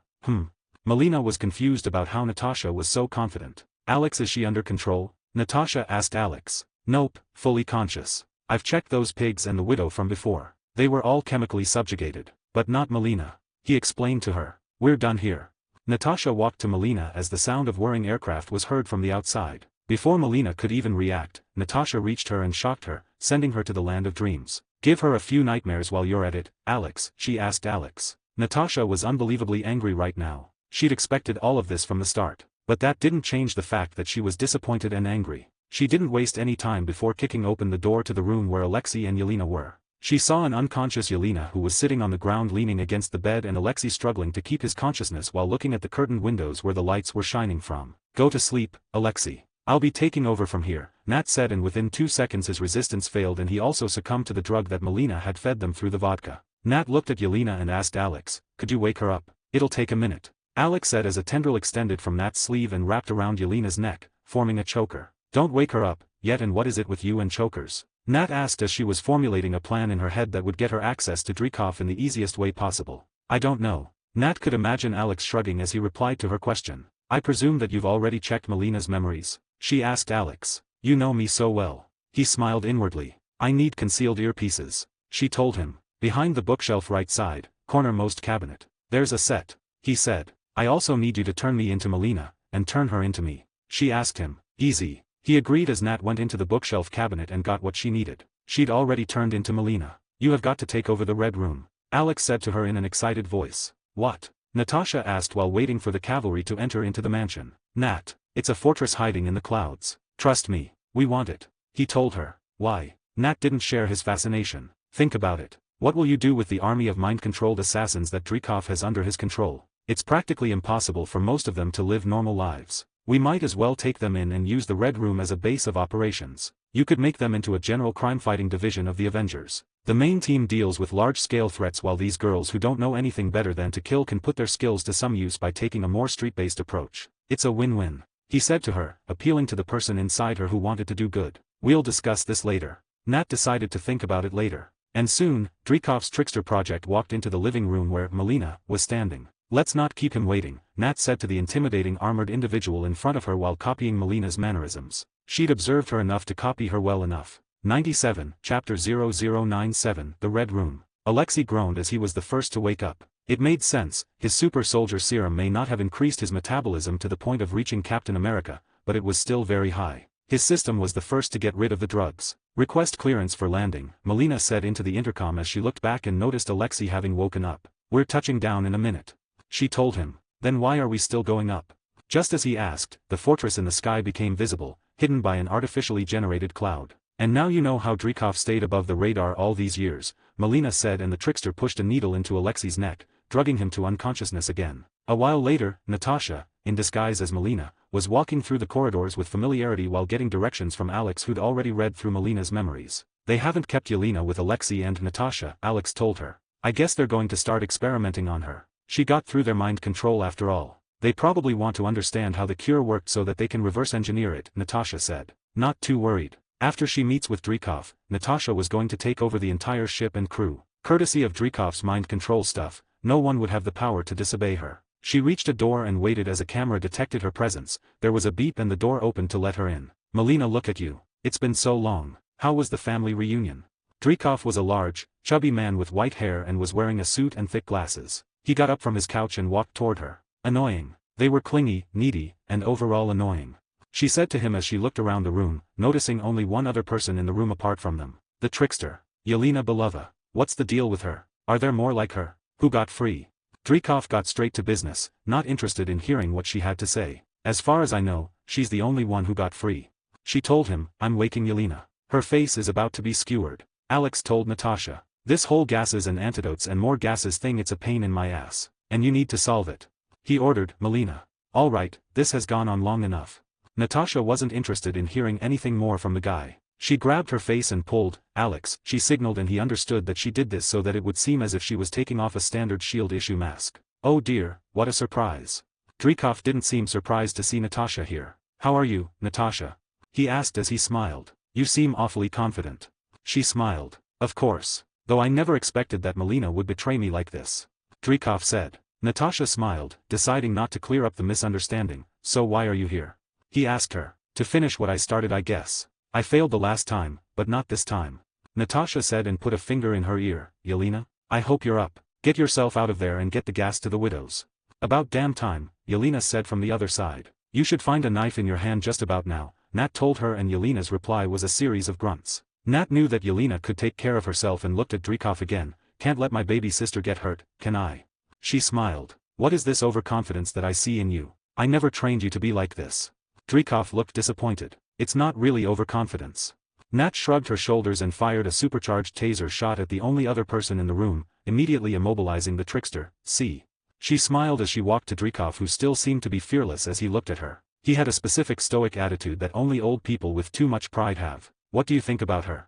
Speaker 2: Melina was confused about how Natasha was so confident. Alex, is she under control? Natasha asked Alex. Nope, fully conscious. I've checked those pigs and the widow from before. They were all chemically subjugated, but not Melina. He explained to her. We're done here. Natasha walked to Melina as the sound of whirring aircraft was heard from the outside. Before Melina could even react, Natasha reached her and shocked her, sending her to the land of dreams. Give her a few nightmares while you're at it, Alex, she asked Alex. Natasha was unbelievably angry right now. She'd expected all of this from the start. But that didn't change the fact that she was disappointed and angry. She didn't waste any time before kicking open the door to the room where Alexei and Yelena were. She saw an unconscious Yelena who was sitting on the ground leaning against the bed and Alexei struggling to keep his consciousness while looking at the curtained windows where the lights were shining from. Go to sleep, Alexei. I'll be taking over from here, Nat said, and within 2 seconds his resistance failed and he also succumbed to the drug that Melina had fed them through the vodka. Nat looked at Yelena and asked Alex, could you wake her up? It'll take a minute. Alex said as a tendril extended from Nat's sleeve and wrapped around Yelena's neck, forming a choker. Don't wake her up, yet, and what is it with you and chokers? Nat asked as she was formulating a plan in her head that would get her access to Dreykov in the easiest way possible. I don't know. Nat could imagine Alex shrugging as he replied to her question. I presume that you've already checked Melina's memories? She asked Alex. You know me so well. He smiled inwardly. I need concealed earpieces. She told him. Behind the bookshelf right side, cornermost cabinet. There's a set. He said. I also need you to turn me into Melina, and turn her into me. She asked him. Easy. He agreed as Nat went into the bookshelf cabinet and got what she needed. She'd already turned into Melina. You have got to take over the Red Room. Alex said to her in an excited voice. What? Natasha asked while waiting for the cavalry to enter into the mansion. Nat. It's a fortress hiding in the clouds. Trust me. We want it. He told her. Why? Nat didn't share his fascination. Think about it. What will you do with the army of mind-controlled assassins that Dreykov has under his control? It's practically impossible for most of them to live normal lives. We might as well take them in and use the Red Room as a base of operations. You could make them into a general crime-fighting division of the Avengers. The main team deals with large-scale threats while these girls who don't know anything better than to kill can put their skills to some use by taking a more street-based approach. It's a win-win. He said to her, appealing to the person inside her who wanted to do good. We'll discuss this later. Nat decided to think about it later. And soon, Dreykov's trickster project walked into the living room where Melina was standing. Let's not keep him waiting, Nat said to the intimidating armored individual in front of her while copying Melina's mannerisms. She'd observed her enough to copy her well enough. 97, Chapter 0097, The Red Room. Alexei groaned as he was the first to wake up. It made sense, his super soldier serum may not have increased his metabolism to the point of reaching Captain America, but it was still very high. His system was the first to get rid of the drugs. Request clearance for landing, Melina said into the intercom as she looked back and noticed Alexei having woken up. We're touching down in a minute. She told him. Then why are we still going up? Just as he asked, the fortress in the sky became visible, hidden by an artificially generated cloud. And now you know how Dreykov stayed above the radar all these years, Melina said, and the trickster pushed a needle into Alexei's neck, drugging him to unconsciousness again. A while later, Natasha, in disguise as Melina, was walking through the corridors with familiarity while getting directions from Alex, who'd already read through Melina's memories. They haven't kept Yelena with Alexei and Natasha, Alex told her. I guess they're going to start experimenting on her. She got through their mind control after all. They probably want to understand how the cure worked so that they can reverse engineer it, Natasha said. Not too worried. After she meets with Dreykov, Natasha was going to take over the entire ship and crew. Courtesy of Dreykov's mind control stuff, no one would have the power to disobey her. She reached a door and waited as a camera detected her presence. There was a beep and the door opened to let her in. Melina, look at you. It's been so long. How was the family reunion? Dreykov was a large, chubby man with white hair and was wearing a suit and thick glasses. He got up from his couch and walked toward her. Annoying. They were clingy, needy, and overall annoying. She said to him as she looked around the room, noticing only one other person in the room apart from them. The trickster. Yelena Belova. What's the deal with her? Are there more like her? Who got free? Dreykov got straight to business, not interested in hearing what she had to say. As far as I know, she's the only one who got free. She told him, I'm waking Yelena. Her face is about to be skewered. Alex told Natasha. This whole gases and antidotes and more gases thing, it's a pain in my ass. And you need to solve it. He ordered, Melina. All right, this has gone on long enough. Natasha wasn't interested in hearing anything more from the guy. She grabbed her face and pulled, Alex, she signaled, and he understood that she did this so that it would seem as if she was taking off a standard S.H.I.E.L.D. issue mask. Oh dear, what a surprise. Dreykov didn't seem surprised to see Natasha here. How are you, Natasha? He asked as he smiled. You seem awfully confident. She smiled. Of course. Though I never expected that Melina would betray me like this. Dreykov said. Natasha smiled, deciding not to clear up the misunderstanding. So why are you here? He asked her. To finish what I started, I guess. I failed the last time, but not this time. Natasha said and put a finger in her ear. Yelena? I hope you're up. Get yourself out of there and get the gas to the widows. About damn time, Yelena said from the other side. You should find a knife in your hand just about now, Nat told her, and Yelena's reply was a series of grunts. Nat knew that Yelena could take care of herself and looked at Dreykov again. Can't let my baby sister get hurt, can I? She smiled. What is this overconfidence that I see in you? I never trained you to be like this. Dreykov looked disappointed. It's not really overconfidence. Nat shrugged her shoulders and fired a supercharged taser shot at the only other person in the room, immediately immobilizing the trickster. See. She smiled as she walked to Dreykov, who still seemed to be fearless as he looked at her. He had a specific stoic attitude that only old people with too much pride have. What do you think about her?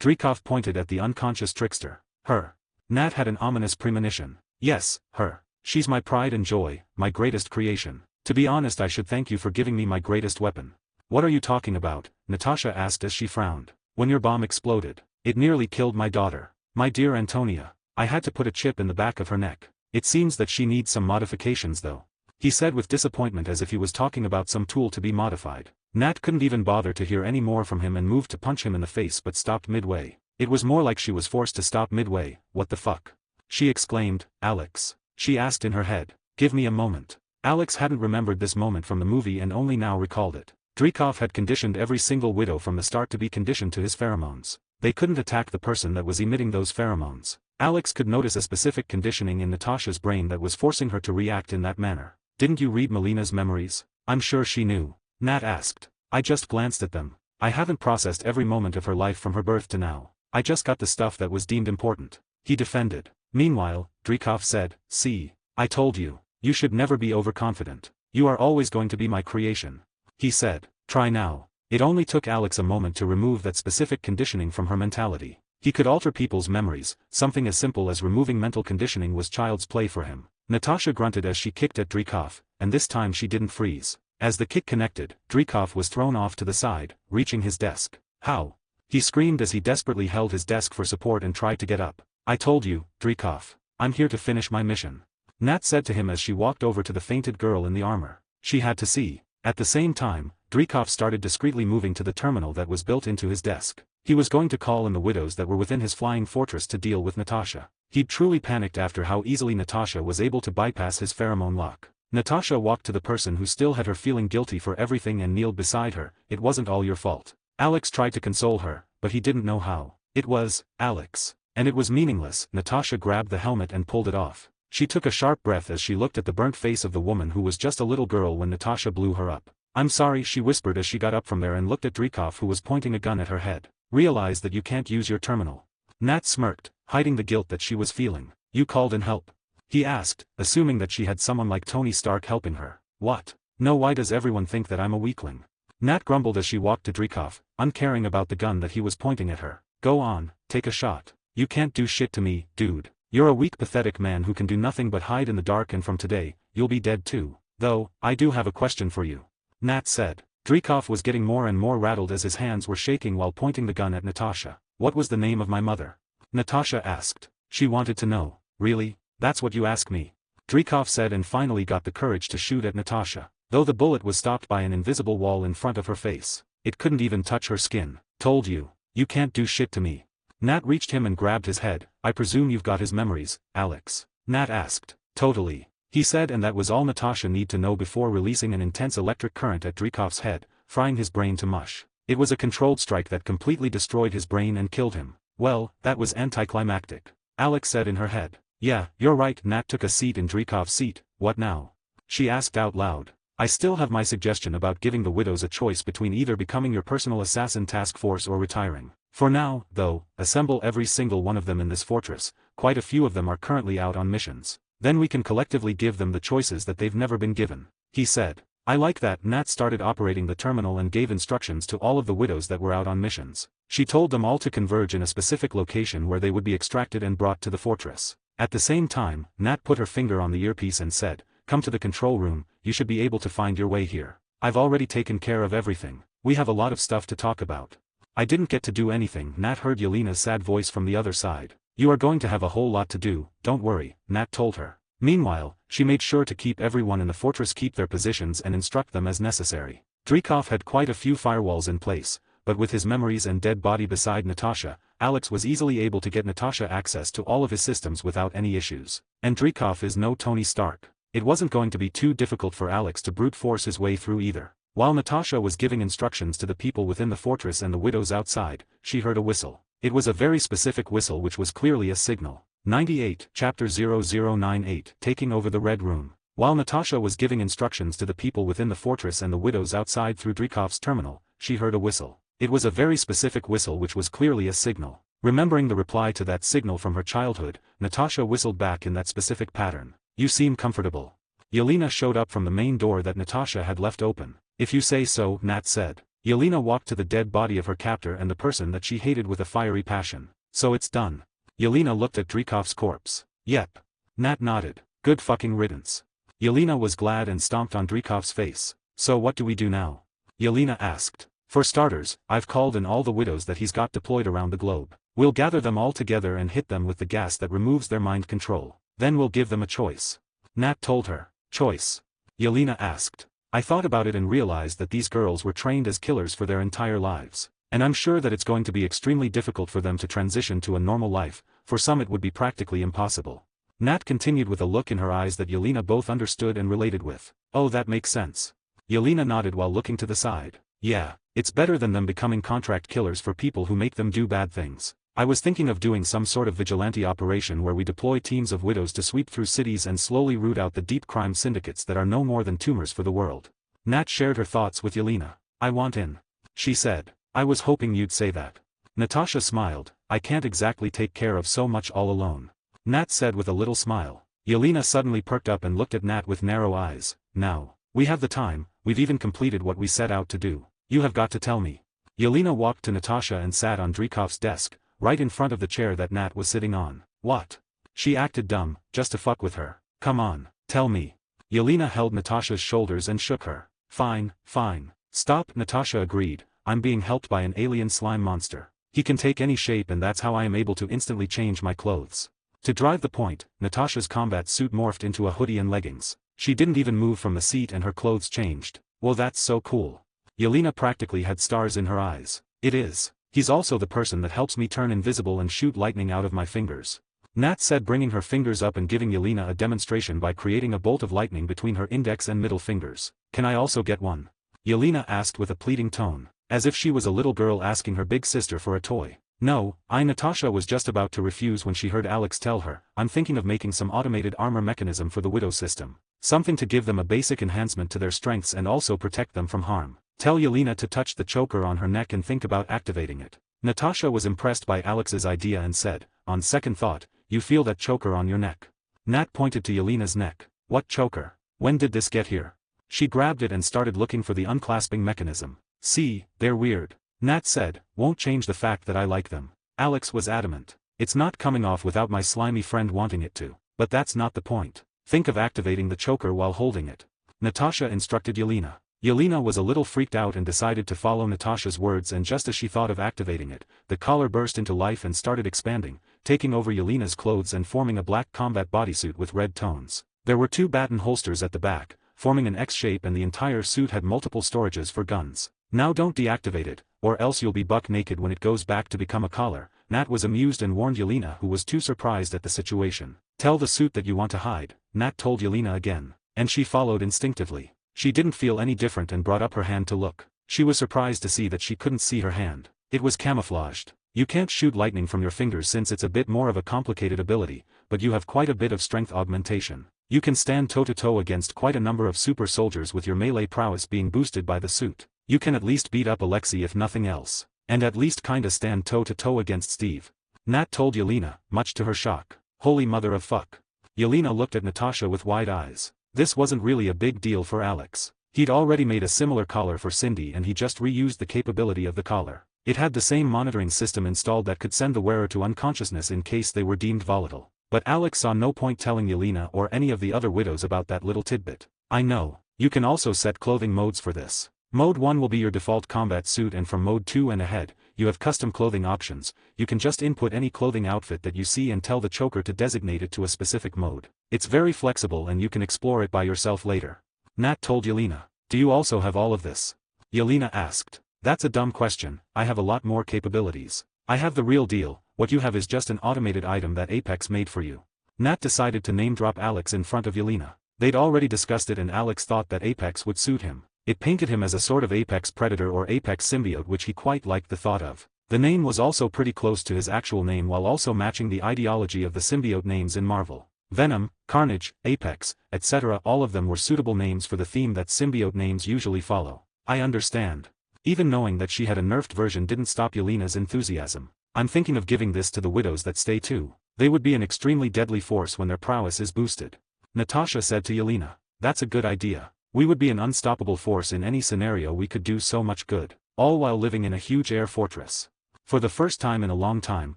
Speaker 2: Dreykov pointed at the unconscious trickster. Her. Nat had an ominous premonition. Yes, her. She's my pride and joy, my greatest creation. To be honest, I should thank you for giving me my greatest weapon. What are you talking about? Natasha asked as she frowned. When your bomb exploded, it nearly killed my daughter. My dear Antonia. I had to put a chip in the back of her neck. It seems that she needs some modifications though. He said with disappointment as if he was talking about some tool to be modified. Nat couldn't even bother to hear any more from him and moved to punch him in the face but stopped midway. It was more like she was forced to stop midway. What the fuck? She exclaimed. Alex. She asked in her head. Give me a moment. Alex hadn't remembered this moment from the movie and only now recalled it. Dreykov had conditioned every single widow from the start to be conditioned to his pheromones. They couldn't attack the person that was emitting those pheromones. Alex could notice a specific conditioning in Natasha's brain that was forcing her to react in that manner. Didn't you read Melina's memories? I'm sure she knew. Nat asked. I just glanced at them. I haven't processed every moment of her life from her birth to now. I just got the stuff that was deemed important. He defended. Meanwhile, Dreykov said, see, I told you, you should never be overconfident. You are always going to be my creation. He said, try now. It only took Alex a moment to remove that specific conditioning from her mentality. He could alter people's memories, something as simple as removing mental conditioning was child's play for him. Natasha grunted as she kicked at Dreykov, and this time she didn't freeze. As the kick connected, Dreykov was thrown off to the side, reaching his desk. How? He screamed as he desperately held his desk for support and tried to get up. I told you, Dreykov. I'm here to finish my mission. Nat said to him as she walked over to the fainted girl in the armor. She had to see. At the same time, Dreykov started discreetly moving to the terminal that was built into his desk. He was going to call in the widows that were within his flying fortress to deal with Natasha. He'd truly panicked after how easily Natasha was able to bypass his pheromone lock. Natasha walked to the person who still had her feeling guilty for everything and kneeled beside her. It wasn't all your fault. Alex tried to console her, but he didn't know how. It was, Alex. And it was meaningless. Natasha grabbed the helmet and pulled it off. She took a sharp breath as she looked at the burnt face of the woman who was just a little girl when Natasha blew her up. I'm sorry, she whispered as she got up from there and looked at Dreykov, who was pointing a gun at her head. Realize that you can't use your terminal. Nat smirked, hiding the guilt that she was feeling. You called in help? He asked, assuming that she had someone like Tony Stark helping her. What? No, why does everyone think that I'm a weakling? Nat grumbled as she walked to Dreykov, uncaring about the gun that he was pointing at her. Go on, take a shot. You can't do shit to me, dude. You're a weak, pathetic man who can do nothing but hide in the dark, and from today, you'll be dead too. Though, I do have a question for you. Nat said. Dreykov was getting more and more rattled as his hands were shaking while pointing the gun at Natasha. What was the name of my mother? Natasha asked. She wanted to know. Really? That's what you ask me? Dreykov said and finally got the courage to shoot at Natasha. Though the bullet was stopped by an invisible wall in front of her face. It couldn't even touch her skin. Told you. You can't do shit to me. Nat reached him and grabbed his head. I presume you've got his memories, Alex. Nat asked. Totally. He said, and that was all Natasha needed to know before releasing an intense electric current at Dreykov's head, frying his brain to mush. It was a controlled strike that completely destroyed his brain and killed him. Well, that was anticlimactic. Alex said in her head. Yeah, you're right. Nat took a seat in Dreykov's seat. What now? She asked out loud. I still have my suggestion about giving the widows a choice between either becoming your personal assassin task force or retiring. For now, though, assemble every single one of them in this fortress. Quite a few of them are currently out on missions. Then we can collectively give them the choices that they've never been given. He said. I like that. Nat started operating the terminal and gave instructions to all of the widows that were out on missions. She told them all to converge in a specific location where they would be extracted and brought to the fortress. At the same time, Nat put her finger on the earpiece and said, come to the control room, you should be able to find your way here. I've already taken care of everything. We have a lot of stuff to talk about. I didn't get to do anything. Nat heard Yelena's sad voice from the other side. You are going to have a whole lot to do, don't worry, Nat told her. Meanwhile, she made sure to keep everyone in the fortress keep their positions and instruct them as necessary. Dreykov had quite a few firewalls in place, but with his memories and dead body beside Natasha, Alex was easily able to get Natasha access to all of his systems without any issues. And Dreykov is no Tony Stark. It wasn't going to be too difficult for Alex to brute force his way through either. While Natasha was giving instructions to the people within the fortress and the widows outside, she heard a whistle. It was a very specific whistle which was clearly a signal. 98, Chapter 0098, Taking Over the Red Room. While Natasha was giving instructions to the people within the fortress and the widows outside through Dreykov's terminal, she heard a whistle. It was a very specific whistle which was clearly a signal. Remembering the reply to that signal from her childhood, Natasha whistled back in that specific pattern. You seem comfortable. Yelena showed up from the main door that Natasha had left open. If you say so, Nat said. Yelena walked to the dead body of her captor and the person that she hated with a fiery passion. So it's done. Yelena looked at Dreykov's corpse. Yep. Nat nodded. Good fucking riddance. Yelena was glad and stomped on Dreykov's face. So what do we do now? Yelena asked. For starters, I've called in all the widows that he's got deployed around the globe. We'll gather them all together and hit them with the gas that removes their mind control. Then we'll give them a choice. Nat told her. Choice? Yelena asked. I thought about it and realized that these girls were trained as killers for their entire lives. And I'm sure that it's going to be extremely difficult for them to transition to a normal life, for some it would be practically impossible. Nat continued with a look in her eyes that Yelena both understood and related with. Oh, that makes sense. Yelena nodded while looking to the side. Yeah, it's better than them becoming contract killers for people who make them do bad things. I was thinking of doing some sort of vigilante operation where we deploy teams of widows to sweep through cities and slowly root out the deep crime syndicates that are no more than tumors for the world. Nat shared her thoughts with Yelena. I want in. She said. I was hoping you'd say that. Natasha smiled. I can't exactly take care of so much all alone. Nat said with a little smile. Yelena suddenly perked up and looked at Nat with narrow eyes. Now, we have the time, we've even completed what we set out to do. You have got to tell me. Yelena walked to Natasha and sat on Dreykov's desk, right in front of the chair that Nat was sitting on. What? She acted dumb, just to fuck with her. Come on, tell me. Yelena held Natasha's shoulders and shook her. Fine, fine. Stop, Natasha agreed. I'm being helped by an alien slime monster. He can take any shape and that's how I am able to instantly change my clothes. To drive the point, Natasha's combat suit morphed into a hoodie and leggings. She didn't even move from the seat and her clothes changed. Well, that's so cool. Yelena practically had stars in her eyes. It is. He's also the person that helps me turn invisible and shoot lightning out of my fingers. Nat said, bringing her fingers up and giving Yelena a demonstration by creating a bolt of lightning between her index and middle fingers. Can I also get one? Yelena asked with a pleading tone, as if she was a little girl asking her big sister for a toy. No, Natasha was just about to refuse when she heard Alex tell her, I'm thinking of making some automated armor mechanism for the widow system. Something to give them a basic enhancement to their strengths and also protect them from harm. Tell Yelena to touch the choker on her neck and think about activating it. Natasha was impressed by Alex's idea and said, on second thought, you feel that choker on your neck. Nat pointed to Yelena's neck. What choker? When did this get here? She grabbed it and started looking for the unclasping mechanism. See, they're weird. Nat said, won't change the fact that I like them. Alex was adamant. It's not coming off without my slimy friend wanting it to. But that's not the point. Think of activating the choker while holding it. Natasha instructed Yelena. Yelena was a little freaked out and decided to follow Natasha's words, and just as she thought of activating it, the collar burst into life and started expanding, taking over Yelena's clothes and forming a black combat bodysuit with red tones. There were 2 baton holsters at the back, forming an X shape, and the entire suit had multiple storages for guns. Now don't deactivate it, or else you'll be buck naked when it goes back to become a collar. Nat was amused and warned Yelena, who was too surprised at the situation. Tell the suit that you want to hide, Nat told Yelena again, and she followed instinctively. She didn't feel any different and brought up her hand to look. She was surprised to see that she couldn't see her hand. It was camouflaged. You can't shoot lightning from your fingers since it's a bit more of a complicated ability, but you have quite a bit of strength augmentation. You can stand toe-to-toe against quite a number of super soldiers with your melee prowess being boosted by the suit. You can at least beat up Alexei if nothing else. And at least kinda stand toe-to-toe against Steve. Nat told Yelena, much to her shock. Holy mother of fuck. Yelena looked at Natasha with wide eyes. This wasn't really a big deal for Alex. He'd already made a similar collar for Cindy and he just reused the capability of the collar. It had the same monitoring system installed that could send the wearer to unconsciousness in case they were deemed volatile. But Alex saw no point telling Yelena or any of the other widows about that little tidbit. I know. You can also set clothing modes for this. Mode 1 will be your default combat suit, and from Mode 2 and ahead, you have custom clothing options. You can just input any clothing outfit that you see and tell the choker to designate it to a specific mode. It's very flexible and you can explore it by yourself later. Nat told Yelena. Do you also have all of this? Yelena asked. That's a dumb question, I have a lot more capabilities. I have the real deal, what you have is just an automated item that Apex made for you. Nat decided to name-drop Alex in front of Yelena. They'd already discussed it and Alex thought that Apex would suit him. It painted him as a sort of Apex Predator or Apex Symbiote, which he quite liked the thought of. The name was also pretty close to his actual name while also matching the ideology of the symbiote names in Marvel. Venom, Carnage, Apex, etc. All of them were suitable names for the theme that symbiote names usually follow. I understand. Even knowing that she had a nerfed version didn't stop Yelena's enthusiasm. I'm thinking of giving this to the widows that stay too. They would be an extremely deadly force when their prowess is boosted. Natasha said to Yelena. That's a good idea. We would be an unstoppable force in any scenario. We could do so much good, all while living in a huge air fortress. For the first time in a long time,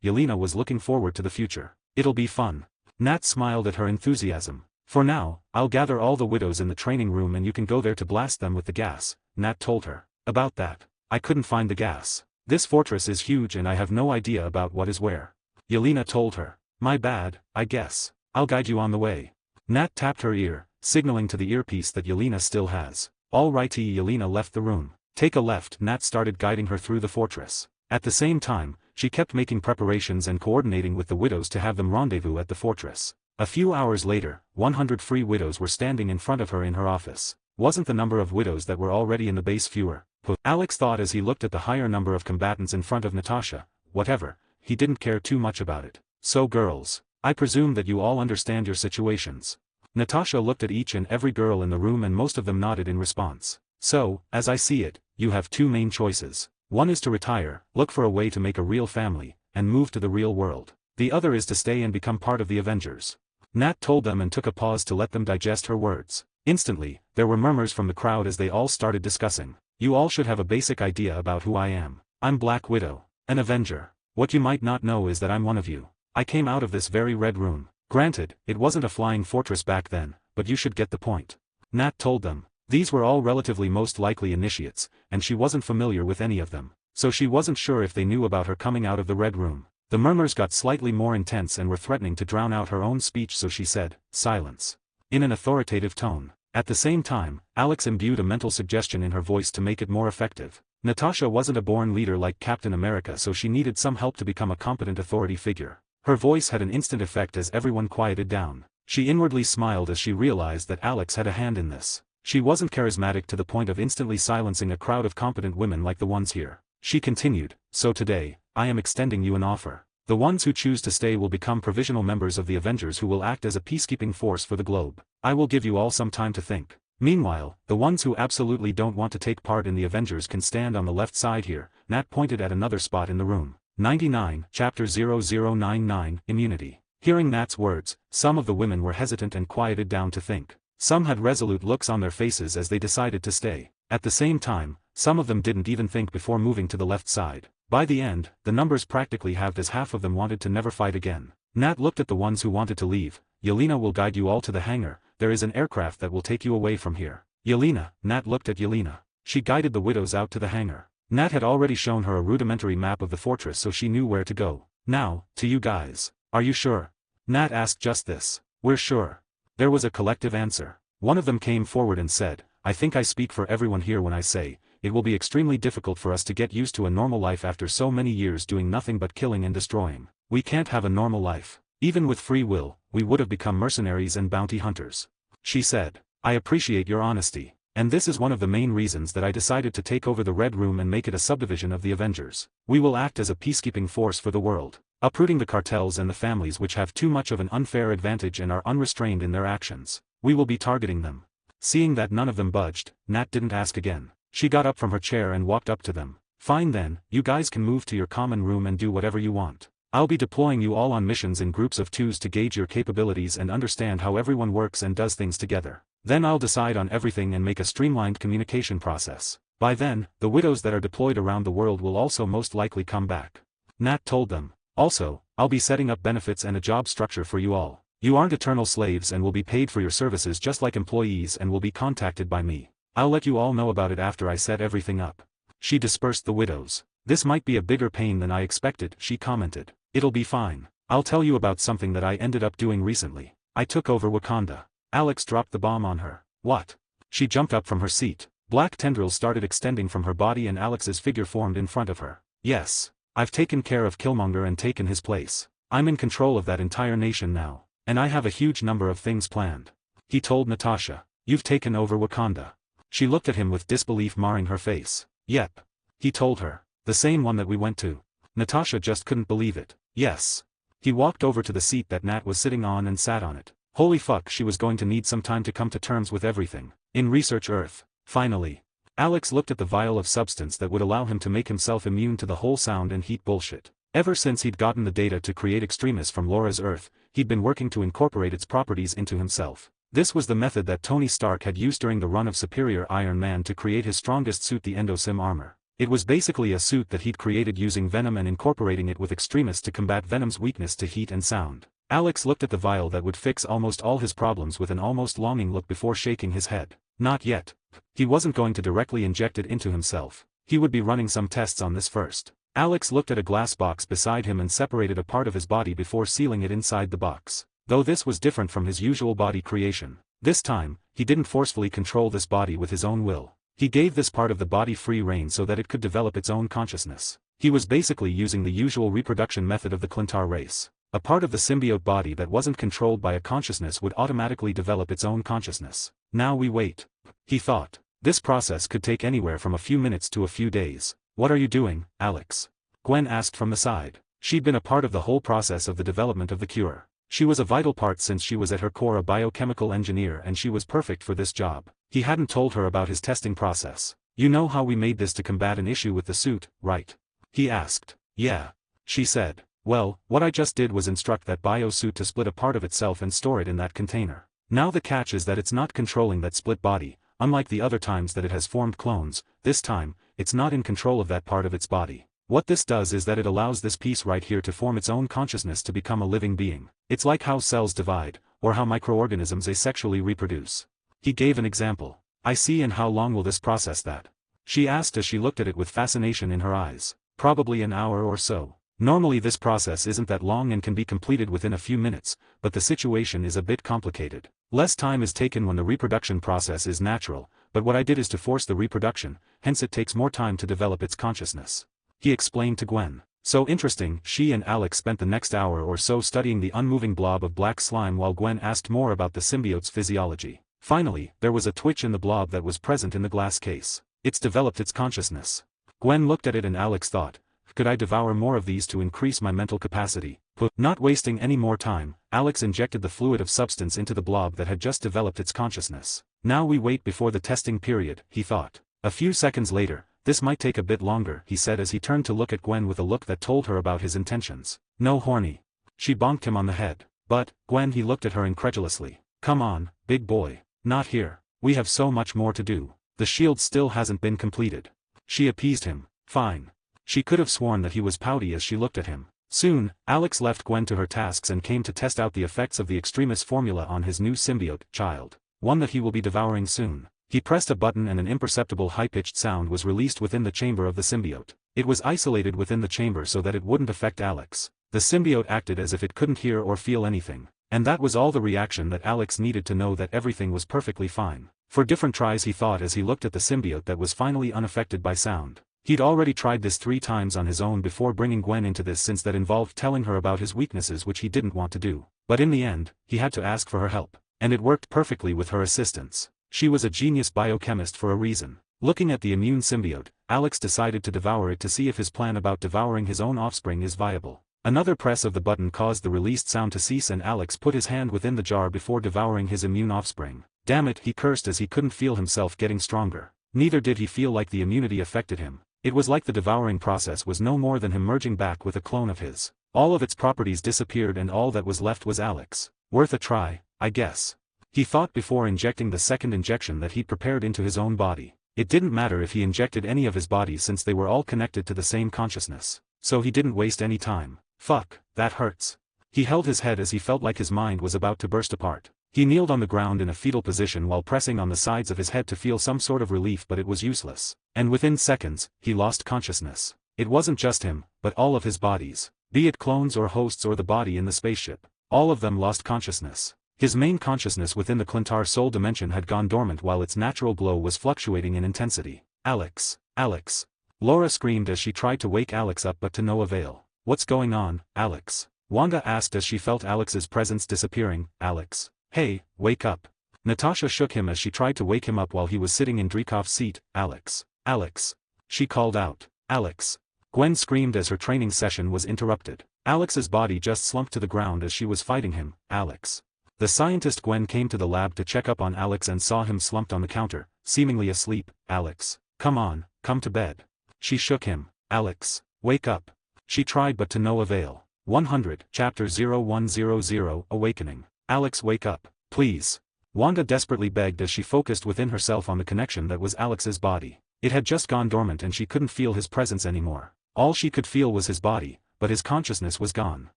Speaker 2: Yelena was looking forward to the future. It'll be fun. Nat smiled at her enthusiasm. For now, I'll gather all the widows in the training room and you can go there to blast them with the gas, Nat told her. About that, I couldn't find the gas. This fortress is huge and I have no idea about what is where. Yelena told her. My bad, I guess. I'll guide you on the way. Nat tapped her ear, signaling to the earpiece that Yelena still has. All righty. Yelena left the room. Take a left. Nat started guiding her through the fortress. At the same time, she kept making preparations and coordinating with the widows to have them rendezvous at the fortress. A few hours later, 100 free widows were standing in front of her in her office. Wasn't the number of widows that were already in the base fewer? Alex thought as he looked at the higher number of combatants in front of Natasha. Whatever, he didn't care too much about it. So girls, I presume that you all understand your situations. Natasha looked at each and every girl in the room and most of them nodded in response. So, as I see it, you have 2 main choices. One is to retire, look for a way to make a real family, and move to the real world. The other is to stay and become part of the Avengers. Nat told them and took a pause to let them digest her words. Instantly, there were murmurs from the crowd as they all started discussing. You all should have a basic idea about who I am. I'm Black Widow, an Avenger. What you might not know is that I'm one of you. I came out of this very red room. Granted, it wasn't a flying fortress back then, but you should get the point. Nat told them. These were all relatively most likely initiates, and she wasn't familiar with any of them, so she wasn't sure if they knew about her coming out of the red room. The murmurs got slightly more intense and were threatening to drown out her own speech, so she said, silence. In an authoritative tone. At the same time, Alex imbued a mental suggestion in her voice to make it more effective. Natasha wasn't a born leader like Captain America, so she needed some help to become a competent authority figure. Her voice had an instant effect as everyone quieted down. She inwardly smiled as she realized that Alex had a hand in this. She wasn't charismatic to the point of instantly silencing a crowd of competent women like the ones here. She continued, so today, I am extending you an offer. The ones who choose to stay will become provisional members of the Avengers who will act as a peacekeeping force for the globe. I will give you all some time to think. Meanwhile, the ones who absolutely don't want to take part in the Avengers can stand on the left side here. Nat pointed at another spot in the room. 99, Chapter 0099, Immunity. Hearing Nat's words, some of the women were hesitant and quieted down to think. Some had resolute looks on their faces as they decided to stay. At the same time, some of them didn't even think before moving to the left side. By the end, the numbers practically halved as half of them wanted to never fight again. Nat looked at the ones who wanted to leave. Yelena will guide you all to the hangar, there is an aircraft that will take you away from here. Yelena, Nat looked at Yelena. She guided the widows out to the hangar. Nat had already shown her a rudimentary map of the fortress so she knew where to go. Now, to you guys. Are you sure? Nat asked just this. We're sure. There was a collective answer. One of them came forward and said, I think I speak for everyone here when I say, it will be extremely difficult for us to get used to a normal life after so many years doing nothing but killing and destroying. We can't have a normal life. Even with free will, we would have become mercenaries and bounty hunters. She said, I appreciate your honesty. And this is one of the main reasons that I decided to take over the Red Room and make it a subdivision of the Avengers. We will act as a peacekeeping force for the world, uprooting the cartels and the families which have too much of an unfair advantage and are unrestrained in their actions. We will be targeting them. Seeing that none of them budged, Nat didn't ask again. She got up from her chair and walked up to them. Fine then, you guys can move to your common room and do whatever you want. I'll be deploying you all on missions in groups of 2s to gauge your capabilities and understand how everyone works and does things together. Then I'll decide on everything and make a streamlined communication process. By then, the widows that are deployed around the world will also most likely come back. Nat told them. Also, I'll be setting up benefits and a job structure for you all. You aren't eternal slaves and will be paid for your services just like employees and will be contacted by me. I'll let you all know about it after I set everything up. She dispersed the widows. This might be a bigger pain than I expected, she commented. It'll be fine. I'll tell you about something that I ended up doing recently. I took over Wakanda. Alex dropped the bomb on her. What? She jumped up from her seat. Black tendrils started extending from her body and Alex's figure formed in front of her. Yes. I've taken care of Killmonger and taken his place. I'm in control of that entire nation now. And I have a huge number of things planned. He told Natasha. You've taken over Wakanda. She looked at him with disbelief marring her face. Yep. He told her. The same one that we went to. Natasha just couldn't believe it. Yes. He walked over to the seat that Nat was sitting on and sat on it. Holy fuck, she was going to need some time to come to terms with everything. In Research Earth. Finally. Alex looked at the vial of substance that would allow him to make himself immune to the whole sound and heat bullshit. Ever since he'd gotten the data to create Extremis from Laura's Earth, he'd been working to incorporate its properties into himself. This was the method that Tony Stark had used during the run of Superior Iron Man to create his strongest suit, the Endosim armor. It was basically a suit that he'd created using Venom and incorporating it with Extremis to combat Venom's weakness to heat and sound. Alex looked at the vial that would fix almost all his problems with an almost longing look before shaking his head. Not yet. He wasn't going to directly inject it into himself. He would be running some tests on this first. Alex looked at a glass box beside him and separated a part of his body before sealing it inside the box. Though this was different from his usual body creation. This time, he didn't forcefully control this body with his own will. He gave this part of the body free rein so that it could develop its own consciousness. He was basically using the usual reproduction method of the Clintar race. A part of the symbiote body that wasn't controlled by a consciousness would automatically develop its own consciousness. Now we wait. He thought. This process could take anywhere from a few minutes to a few days. What are you doing, Alex? Gwen asked from the side. She'd been a part of the whole process of the development of the cure. She was a vital part since she was at her core a biochemical engineer and she was perfect for this job. He hadn't told her about his testing process. You know how we made this to combat an issue with the suit, right? He asked. Yeah. She said. Well, what I just did was instruct that bio-suit to split a part of itself and store it in that container. Now the catch is that it's not controlling that split body, unlike the other times that it has formed clones. This time, it's not in control of that part of its body. What this does is that it allows this piece right here to form its own consciousness to become a living being. It's like how cells divide, or how microorganisms asexually reproduce. He gave an example. I see, and how long will this process that? She asked as she looked at it with fascination in her eyes. Probably an hour or so. Normally this process isn't that long and can be completed within a few minutes, but the situation is a bit complicated. Less time is taken when the reproduction process is natural, but what I did is to force the reproduction, hence it takes more time to develop its consciousness. He explained to Gwen. So interesting. She and Alex spent the next hour or so studying the unmoving blob of black slime while Gwen asked more about the symbiote's physiology. Finally, there was a twitch in the blob that was present in the glass case. It's developed its consciousness. Gwen looked at it and Alex thought, could I devour more of these to increase my mental capacity? Not wasting any more time, Alex injected the fluid of substance into the blob that had just developed its consciousness. Now we wait before the testing period, he thought. A few seconds later, this might take a bit longer, he said as he turned to look at Gwen with a look that told her about his intentions. No, horny. She bonked him on the head. But, Gwen, he looked at her incredulously. Come on, big boy. Not here. We have so much more to do. The shield still hasn't been completed. She appeased him. Fine. She could have sworn that he was pouty as she looked at him. Soon, Alex left Gwen to her tasks and came to test out the effects of the Extremis formula on his new symbiote child, one that he will be devouring soon. He pressed a button and an imperceptible high-pitched sound was released within the chamber of the symbiote. It was isolated within the chamber so that it wouldn't affect Alex. The symbiote acted as if it couldn't hear or feel anything. And that was all the reaction that Alex needed to know that everything was perfectly fine. For different tries he thought as he looked at the symbiote that was finally unaffected by sound. He'd already tried this 3 times on his own before bringing Gwen into this, since that involved telling her about his weaknesses, which he didn't want to do. But in the end, he had to ask for her help. And it worked perfectly with her assistance. She was a genius biochemist for a reason. Looking at the immune symbiote, Alex decided to devour it to see if his plan about devouring his own offspring is viable. Another press of the button caused the released sound to cease and Alex put his hand within the jar before devouring his immune offspring. Damn it, he cursed as he couldn't feel himself getting stronger. Neither did he feel like the immunity affected him. It was like the devouring process was no more than him merging back with a clone of his. All of its properties disappeared and all that was left was Alex. Worth a try, I guess. He thought before injecting the second injection that he'd prepared into his own body. It didn't matter if he injected any of his bodies since they were all connected to the same consciousness. So he didn't waste any time. Fuck, that hurts. He held his head as he felt like his mind was about to burst apart. He kneeled on the ground in a fetal position while pressing on the sides of his head to feel some sort of relief, but it was useless. And within seconds, he lost consciousness. It wasn't just him, but all of his bodies. Be it clones or hosts or the body in the spaceship. All of them lost consciousness. His main consciousness within the Clintar soul dimension had gone dormant while its natural glow was fluctuating in intensity. Alex. Alex. Laura screamed as she tried to wake Alex up, but to no avail. What's going on, Alex? Wanda asked as she felt Alex's presence disappearing. Alex. Hey, wake up. Natasha shook him as she tried to wake him up while he was sitting in Drekhov's seat. Alex. Alex. She called out. Alex. Gwen screamed as her training session was interrupted. Alex's body just slumped to the ground as she was fighting him. Alex. The scientist Gwen came to the lab to check up on Alex and saw him slumped on the counter, seemingly asleep. Alex. Come on, come to bed. She shook him. Alex. Wake up. She tried but to no avail. 100, Chapter 0100, Awakening. Alex, wake up, please. Wanda desperately begged as she focused within herself on the connection that was Alex's body. It had just gone dormant and she couldn't feel his presence anymore. All she could feel was his body, but his consciousness was gone.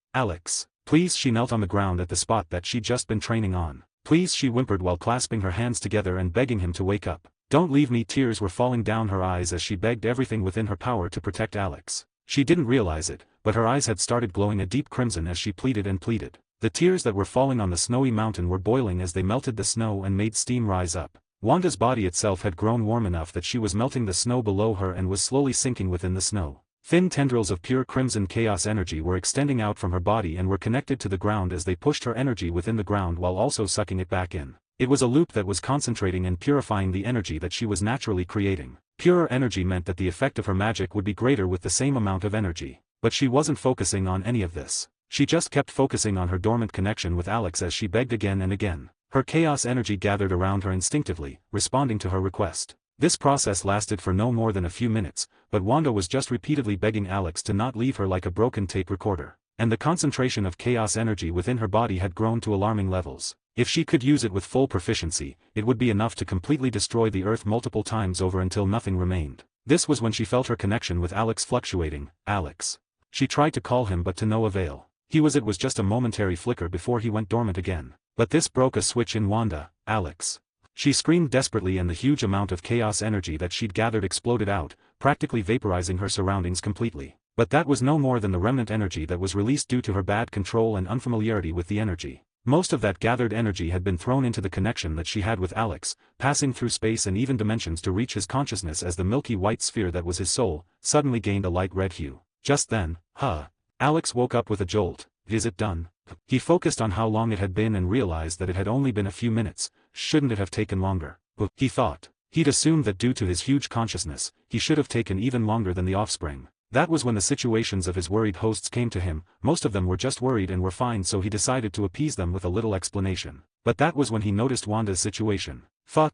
Speaker 2: Alex. Please. She knelt on the ground at the spot that she'd just been training on. Please, she whimpered while clasping her hands together and begging him to wake up. Don't leave me. Tears were falling down her eyes as she begged everything within her power to protect Alex. She didn't realize it, but her eyes had started glowing a deep crimson as she pleaded and pleaded. The tears that were falling on the snowy mountain were boiling as they melted the snow and made steam rise up. Wanda's body itself had grown warm enough that she was melting the snow below her and was slowly sinking within the snow. Thin tendrils of pure crimson chaos energy were extending out from her body and were connected to the ground as they pushed her energy within the ground while also sucking it back in. It was a loop that was concentrating and purifying the energy that she was naturally creating. Purer energy meant that the effect of her magic would be greater with the same amount of energy. But she wasn't focusing on any of this. She just kept focusing on her dormant connection with Alex as she begged again and again. Her chaos energy gathered around her instinctively, responding to her request. This process lasted for no more than a few minutes, but Wanda was just repeatedly begging Alex to not leave her like a broken tape recorder. And the concentration of chaos energy within her body had grown to alarming levels. If she could use it with full proficiency, it would be enough to completely destroy the Earth multiple times over until nothing remained. This was when she felt her connection with Alex fluctuating. Alex. She tried to call him but to no avail. It was just a momentary flicker before he went dormant again. But this broke a switch in Wanda. Alex. She screamed desperately and the huge amount of chaos energy that she'd gathered exploded out, practically vaporizing her surroundings completely. But that was no more than the remnant energy that was released due to her bad control and unfamiliarity with the energy. Most of that gathered energy had been thrown into the connection that she had with Alex, passing through space and even dimensions to reach his consciousness as the milky white sphere that was his soul, suddenly gained a light red hue. Just then, Alex woke up with a jolt. Is it done? He focused on how long it had been and realized that it had only been a few minutes. Shouldn't it have taken longer? He thought. He'd assumed that due to his huge consciousness, he should have taken even longer than the offspring. That was when the situations of his worried hosts came to him. Most of them were just worried and were fine, so he decided to appease them with a little explanation. But that was when he noticed Wanda's situation.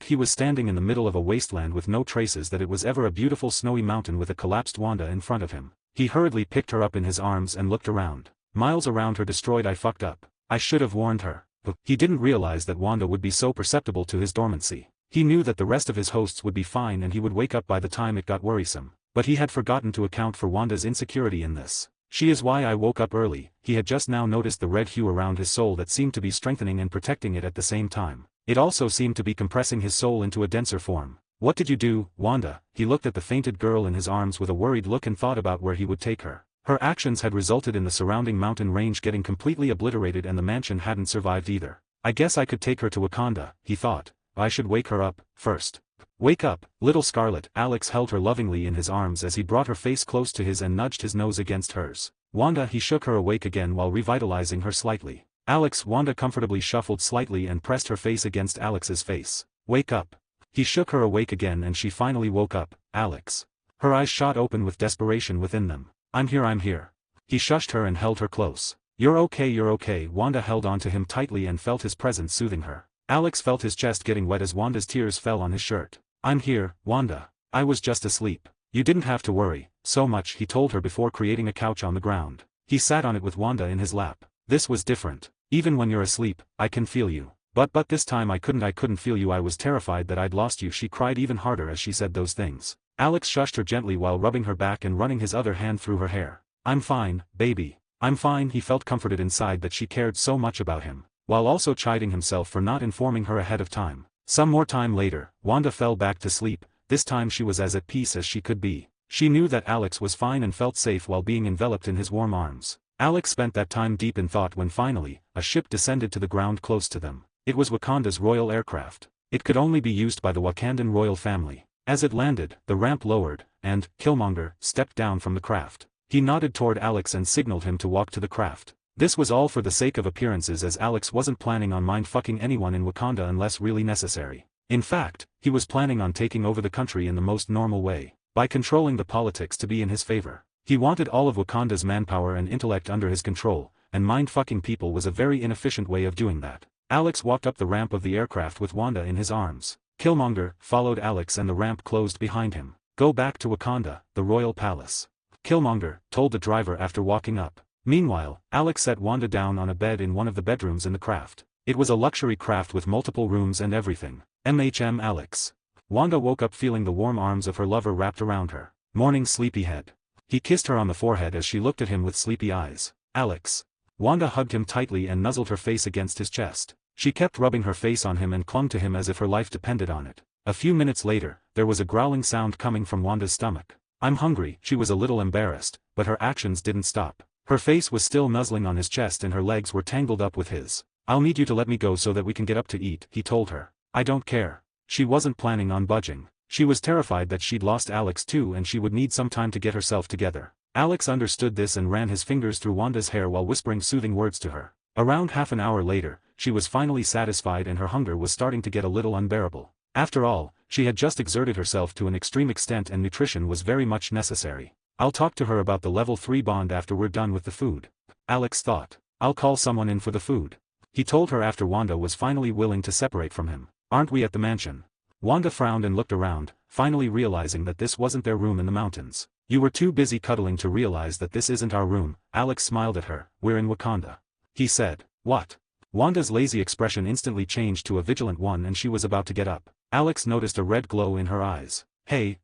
Speaker 2: He was standing in the middle of a wasteland with no traces that it was ever a beautiful snowy mountain with a collapsed Wanda in front of him. He hurriedly picked her up in his arms and looked around. Miles around her destroyed. I fucked up. I should have warned her. He didn't realize that Wanda would be so perceptible to his dormancy. He knew that the rest of his hosts would be fine and he would wake up by the time it got worrisome. But he had forgotten to account for Wanda's insecurity in this. She is why I woke up early. He had just now noticed the red hue around his soul that seemed to be strengthening and protecting it at the same time. It also seemed to be compressing his soul into a denser form. What did you do, Wanda? He looked at the fainted girl in his arms with a worried look and thought about where he would take her. Her actions had resulted in the surrounding mountain range getting completely obliterated and the mansion hadn't survived either. I guess I could take her to Wakanda, he thought. I should wake her up, first. Wake up, little Scarlet. Alex held her lovingly in his arms as he brought her face close to his and nudged his nose against hers. Wanda, he shook her awake again while revitalizing her slightly. Alex, Wanda comfortably shuffled slightly and pressed her face against Alex's face. Wake up. He shook her awake again and she finally woke up. Alex. Her eyes shot open with desperation within them. I'm here. He shushed her and held her close. You're okay. Wanda held on to him tightly and felt his presence soothing her. Alex felt his chest getting wet as Wanda's tears fell on his shirt. I'm here, Wanda. I was just asleep. You didn't have to worry so much, he told her before creating a couch on the ground. He sat on it with Wanda in his lap. This was different. Even when you're asleep, I can feel you. But this time I couldn't feel you. I was terrified that I'd lost you. She cried even harder as she said those things. Alex shushed her gently while rubbing her back and running his other hand through her hair. I'm fine, baby. I'm fine. He felt comforted inside that she cared so much about him, while also chiding himself for not informing her ahead of time. Some more time later, Wanda fell back to sleep. This time she was as at peace as she could be. She knew that Alex was fine and felt safe while being enveloped in his warm arms. Alex spent that time deep in thought when finally, a ship descended to the ground close to them. It was Wakanda's royal aircraft. It could only be used by the Wakandan royal family. As it landed, the ramp lowered, and Killmonger stepped down from the craft. He nodded toward Alex and signaled him to walk to the craft. This was all for the sake of appearances, as Alex wasn't planning on mind-fucking anyone in Wakanda unless really necessary. In fact, he was planning on taking over the country in the most normal way, by controlling the politics to be in his favor. He wanted all of Wakanda's manpower and intellect under his control, and mind-fucking people was a very inefficient way of doing that. Alex walked up the ramp of the aircraft with Wanda in his arms. Killmonger followed Alex and the ramp closed behind him. Go back to Wakanda, the royal palace. Killmonger told the driver after walking up. Meanwhile, Alex set Wanda down on a bed in one of the bedrooms in the craft. It was a luxury craft with multiple rooms and everything. Alex. Wanda woke up feeling the warm arms of her lover wrapped around her. Morning, sleepyhead. He kissed her on the forehead as she looked at him with sleepy eyes. Alex. Wanda hugged him tightly and nuzzled her face against his chest. She kept rubbing her face on him and clung to him as if her life depended on it. A few minutes later, there was a growling sound coming from Wanda's stomach. I'm hungry. She was a little embarrassed, but her actions didn't stop. Her face was still nuzzling on his chest and her legs were tangled up with his. I'll need you to let me go so that we can get up to eat, he told her. I don't care. She wasn't planning on budging. She was terrified that she'd lost Alex too and she would need some time to get herself together. Alex understood this and ran his fingers through Wanda's hair while whispering soothing words to her. Around half an hour later, she was finally satisfied and her hunger was starting to get a little unbearable. After all, she had just exerted herself to an extreme extent and nutrition was very much necessary. I'll talk to her about the level 3 bond after we're done with the food. Alex thought. I'll call someone in for the food. He told her after Wanda was finally willing to separate from him. Aren't we at the mansion? Wanda frowned and looked around, finally realizing that this wasn't their room in the mountains. You were too busy cuddling to realize that this isn't our room. Alex smiled at her. We're in Wakanda. He said. What? Wanda's lazy expression instantly changed to a vigilant one and she was about to get up. Alex noticed a red glow in her eyes. Hey,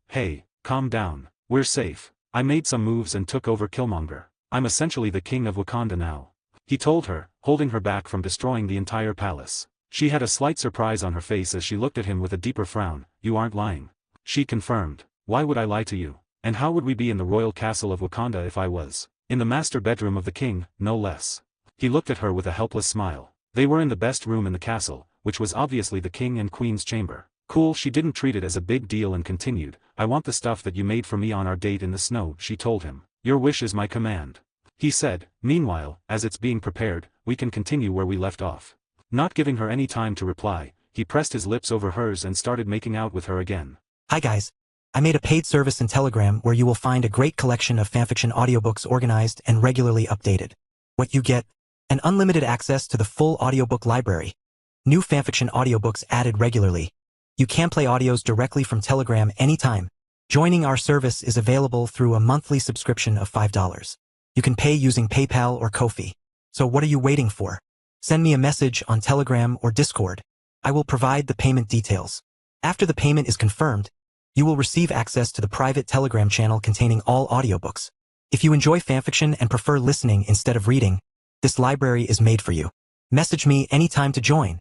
Speaker 2: calm down. We're safe. I made some moves and took over Killmonger. I'm essentially the king of Wakanda now. He told her, holding her back from destroying the entire palace. She had a slight surprise on her face as she looked at him with a deeper frown. You aren't lying. She confirmed. Why would I lie to you? And how would we be in the royal castle of Wakanda if I was? In the master bedroom of the king, no less. He looked at her with a helpless smile. They were in the best room in the castle, which was obviously the king and queen's chamber. Cool. She didn't treat it as a big deal and continued. I want the stuff that you made for me on our date in the snow, she told him. Your wish is my command. He said. Meanwhile, as it's being prepared, we can continue where we left off. Not giving her any time to reply, he pressed his lips over hers and started making out with her again.
Speaker 1: Hi guys. I made a paid service in Telegram where you will find a great collection of fanfiction audiobooks organized and regularly updated. What you get? An unlimited access to the full audiobook library. New fanfiction audiobooks added regularly. You can play audios directly from Telegram anytime. Joining our service is available through a monthly subscription of $5. You can pay using PayPal or Ko-fi. So what are you waiting for? Send me a message on Telegram or Discord. I will provide the payment details. After the payment is confirmed, you will receive access to the private Telegram channel containing all audiobooks. If you enjoy fanfiction and prefer listening instead of reading, this library is made for you. Message me anytime to join.